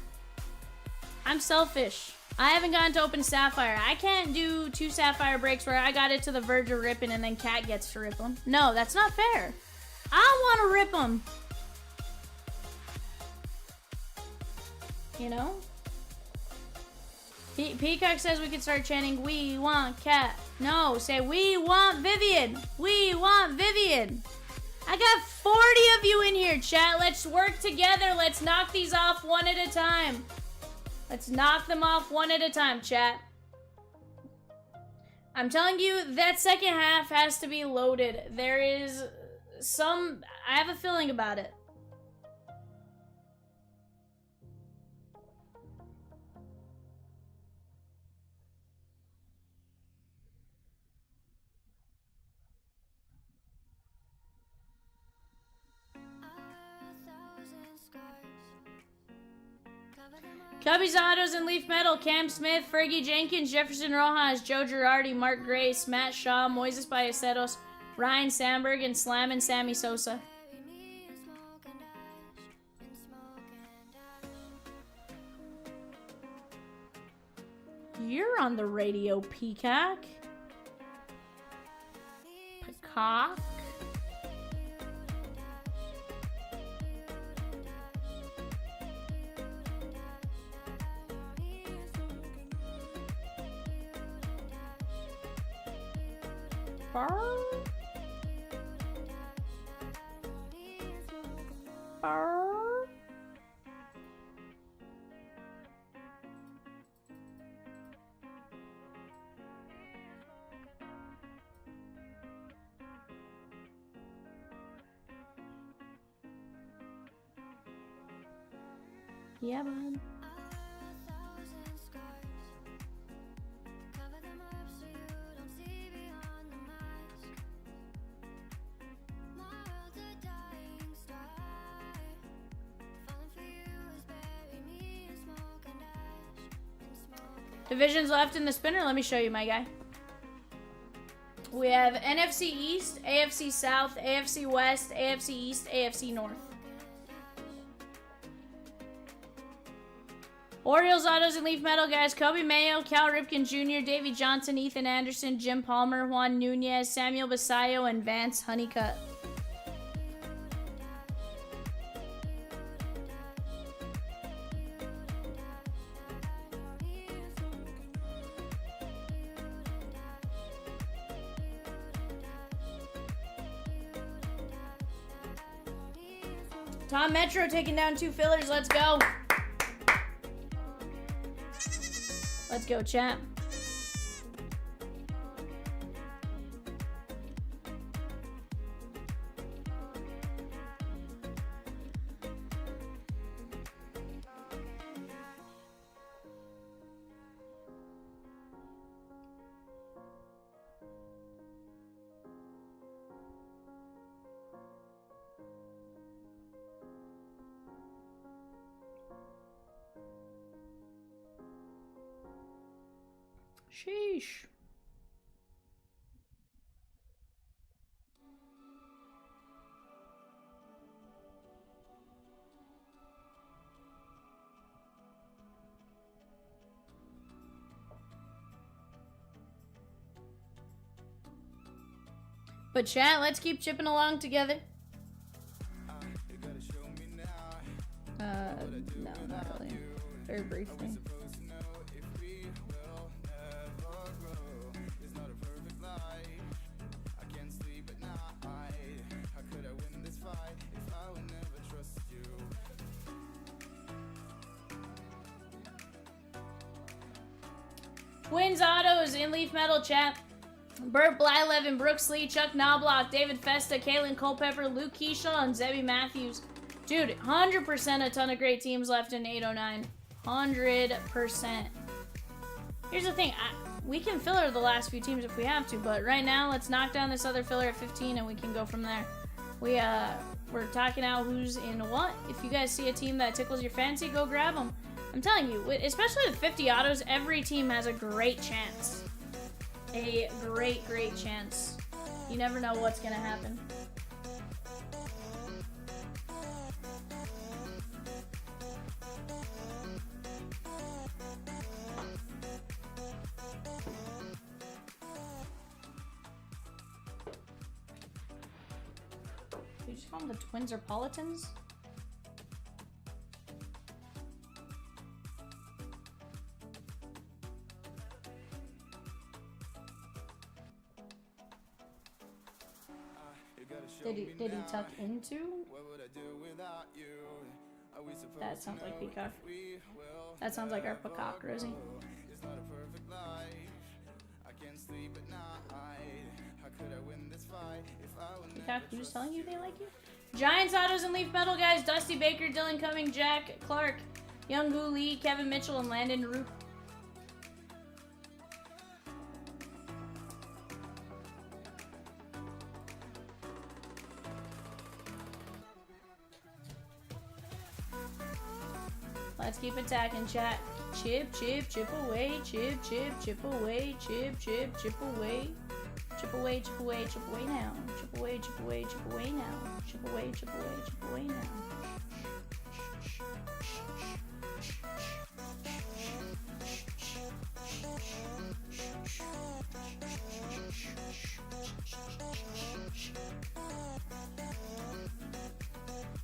I'm selfish. I haven't gotten to open Sapphire. I can't do 2 Sapphire breaks where I got it to the verge of ripping and then Cat gets to rip them. No, that's not fair. I want to rip them. You know? Peacock says we can start chanting, "We want Cat." No, say, "We want Vivian. We want Vivian." I got 40 of you in here, chat. Let's work together. Let's knock these off one at a time. Let's knock them off one at a time, chat. I'm telling you, that second half has to be loaded. There is some... I have a feeling about it. Cubby's Autos and Leaf Metal, Cam Smith, Fergie Jenkins, Jefferson Rojas, Joe Girardi, Mark Grace, Matt Shaw, Moises Ballesteros, Ryan Sandberg, and Slam and Sammy Sosa. You're on the radio, Peacock. Peacock. Barr. Barr. Yeah, man. Divisions left in the spinner. Let me show you, my guy. We have NFC East, AFC South, AFC West, AFC East, AFC North. Orioles, Autos, and Leaf Metal, guys. Kobe Mayo, Cal Ripken Jr., Davey Johnson, Ethan Anderson, Jim Palmer, Juan Nunez, Samuel Basayo, and Vance Honeycutt. Tom Metro taking down 2 fillers. Let's go. Let's go, chat. Sheesh. But chat, let's keep chipping along together. No, not really. Very briefly. Twins autos in Leaf Metal chat. Burt Blyleven, Brooks Lee, Chuck Knobloch, David Festa, Kaylin Culpepper, Luke Keyshaw, and Zebby Matthews. Dude, 100% a ton of great teams left in 809. 100%. Here's the thing. We can filler the last few teams if we have to, but right now, let's knock down this other filler at 15 and we can go from there. We're talking out who's in what. If you guys see a team that tickles your fancy, go grab them. I'm telling you, especially with 50 autos, every team has a great chance. A great, great chance. You never know what's gonna happen. Did you just call them the Twinserpolitans? Did he tuck into? That sounds like Peacock. That sounds like our Peacock, Rosie. Peacock, who's telling you they like you? Giants autos and Leaf Metal guys. Dusty Baker, Dylan Cumming, Jack Clark, Young Gu Lee, Kevin Mitchell, and Landon Roop. Let's keep attacking, chat. Chip, chip, chip away. Chip, chip, chip away. Chip, chip, chip away. Chip away, chip away, chip away now. Chip away, chip away, chip away now. Chip away, chip away, chip away now.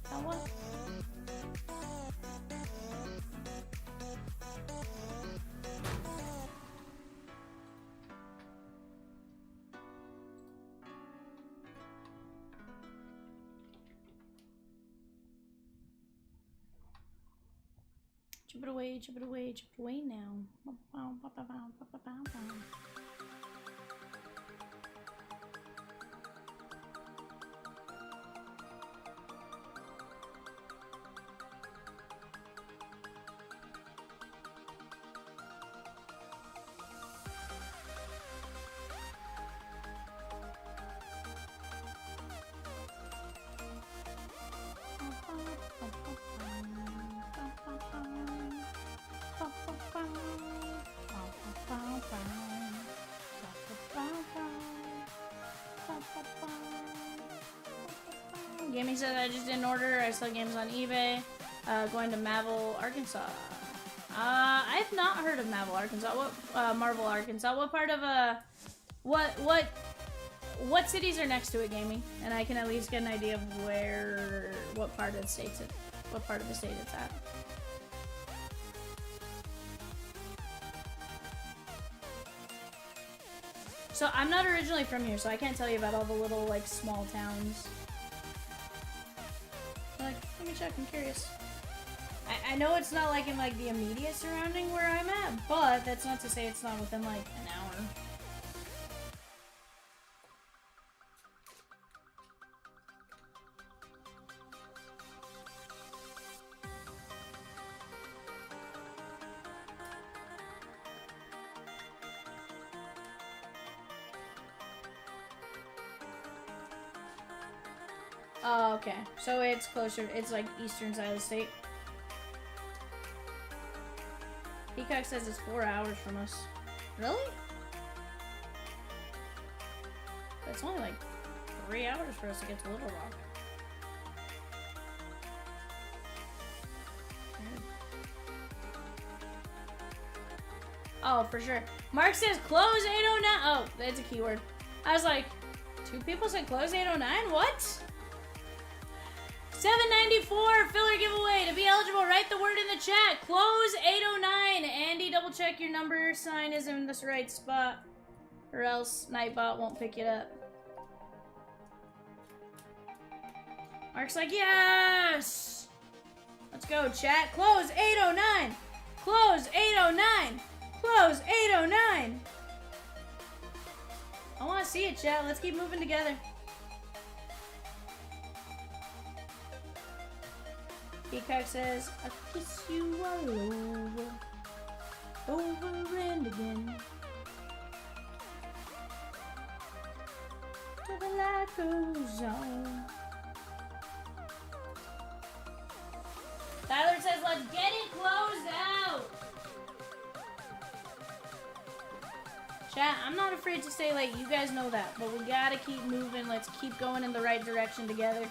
Now what? Chip it away, chip it away, chip it away now. Gaming says I just didn't order. I sell games on eBay. Going to Marvel, Arkansas. I've not heard of Marvel, Arkansas. What Marvel, Arkansas? What part of what cities are next to it, gaming? And I can at least get an idea of what part of the state it's at. So I'm not originally from here, so I can't tell you about all the little like small towns. Like, let me check. I'm curious. I know it's not like in like the immediate surrounding where I'm at, but that's not to say it's not within like an hour. Oh, okay. So it's closer. It's like eastern side of the state. Peacock says it's 4 hours from us. Really? It's only like 3 hours for us to get to Little Rock. Oh, for sure. Mark says close 809. Oh, that's a keyword. I was like, 2 people said close 809? What? 794 filler giveaway. To be eligible, write the word in the chat. Close 809. Andy, double check your number sign is in this right spot, or else Nightbot won't pick it up. Mark's like, yes! Let's go, chat. Close 809. Close 809. Close 809. I want to see it, chat. Let's keep moving together. Peacock says, I kiss you all over and again. Till the light goes on. Tyler says, let's get it closed out. Chat, I'm not afraid to stay late. You guys know that. But we gotta keep moving. Let's keep going in the right direction together.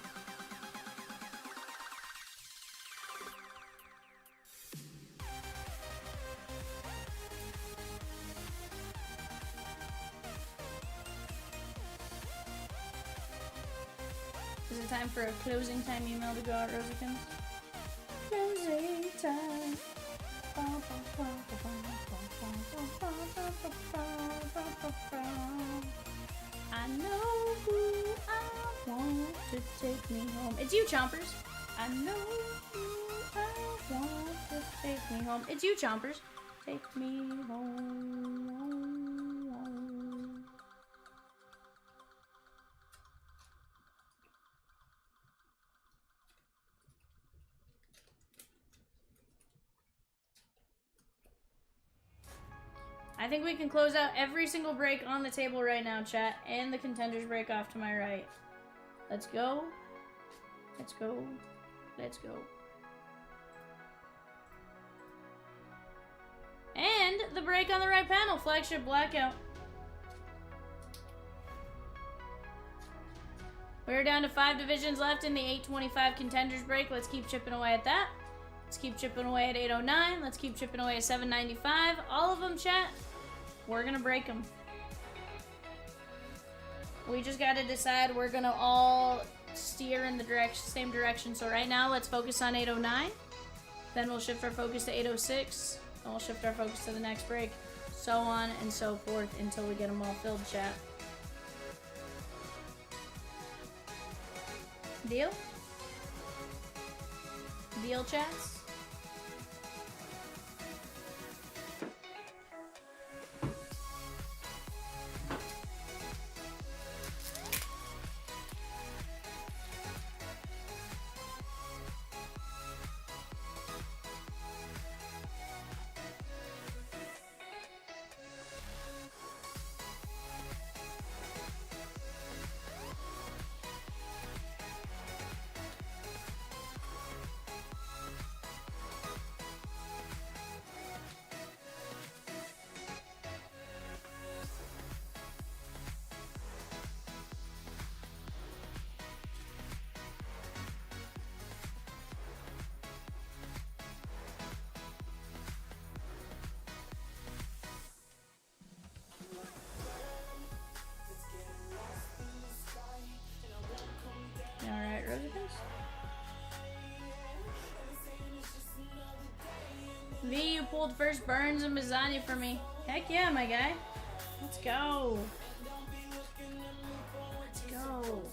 Is it time for a closing time email to go out, Rosykins? Closing time. I know who I want to take me home. It's you, Chompers. I know who I want to take me home. It's you, Chompers. Take me home. I think we can close out every single break on the table right now, chat, and the Contenders break off to my right. Let's go. Let's go. Let's go. And the break on the right panel, Flagship Blackout. We're down to 5 divisions left in the 825 Contenders break. Let's keep chipping away at that. Let's keep chipping away at 809. Let's keep chipping away at 795. All of them, chat. We're gonna break them. We just gotta decide we're gonna all steer in the same direction. So right now, let's focus on 809. Then we'll shift our focus to 806. Then we'll shift our focus to the next break. So on and so forth until we get them all filled, chat. Deal? Deal, chats? Alright, Rosicans. V, you pulled first Burns and Mazzani for me. Heck yeah, my guy. Let's go. Let's go.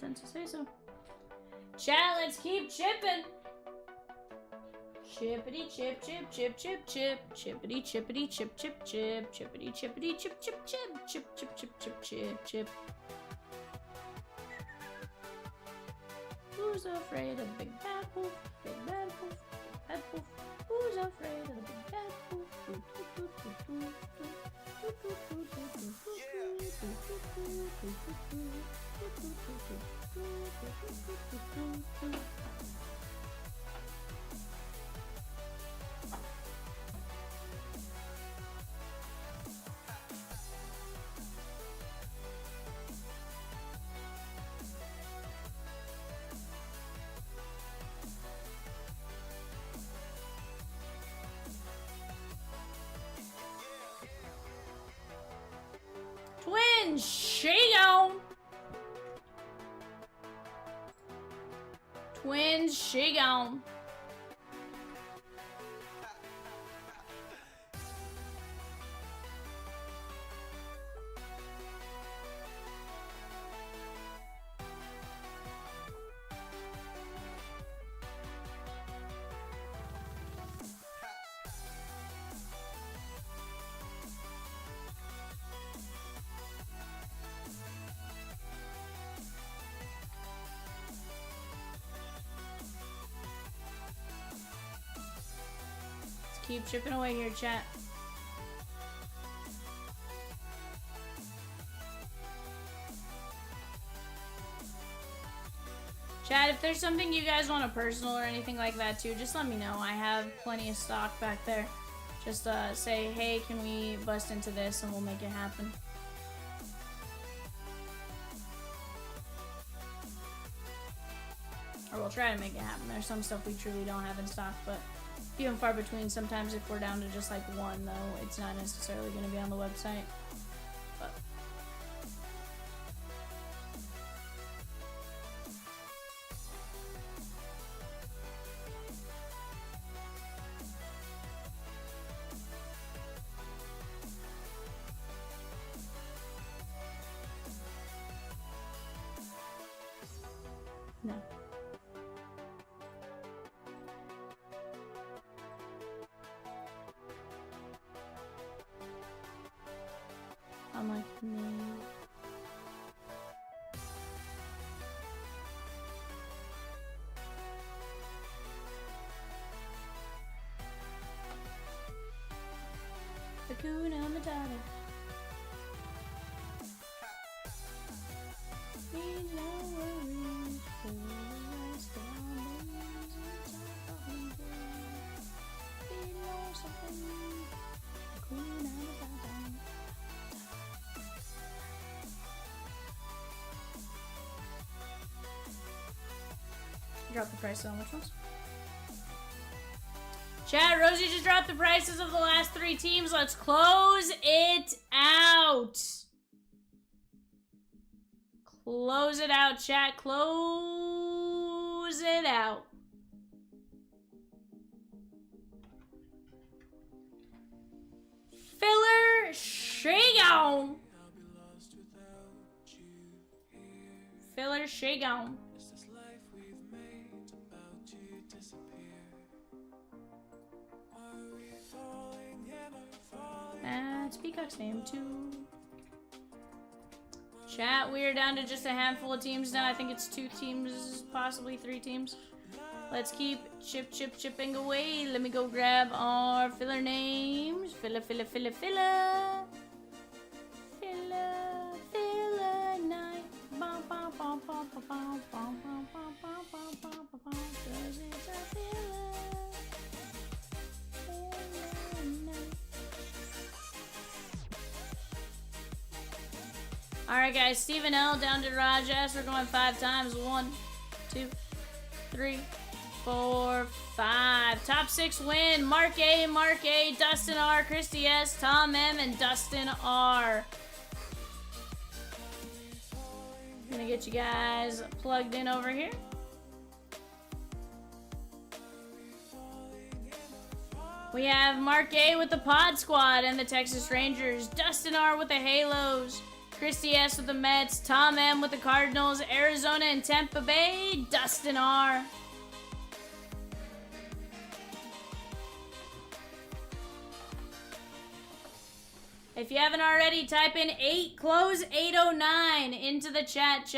tends to say so. Chat, let's keep chipping. Chippity chip chip chip chip chip. Chippity chippity chip chip chip. Chippity chippity chip chip chip. Chip chip chip chip chip chip. Who's afraid of big bad wolf? Big bad wolf. Big bad wolf. Who's afraid of the big bad wolf? Twins, she gone. Twins, she gone. Keep chipping away here, chat. Chat, if there's something you guys want a personal or anything like that too, just let me know. I have plenty of stock back there. Just say, hey, can we bust into this, and we'll make it happen. Or we'll try to make it happen. There's some stuff we truly don't have in stock, but few and far between. Sometimes if we're down to just like one, though, it's not necessarily going to be on the website. But no. Unlike me. Hakuna Matata. Need no worries for the rest of our days. It's all good. Be no something. Hakuna Matata. Drop the prices on which ones? Chat, Rosie just dropped the prices of the last 3 teams. Let's close it out. Close it out, chat. Close it out. Filler Shagon. Filler Shagon. That's Peacock's name too. Chat, we are down to just a handful of teams now. I think it's 2 teams, possibly 3 teams. Let's keep chipping away. Let me go grab our filler names. Filler night. Bum, bum, bum, bum, bum, bum, bum, bum, bum, bum, bum, bum, bum, 'cause it's a filler. Alright guys, Stephen L down to Rajesh. We're going 5 times. 1, 2, 3, 4, 5. Top 6 win. Mark A, Dustin R, Christy S, Tom M, and Dustin R. I'm gonna get you guys plugged in over here. We have Mark A with the Pod Squad and the Texas Rangers. Dustin R with the Halos. Christy S with the Mets, Tom M with the Cardinals, Arizona and Tampa Bay, Dustin R. If you haven't already, type in 8 close 809 into the chat.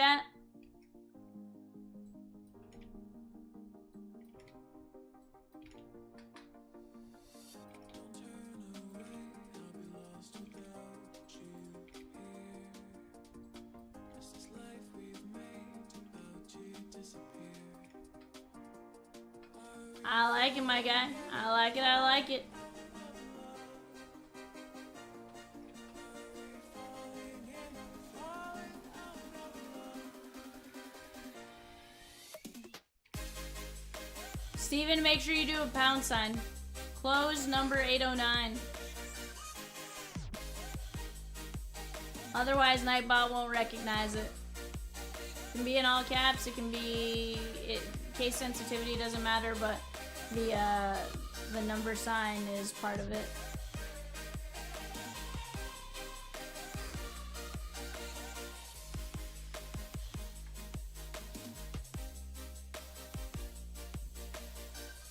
I like it, my guy. I like it, I like it. Steven, make sure you do a pound sign. Close number 809. Otherwise, Nightbot won't recognize it. It can be in all caps, it can be... case sensitivity doesn't matter, but the number sign is part of it.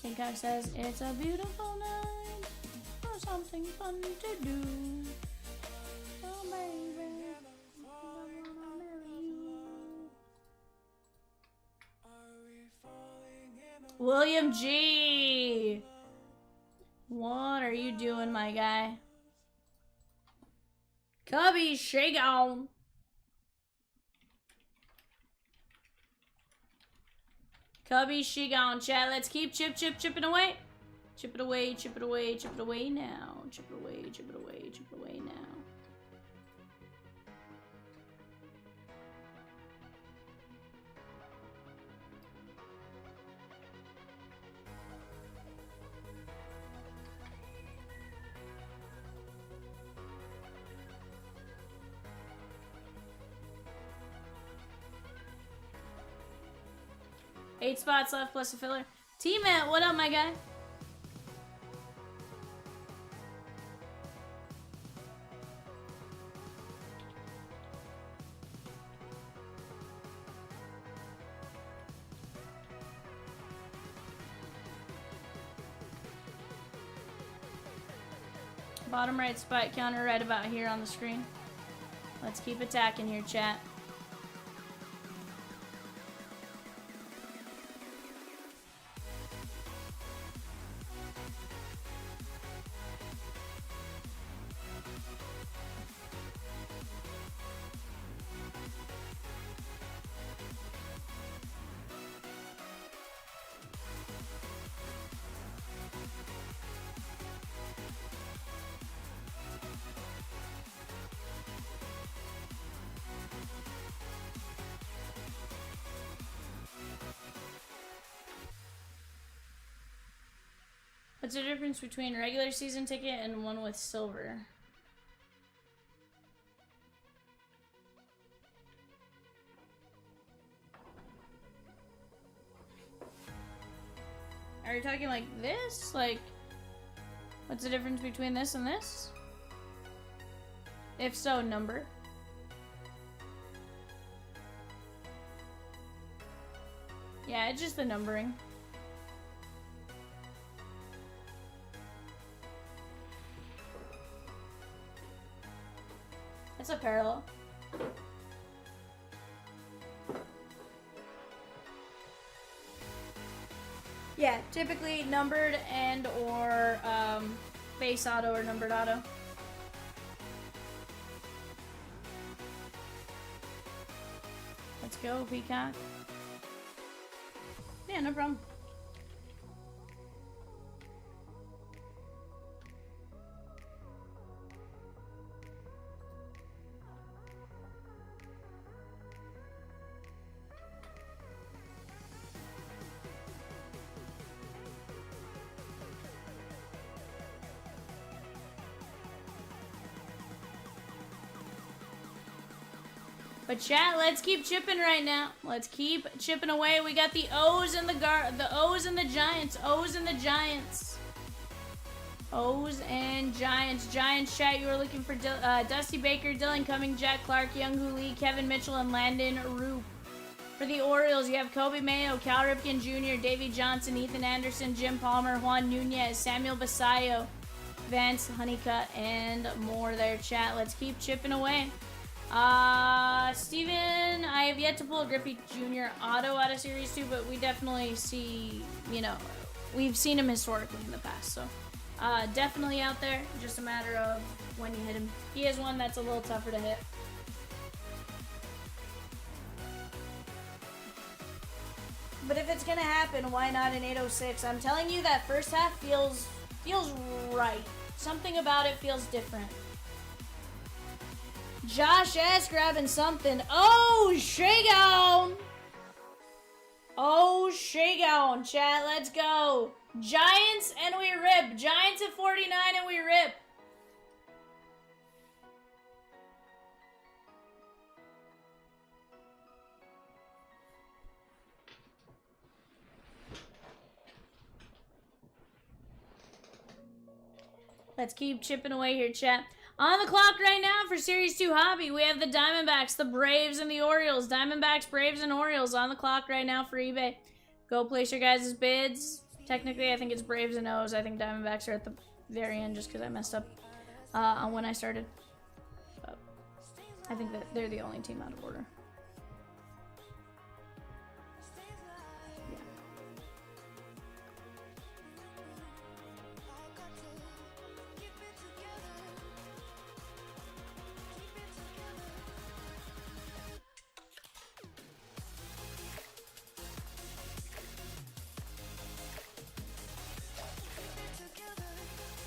King Kai says it's a beautiful night for something fun to do. Oh baby, I wanna marry you. William G. What are you doing, my guy? Cubby, shake on. Cubby, she gone, chat. Let's keep chipping away. Chip it away, chip it away, chip it away now. Chip it away, chip it away, chip it away now. Eight spots left plus a filler. T-Matt, what up, my guy? Bottom right spot counter right about here on the screen. Let's keep attacking here, chat. What's the difference between a regular season ticket and one with silver? Are you talking like this? Like, what's the difference between this and this? If so, number. Yeah, it's just the numbering. It's a parallel. Yeah, typically numbered and or base auto or numbered auto. Let's go, Peacock. Yeah, no problem. But chat, let's keep chipping right now. Let's keep chipping away. We got the O's and the O's and the Giants. O's and the Giants. O's and Giants. Giants chat, you are looking for Dusty Baker, Dylan Cummings, Jack Clark, Younghoe Lee, Kevin Mitchell, and Landon Roop. For the Orioles, you have Kobe Mayo, Cal Ripken Jr., Davey Johnson, Ethan Anderson, Jim Palmer, Juan Nunez, Samuel Basayo, Vance Honeycutt, and more there, chat. Let's keep chipping away. Steven, I have yet to pull a Griffey Jr. auto out of Series 2, but we definitely see, you know, we've seen him historically in the past, so definitely out there. Just a matter of when you hit him. He is one that's a little tougher to hit. But if it's gonna happen, why not an 806? I'm telling you, that first half feels right. Something about it feels different. Josh S grabbing something. Oh, Shakedown! Oh, Shakedown, chat. Let's go. Giants and we rip. Giants at 49 and we rip. Let's keep chipping away here, chat. On the clock right now for Series 2 Hobby, we have the Diamondbacks, the Braves, and the Orioles. Diamondbacks, Braves, and Orioles on the clock right now for eBay. Go place your guys' bids. Technically, I think it's Braves and O's. I think Diamondbacks are at the very end just because I messed up on when I started. But I think that they're the only team out of order.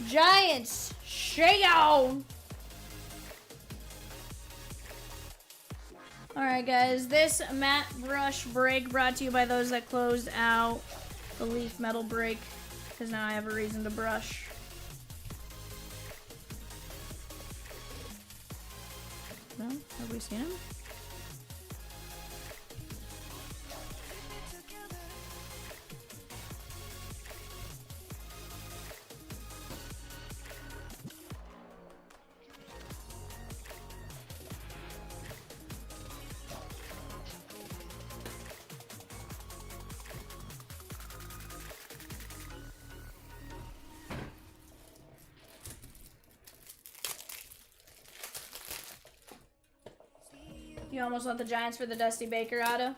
Giants, shake on. Alright guys, this matte brush break brought to you by those that closed out the leaf metal break, because now I have a reason to brush. No? Have we seen him? You almost want the Giants for the Dusty Baker auto?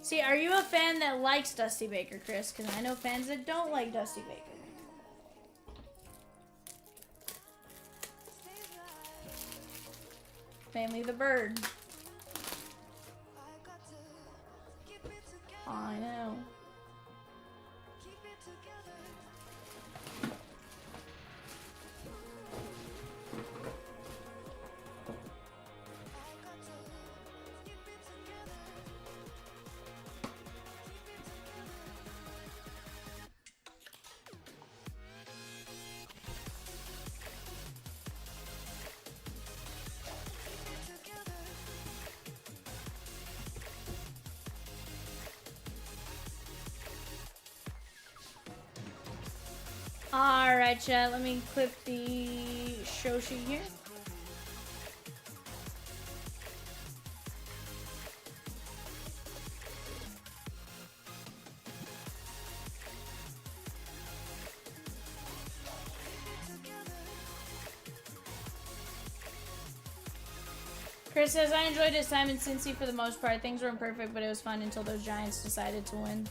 See, are you a fan that likes Dusty Baker, Chris? Because I know fans that don't like Dusty Baker. Family the Bird. I know. Alright, chat, let me clip the show sheet here. Chris says, I enjoyed his time in Cincy for the most part. Things weren't perfect, but it was fun until those Giants decided to win.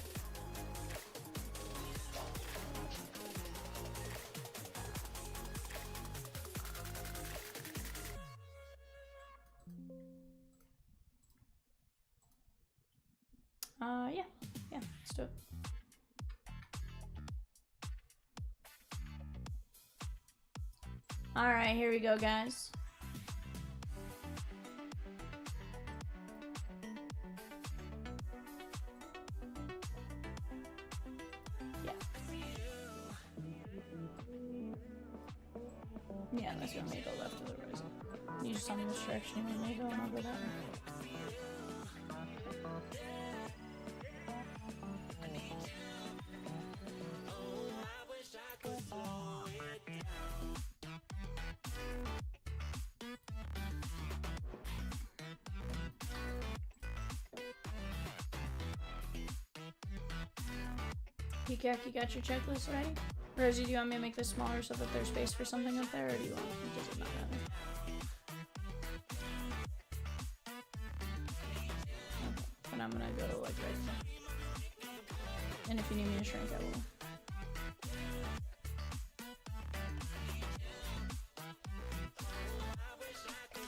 Yeah, let's do it. All right, here we go, guys. Yeah, unless you want me to go left or the right. You just tell me which direction you want me to go and I'll go that way. Peacock, you got your checklist ready? Rosie, do you want me to make this smaller so that there's space for something up there, or do you want me? Does it not matter? Okay, then I'm gonna go like right there. And if you need me to shrink, I will.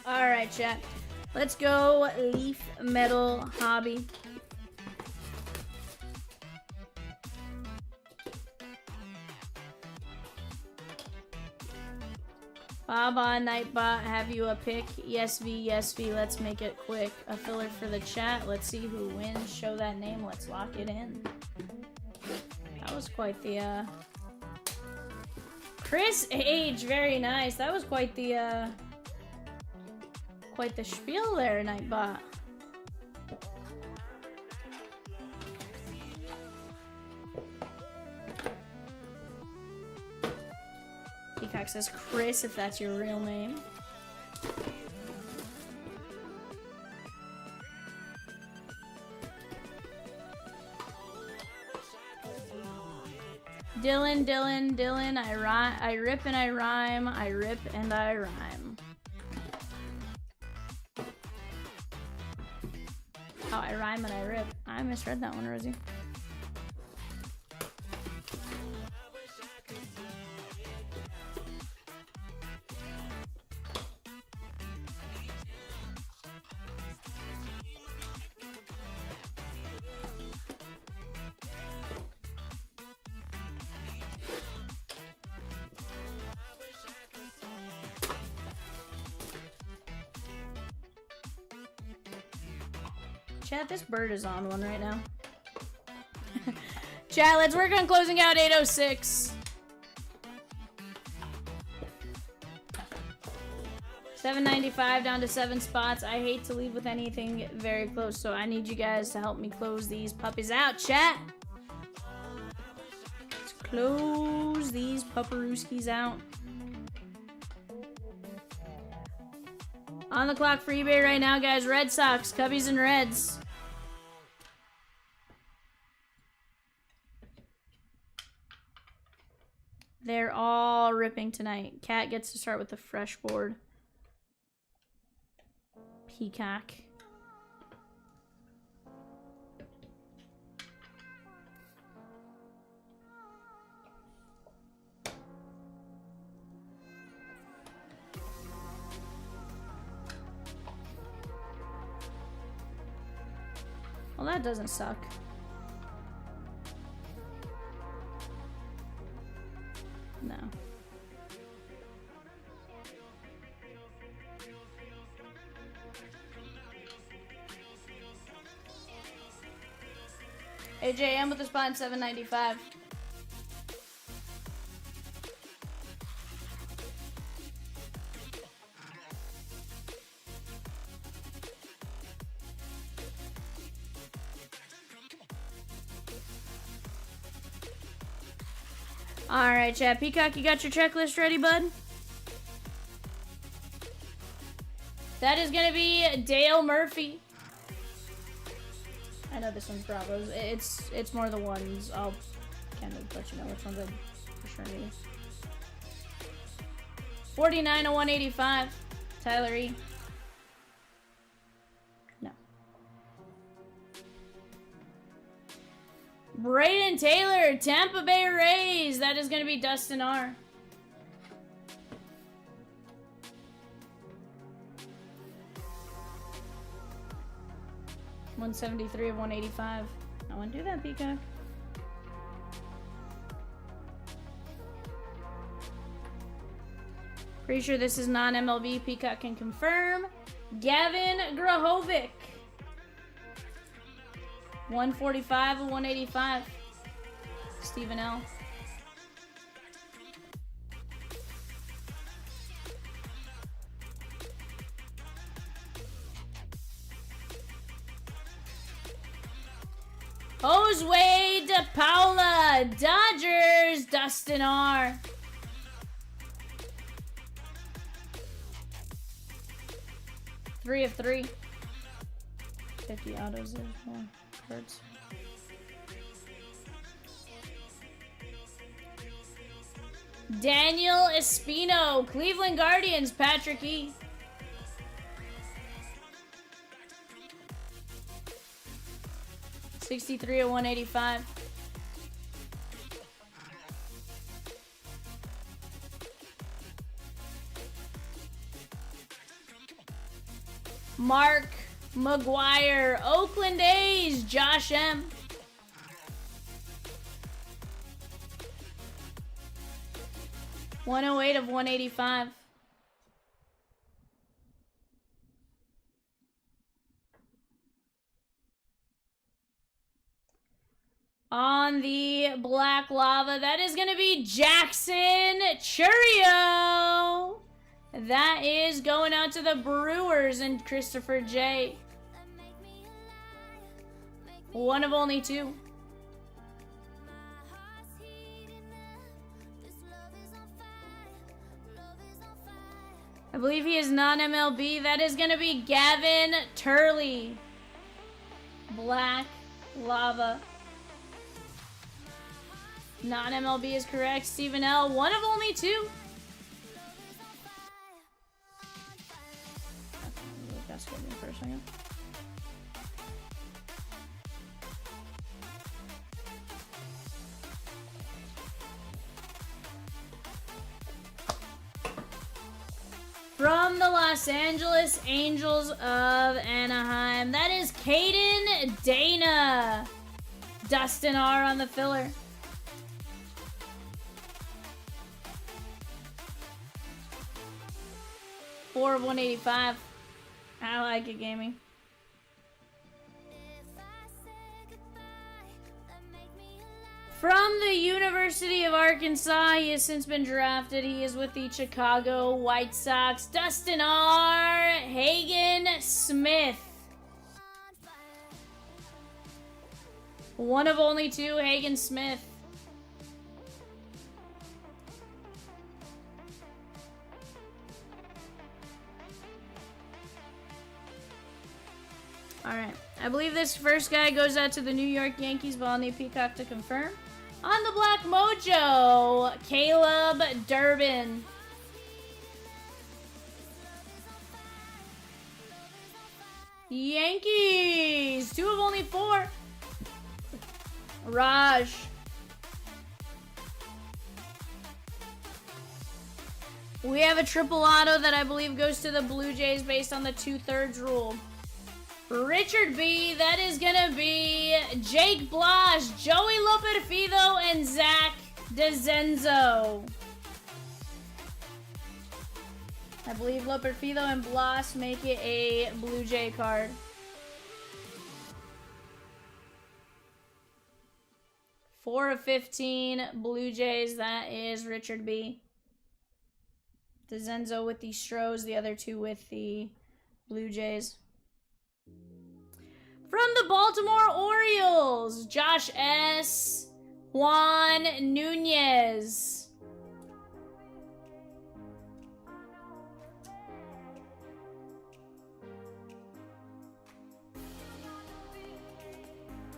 Alright, chat. Let's go Leaf Metal Hobby. Baba Nightbot, have you a pick? Yes, V, yes, V. Let's make it quick. A filler for the chat. Let's see who wins. Show that name. Let's lock it in. That was quite the, Chris H, very nice. That was quite the spiel there, Nightbot. Peacock says Chris, if that's your real name. Dylan, I rip and I rhyme, I rip and I rhyme. Oh, I rhyme and I rip. I misread that one, Rosie. Chat, this bird is on one right now. Chat, let's work on closing out 806. 795 down to 7 spots. I hate to leave with anything very close, so I need you guys to help me close these puppies out, chat. Let's close these pupperooskies out. On the clock for eBay right now, guys. Red Sox, Cubbies and Reds. They're all ripping tonight. Cat gets to start with the fresh board. Peacock. Well, that doesn't suck. No. AJM with the spot in 795. Alright, chat. Peacock, you got your checklist ready, bud? That is gonna be Dale Murphy. I know this one's Bravos. It's more the ones. I'll kind of let you know which ones I for sure need. 49 to 185. Tyler E. No. Braden Taylor, Tampa Bay Rays. That is going to be Dustin R. $173 of 185. I want to do that, Peacock. Pretty sure this is non-MLB. Peacock can confirm. Gavin Grahovic. 145 of 185. Stephen L. Josue De Paula. Dodgers. Dustin R. Three of 3. 50 autos. There's more cards. Daniel Espino. Cleveland Guardians, Patrick E. $63 of 185. Mark McGuire. Oakland A's, Josh M. $108 of 185. On the black lava, that is going to be Jackson Churio. That is going out to the Brewers and Christopher J. One of only two. I believe he is non-MLB. That is going to be Gavin Turley. Black lava. Non-MLB is correct. Stephen L. One of only two. That's good for a second. From the Los Angeles Angels of Anaheim, that is Caden Dana. Dustin R on the filler. $4 of 185. I like it, gaming. From the University of Arkansas, he has since been drafted. He is with the Chicago White Sox. Dustin R. Hagen Smith. One of only two, Hagen Smith. Alright, I believe this first guy goes out to the New York Yankees, but I'll need Peacock to confirm. On the Black Mojo, Caleb Durbin. Yankees, 2 of only 4. Raj. We have a triple auto that I believe goes to the Blue Jays based on the 2/3 rule. Richard B, that is gonna be Jake Blosh, Joey Loperfido, and Zach DeZenzo. I believe Loperfido and Blosh make it a Blue Jay card. $4 of 15 Blue Jays, that is Richard B. DeZenzo with the Stros, the other two with the Blue Jays. From the Baltimore Orioles, Josh S. Juan Nunez.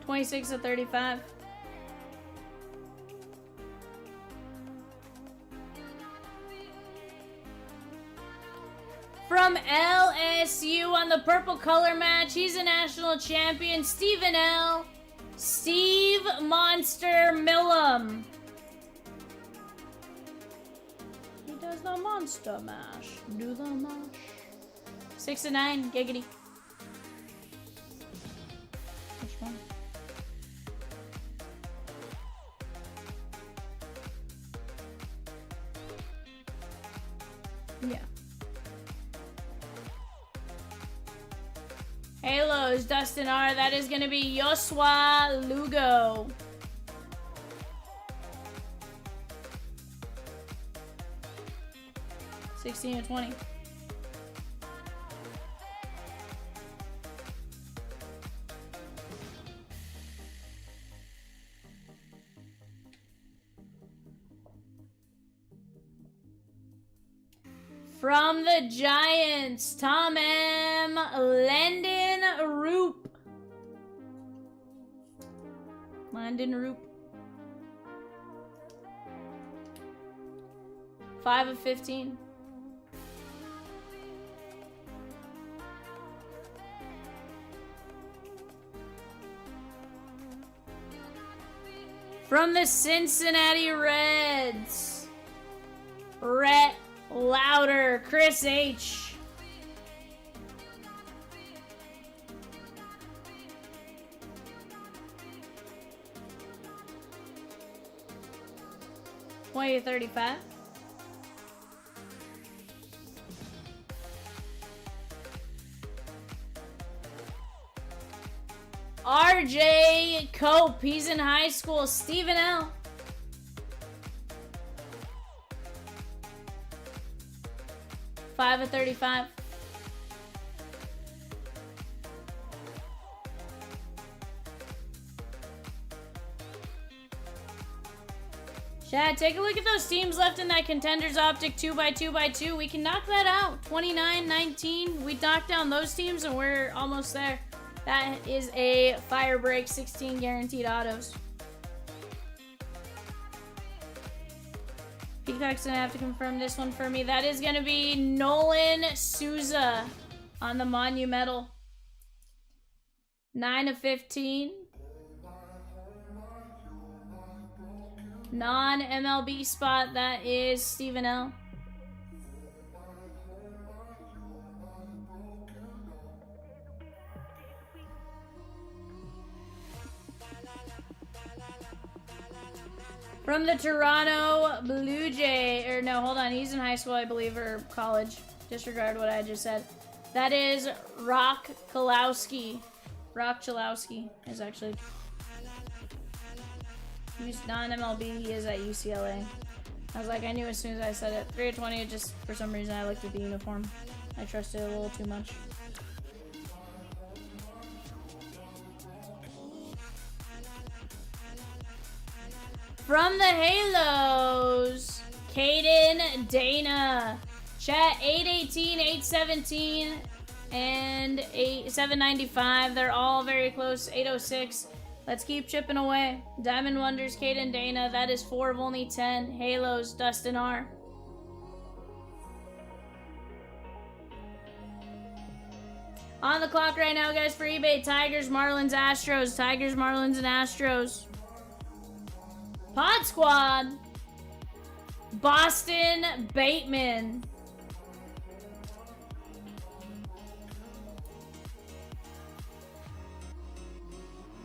$26 of 35. From LSU on the purple color match, he's a national champion, Stephen L. Steve Monster Millam. He does the monster mash. Do the mash. 6 of 9, giggity. Which one? Yeah. Halos, Dustin R. That is going to be Yosua Lugo. $16 of 20. From the Giants, Tom M. Landon Roop. Landon Roop. 5 of 15. From the Cincinnati Reds, Rhett Lauder, Chris H. $20.35. RJ Cope, he's in high school. Stephen L. $5 of 35. Chad, take a look at those teams left in that Contenders Optic 2x2x2. We can knock that out. 29-19. We knocked down those teams and we're almost there. That is a fire break, 16 guaranteed autos. Peacock's gonna have to confirm this one for me. That is gonna be Nolan Souza on the Monumental. 9 of 15. Non-MLB spot, that is Stephen L. From the Toronto Blue Jay, or no, hold on, he's in high school, I believe, or college. Disregard what I just said. That is Rock Chalowski. Rock Chalowski is actually... He's non-MLB, he is at UCLA. I was like, I knew as soon as I said it. 3 of 20, just for some reason I looked at the uniform. I trusted it a little too much. From the Halos, Caden Dana. Chat 818, 817, and 795. They're all very close. 806. Let's keep chipping away. Diamond Wonders, Caden Dana. That is 4 of only 10. Halos, Dustin R. On the clock right now, guys, for eBay. Tigers, Marlins, Astros. Tigers, Marlins, and Astros. Pod Squad. Boston Bateman.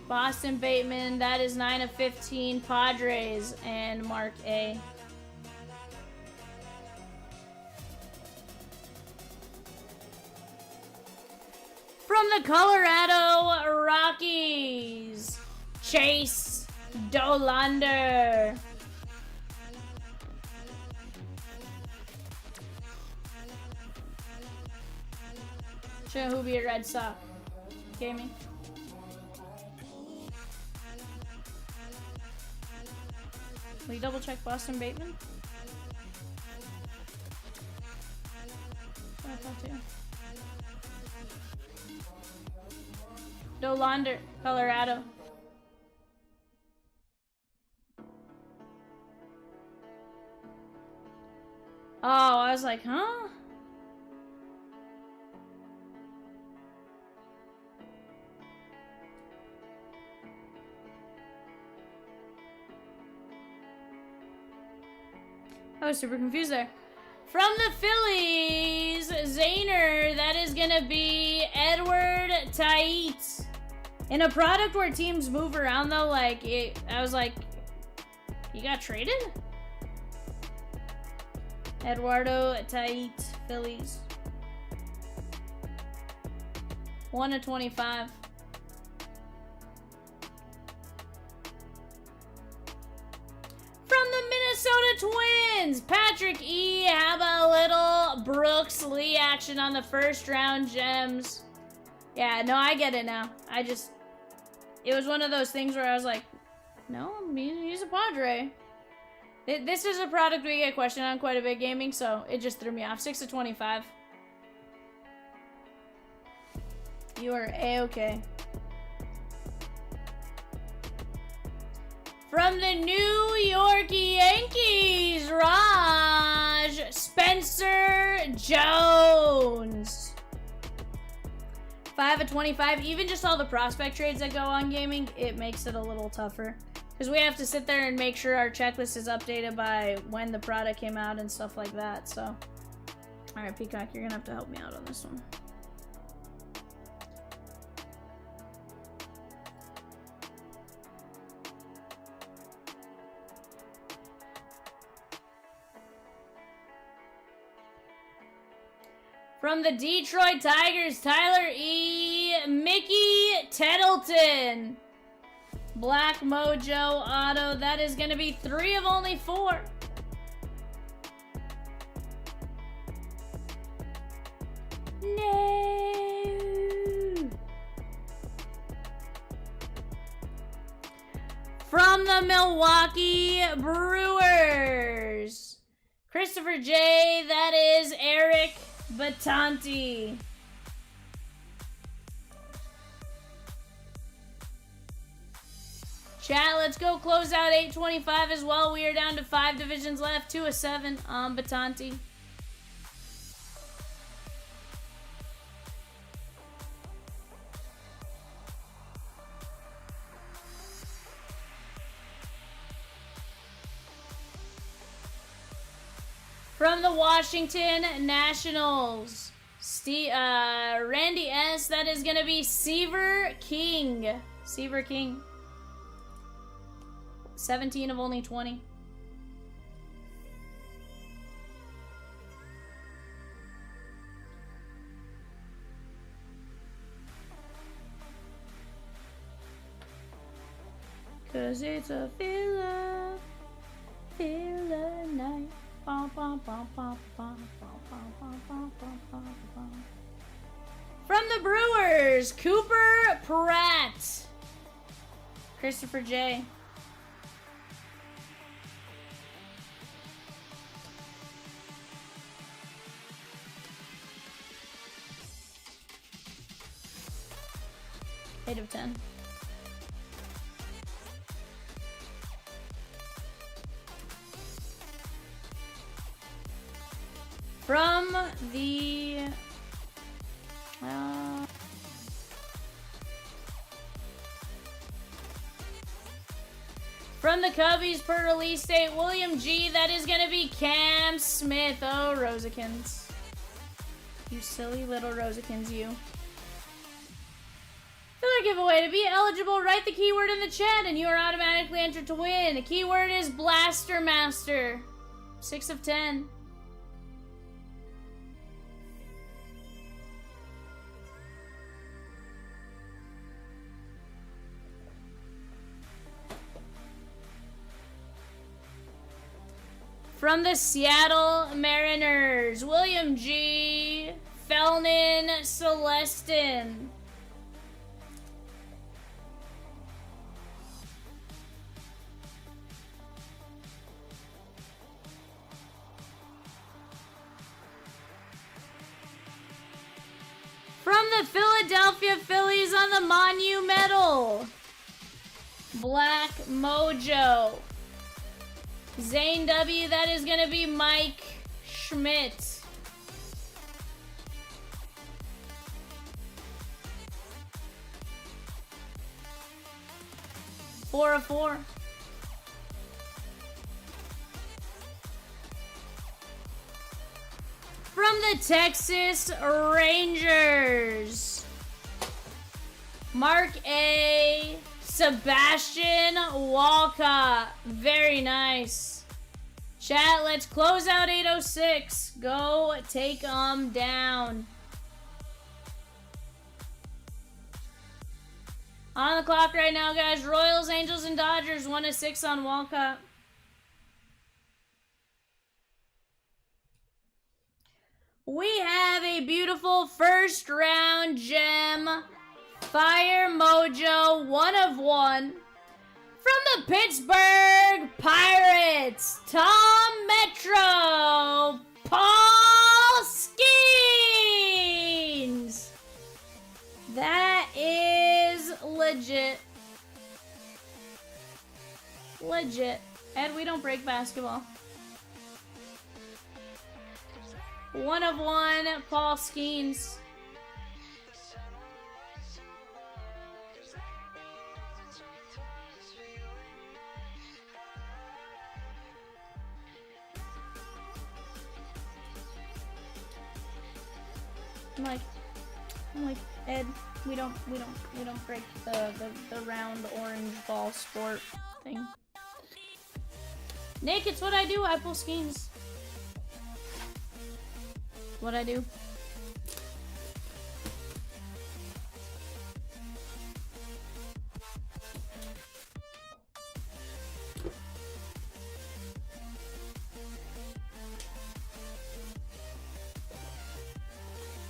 Boston Bateman, that is 9 of 15. Padres and Mark A. From the Colorado Rockies, Chase Dolander. Show who be a Red Sox. Gaming. Will you double check Boston Bateman? I thought too. Dolander, Colorado. Oh, I was like, huh? I was super confused there. From the Phillies, Zayner, that is going to be Edward Tait. In a product where teams move around, though, like, I was like, you got traded? Eduardo Tait, Phillies. 1 of 25. From the Minnesota Twins, Patrick E. How about a little Brooks Lee action on the first round gems? Yeah, no, I get it now. It was one of those things where I was like, no, I mean, he's a Padre. This is a product we get questioned on quite a bit, gaming, so it just threw me off. 6 of 25. You are A-okay. From the New York Yankees, Raj Spencer Jones. 5 of 25. Even just all the prospect trades that go on gaming, it makes it a little tougher. Because we have to sit there and make sure our checklist is updated by when the product came out and stuff like that, so. Alright, Peacock, you're gonna have to help me out on this one. From the Detroit Tigers, Tyler E. Mickey Tettleton. Black Mojo Auto. That is going to be 3 of only 4. No. From the Milwaukee Brewers, Christopher J. That is Eric Batanti. Chat, let's go close out 825 as well. We are down to 5 divisions left. 2 of 7 on Batanti. From the Washington Nationals, Randy S. That is going to be Seaver King. Seaver King. 17 of only 20. Cause it's a filler night. From the Brewers, Cooper Pratt. Christopher J. Eight of 10. From the Cubbies per release date, William G. That is going to be Cam Smith. Oh, Rosikins. You silly little Rosikins, you. Filler giveaway. To be eligible, write the keyword in the chat and you are automatically entered to win. The keyword is Blaster Master. 6 of 10. From the Seattle Mariners, William G. Felnin Celestin. From the Philadelphia Phillies on the Monumental, Black Mojo. Zane W, that is going to be Mike Schmidt. Four of 4. From the Texas Rangers, Mark A. Sebastian Walcott. Very nice. Chat, let's close out 806. Go take them down. On the clock right now, guys. Royals, Angels, and Dodgers. 1 of 6 on Walcott. We have a beautiful first round gem. Fire Mojo, 1 of 1. From the Pittsburgh Pirates, Tom Metro, Paul Skeens. That is legit. Legit. Ed, we don't break basketball. 1 of 1, Paul Skeens. I'm like, Ed, we don't break the round orange ball sport thing. Nick, it's what I do. I pull schemes. What I do.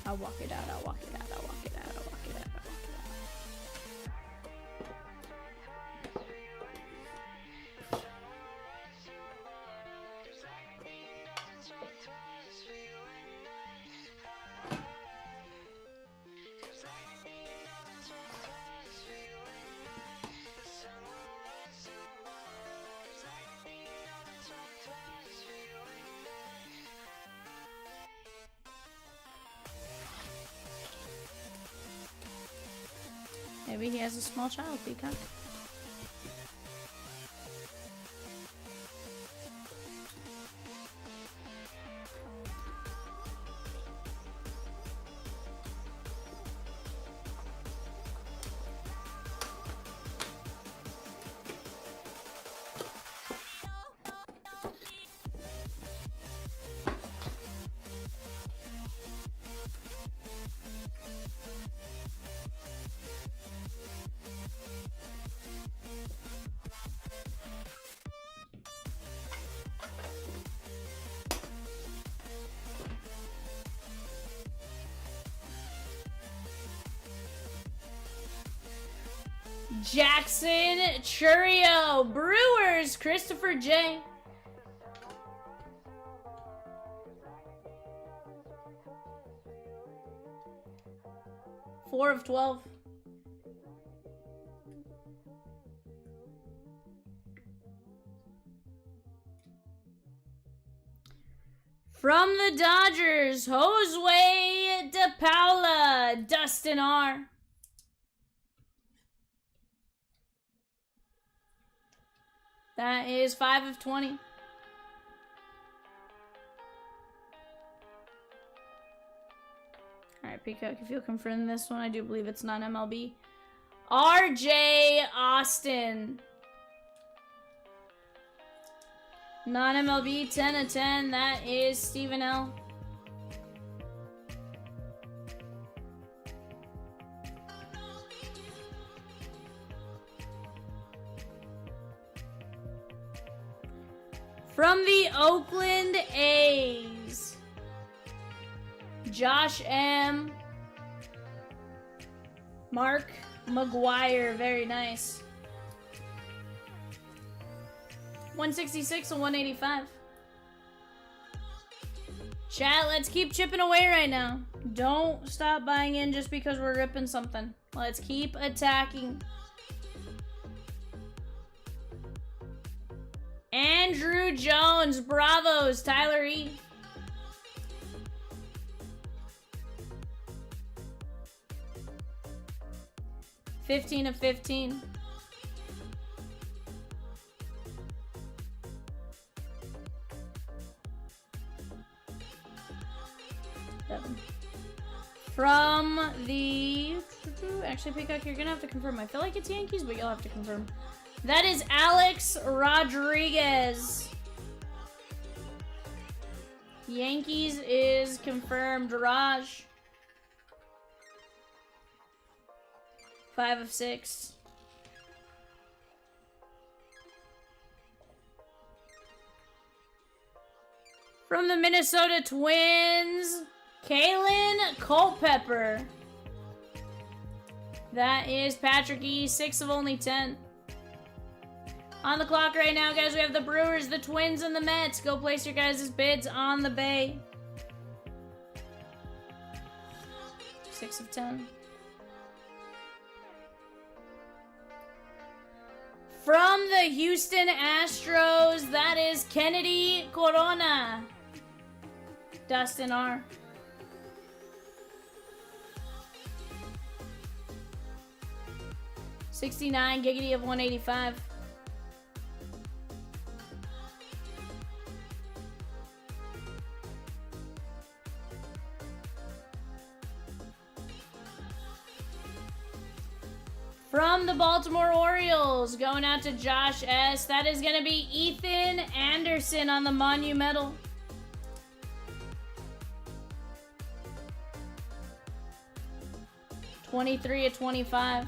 I'll walk it out, I'll walk it out, I'll walk it out, I'll walk it out, I'll walk it Maybe he has a small child, Peacock. Jackson Churio, Brewers, Christopher J. Four of 12. From the Dodgers, Josue De Paula, Dustin R. That is 5 of 20. Alright, Peacock, if you'll confirm this one, I do believe it's not MLB. RJ Austin. Non-MLB, 10 of 10. That is Stephen L. From the Oakland A's, Josh M. Mark McGuire, very nice. 166 and 185. Chat, let's keep chipping away right now. Don't stop buying in just because we're ripping something. Let's keep attacking. Andrew Jones, Bravos, Tyler E. $15 of 15. From the... Actually, Peacock, you're going to have to confirm. I feel like it's Yankees, but you'll have to confirm. That is Alex Rodriguez. Yankees is confirmed. Raj. 5 of 6. From the Minnesota Twins, Kalen Culpepper. That is Patrick E. 6 of only 10. On the clock right now, guys, we have the Brewers, the Twins, and the Mets. Go place your guys' bids on the bay. 6 of 10. From the Houston Astros, that is Kennedy Corona. Dustin R. $69, Giggity of 185. From the Baltimore Orioles, going out to Josh S. That is going to be Ethan Anderson on the Monumental. $23 of 25.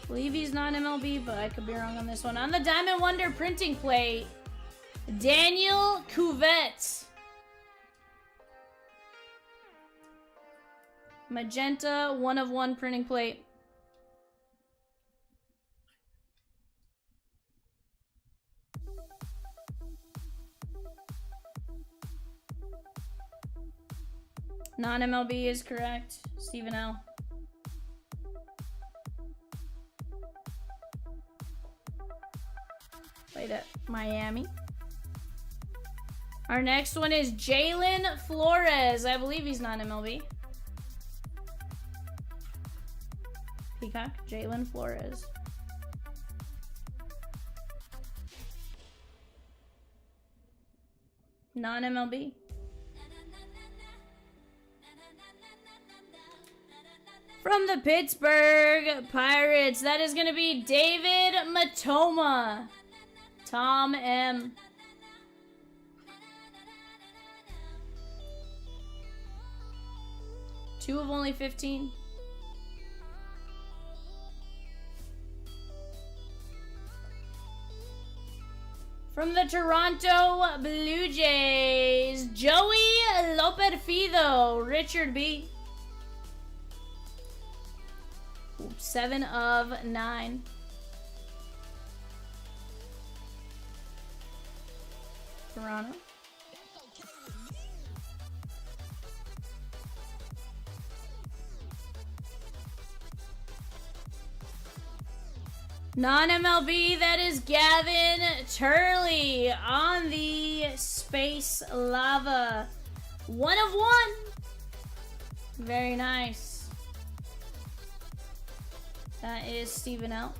I believe he's not MLB, but I could be wrong on this one. On the Diamond Wonder printing plate, Daniel Cuvette. Magenta 1 of 1 printing plate. Non-MLB is correct. Stephen L. Played at Miami. Our next one is Jalen Flores. I believe he's non-MLB. Peacock, Jalen Flores. Non-MLB. From the Pittsburgh Pirates, that is going to be David Matoma. Tom M. Two of only 15. From the Toronto Blue Jays, Joey Loperfido, Richard B. 7 of 9. Toronto. Non-MLB, that is Gavin Turley on the Space Lava. 1 of 1. Very nice. That is Stephen L.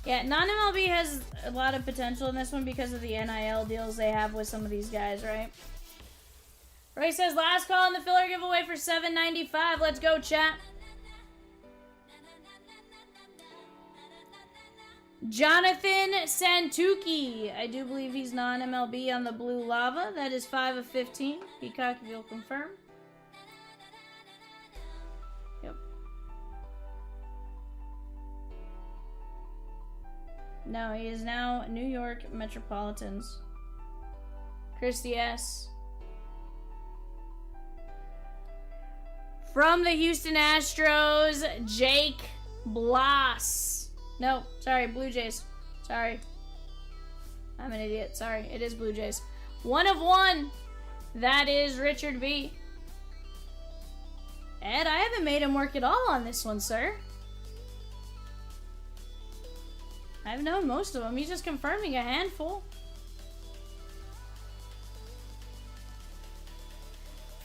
Yeah, non-MLB has a lot of potential in this one because of the NIL deals they have with some of these guys, right? Roy says, last call on the filler giveaway for $7.95. Let's go, chat. Jonathan Santucci. I do believe he's non-MLB on the Blue Lava. That is 5 of 15. Peacock, if you'll confirm. Yep. No, he is now New York Metropolitans. Christy S. From the Houston Astros, Jake Bloss. No, sorry, Blue Jays. Sorry. I'm an idiot. Sorry, it is Blue Jays. 1 of 1. That is Richard B. Ed, I haven't made him work at all on this one, sir. I've known most of them. He's just confirming a handful.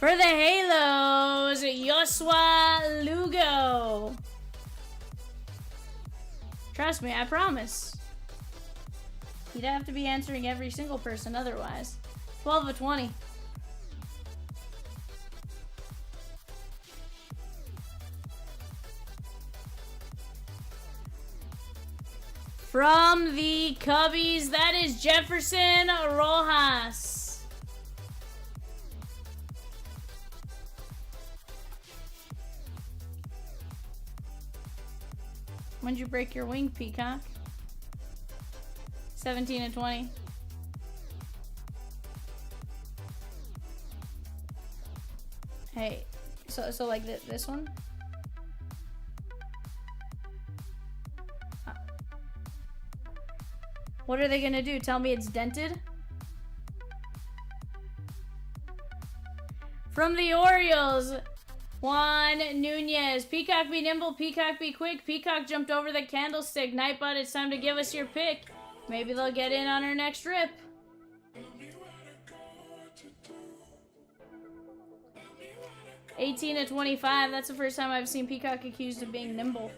For the Halos, Joshua Lugo. Trust me, I promise. You'd have to be answering every single person otherwise. 12 of 20. From the Cubbies, that is Jefferson Rojas. When'd you break your wing, Peacock? 17 and 20. Hey, so like this one? What are they gonna do? Tell me it's dented? From the Orioles, Juan Nunez. Peacock be nimble, Peacock be quick. Peacock jumped over the candlestick. Nightbot, it's time to give us your pick. Maybe they'll get in on our next rip. 18 to 25. That's the first time I've seen Peacock accused of being nimble.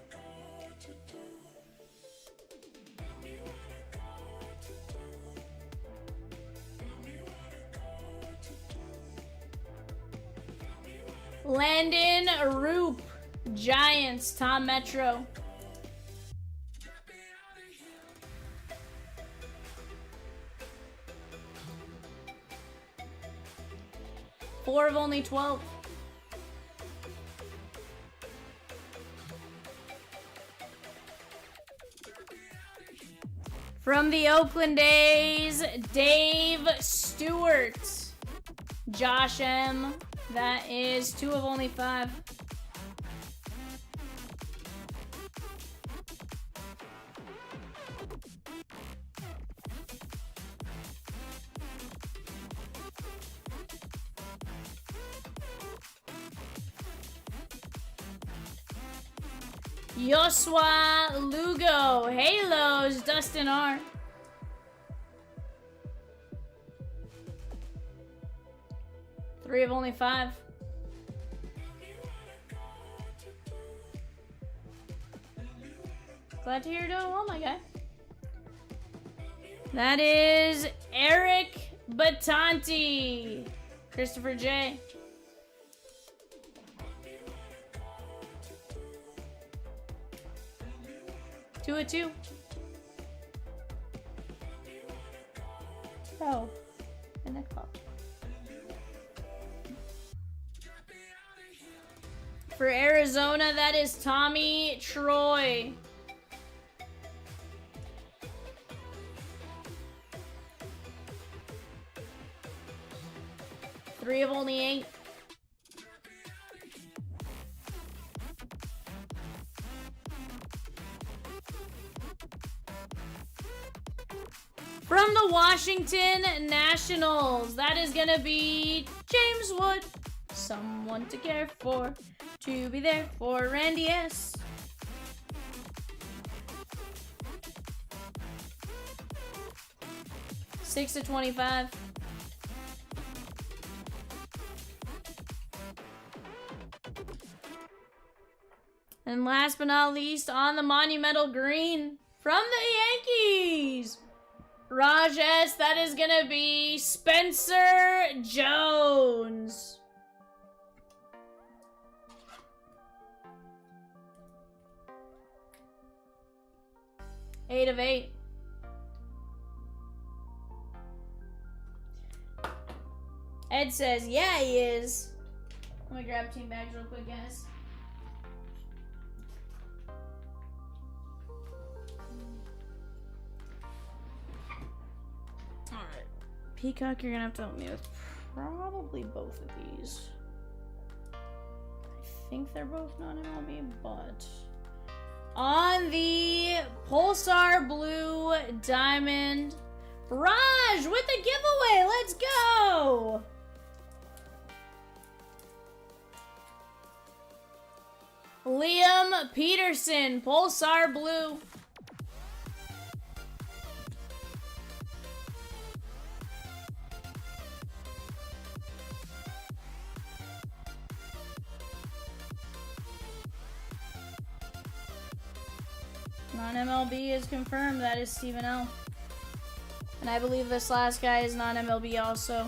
Landon Roop. Giants. Tom Metro. Four of only 12. From the Oakland A's, Dave Stewart. Josh M. That is 2 of only 5. Yosua Lugo. Halos, Dustin R. Three of only 5. Glad to hear you're doing well, my guy. That is Eric Batanti. Christopher J. Two of 2. Oh, and that call. For Arizona, that is Tommy Troy. Three of only 8. From the Washington Nationals, that is going to be James Wood. Someone to care for, to be there for Randy S. Six to 25. And last but not least, on the Monumental Green, from the Yankees, Raj S, that is going to be Spencer Jones. Eight of 8. Ed says, yeah, he is. Let me grab team bags real quick, guys. Alright. Peacock, you're gonna have to help me with probably both of these. I think they're both non-MLB, but... On the Pulsar Blue Diamond, Raj with the giveaway. Let's go. Liam Peterson, Pulsar Blue. Non-MLB is confirmed. That is Stephen L. And I believe this last guy is non-MLB also.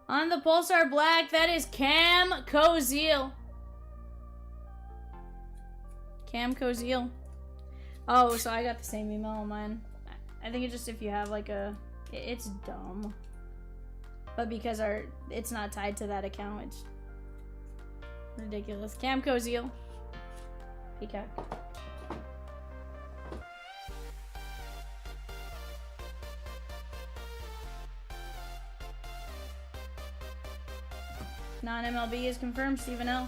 On the Pulsar Black, that is Cam Koziel. Cam Koziel. Oh, so I got the same email on mine. I think it's just if you have like a... It's dumb. But because it's not tied to that account, it's ridiculous. Cam Koziel. Peacock. Non-MLB is confirmed, Stephen L.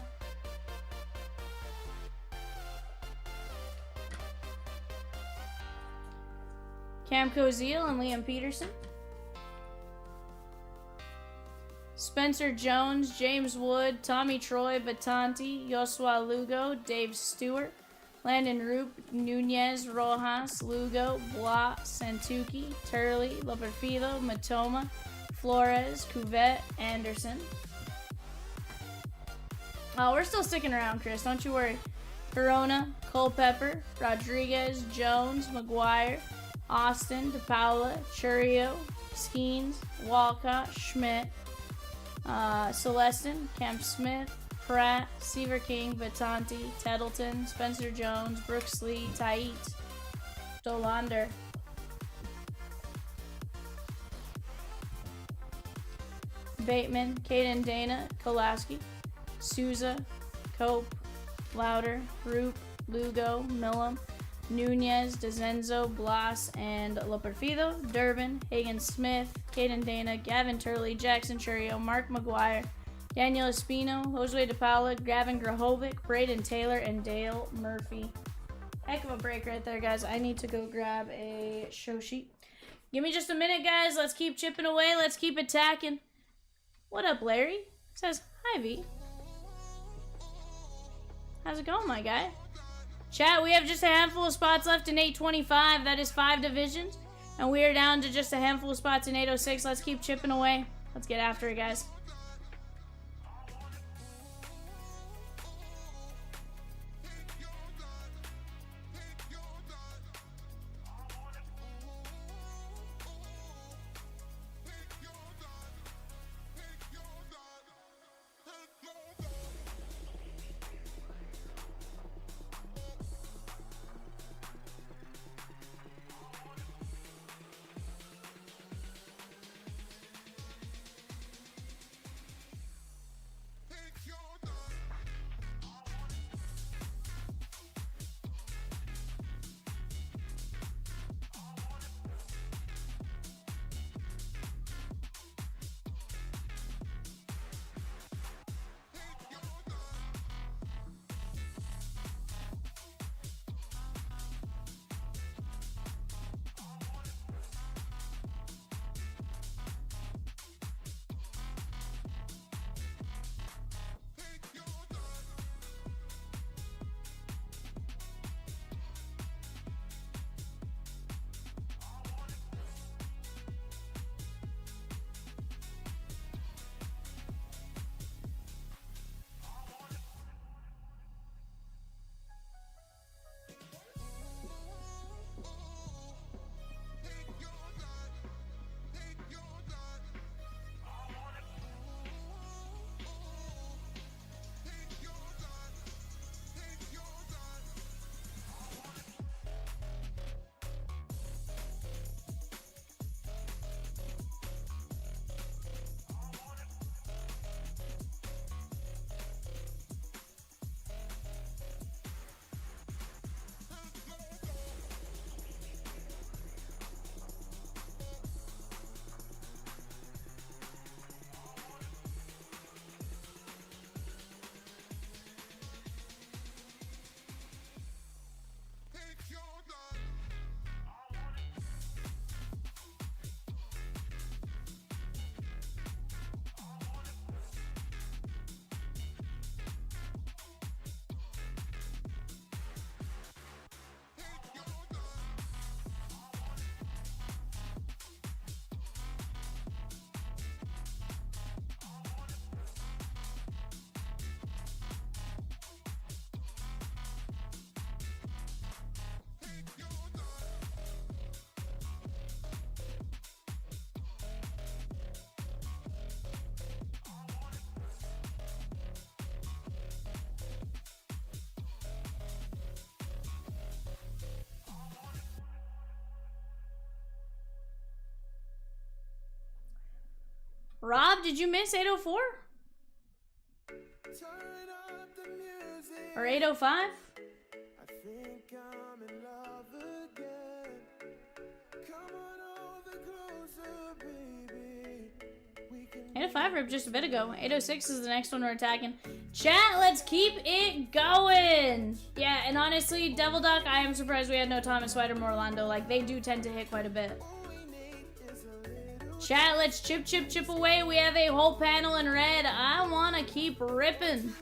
Cam Koziel and Liam Peterson. Spencer Jones, James Wood, Tommy Troy, Batanti, Joshua Lugo, Dave Stewart, Landon Roop, Nunez, Rojas, Lugo, Blah, Santucci, Turley, Loperfido, Matoma, Flores, Cuvette, Anderson. Oh, we're still sticking around, Chris. Don't you worry. Corona, Culpepper, Rodriguez, Jones, McGuire, Austin, DePaula, Churio, Skeens, Walcott, Schmidt, Celestin, Camp Smith, Pratt, Seaver King, Batanti, Tettleton, Spencer Jones, Brooks Lee, Tait, Dolander. Bateman, Caden Dana, Kolaski, Souza, Cope, Louder, Roop, Lugo, Millum, Nunez, DeZenzo, Blas, and Loperfido, Durbin, Hagen Smith, Caden Dana, Gavin Turley, Jackson Churio, Mark McGuire, Daniel Espino, Josue DePaula, Gavin Grahovic, Braden Taylor, and Dale Murphy. Heck of a break right there, guys. I need to go grab a show sheet. Give me just a minute, guys. Let's keep chipping away. Let's keep attacking. What up, Larry? Says, hi, V. How's it going, my guy? Chat, we have just a handful of spots left in 825. That is 5 divisions. And we are down to just a handful of spots in 806. Let's keep chipping away. Let's get after it, guys. Rob, did you miss 804? Or 805? I think I'm in love again. Come on over closer, baby. We can 805 ripped just a bit ago. 806 is the next one we're attacking. Chat, let's keep it going. Vivian. Yeah, and honestly, Devil Duck, I am surprised we had no Thomas White or Orlando. Like, they do tend to hit quite a bit. Chat, let's chip away. We have a whole panel in red. I want to keep ripping.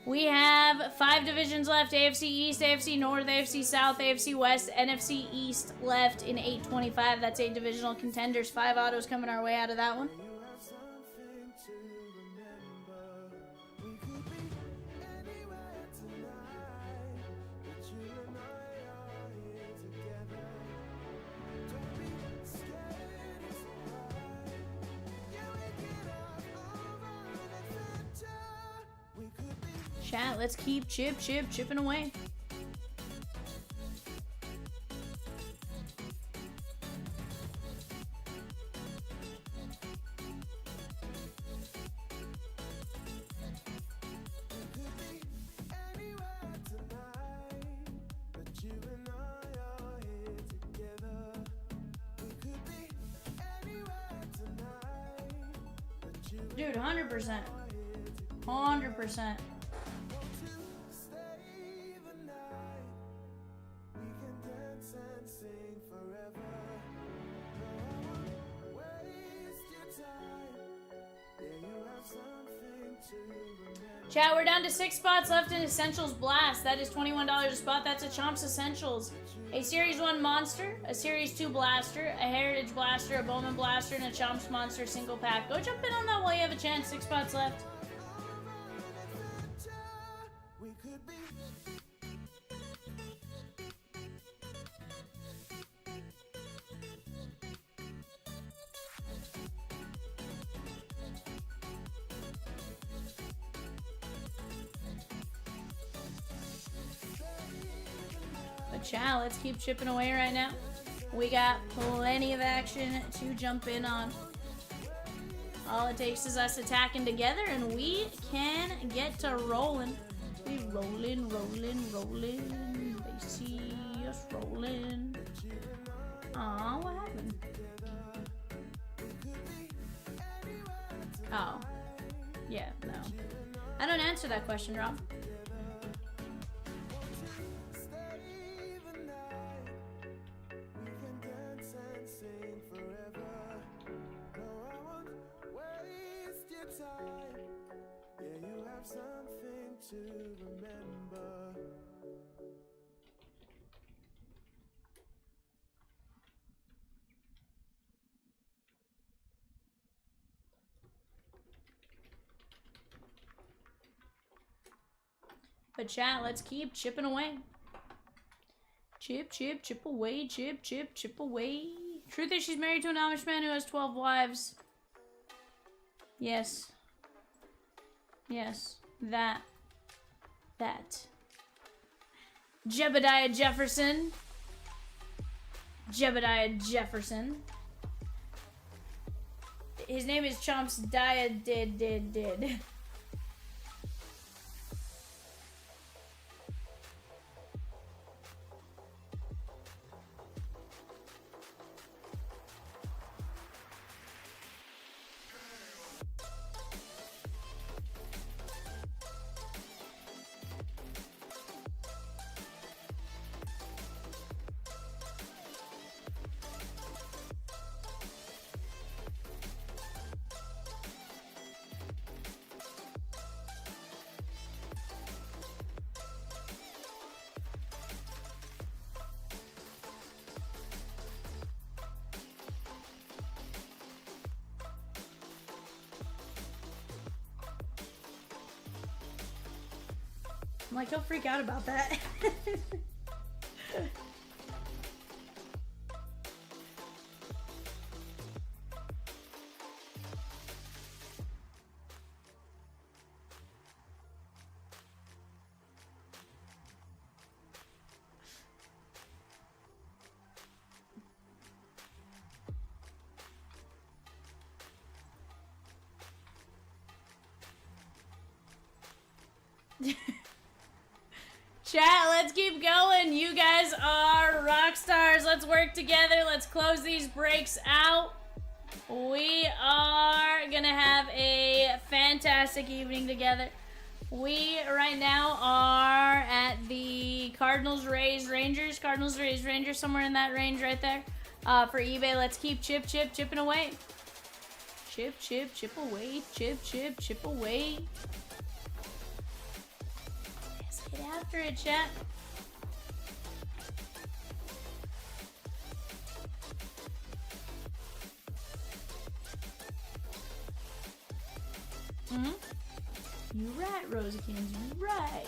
We have 5 divisions left. AFC East, AFC North, AFC South, AFC West, NFC East left in 825. That's 8 divisional contenders. 5 autos coming our way out of that one. Chat, let's keep chipping away. Dude, 100%. 100%. Chat, we're down to 6 spots left in Essentials Blast. That is $21 a spot. That's a Chomps Essentials. A Series 1 Monster, a Series 2 Blaster, a Heritage Blaster, a Bowman Blaster, and a Chomps Monster single pack. Go jump in on that while you have a chance. 6 spots left. Chat, let's keep chipping away right now. We got plenty of action to jump in on. All it takes is us attacking together and we can get to rolling. We rolling. They see us rolling. Aw, what happened? Oh. Yeah, no. I don't answer that question, Rob. But chat, let's keep chipping away. Chip away, chip away. Truth is, she's married to an Amish man who has 12 wives. Yes. Yes. That. Jebediah Jefferson. His name is Chomps did. I'm like, don't freak out about that. Chat, let's keep going. You guys are rock stars. Let's work together. Let's close these breaks out. We are gonna have a fantastic evening together. We right now are Cardinals, Rays, Rangers. Cardinals, Rays, Rangers, somewhere in that range right there. For eBay, let's keep chipping away. Chip away. Chip away. Let's get after it, chat. You right, Rosykins, you right.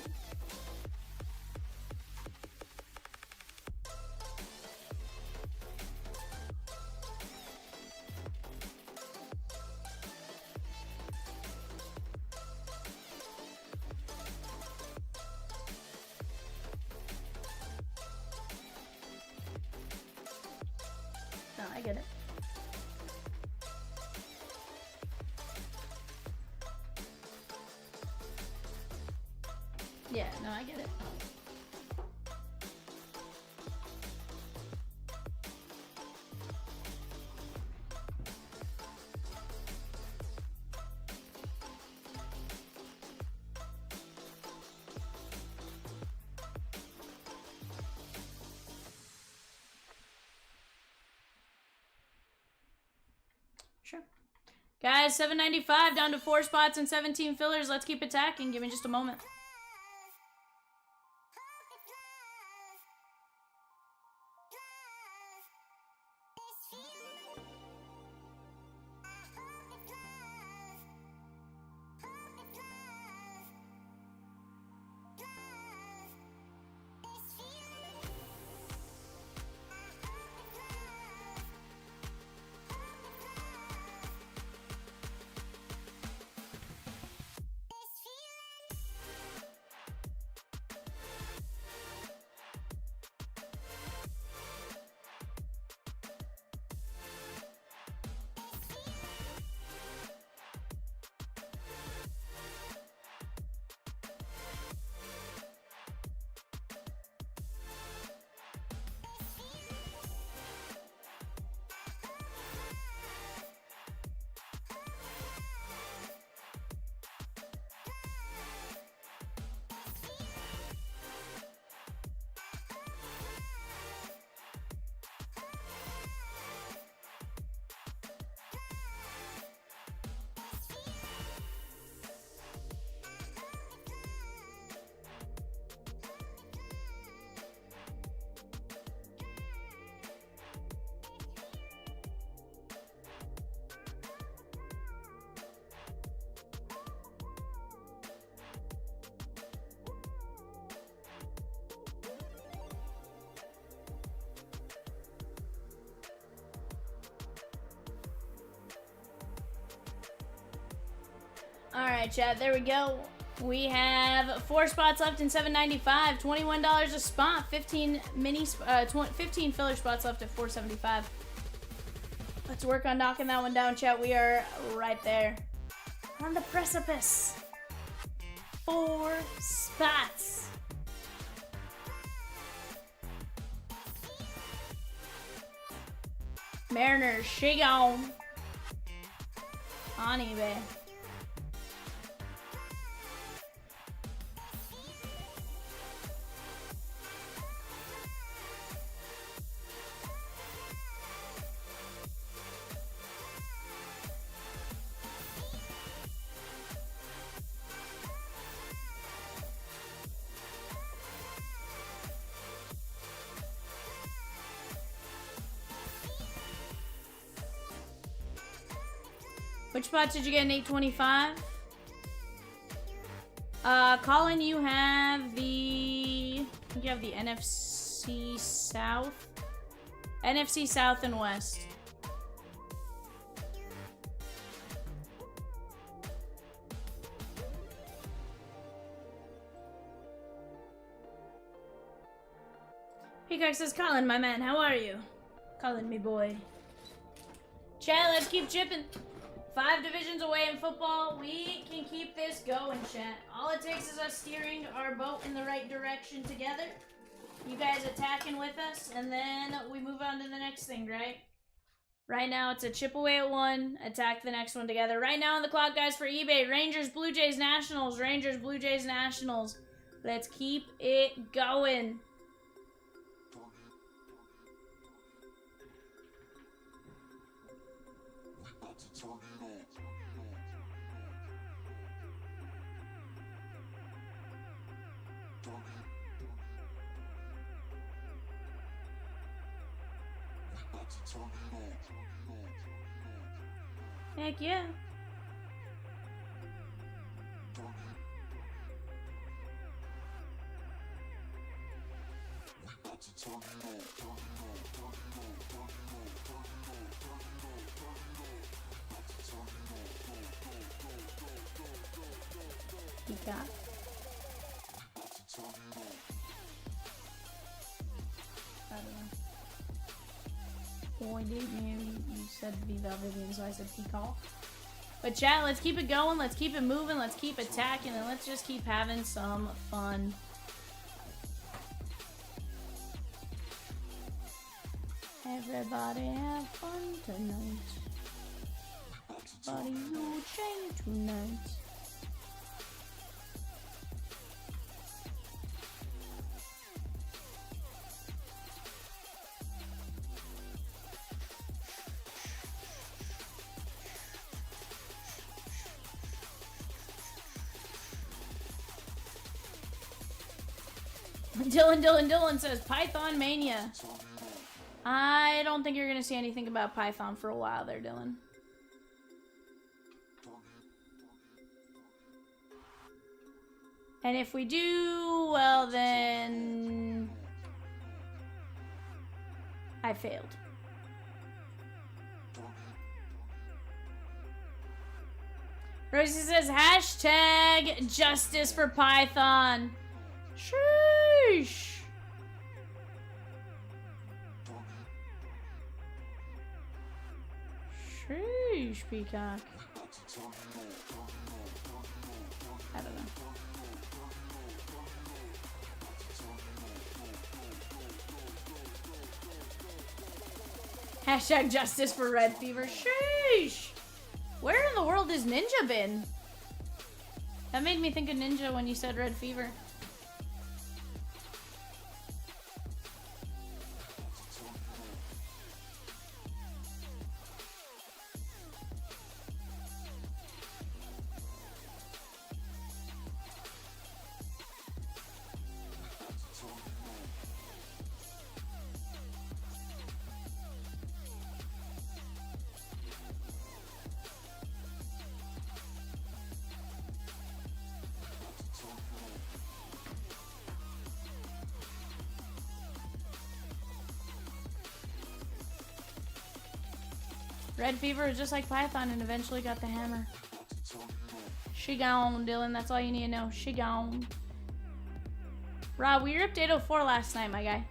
No, I get it. Yeah, no, I get it. Sure. Guys, 795 down to 4 spots and 17 fillers. Let's keep attacking. Give me just a moment. Alright, chat, there we go. We have 4 spots left in 795, $21 a spot, 15 filler spots left at 475. Let's work on knocking that one down, chat. We are right there. We're on the precipice. 4 spots. Mariners, she gone. On eBay. Which spots did you get in 825? Colin, you have the... I think you have the NFC South. NFC South and West. Peacock says, Colin, my man, how are you? Colin, me boy. Chat, let's keep chipping. 5 divisions away in football. We can keep this going, chat. All it takes is us steering our boat in the right direction together. You guys attacking with us, and then we move on to the next thing, right? Right now, it's a chip away at 1, attack the next one together. Right now on the clock, guys, for eBay, Rangers, Blue Jays, Nationals. Rangers, Blue Jays, Nationals. Let's keep it going. Heck yeah. He got. I don't know. Boy, didn't you said Vivian, so I said Peacock. But chat, let's keep it going, let's keep it moving, let's keep attacking, and let's just keep having some fun. Everybody have fun tonight. Everybody you chain tonight. Dylan says Python Mania. I don't think you're gonna see anything about Python for a while there, Dylan. And if we do, well then I failed. Rosie says hashtag justice for Python. Sheesh. Sheesh, Peacock. I don't know. Hashtag justice for Red Fever. Sheesh. Where in the world has Ninja been? That made me think of Ninja when you said Red Fever. Red Fever is just like Python and eventually got the hammer. She gone, Dylan. That's all you need to know. She gone. Rob, we ripped 804 last night, my guy.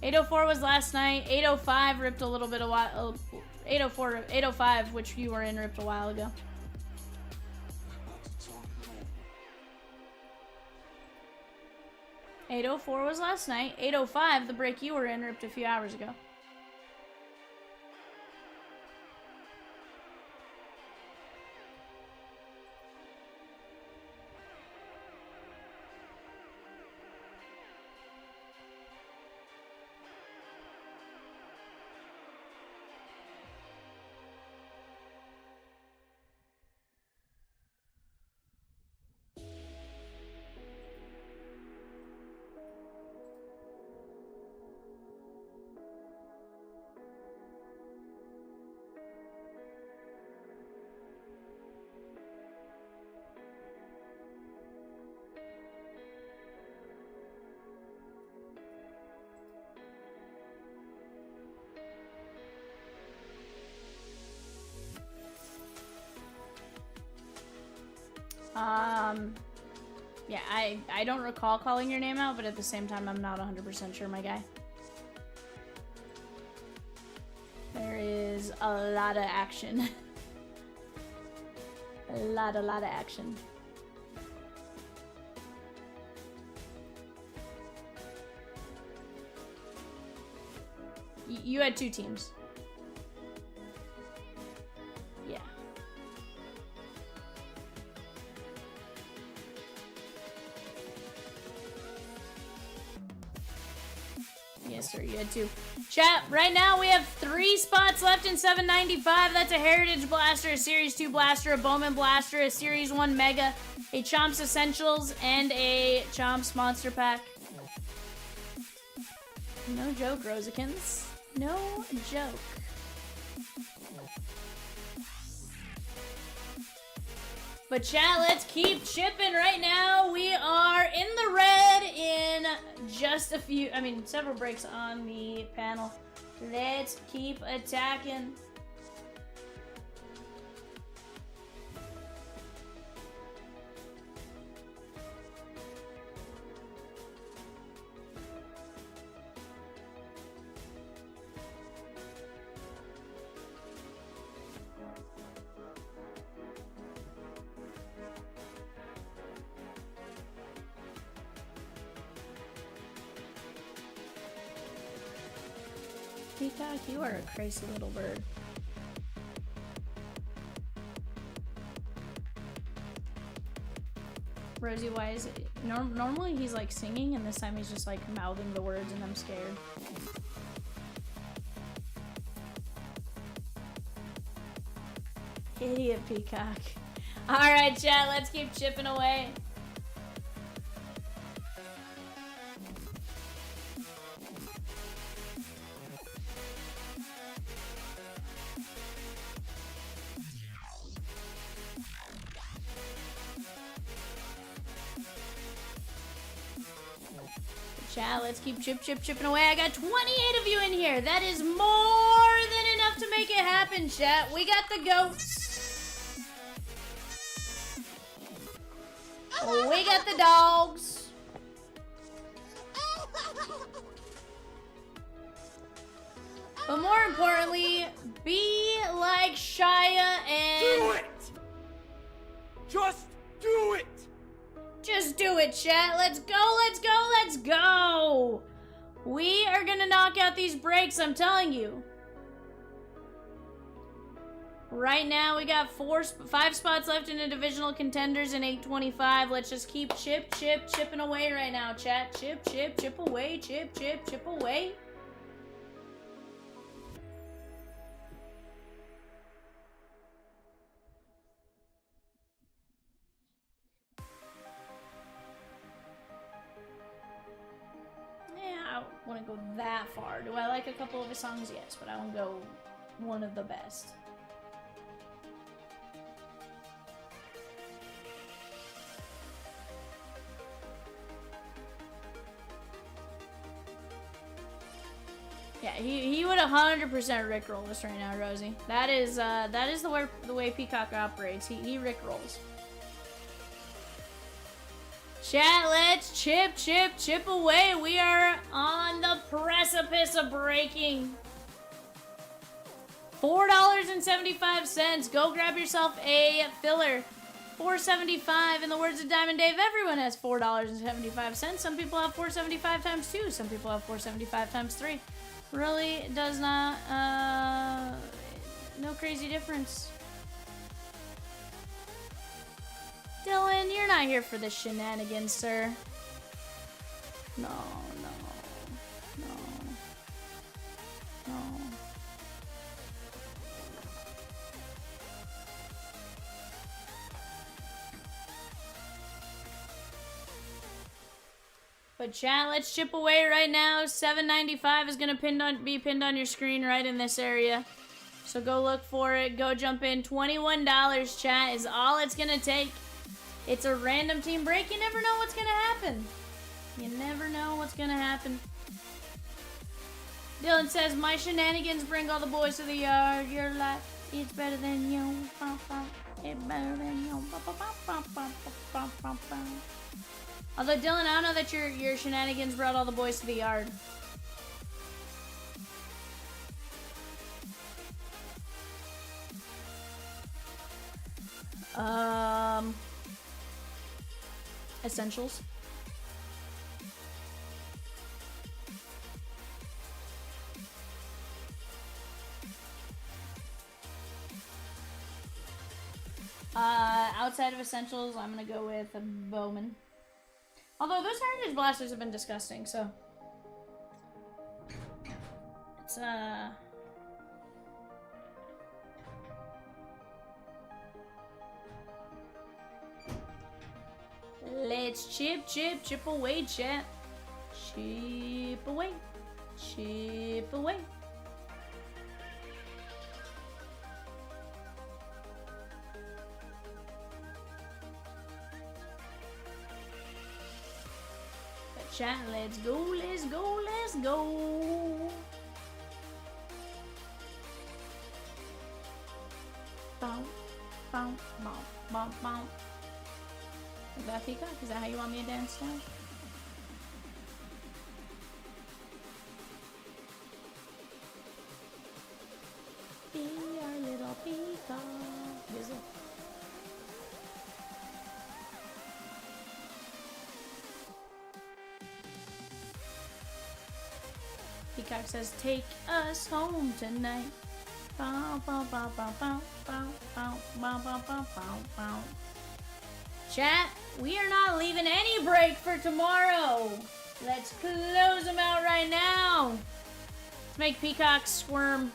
$804 was last night. 805 ripped a little bit a while. 805, which you were in, ripped a while ago. $804 was last night. 805, the break you were in, ripped a few hours ago. Yeah, I don't recall calling your name out, but at the same time, I'm not 100% sure, my guy. There is a lot of action. a lot of action. You had two teams. Yeah. Yeah, Blaster. You had 2. Chat, right now we have 3 spots left in 795. That's a Heritage Blaster, a Series 2 Blaster, a Bowman Blaster, a Series 1 Mega, a Chomps Essentials, and a Chomps Monster Pack. No joke, Rosikins. No joke. But chat, let's keep chipping right now. We are in the red in just a few, several breaks on the panel. Let's keep attacking. Peacock, you are a crazy little bird. Rosie, why is it? Normally he's like singing, and this time he's just like mouthing the words, and I'm scared. Idiot Peacock. Alright, chat, let's keep chipping away. Chat, let's keep chipping away. I got 28 of you in here. That is more than enough to make it happen, chat. We got the goats. We got the dogs. But more importantly, be like Shia and... Do it! Just do it! Just do it, chat. Let's go, let's go, let's go. We are gonna knock out these breaks, I'm telling you. Right now, we got 5 spots left in the divisional contenders in 825. Let's just keep chipping away right now, chat. Chip away, chip away. I don't want to go that far. Do I like a couple of his songs? Yes, but I won't go one of the best. Yeah, he would 100% rickroll this right now, Rosie. That is the way Peacock operates. He rickrolls. Chat, let's chip away. We are on the precipice of breaking. $4.75. Go grab yourself a filler. $4.75. In the words of Diamond Dave, everyone has $4.75. Some people have $4.75 times 2. Some people have $4.75 times 3. Really does not, no crazy difference. Dylan, you're not here for the shenanigans, sir. No. But chat, let's chip away right now. $7.95 is gonna be pinned on your screen right in this area. So go look for it. Go jump in. $21, chat, is all it's gonna take. It's a random team break. You never know what's gonna happen. You never know what's gonna happen. Dylan says, my shenanigans bring all the boys to the yard. Your life is better than you. It's better than you. Although, Dylan, I don't know that your shenanigans brought all the boys to the yard. Essentials. Outside of Essentials, I'm gonna go with a Bowman. Although those Heritage Blasters have been disgusting, so. Let's chip away, chat. Chip away. Chip away. Chat, let's go, let's go, let's go. Bow, bow, bow, bow, bow. Is that Peacock? Is that how you want me to dance now? Be our little peacock. Is it? Peacock says, take us home tonight. Bow, bow, bow, bow, bow, bow, bow, bow, bow, bow, bow, bow. Chat, we are not leaving any break for tomorrow. Let's close them out right now. Let's make Peacock squirm.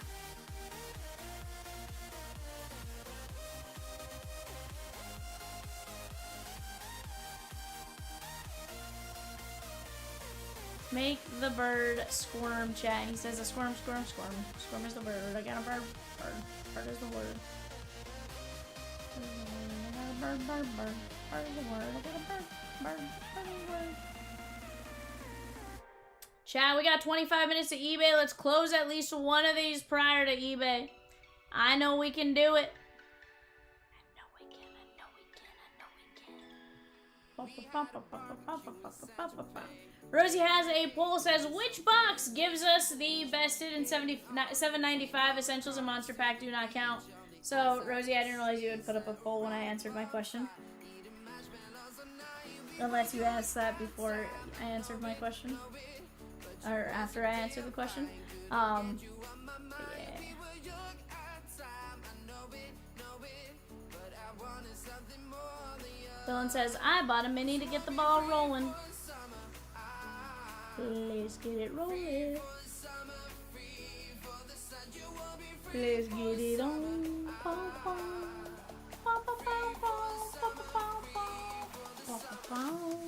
Make the bird squirm, chat. He says a squirm, squirm, squirm. Squirm is the bird. I got a bird. Bird. Bird is the word. I got a bird, bird, bird. Bird is the word. I got a bird. Bird. Bird is the word. Chat, we got 25 minutes to eBay. Let's close at least one of these prior to eBay. I know we can do it. Rosie has a poll, says, which box gives us the bested and 795 essentials and monster pack do not count? So, Rosie, I didn't realize you would put up a poll when I answered my question. Unless you asked that before I answered my question. Or after I answered the question. Yeah. Dylan says, I bought a mini to get the ball rolling. Let's get it rolling. Let's get it on. Pom, pom. Pom, pom, pom, pom, pom, pom, pom, pom, pom.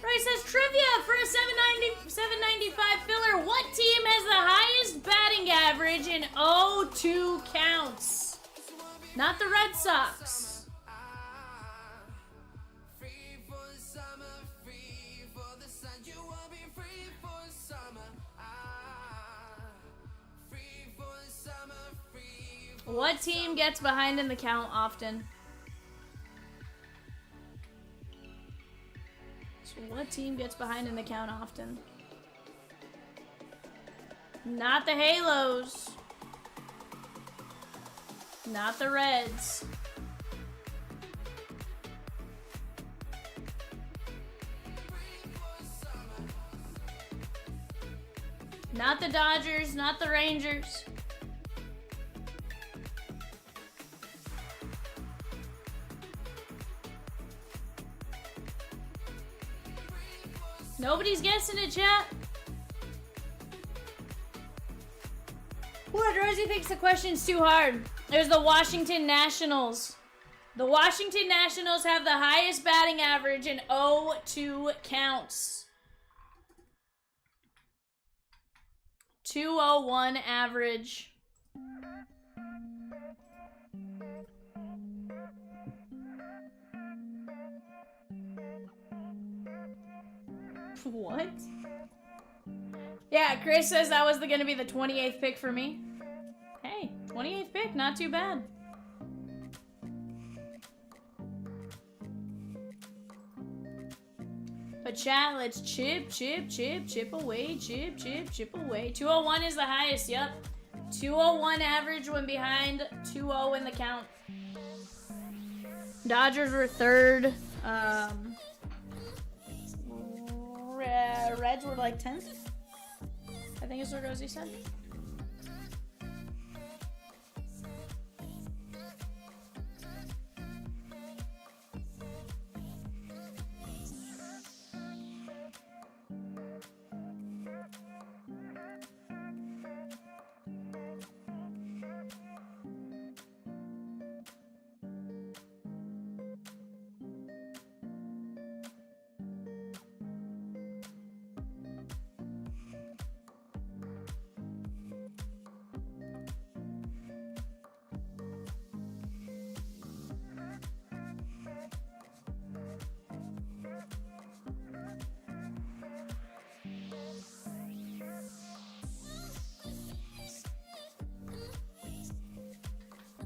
Ray says, trivia for a 795 filler. What team has the highest batting average in 0-2 counts? Not the Red Sox. What team gets behind in the count often? So what team gets behind in the count often? Not the Halos. Not the Reds. Not the Dodgers, not the Rangers. Nobody's guessing it, chat. What? Rosie thinks the question's too hard. There's the Washington Nationals. The Washington Nationals have the highest batting average in 0-2 counts. 201 average. What? Yeah, Chris says that was gonna be the 28th pick for me. Hey, 28th pick, not too bad. But chat, let's chip away, chip away. 201 is the highest, yep. 201 average when behind, 2-0 in the count. Dodgers were third. Reds were like 10th. I think is what Rosie said.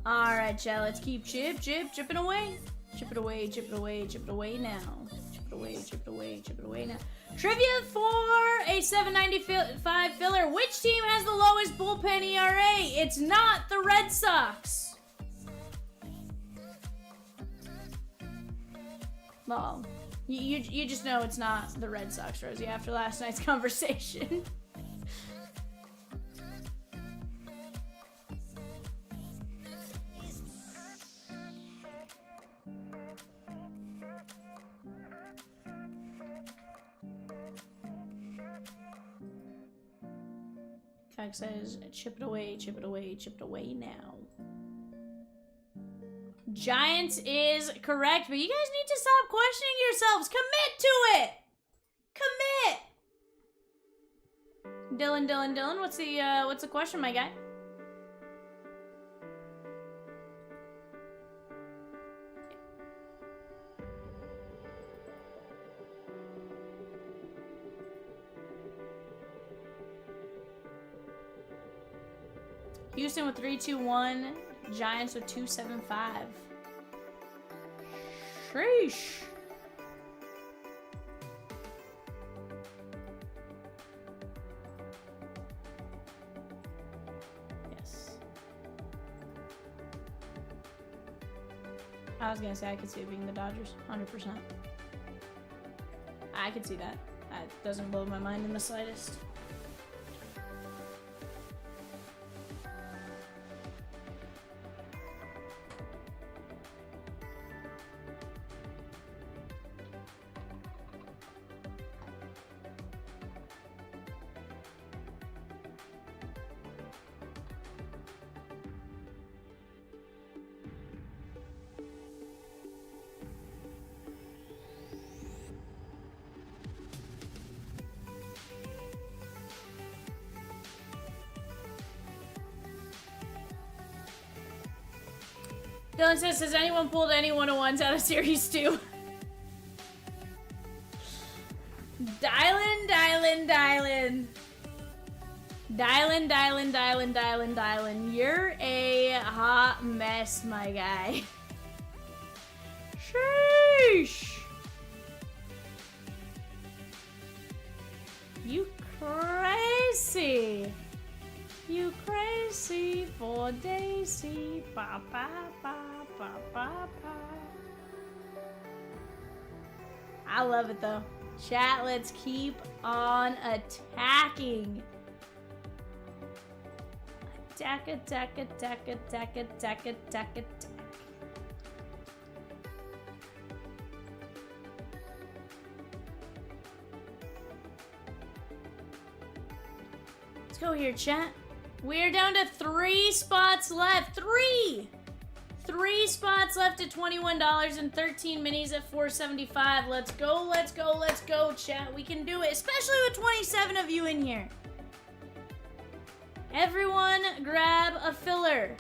Alright, chat, let's keep chipping away. Chip it away now. Chip it away now. Trivia for a 795 filler. Which team has the lowest bullpen ERA? It's not the Red Sox. Well, you just know it's not the Red Sox, Rosie, after last night's conversation. Fact says, chip it away now. Giants is correct, but you guys need to stop questioning yourselves. Commit to it! Commit! Dylan, what's the question, my guy? Houston with 3-2-1. Giants with 2-7-5. Sheesh. Yes. I was gonna say I could see it being the Dodgers, 100%. I could see that. That doesn't blow my mind in the slightest. Dylan says, has anyone pulled any 101s out of Series 2? Dialing. You're a hot mess, my guy. Sheesh. You crazy. You crazy for Daisy. Ba, ba, ba, ba, ba, ba. I love it though. Chat, let's keep on attacking. Attack. Let's go here, chat. We're down to 3 spots left. 3 spots left at $21 and 13 minis at $4.75. Let's go, chat. We can do it, especially with 27 of you in here. Everyone grab a filler.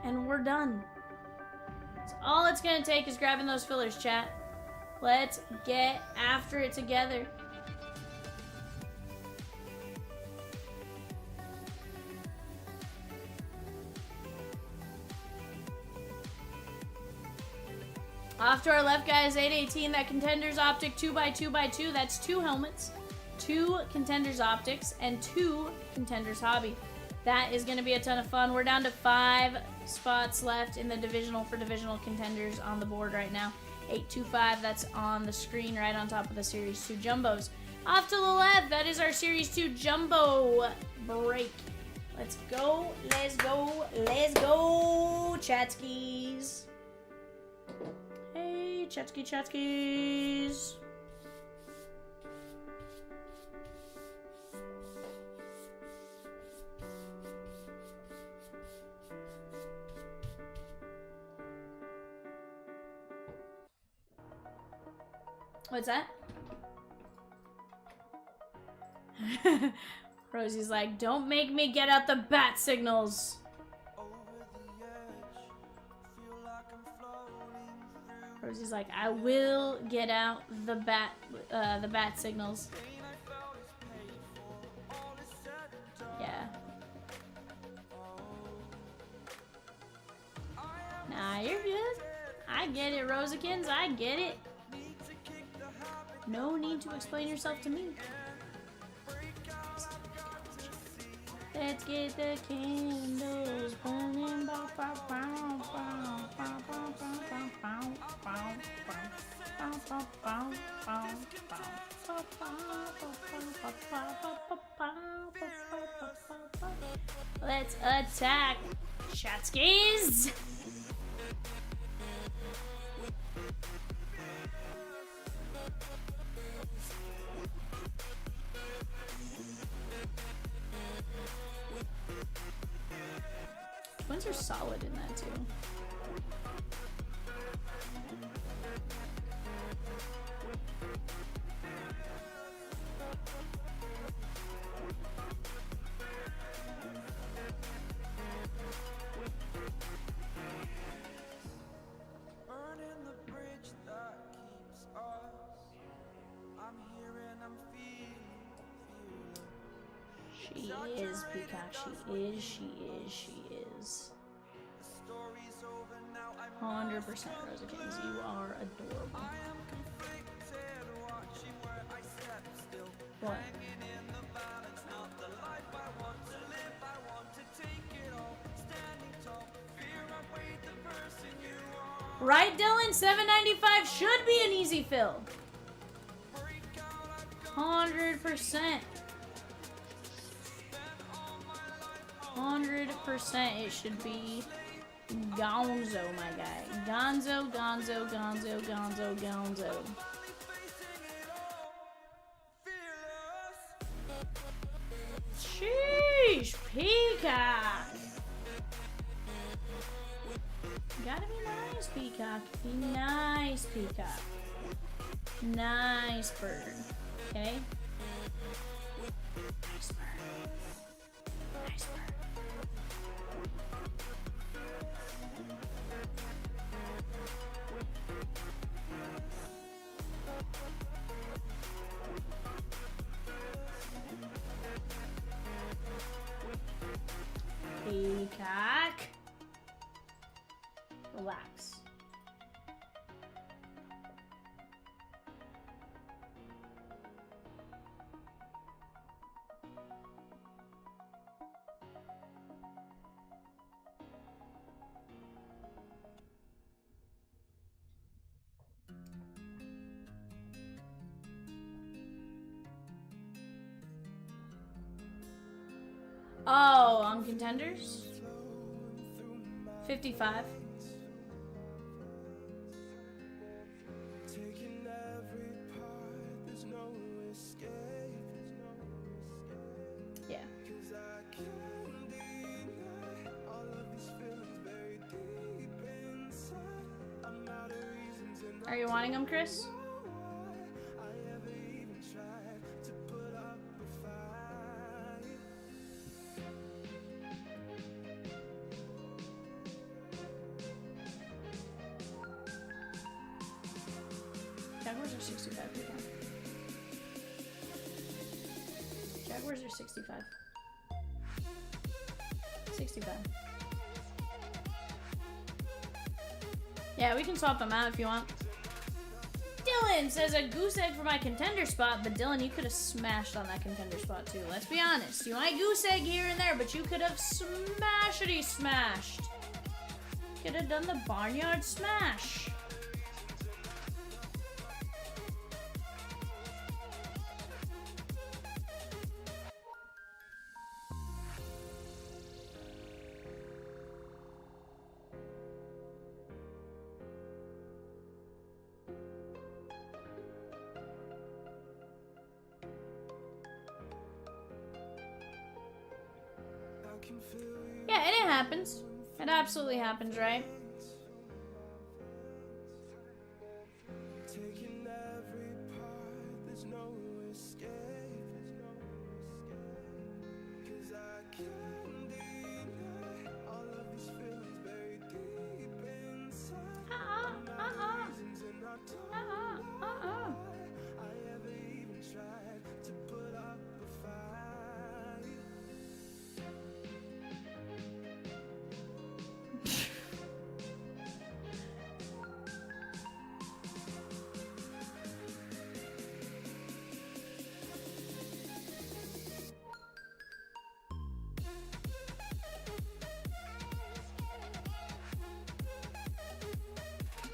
And we're done. So all it's gonna take is grabbing those fillers, chat. Let's get after it together. Off to our left, guys, 818. That Contenders Optic 2x2x2. That's 2 helmets, 2 Contenders Optics, and 2 Contenders Hobby. That is going to be a ton of fun. We're down to 5 spots left in the divisional for divisional contenders on the board right now. 825, that's on the screen right on top of the Series 2 Jumbos. Off to the left, that is our Series 2 Jumbo break. Let's go, let's go, let's go, Chatskis. Hey, Chatskis. What's that? Rosie's like, don't make me get out the bat signals. Rosie's like, I will get out the bat signals. Yeah. Nah, you're good. I get it, Rosikins. I get it. No need to explain yourself to me. Let's get the candles burning. Let's attack, Chatskis. Twins are solid in that too. Burning the bridge that keeps us. I'm here and I'm feeling. She is, Peacock. She is. The story's over now. 100% Rosikins. You are adorable. I am conflicted, watching where I step still. What? Hanging in the balance, not the life I want to live. I want to take it all, standing tall. Fear I weighed the person you are. Right, Dylan? 795 should be an easy fill. 100%. 100% it should be Gonzo, my guy. Gonzo. Sheesh, Peacock. Gotta be nice, Peacock. Be nice, Peacock. Nice bird. Okay? Nice bird. Nice bird. Peacock. Relax. Oh, on Contenders? 55. Taking every part, there's no escape. Yeah. 'Cause I can't deny all of these feelings buried deep inside. I'm out of reasons and Are you wanting them, Chris? I ever even tried to put up a fight. Chug Jaguars are 65 people. Jaguars are 65. 65. Yeah, we can swap them out if you want. Dylan says a goose egg for my contender spot, but Dylan, you could have smashed on that contender spot too. Let's be honest. You might goose egg here and there, but you could have smashed. Could have done the barnyard smash. Yeah, and it happens. It absolutely happens, right? Taking every part, there's no escape. 'Cause I can't deny all of these feelings buried deep inside. Reasons and I don't know why I ever even tried to put up a fight.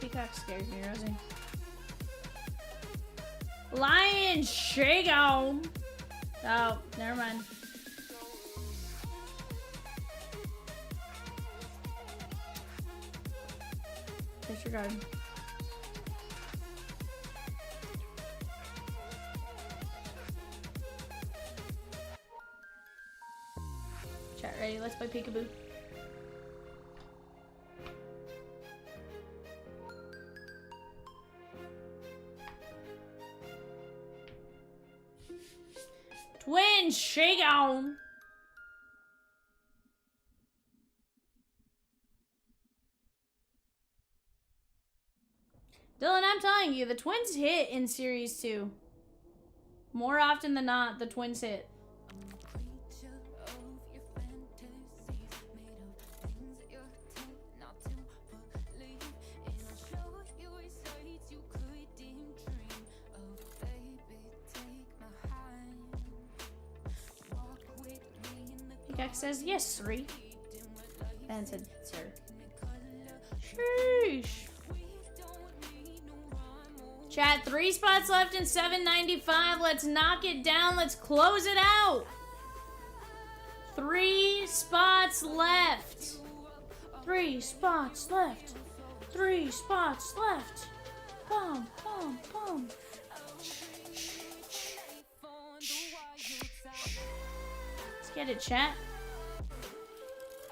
Peacock scares me, Rosie. Lion shake on. Oh, never mind. Disregard. Chat ready? Let's play peekaboo. Twin shake on. Dylan, I'm telling you, the Twins hit in Series 2. More often than not, the Twins hit. Peacock says, yes, 3. Ben said, sir. Sheesh. Chat, 3 spots left in 795. Let's knock it down. Let's close it out. 3 spots left. 3 spots left. 3 spots left. Boom, boom, boom. Let's get it, chat.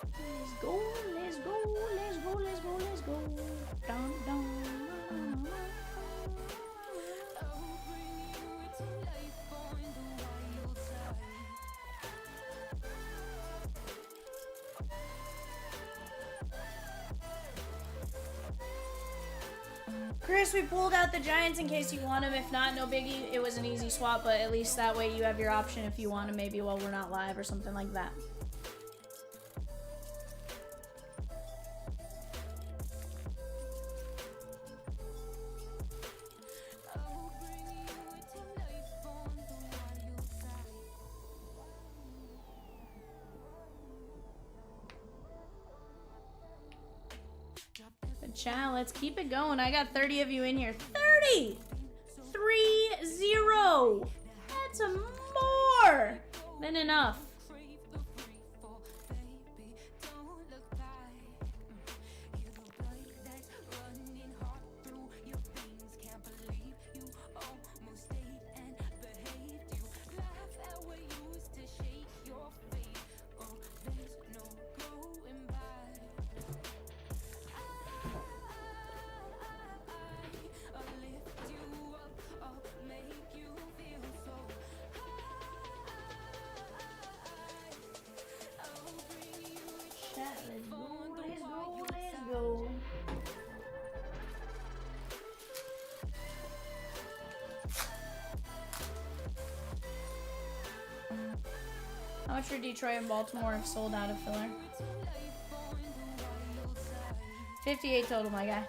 Let's go, let's go, let's go, let's go, let's go. Dun, dun. Chris, we pulled out the Giants in case you want them. If not, no biggie. It was an easy swap, but at least that way you have your option if you want them maybe while we're not live or something like that. Chat, let's keep it going. I got 30 of you in here. 30! 3-0. That's more than enough. How much for Detroit and Baltimore have sold out of filler? 58 total, my guy.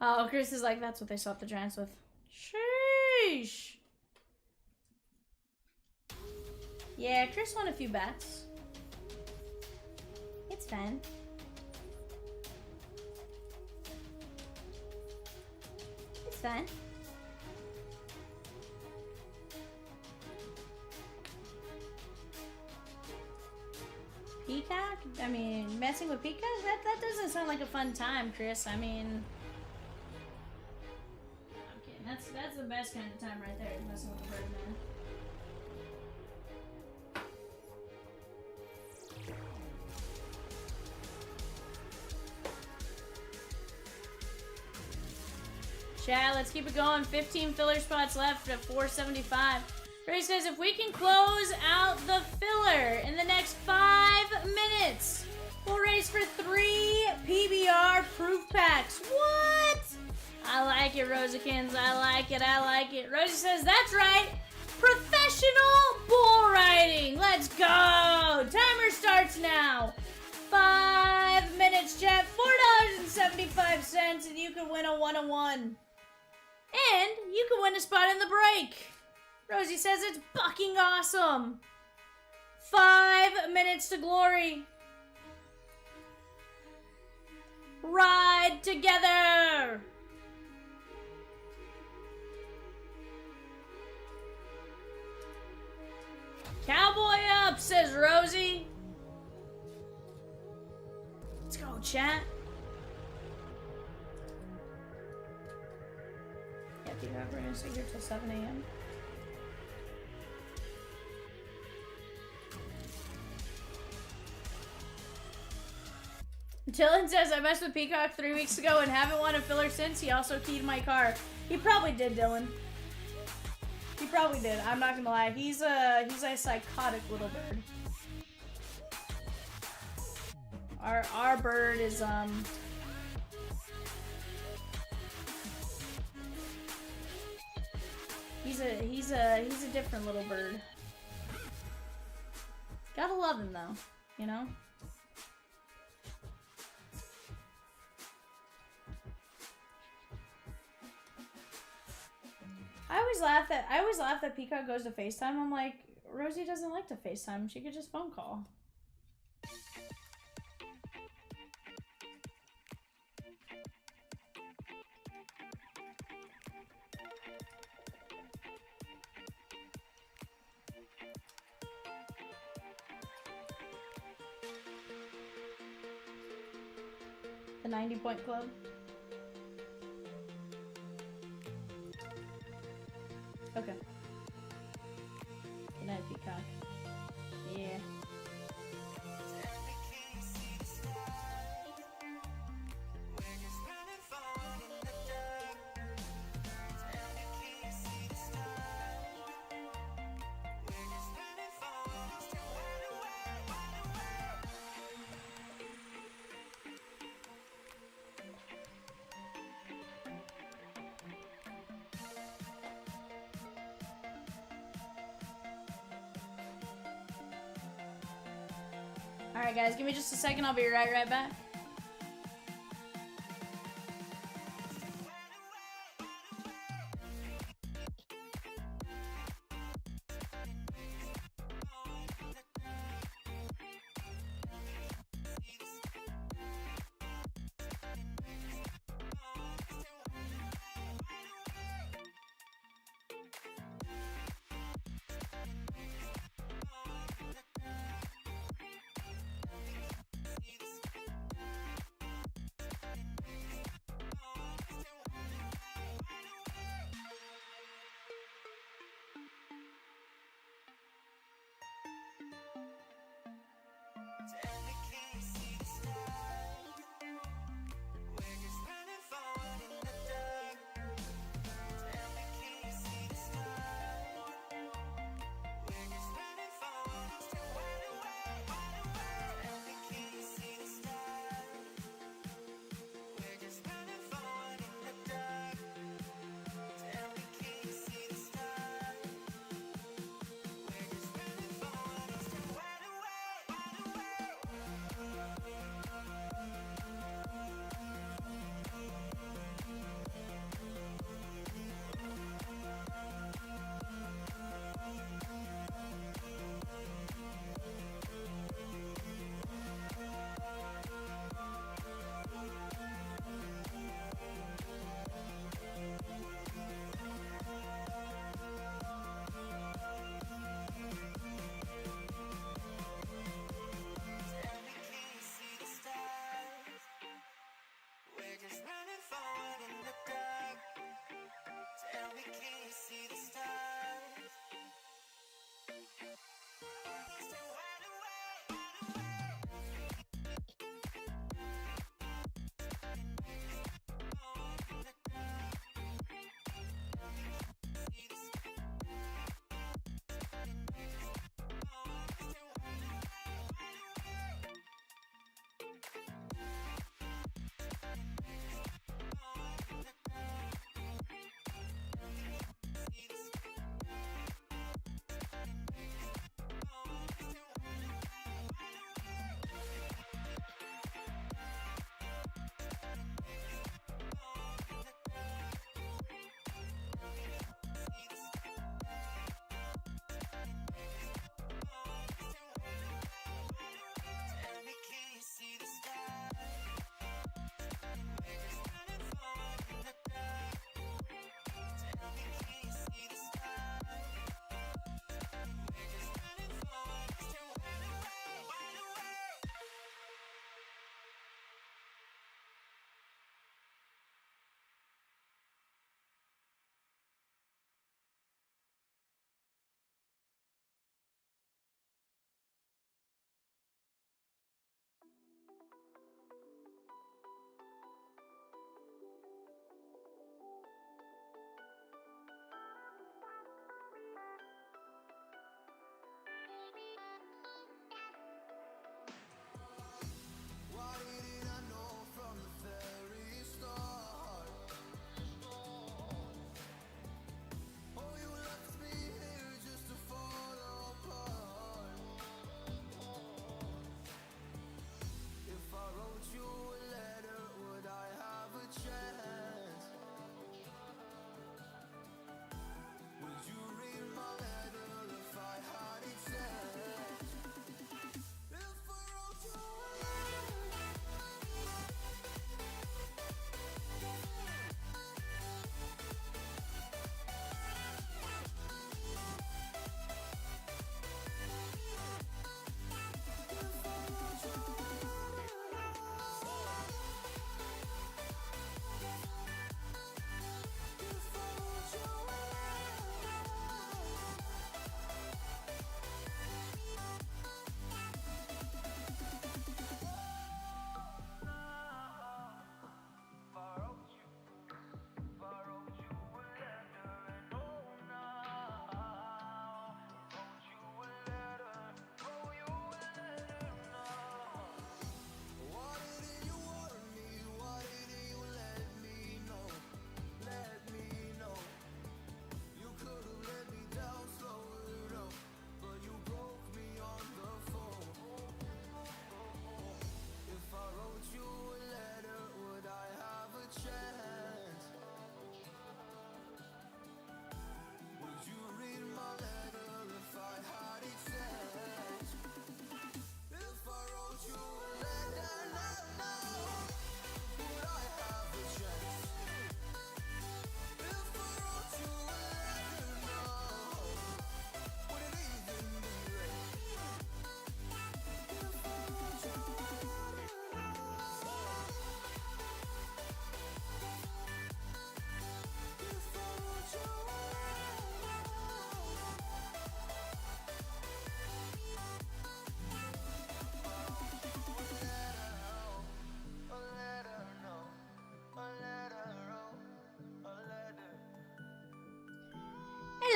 Oh, Chris is like, that's what they swapped the Giants with. Sheesh. Yeah, Chris won a few bets. It's fine. It's fine. Peacock? I mean, messing with Peacock? That doesn't sound like a fun time, Chris. I mean... That's the best kind of time right there, messing with the bird, man. Chat, let's keep it going. 15 filler spots left at 475. Ray says if we can close out the filler in the next 5 minutes, we'll race for 3 PBR proof packs. What? I like it, Rosikins. I like it. I like it. Rosie says, that's right. Professional bull riding. Let's go. Timer starts now. 5 minutes, chat. $4.75, and you can win a 1-on-1. And you can win a spot in the break. Rosie says it's fucking awesome. 5 minutes to glory. Ride together. Cowboy up, says Rosie. Let's go, chat. Yeah, people are going to stay here till 7 a.m. Dylan says, I messed with Peacock 3 weeks ago and haven't won a filler since. He also keyed my car. He probably did, Dylan. He probably did. I'm not gonna lie. He's a psychotic little bird. Our bird is he's a different little bird. Gotta love him though, you know? I always laugh that Peacock goes to FaceTime. I'm like, Rosie doesn't like to FaceTime. She could just phone call. The 90-point club. Okay. Good night, Peacock. Yeah. Alright guys, give me just a second, I'll be right back.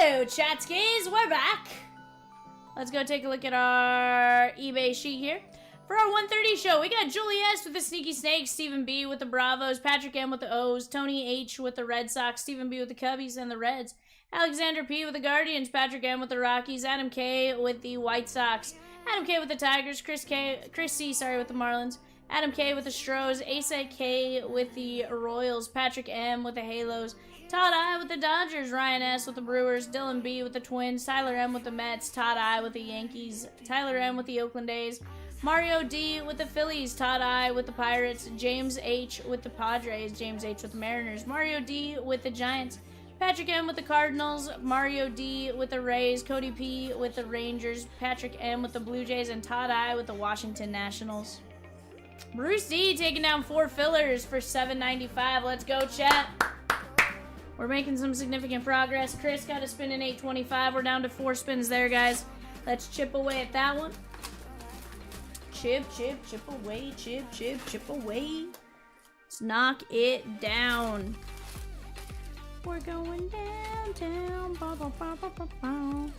Hello, Chatskis. We're back. Let's go take a look at our eBay sheet here. For our 130 show, we got Julie S. with the Sneaky Snakes, Stephen B. with the Bravos, Patrick M. with the O's, Tony H. with the Red Sox, Stephen B. with the Cubbies and the Reds, Alexander P. with the Guardians, Patrick M. with the Rockies, Adam K. with the White Sox, Adam K. with the Tigers, Chris C. with the Marlins, Adam K with the Stros, Asa K with the Royals, Patrick M with the Halos, Todd I with the Dodgers, Ryan S with the Brewers, Dylan B with the Twins, Tyler M with the Mets, Todd I with the Yankees, Tyler M with the Oakland A's, Mario D with the Phillies, Todd I with the Pirates, James H with the Padres, James H with the Mariners, Mario D with the Giants, Patrick M with the Cardinals, Mario D with the Rays, Cody P with the Rangers, Patrick M with the Blue Jays, and Todd I with the Washington Nationals. Bruce D taking down 4 fillers for $7.95. Let's go, chat. We're making some significant progress. Chris got a spin in 825. We're down to 4 spins there, guys. Let's chip away at that one. Chip, chip, chip away, chip, chip, chip away. Let's knock it down. We're going downtown. Ba, ba, ba, ba, ba, ba.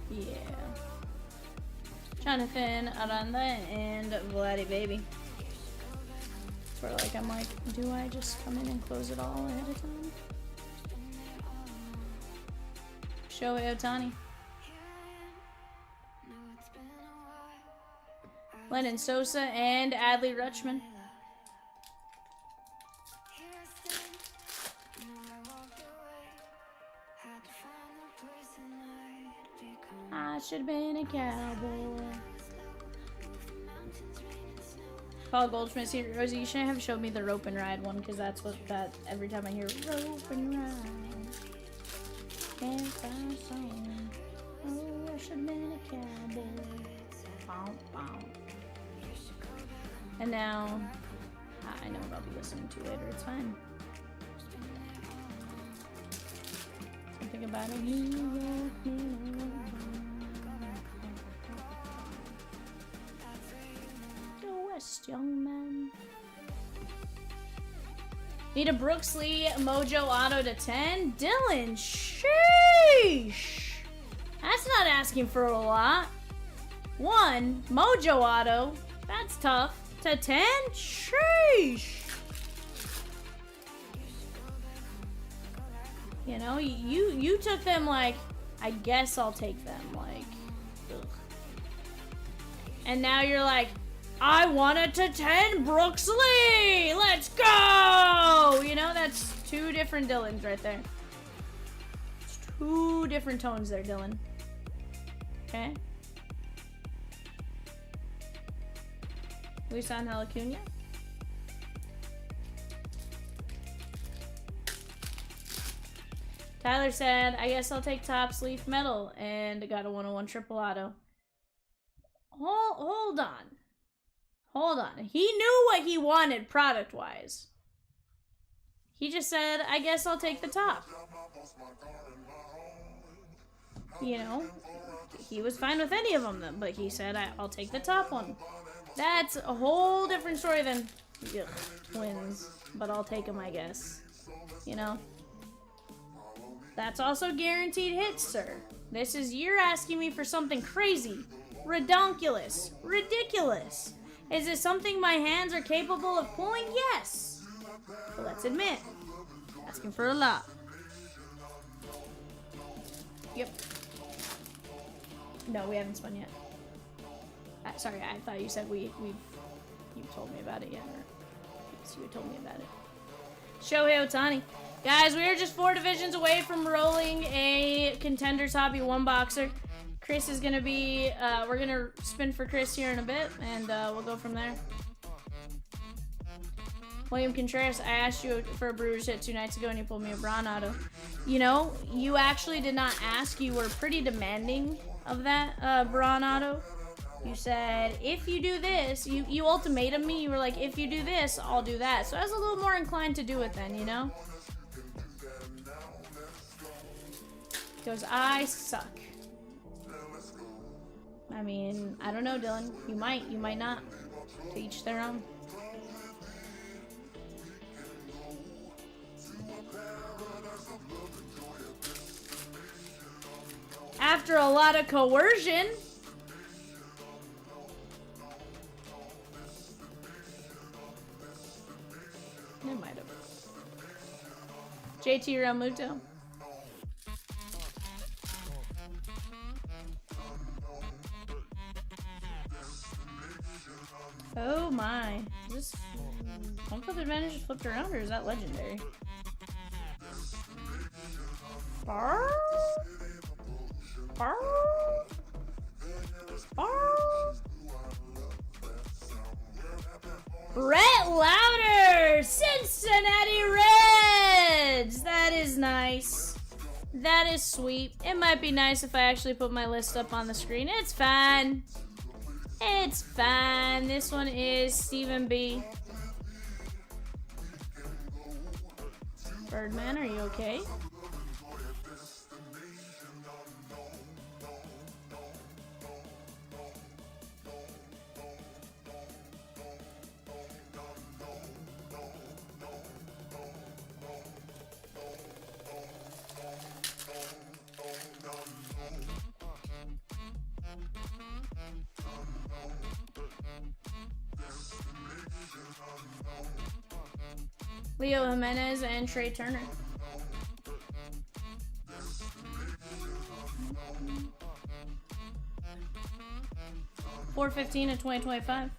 Yeah. Jonathan, Aranda, and Vladdy Baby. Where like I'm like, do I just come in and close it all ahead of time? Shohei Ohtani. Lennon Sosa and Adley Rutschman. I should have been a cowboy. Paul Goldschmidt's here. Rosie, you shouldn't have showed me the rope and ride one, because that's what that every time I hear rope and ride. Can't find a song. Oh, I should have been a cowboy. Bow, bow. And now I know what I'll be listening to later. It's fine. Something about a New York. West, young man. Need a Brooks Lee Mojo Auto to 10. Dylan, sheesh. That's not asking for a lot. 1 Mojo Auto. That's tough. To 10? Sheesh. You know, you took them like, I guess I'll take them, like, ugh. And now you're like, I wanted to 10 Brooks Lee! Let's go! You know, that's 2 different Dylans right there. It's 2 different tones there, Dylan. Okay? Luis Angel Acuna. Tyler said, I guess I'll take Topps Leaf Metal, and I got a 101 triple auto. Hold on. Hold on. He knew what he wanted product-wise. He just said, I guess I'll take the top. You know, he was fine with any of them, but he said, I'll take the top one. That's a whole different story than Twins, but I'll take them, I guess. You know? That's also guaranteed hits, sir. This is, you're asking me for something crazy, redonkulous, ridiculous. Is it something my hands are capable of pulling? Yes. But let's admit, asking for a lot. Yep. No, we haven't spun yet. Sorry, I thought you said you told me about it yet. Or, yes, you told me about it. Shohei Ohtani. Guys, we are just 4 divisions away from rolling a Contenders Hobby 1-boxer. Chris is going to be, we're going to spin for Chris here in a bit, and we'll go from there. William Contreras, I asked you for a Brewers hit 2 nights ago, and you pulled me a Braun auto. You know, you actually did not ask. You were pretty demanding of that Braun auto. You said, if you do this, you ultimatum me. You were like, if you do this, I'll do that. So I was a little more inclined to do it then, you know? He goes, I suck. I mean, I don't know, Dylan. You might not. To each their own. After a lot of coercion. JT Realmuto. Oh my. Is this home field advantage flipped around or is that legendary? Barr? Barr? Barr? Brett Lauder! Cincinnati Reds! That is nice. That is sweet. It might be nice if I actually put my list up on the screen. It's fine. It's fine. This one is Stephen B. Birdman, are you okay? Leo Jimenez and Trey Turner. $4.15 of 2025.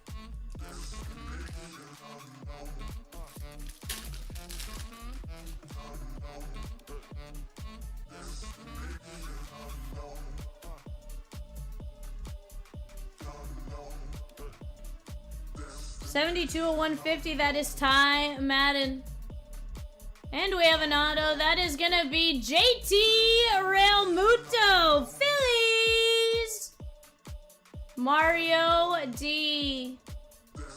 $72 of 150. That is Ty Madden. And we have an auto. That is going to be JT Realmuto. Phillies. Mario D.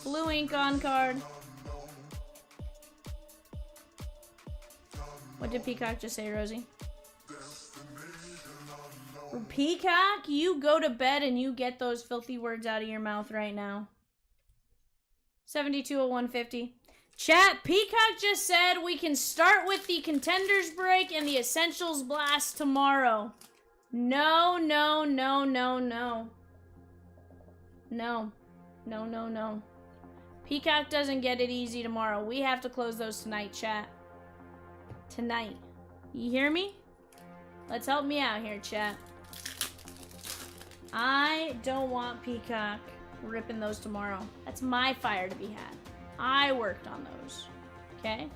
Blue ink on card. What did Peacock just say, Rosie? Peacock, you go to bed and you get those filthy words out of your mouth right now. 72 of 150. Chat, Peacock just said we can start with the Contenders break and the Essentials blast tomorrow. No, no, no, no, no. No. No, no, no. Peacock doesn't get it easy tomorrow. We have to close those tonight, chat. Tonight. You hear me? Let's help me out here, chat. I don't want Peacock ripping those tomorrow. That's my fire to be had. I worked on those. Okay?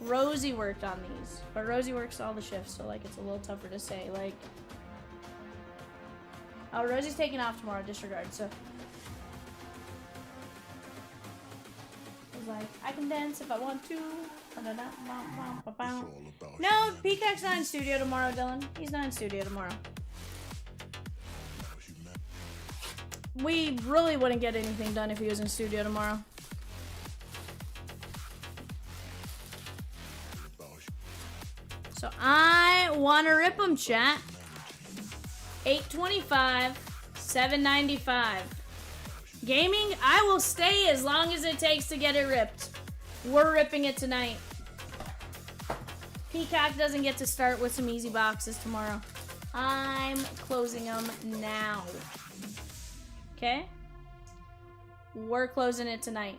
Rosie worked on these. But Rosie works all the shifts, so like it's a little tougher to say. Like, oh, Rosie's taking off tomorrow, disregard, so I was like, I can dance if I want to. No, Peacock's not in studio tomorrow, Dylan. He's not in studio tomorrow. We really wouldn't get anything done if he was in studio tomorrow. So I want to rip him, chat. 825, 795. Gaming, I will stay as long as it takes to get it ripped. We're ripping it tonight. Peacock doesn't get to start with some easy boxes tomorrow. I'm closing them now. Okay? We're closing it tonight.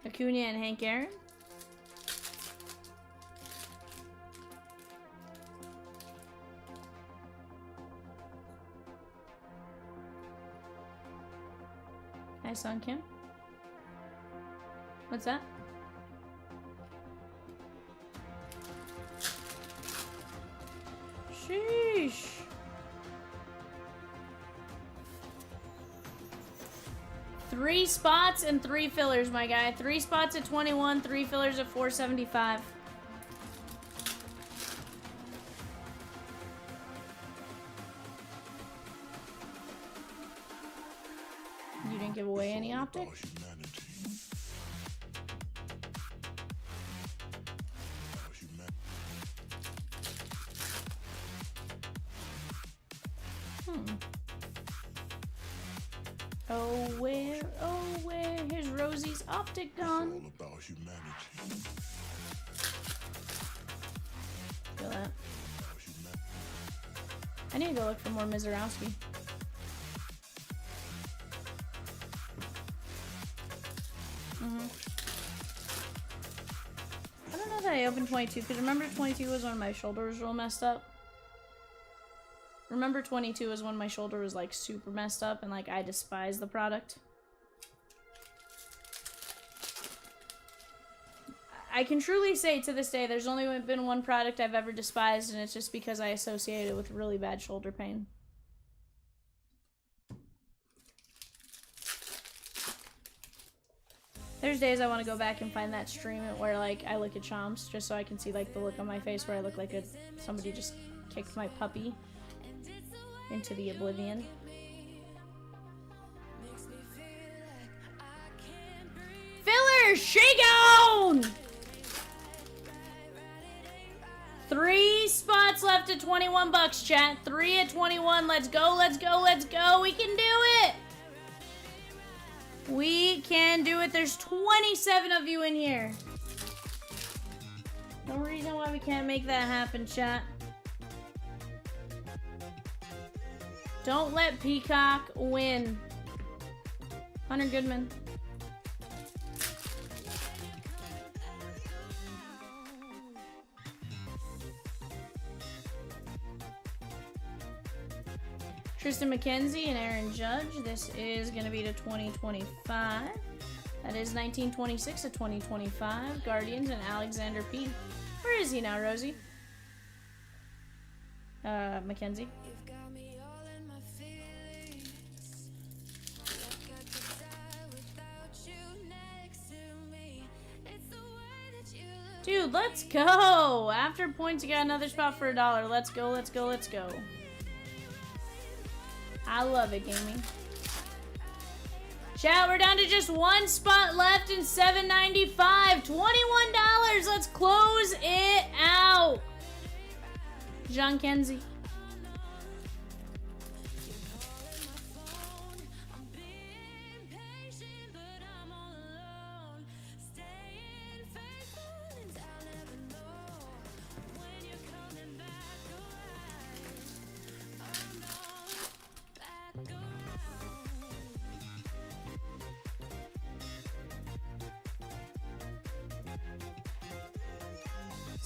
Acuna and Hank Aaron. Hi, Son Kim. What's that? Sheesh. Three spots and three fillers, my guy. 3 spots at 21, 3 fillers at 475. You didn't give away any Optic? Oh, where? Here's Rosie's Optic gone. Feel that. I need to go look for more Mizorowski. I don't know that I opened 22, because remember 22 was when my shoulder was real messed up? Remember 22 was when my shoulder was like super messed up and like I despised the product? I can truly say to this day there's only been one product I've ever despised, and it's just because I associate it with really bad shoulder pain. There's days I want to go back and find that stream where like I look at Chomps just so I can see like the look on my face where I look like somebody just kicked my puppy into the oblivion. Filler Shakedown! 3 spots left at 21 bucks, chat. 3 at 21. Let's go, let's go, let's go. We can do it. We can do it. There's 27 of you in here. No reason why we can't make that happen, chat. Don't let Peacock win. Hunter Goodman. Tristan McKenzie and Aaron Judge. This is going to be to 2025. That is 1926 to 2025. Guardians and Alexander P. Where is he now, Rosie? McKenzie. Dude, let's go! After points, you got another spot for $1. Let's go, let's go, let's go. I love it, gaming. Chat, we're down to just 1 spot left in $7.95. $21. Let's close it out. John Kenzie.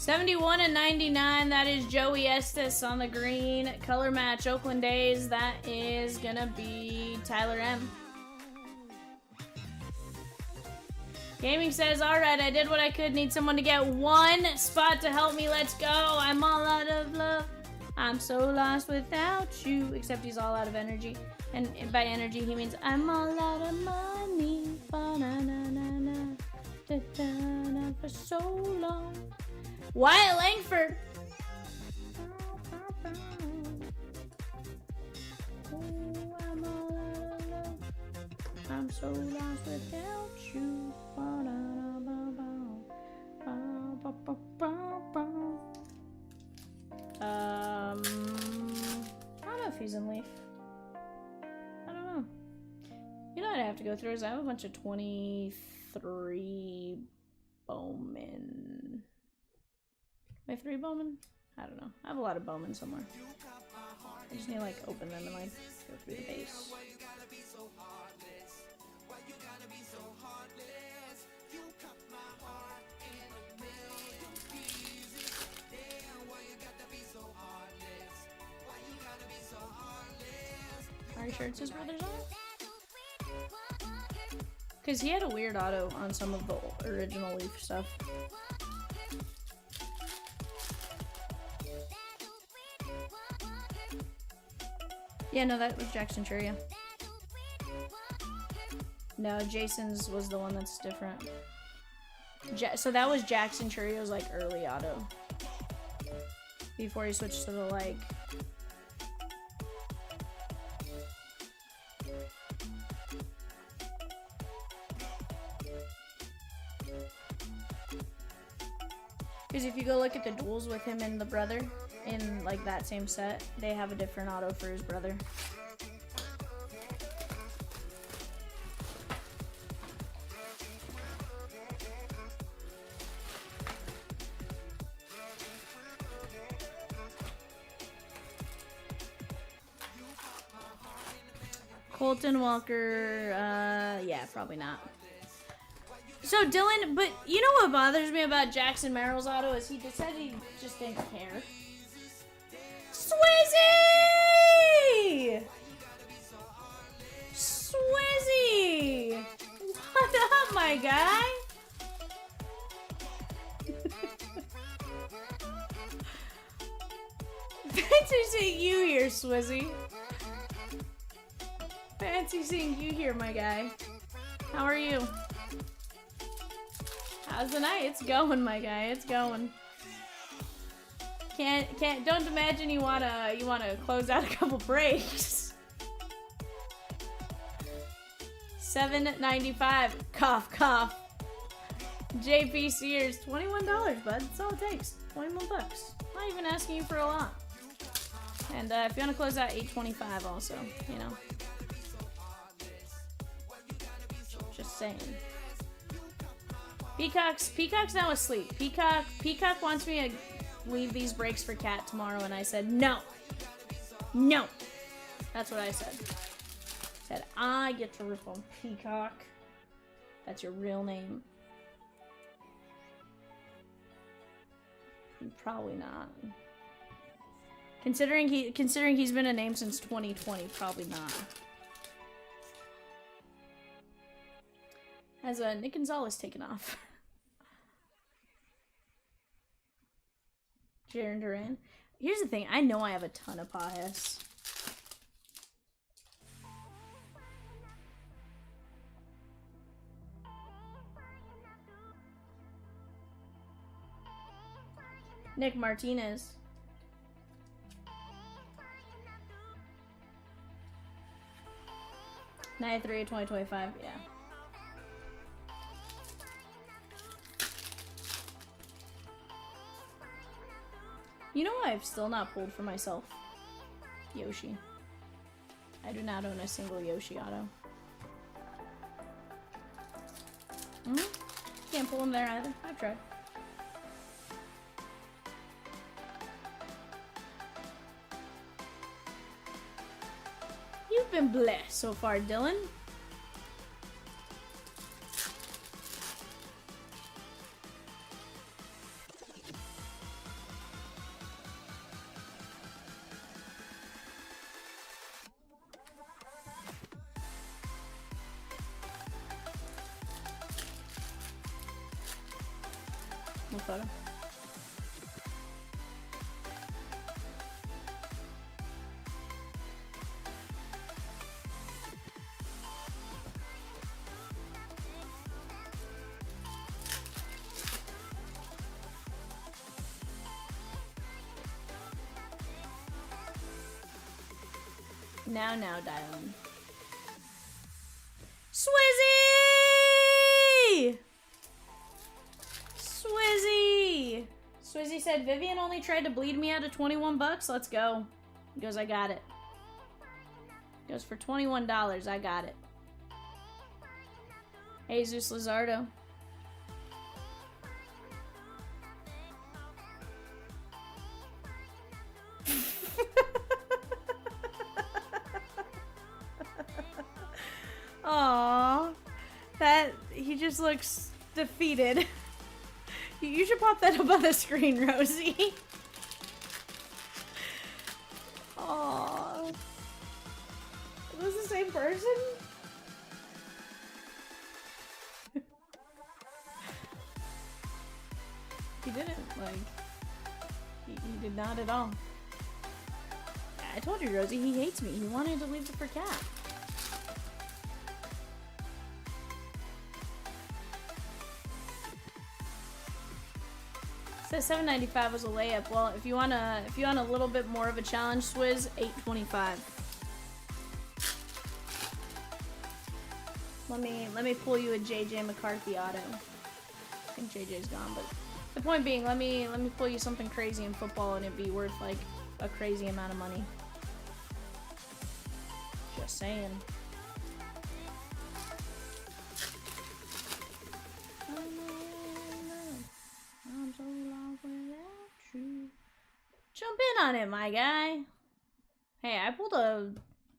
$71 and $99. That is Joey Estes on the green. Color match, Oakland A's. That is gonna be Tyler M. Gaming says, alright, I did what I could. Need someone to get 1 spot to help me. Let's go. I'm all out of love. I'm so lost without you. Except he's all out of energy. And by energy, he means I'm all out of money. Ba-na-na-na-na. Da-da-na. For so long. Wyatt Langford. Oh, I'm all out of love. I'm so lost without you. I don't know if he's in Leaf. I don't know. You know what I have to go through is I have a bunch of 23 Bowman. I have 3 Bowman? I don't know. I have a lot of Bowman somewhere. I just need to like open them and like go through the base. Are you sure it's his brother's auto? Because he had a weird auto on some of the original Leaf stuff. Yeah, no, that was Jackson Churia. No, Jason's was the one that's different. So that was Jackson Churia's like early auto. Before he switched to the like... Because if you go look at the duels with him and the brother in like that same set, they have a different auto for his brother. Colton Walker, yeah, probably not. So Dylan, but you know what bothers me about Jackson Merrill's auto is he decided he just didn't care. Swizzy! Swizzy! What up, my guy? Fancy seeing you here, Swizzy. Fancy seeing you here, my guy. How are you? How's the night? It's going, my guy. It's going. Don't imagine you wanna close out a couple breaks. $7.95. Cough, cough. JP Sears, $21, bud. That's all it takes. 21 bucks. Not even asking you for a lot. And if you wanna close out $8.25, also, you know. Just saying. Peacock's now asleep. Peacock wants me to leave these breaks for Cat tomorrow, and I said no. No. That's what I said. Said I get to rip on Peacock. That's your real name. Probably not. Considering he's been a name since 2020, probably not. Has Nick Gonzalez taken off? Jaren Duran. Here's the thing. I know I have a ton of Pajas. Nick Martinez. Night 3 2025. Yeah. You know I've still not pulled for myself? Yoshi. I do not own a single Yoshi auto. Can't pull him there either. I've tried. You've been blessed so far, Dylan. What photo? Now, dialing. Swizzy! Swizzy! Swizzy said, Vivian only tried to bleed me out of 21 bucks. Let's go. He goes, I got it. He goes, for $21, I got it. Jesus Lizardo. Aww. He just looks defeated. You should pop that up on the screen, Rosie. Aww. Is this the same person? He didn't, like, he did not at all. I told you, Rosie, he hates me. He wanted to leave it for Cat. Says $7.95 was a layup. Well, if you want a little bit more of a challenge, Swizz, $8.25. Let me pull you a JJ McCarthy auto. I think JJ's gone, but the point being, let me pull you something crazy in football and it'd be worth like a crazy amount of money. Just saying. I'm so lost without you. Jump in on it, my guy. Hey, I pulled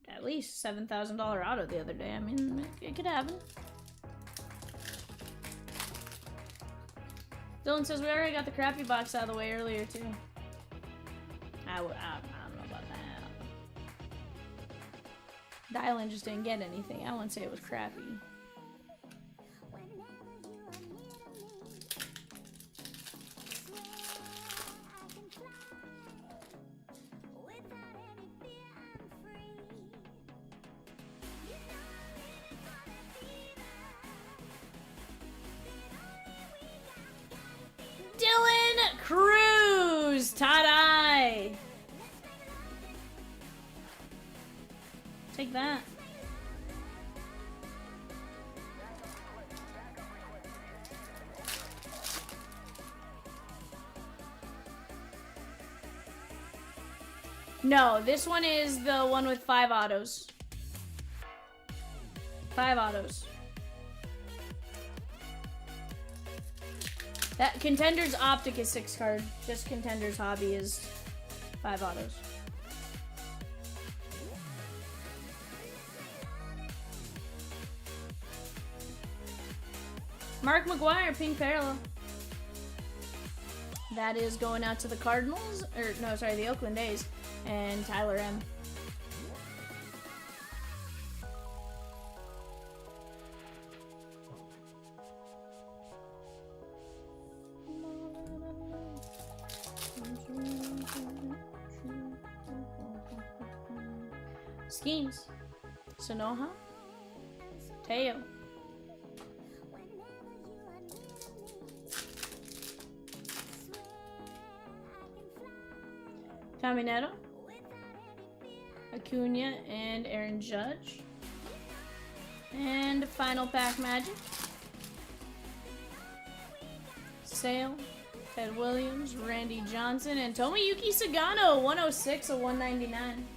at least $7,000 auto the other day. I mean, it could happen. Dylan says we already got the crappy box out of the way earlier too. I don't know about that. The island just didn't get anything. I wouldn't say it was crappy. Dylan Cruz, tie-dye. Take that. No, this one is the one with 5 autos. 5 autos. That Contenders Optic is 6 card. Just Contenders Hobby is 5 autos. Mark McGuire, pink parallel. That is going out to the Cardinals, or no, sorry, the Oakland A's, and Tyler M. Schemes. Sonoha. Teo. Caminero. Acuna and Aaron Judge. And final pack magic. Sale. Ted Williams, Randy Johnson, and Tomoyuki Sagano, 106 of 199.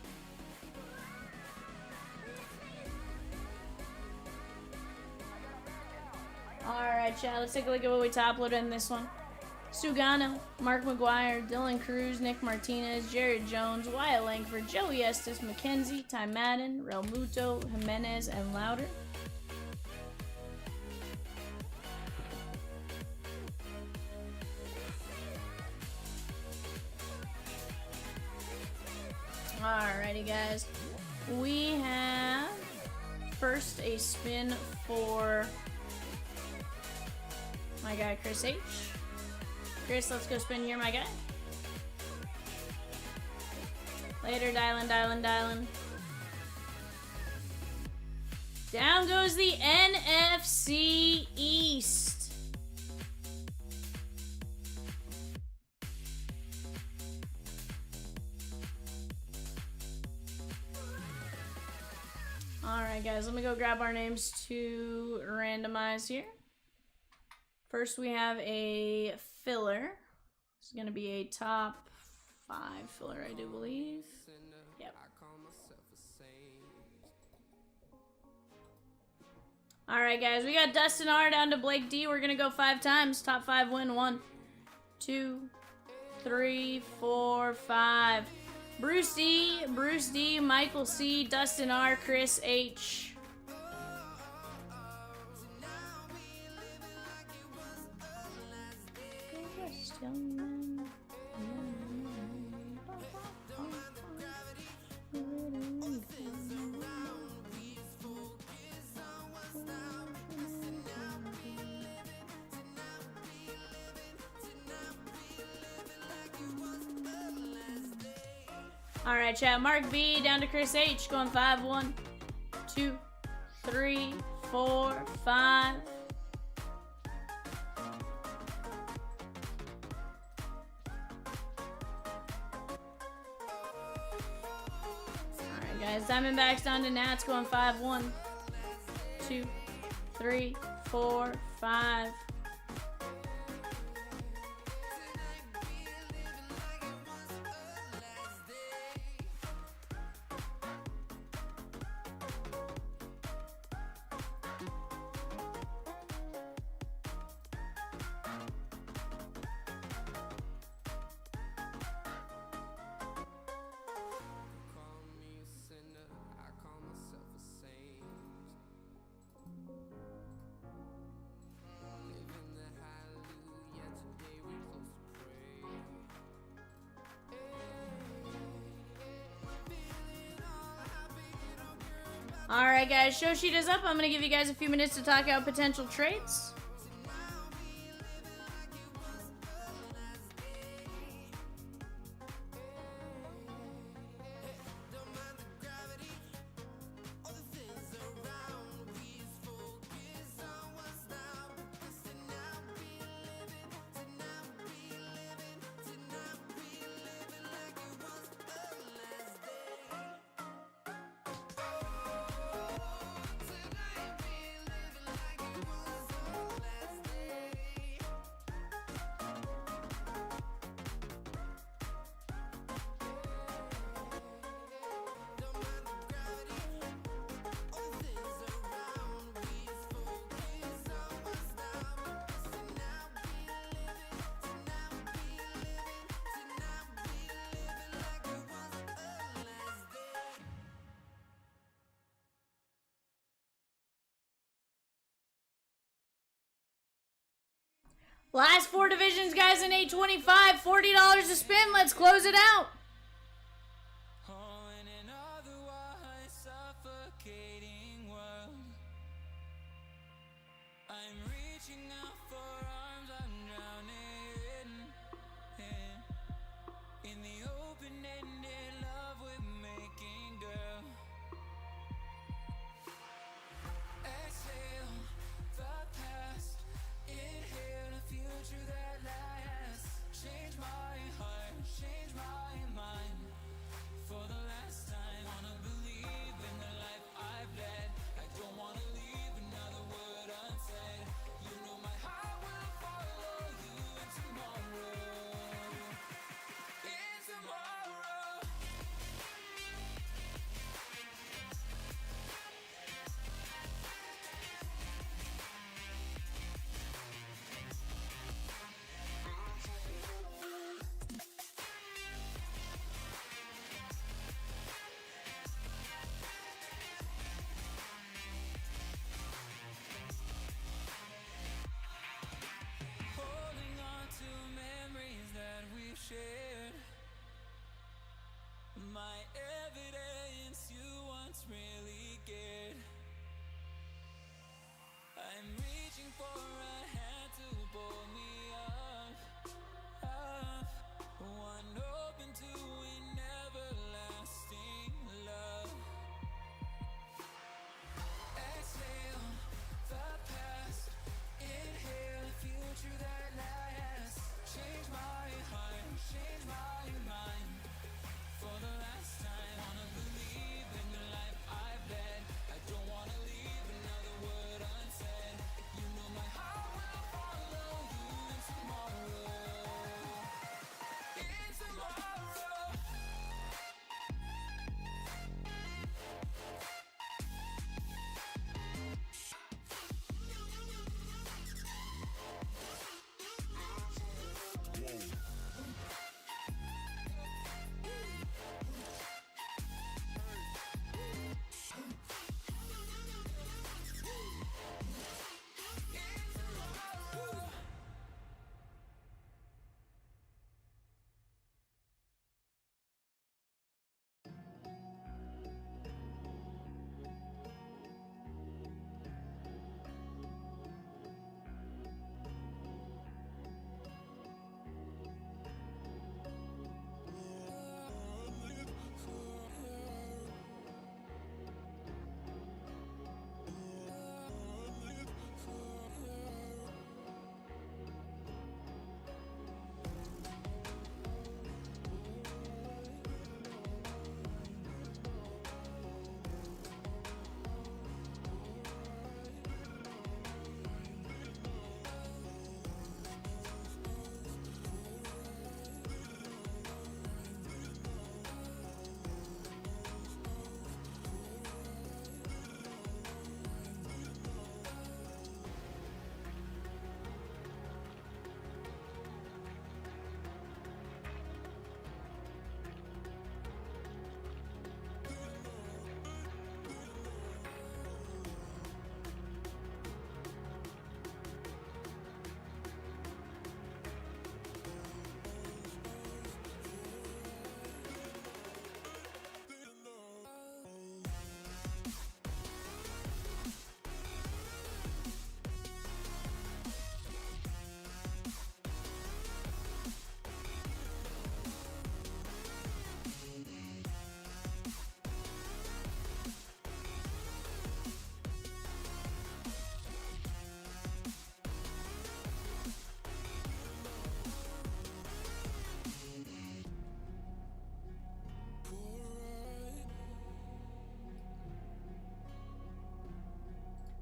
Alright, chat, let's take a look at what we top loaded in this one. Sugano, Mark McGuire, Dylan Cruz, Nick Martinez, Jared Jones, Wyatt Langford, Joey Estes, McKenzie, Ty Madden, Real Muto, Jimenez, and Louder. Alrighty, guys. We have first a spin for my guy Chris H. Chris, let's go spin here, my guy. Later, dialing. Down goes the NFC East. Alright, guys, let me go grab our names to randomize here. First, we have a filler. This is going to be a top 5 filler, I do believe. Yep. Alright, guys, we got Dustin R down to Blake D. We're going to go 5 times. Top 5 win. 1, 2, 3, 4, 5. Bruce D, Michael C, Dustin R, Chris H. Alright, chat. Mark B down to Chris H. Going 5, 1, 2, 3, 4, 5. Alright, guys. Diamondbacks down to Nats. Going 5, 1, 2, 3, 4, 5. All right, guys, show sheet is up. I'm going to give you guys a few minutes to talk out potential trades. Last 4 divisions, guys, in 825. $40 to spin. Let's close it out. Oh, in an otherwise suffocating world, I'm reaching out for arms, I'm drowning in the open-ended love we're making, girl. Exhale the past, inhale a future that lasts. Change my heart, change my mind. For the last time, wanna believe in the life I've led. I don't wanna leave another word unsaid. You know my heart will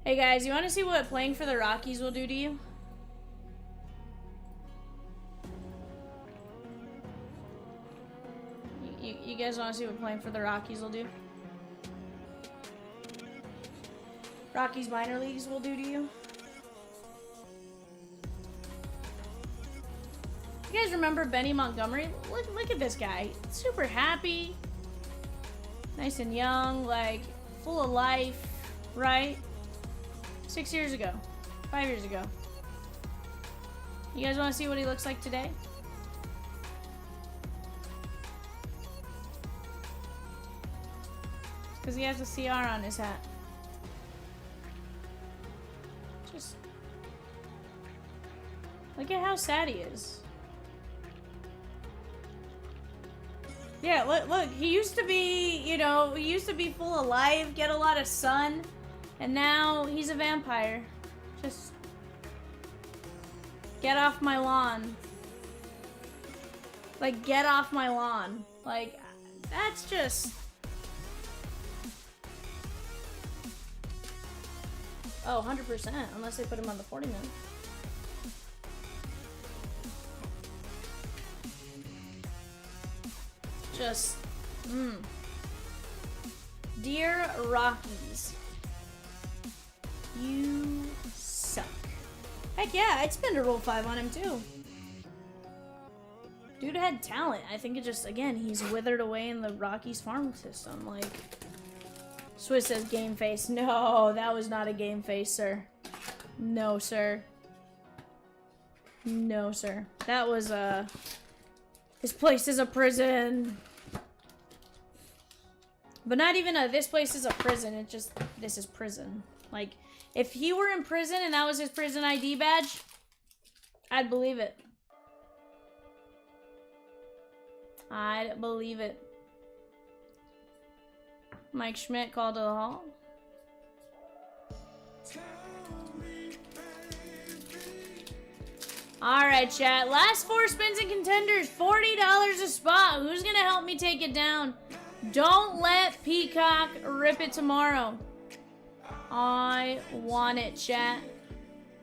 Hey guys, you want to see what playing for the Rockies will do to you? You guys want to see what playing for the Rockies will do? Rockies minor leagues will do to you? You guys remember Benny Montgomery? Look at this guy. Super happy. Nice and young, like full of life, right? 6 years ago. 5 years ago. You guys want to see what he looks like today? Because he has a CR on his hat. Just look at how sad he is. Yeah, look, he used to be, you know, he used to be full of life, get a lot of sun, and now he's a vampire. Just get off my lawn. Like, get off my lawn. Like, that's just... Oh, 100%, unless they put him on the 40 man. Just, Dear Rockies, you suck. Heck yeah, I'd spend a roll 5 on him too. Dude had talent. I think it just, again, he's withered away in the Rockies farm system. Like, Swiss says game face. No, that was not a game face, sir. No, sir. No, sir. That was, this place is a prison. But not even a, this place is a prison. It's just, this is prison. Like, if he were in prison and that was his prison ID badge, I'd believe it. I'd believe it. Mike Schmidt called to the hall. Alright, chat. Last 4 spins and contenders. $40 a spot. Who's going to help me take it down? Don't let Peacock rip it tomorrow. I want it, chat.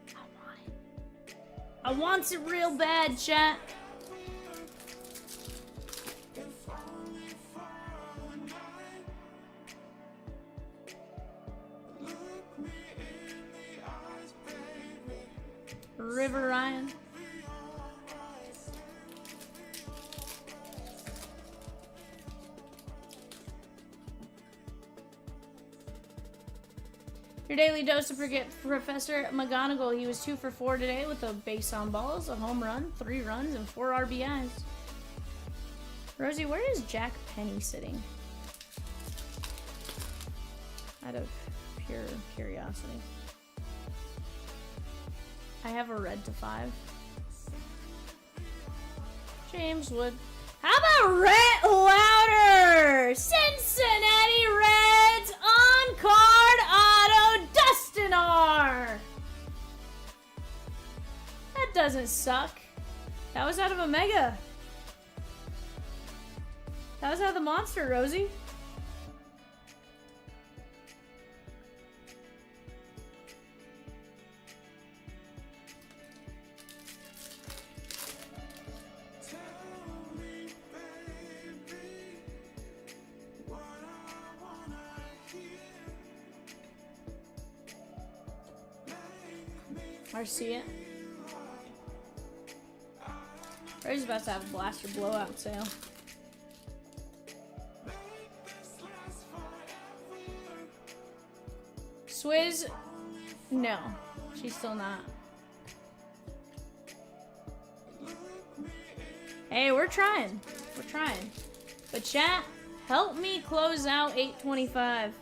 I want it. I want it real bad, chat. River Ryan. Your daily dose of Professor McGonagall. He was 2 for 4 today with a base on balls, a home run, 3 runs, and 4 RBIs. Rosie, where is Jack Penny sitting? Out of pure curiosity. I have a red to 5. James Wood. How about Rhett Louder? Cincinnati Reds on card auto Dustin R. That doesn't suck. That was out of a mega. That was out of the monster, Rosie. Marcia. Rosie's about to have a blaster blowout sale. Swizz, no, she's still not. Hey, we're trying. We're trying. But chat, help me close out 825.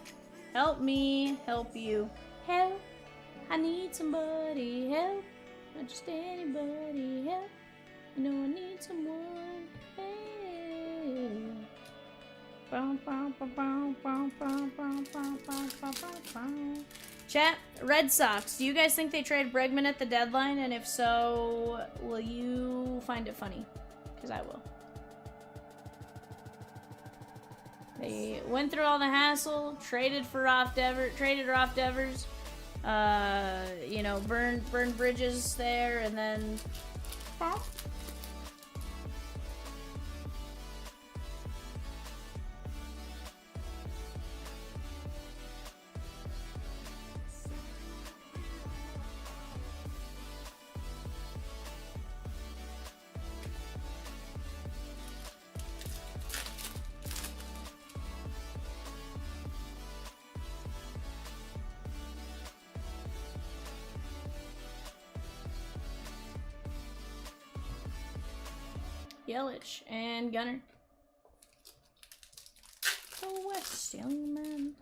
Help me help you. Help. I need somebody help. Not just anybody help. You know I need someone. Hey. Chat, Red Sox. Do you guys think they trade Bregman at the deadline? And if so, will you find it funny? Because I will. They went through all the hassle, traded Roth Devers, You know, burn bridges there, and then. Yelich and Gunner. Go west, young man.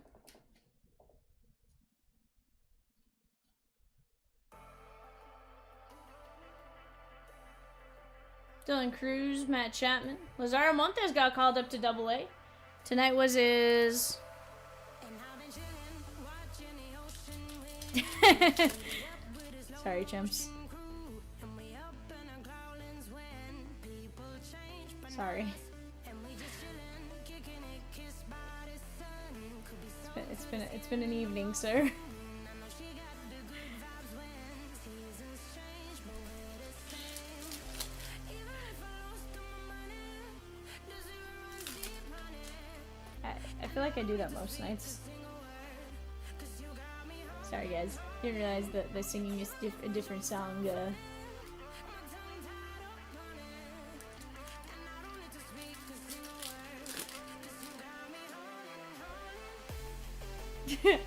Dylan Cruz, Matt Chapman. Lazaro Montes got called up to AA. Tonight was his... Sorry, Chomps. Sorry. It's been an evening, sir. I feel like I do that most nights. Sorry, guys. Didn't realize that the singing is a different song.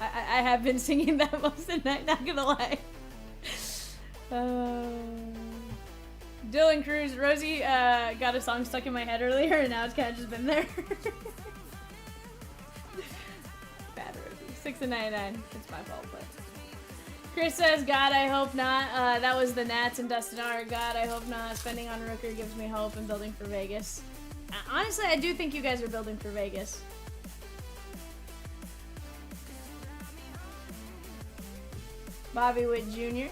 I have been singing that most of the night, not gonna lie. Dylan Cruz, Rosie got a song stuck in my head earlier, and now it's kind of just been there. Bad Rosie. 6-99. It's my fault, but. Chris says, God, I hope not. That was the Nats and Dustin R. God, I hope not. Spending on Rooker gives me hope and building for Vegas. Honestly, I do think you guys are building for Vegas. Bobby Witt Jr.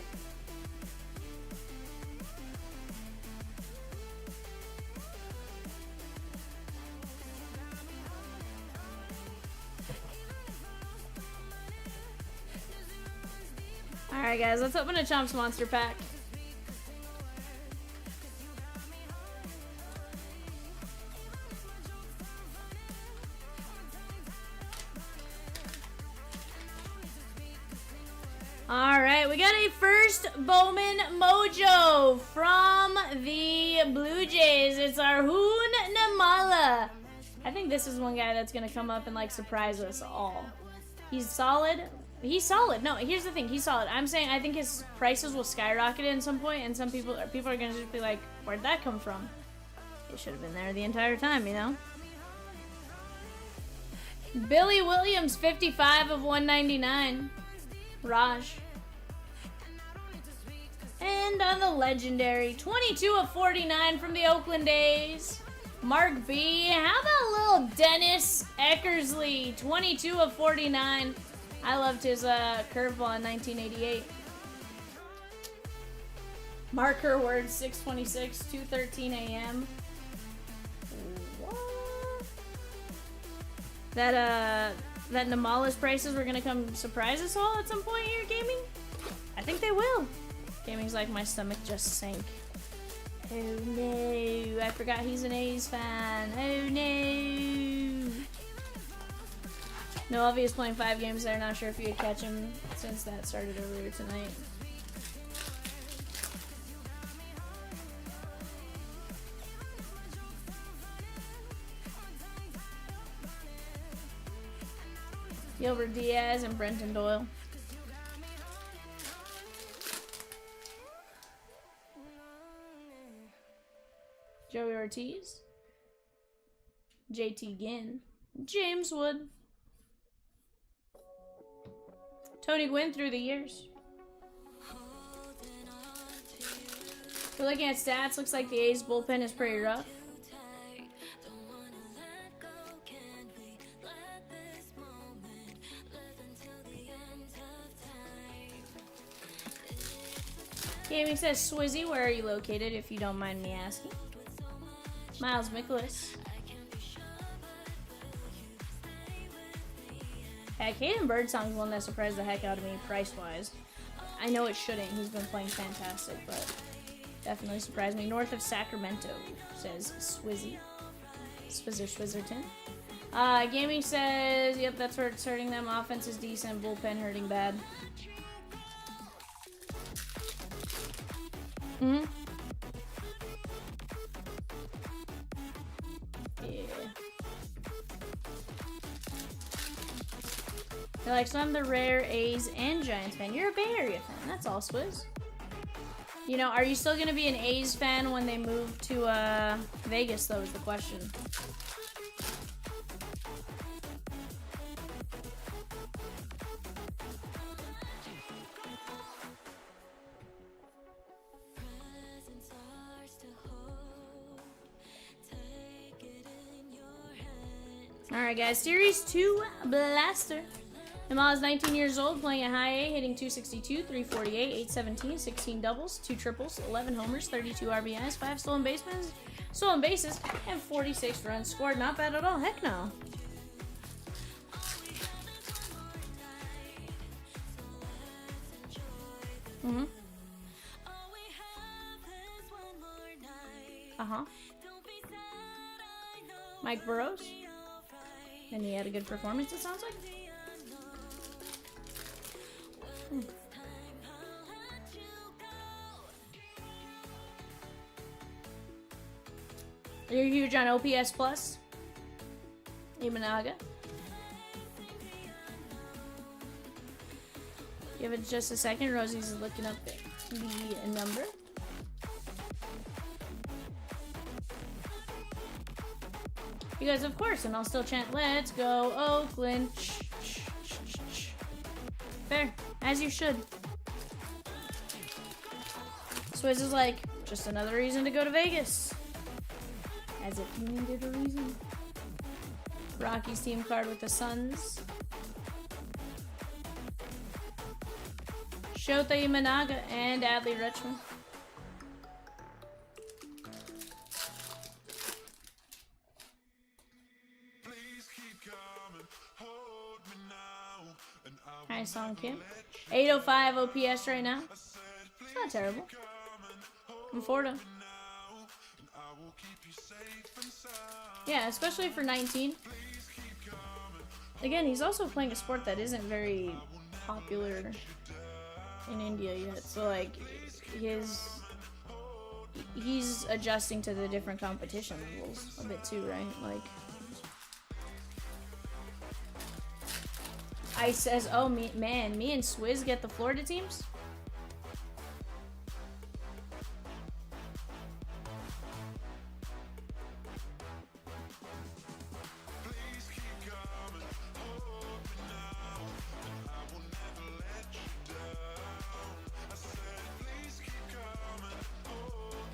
Alright guys, let's open a Chomps Monster Pack. Alright, we got a first Bowman Mojo from the Blue Jays. It's our Hoon Namala. I think this is one guy that's going to come up and like surprise us all. He's solid. He's solid. No, here's the thing. He's solid. I'm saying I think his prices will skyrocket at some point, and some people are going to just be like, where'd that come from? It should have been there the entire time, you know? Billy Williams, 55 of 199. Raj. And on the legendary, 22 of 49 from the Oakland A's. Mark B. How about little Dennis Eckersley, 22 of 49. I loved his curveball in 1988. Mark Herward, 626, 2:13 a.m. What? That Namala's prices were gonna come surprise us all at some point here, gaming? I think they will. Gaming's like my stomach just sank. Oh no, I forgot he's an A's fan. Oh no. No, Elvia's playing 5 games there. Not sure if you could catch him since that started earlier tonight. Gilbert Diaz and Brenton Doyle. Joey Ortiz. JT Ginn. James Wood. Tony Gwynn through the years. We're looking at stats. Looks like the A's bullpen is pretty rough. Gaming says, Swizzy, where are you located, if you don't mind me asking? Miles Mikolas. Heck, Hayden Birdsong's one that surprised the heck out of me price-wise. I know it shouldn't. He's been playing fantastic, but definitely surprised me. North of Sacramento, says Swizzy. Swizzerton. Gaming says, yep, that's where it's hurting them. Offense is decent, bullpen hurting bad. Mm-hmm. Yeah. They're like, so I'm the rare A's and Giants fan. You're a Bay Area fan. That's all, Swizz. You know, are you still going to be an A's fan when they move to Vegas, though, is the question. Alright, guys. Series 2 Blaster. Jamal is 19 years old, playing at high A, hitting 262, 348, 817, 16 doubles, 2 triples, 11 homers, 32 RBIs, 5 stolen bases, and 46 runs scored. Not bad at all. Heck no. Mm-hmm. Uh-huh. Mike Burrows. And he had a good performance, it sounds like. You're huge on OPS plus. Imanaga. Give it just a second. Rosie's looking up the number. You guys, of course, and I'll still chant, let's go, Oakland. Fair, as you should. Swizz is like, just another reason to go to Vegas. As if you needed a reason. Rocky's team card with the Suns. Shota Imanaga and Adley Rutschman. Hi, Song Kim. 805 OPS right now. It's not terrible. Conforto. Yeah, especially for 19. Again, he's also playing a sport that isn't very popular in India yet. So, like, he's adjusting to the different competition levels a bit too, right? Like, Ice says, oh, me and Swizz get the Florida teams?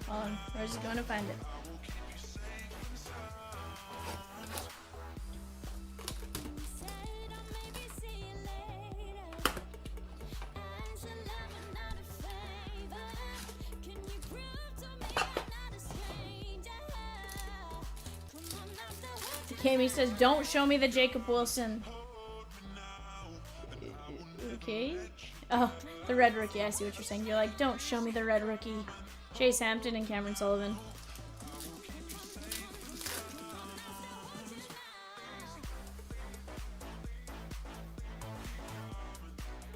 Hold on, we're just going to find it. Kami says, don't show me the Jacob Wilson. Okay. Oh, the red rookie. I see what you're saying. You're like, don't show me the red rookie. Chase Hampton and Cameron Sullivan.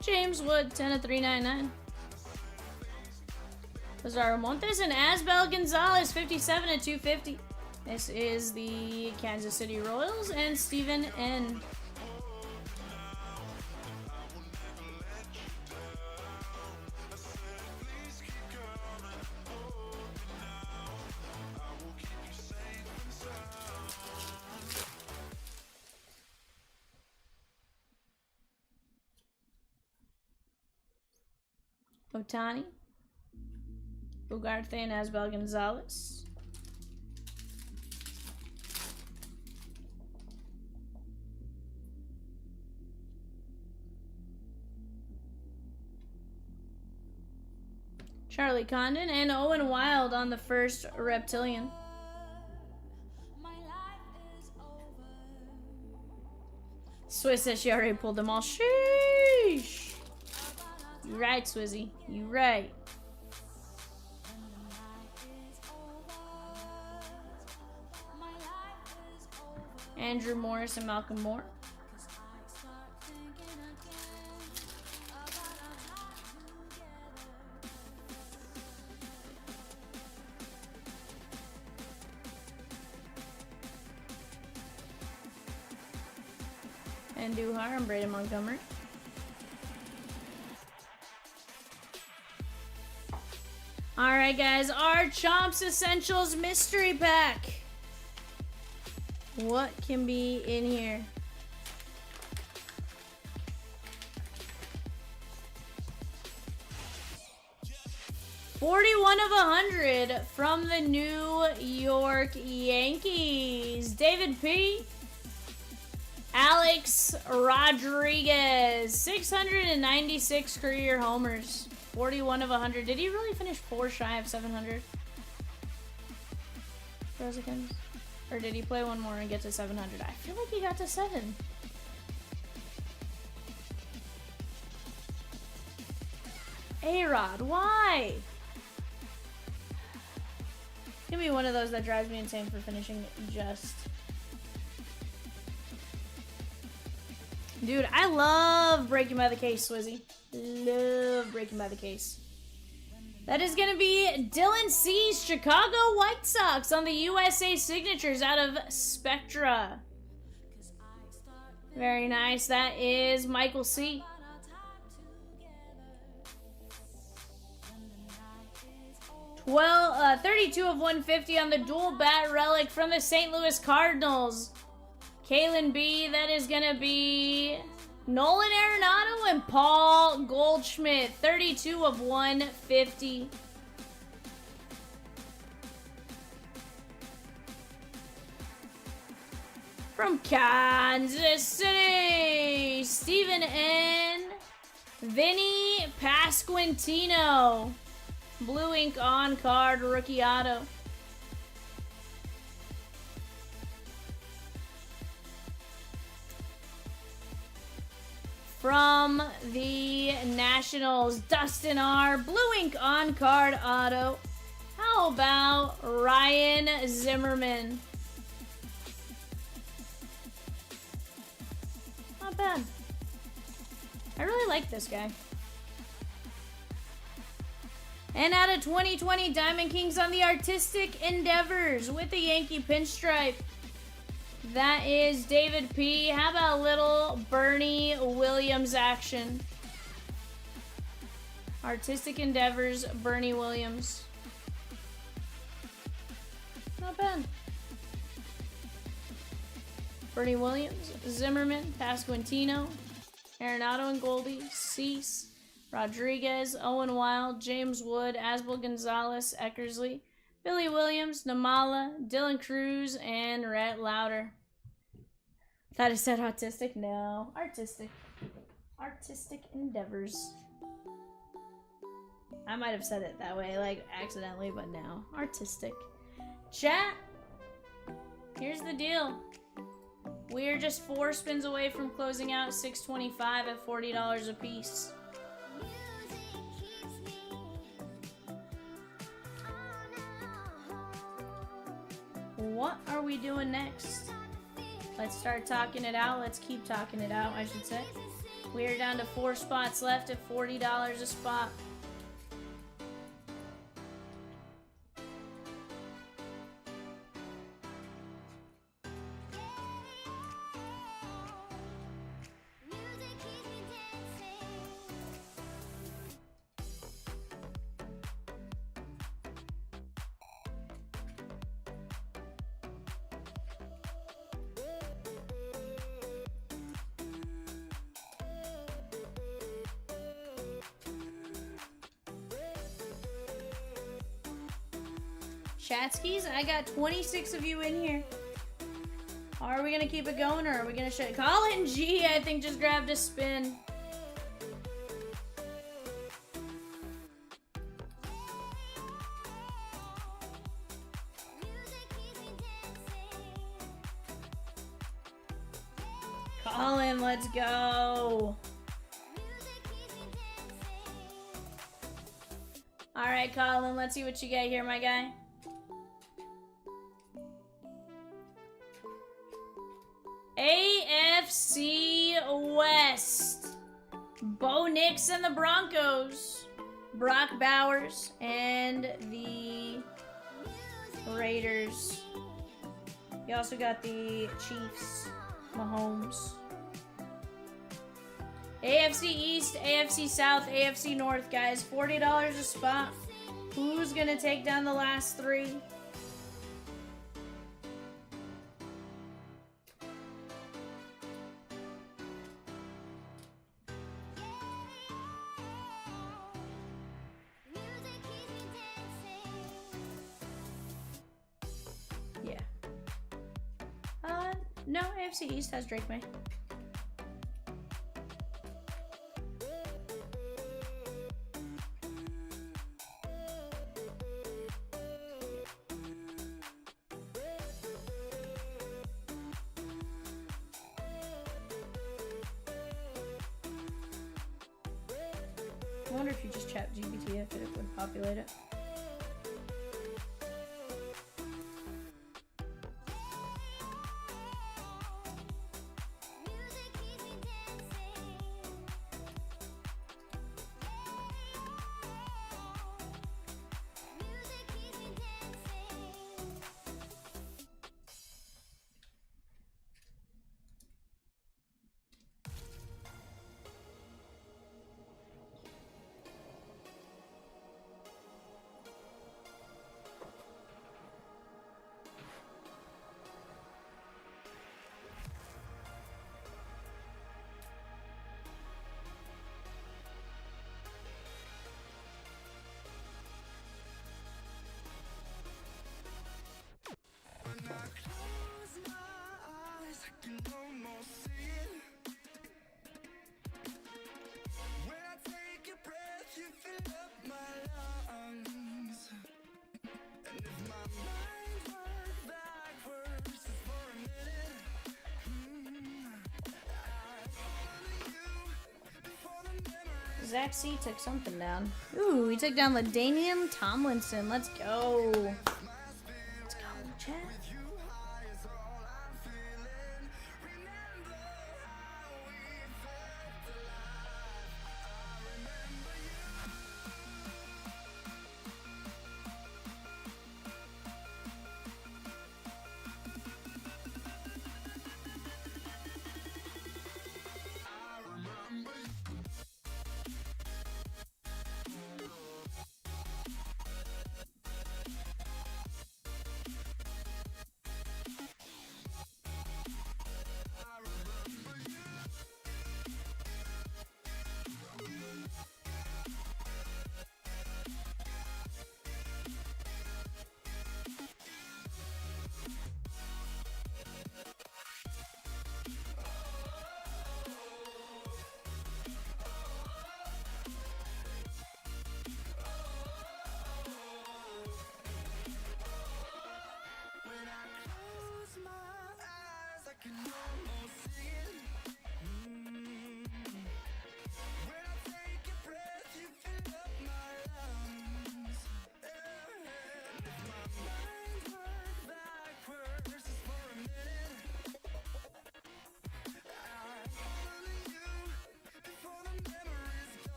James Wood, 10 of 399. Lazaro Montes and Asbel Gonzalez, 57 of 250. This is the Kansas City Royals and Steven N. Otani, Ugarte and Asbel Gonzalez. Charlie Condon and Owen Wild on the first Reptilian. Swiss says she already pulled them all. Sheesh. You right, Swizzy. You right. Andrew Morris and Malcolm Moore. And Duhar and Braden Montgomery. Alright guys, our Chomps Essentials Mystery Pack. What can be in here? $41 of 100 from the New York Yankees. David P. Alex Rodriguez, 696 career homers, 41 of 100. Did he really finish 4 shy of 700? Rosikins? Or did he play one more and get to 700? I feel like he got to 7. A-Rod, why? It's gonna be one of those that drives me insane for finishing just. Dude, I love breaking by the case, Swizzy. Love breaking by the case. That is going to be Dylan C's Chicago White Sox on the USA signatures out of Spectra. Very nice. That is Michael C. Well, 32 of 150 on the dual bat relic from the St. Louis Cardinals. Kalen B, that is going to be Nolan Arenado and Paul Goldschmidt. 32 of 150. From Kansas City, Stephen N. Vinny Pasquantino. Blue ink on card rookie auto. From the Nationals, Dustin R. Blue ink on card auto. How about Ryan Zimmerman? Not bad. I really like this guy. And out of 2020, Diamond Kings on the Artistic Endeavors with the Yankee pinstripe. That is David P. How about a little Bernie Williams action? Artistic Endeavors, Bernie Williams. Not bad. Bernie Williams, Zimmerman, Pasquantino, Arenado and Goldie, Cease, Rodriguez, Owen Wild, James Wood, Asbel Gonzalez, Eckersley, Billy Williams, Namala, Dylan Cruz, and Rhett Lauder. Thought I said autistic? No. Artistic. Artistic Endeavors. I might have said it that way, like accidentally, but no. Artistic. Chat! Here's the deal. We are just 4 spins away from closing out 625 at $40 a piece. What are we doing next? Let's start talking it out. Let's keep talking it out, I should say. We are down to 4 spots left at $40 a spot. Chatskis, I got 26 of you in here. Are we gonna keep it going or are we gonna shut? Colin G, I think, just grabbed a spin. Colin, let's go. All right, Colin, let's see what you got here, my guy. AFC West. Bo Nix and the Broncos. Brock Bowers and the Raiders. You also got the Chiefs. Mahomes. AFC East, AFC South, AFC North, guys. $40 a spot. Who's gonna take down the last three? Yeah. No, AFC East has Drake May. I wonder if you just chat GPT if it would populate it. Zach C took something down. Ooh, he took down LaDainian Tomlinson. Let's go. Let's go, chat.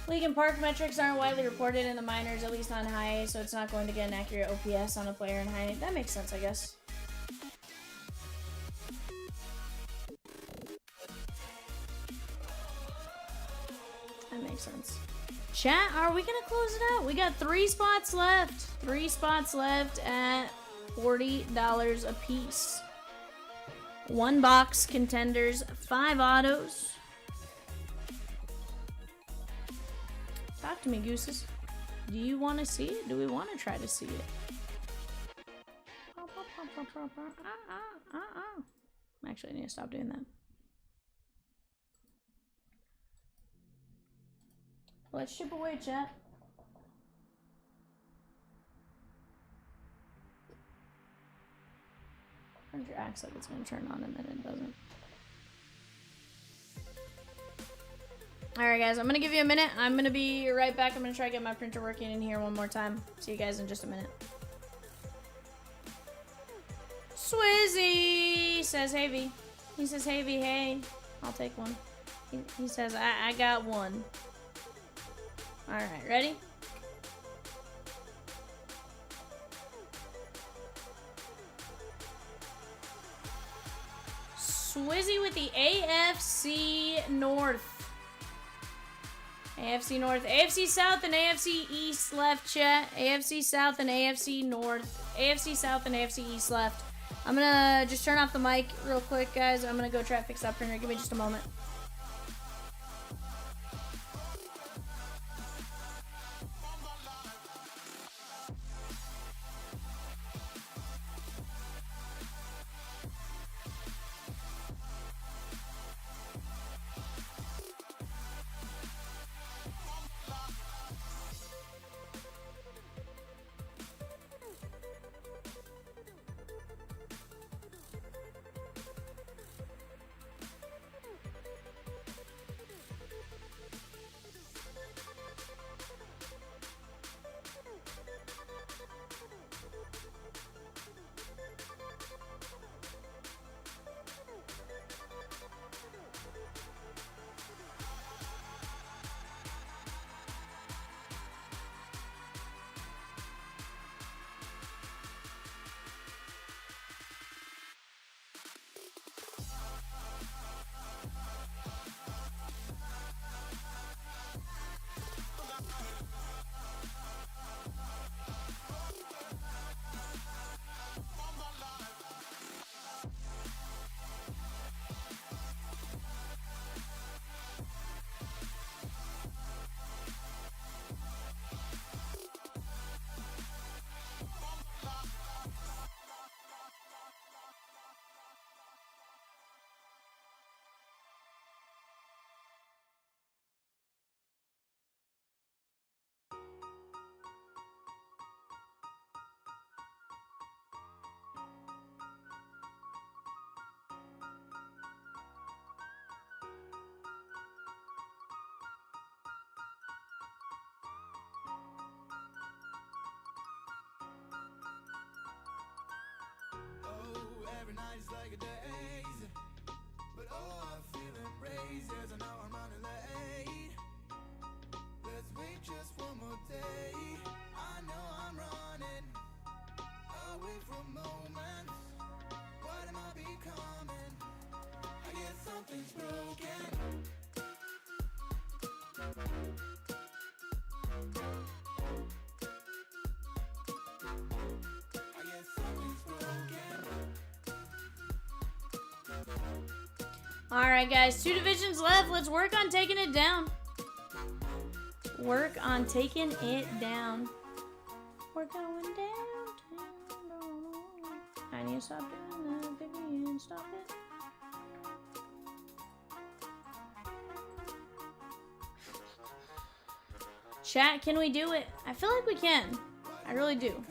League and park metrics aren't widely reported in the minors, at least not in high A, so it's not going to get an accurate OPS on a player in high A. That makes sense, I guess. makes sense. Chat, are we gonna close it out? We got 3 spots left. 3 spots left at $40 a piece. 1 box Contenders, 5 autos. Talk to me, gooses. Do you want to see it? Do we want to try to see it? Actually, I need to stop doing that. Let's chip away, chat. Printer acts like it's going to turn on and then it doesn't. Alright guys, I'm going to give you a minute. I'm going to be right back. I'm going to try to get my printer working in here one more time. See you guys in just a minute. Swizzy says, hey V. He says, hey V, hey. I'll take one. He says, I got one. Alright, ready? Swizzy with the AFC North. AFC North. AFC South and AFC East left, chat. AFC South and AFC North. AFC South and AFC East left. I'm gonna just turn off the mic real quick, guys. I'm gonna go try to fix that printer. Give me just a moment. Every night is like a daze, but oh, I feel embraced. Yes, I know I'm running late. Let's wait just one more day. I know I'm running away from moments. What am I becoming? I guess something's broken. I guess something's broken. Alright guys, 2 divisions left. Let's work on taking it down. Work on taking it down. We're going down. I need to stop doing that, Vivian. Stop it. Chat, can we do it? I feel like we can. I really do.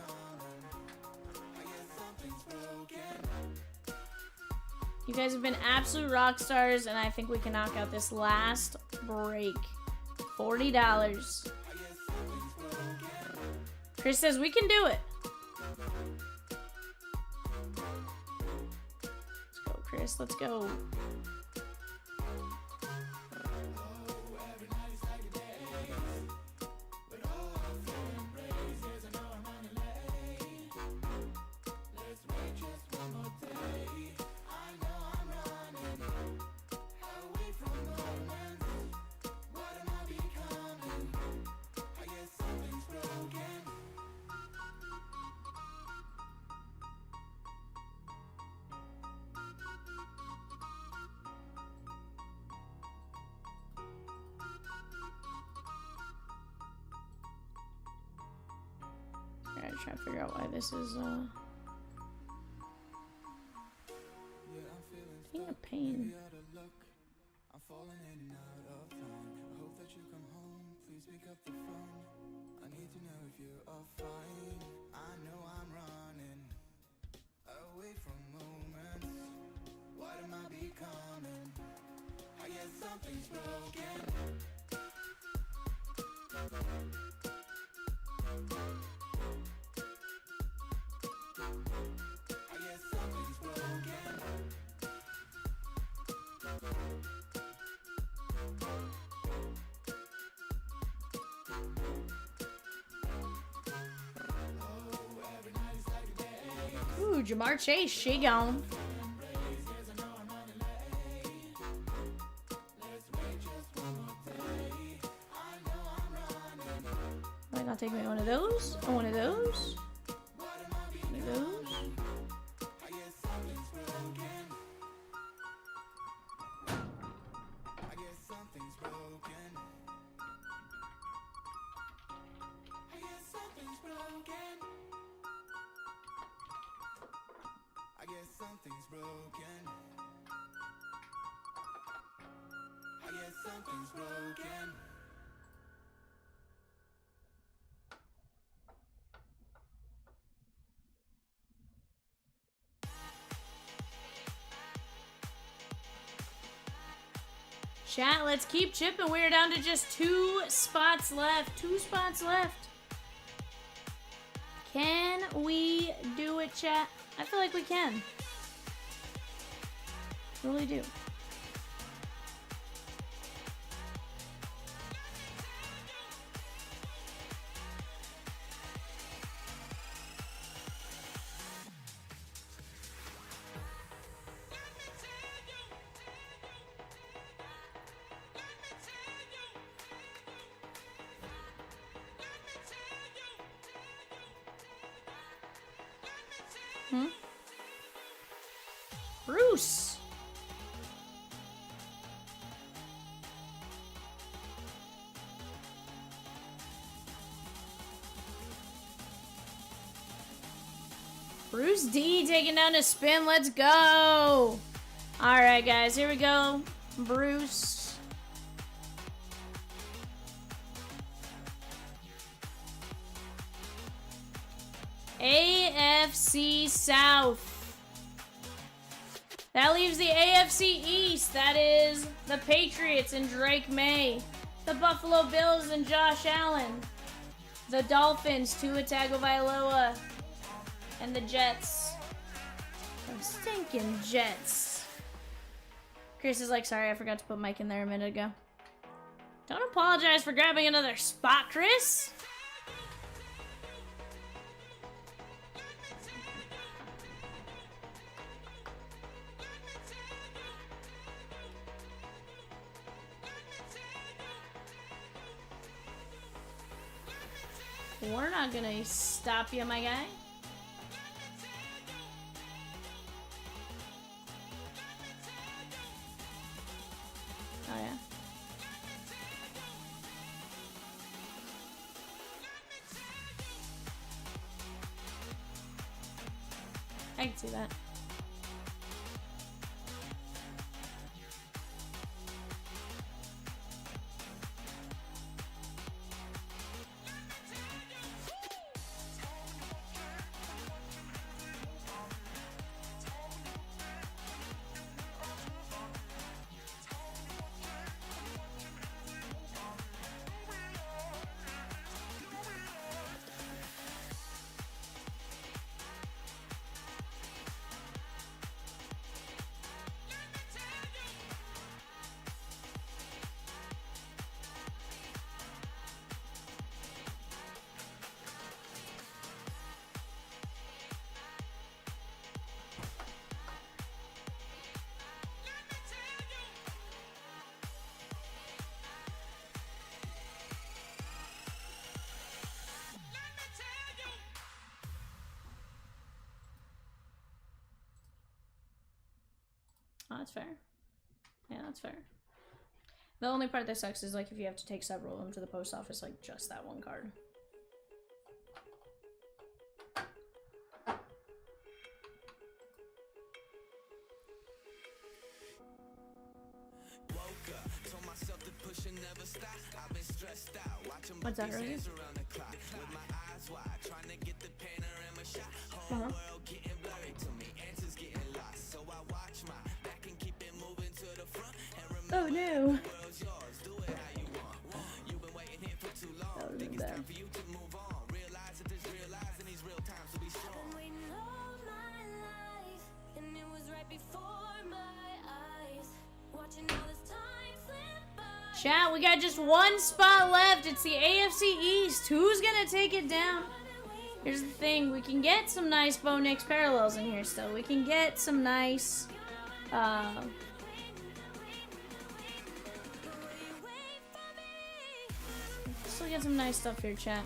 You guys have been absolute rock stars, and I think we can knock out this last break. $40. Chris says we can do it. Let's go, Chris. Let's go. Just trying to figure out why this is being a pain. I'm falling in and out of time. I hope that you come home. Please pick up the phone. I need to know if you're fine. I know I'm running away from moments. What am I becoming? I guess something's broken. I guess something's broken. Ooh, Jamar Chase, she gone. Am I gonna take me one of those? Or one of those? One of those? I guess something's broken. I guess something's broken. I guess something's broken. I guess something's broken. Chat, let's keep chipping. We're down to just 2 spots left. 2 spots left. Can we do it, chat? I feel like we can. Really do. Bruce. Bruce D taking down a spin. Let's go. All right, guys. Here we go. Bruce. AFC South. That leaves the AFC East. That is the Patriots and Drake May. The Buffalo Bills and Josh Allen. The Dolphins, Tua Tagovailoa. And the Jets. Them stinking Jets. Chris is like, sorry, I forgot to put Mike in there a minute ago. Don't apologize for grabbing another spot, Chris. We're not gonna stop you, my guy. Oh, yeah. I can see that. Oh, that's fair. Yeah, that's fair. The only part that sucks is like if you have to take several of them to the post office, like just that one card. What's that, Rosie? Uh-huh. Oh no. That would've been bad. I've been waiting all my life, and it was right before my eyes. Watching all this time slip by. Chat, we got just one spot left. It's the AFC East. Who's gonna take it down? Here's the thing. We can get some nice Bo Nix parallels in here still. We can get some nice, still get some nice stuff here, chat.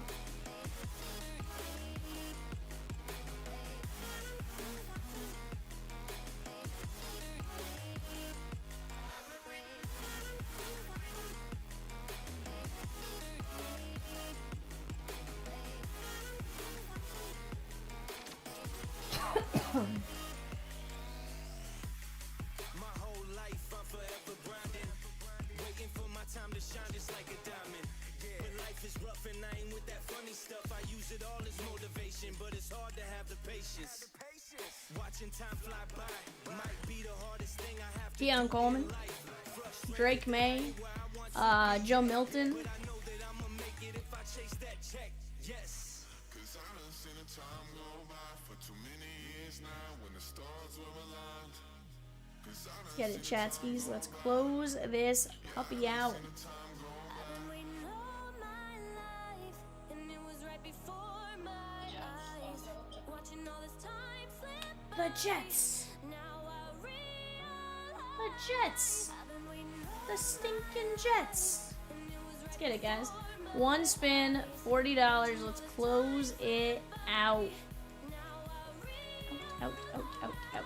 My whole life I'm forever grinding, waiting for my time to shine just like a diamond. But life is rough and I ain't with that funny stuff. I use it all as motivation, but it's hard to have the patience. Watching time fly by might be the hardest thing I have to Keon Coleman, Drake May, Joe Milton. I know that I'ma make it if I chase that check. Yes. Cause I done seen the time go by for too many years now when the stars were aligned. Cause I Let's get it, Chatskis. Let's close this puppy out. I've been waiting all my life, and it was right before my eyes. Watching all this time slip by. The Jets. Now I realize The Jets. I've been waiting all The stinking Jets. and it was Let's get it, guys. One spin, $40. Let's close it out. Out, out, out, out.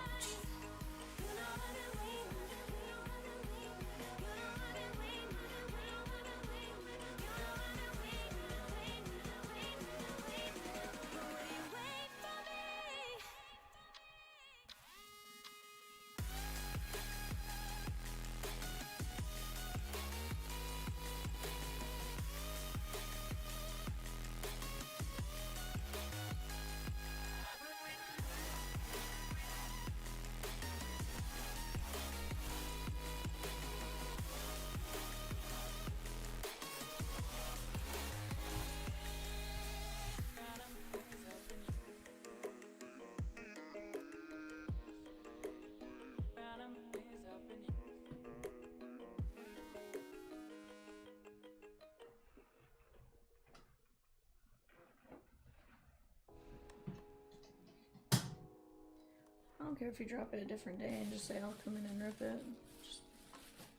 I don't care if you drop it a different day and just say I'll come in and rip it. Just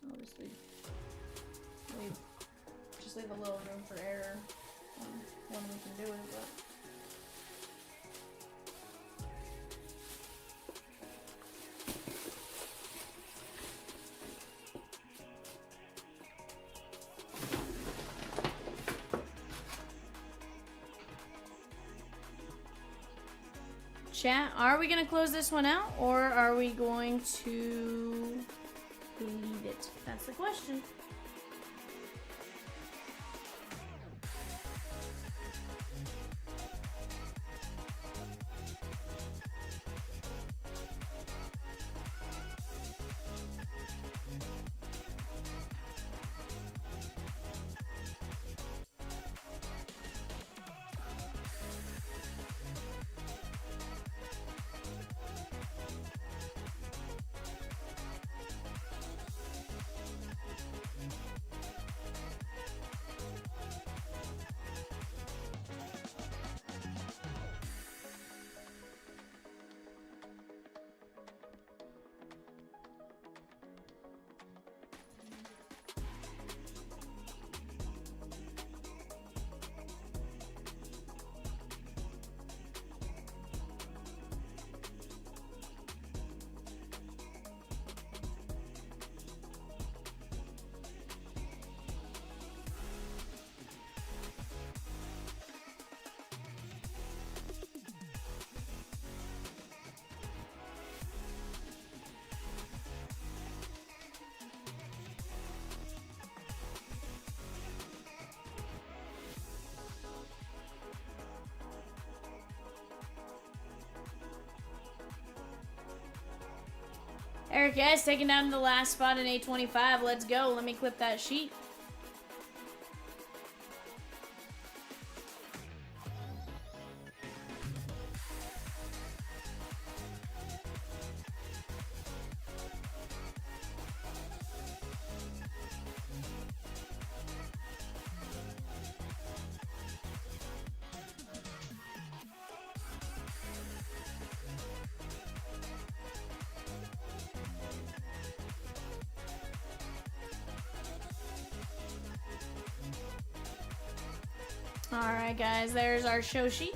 obviously leave a little room for error when we can do it, but chat, are we going to close this one out, or are we going to leave it? That's the question. Eric S. taking down the last spot in 825. Let's go. Let me clip that sheet. Alright guys, there's our show sheet.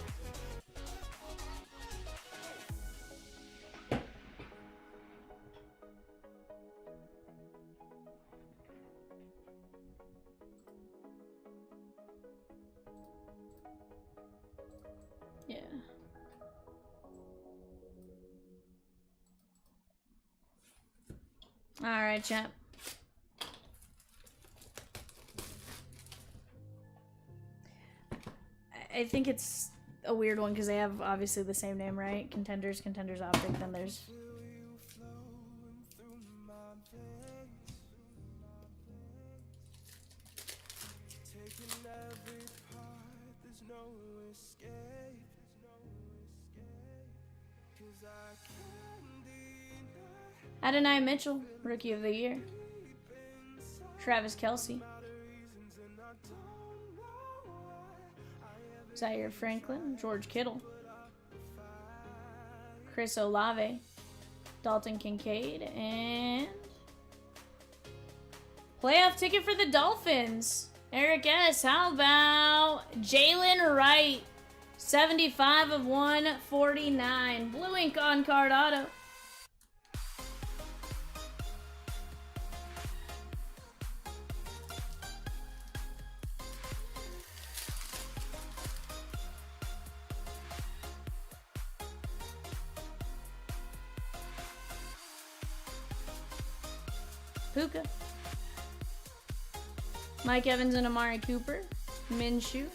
Yeah. Alright, champ. I think it's a weird one because they have obviously the same name, right? Contenders, Contenders, Optic. Then there's Adonai Mitchell, Rookie of the Year. Travis Kelce. Zaire Franklin, George Kittle, Chris Olave, Dalton Kincaid, and playoff ticket for the Dolphins. Eric S. How about Jalen Wright, 75 of 149. Blue ink on card auto. Puka, Mike Evans and Amari Cooper, Minshew,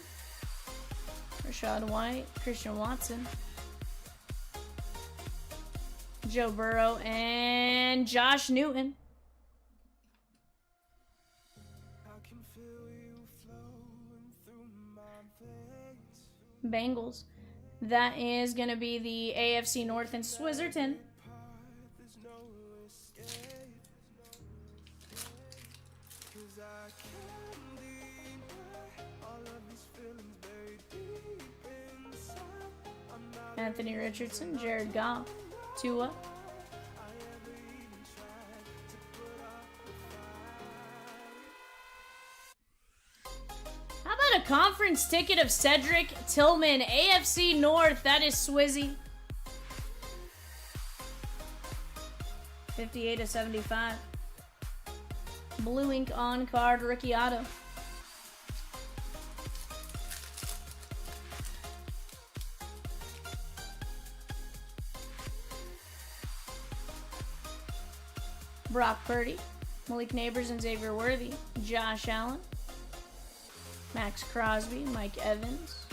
Rashad White, Christian Watson, Joe Burrow, and Josh Newton. Bengals. That is going to be the AFC North and Swizzerton. Anthony Richardson, Jared Goff, Tua. How about a conference ticket of Cedric Tillman, AFC North? That is Swizzy. 58 of 75. Blue ink on card rookie auto. Brock Purdy, Malik Neighbors and Xavier Worthy, Josh Allen, Max Crosby, Mike Evans,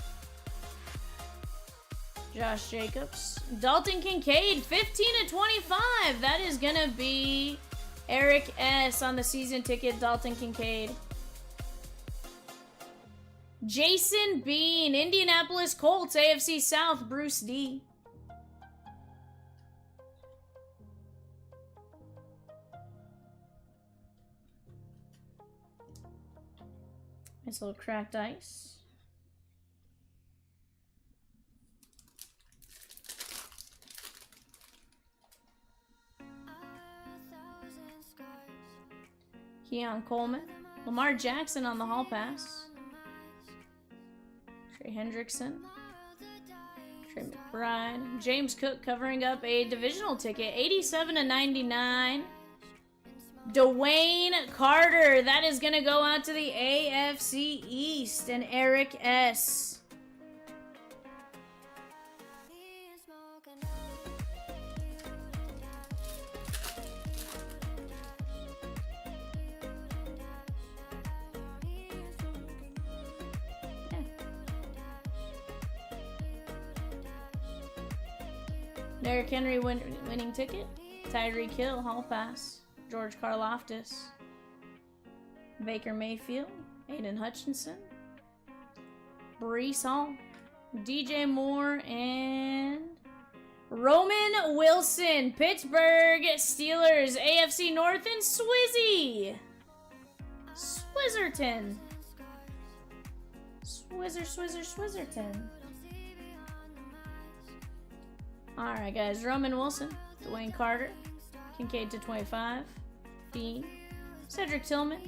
Josh Jacobs, Dalton Kincaid, 15 of 25. That is going to be Eric S. on the season ticket, Dalton Kincaid. Jason Bean, Indianapolis Colts, AFC South, Bruce D. Nice little cracked ice. Keon Coleman. Lamar Jackson on the hall pass. Trey Hendrickson. Trey McBride. James Cook covering up a divisional ticket. 87 of 99. Dwayne Carter. That is going to go out to the AFC East. And Eric S. Derrick Henry winning ticket. Tyreek Hill, Hall Pass. George Karlaftis. Baker Mayfield. Aiden Hutchinson. Brees Hall. DJ Moore and Roman Wilson. Pittsburgh Steelers. AFC North and Swizzy. Swizzerton. Swizzerton. Alright, guys. Roman Wilson. Dwayne Carter. Kincaid to 25. Dean. Cedric Tillman.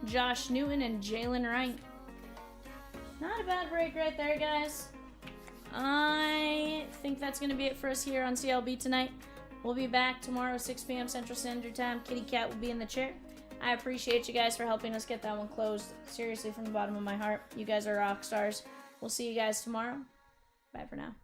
Josh Newton and Jalen Wright. Not a bad break right there, guys. I think that's going to be it for us here on CLB tonight. We'll be back tomorrow, 6 p.m. Central Standard Time. Kitty Cat will be in the chair. I appreciate you guys for helping us get that one closed. Seriously, from the bottom of my heart. You guys are rock stars. We'll see you guys tomorrow. Bye for now.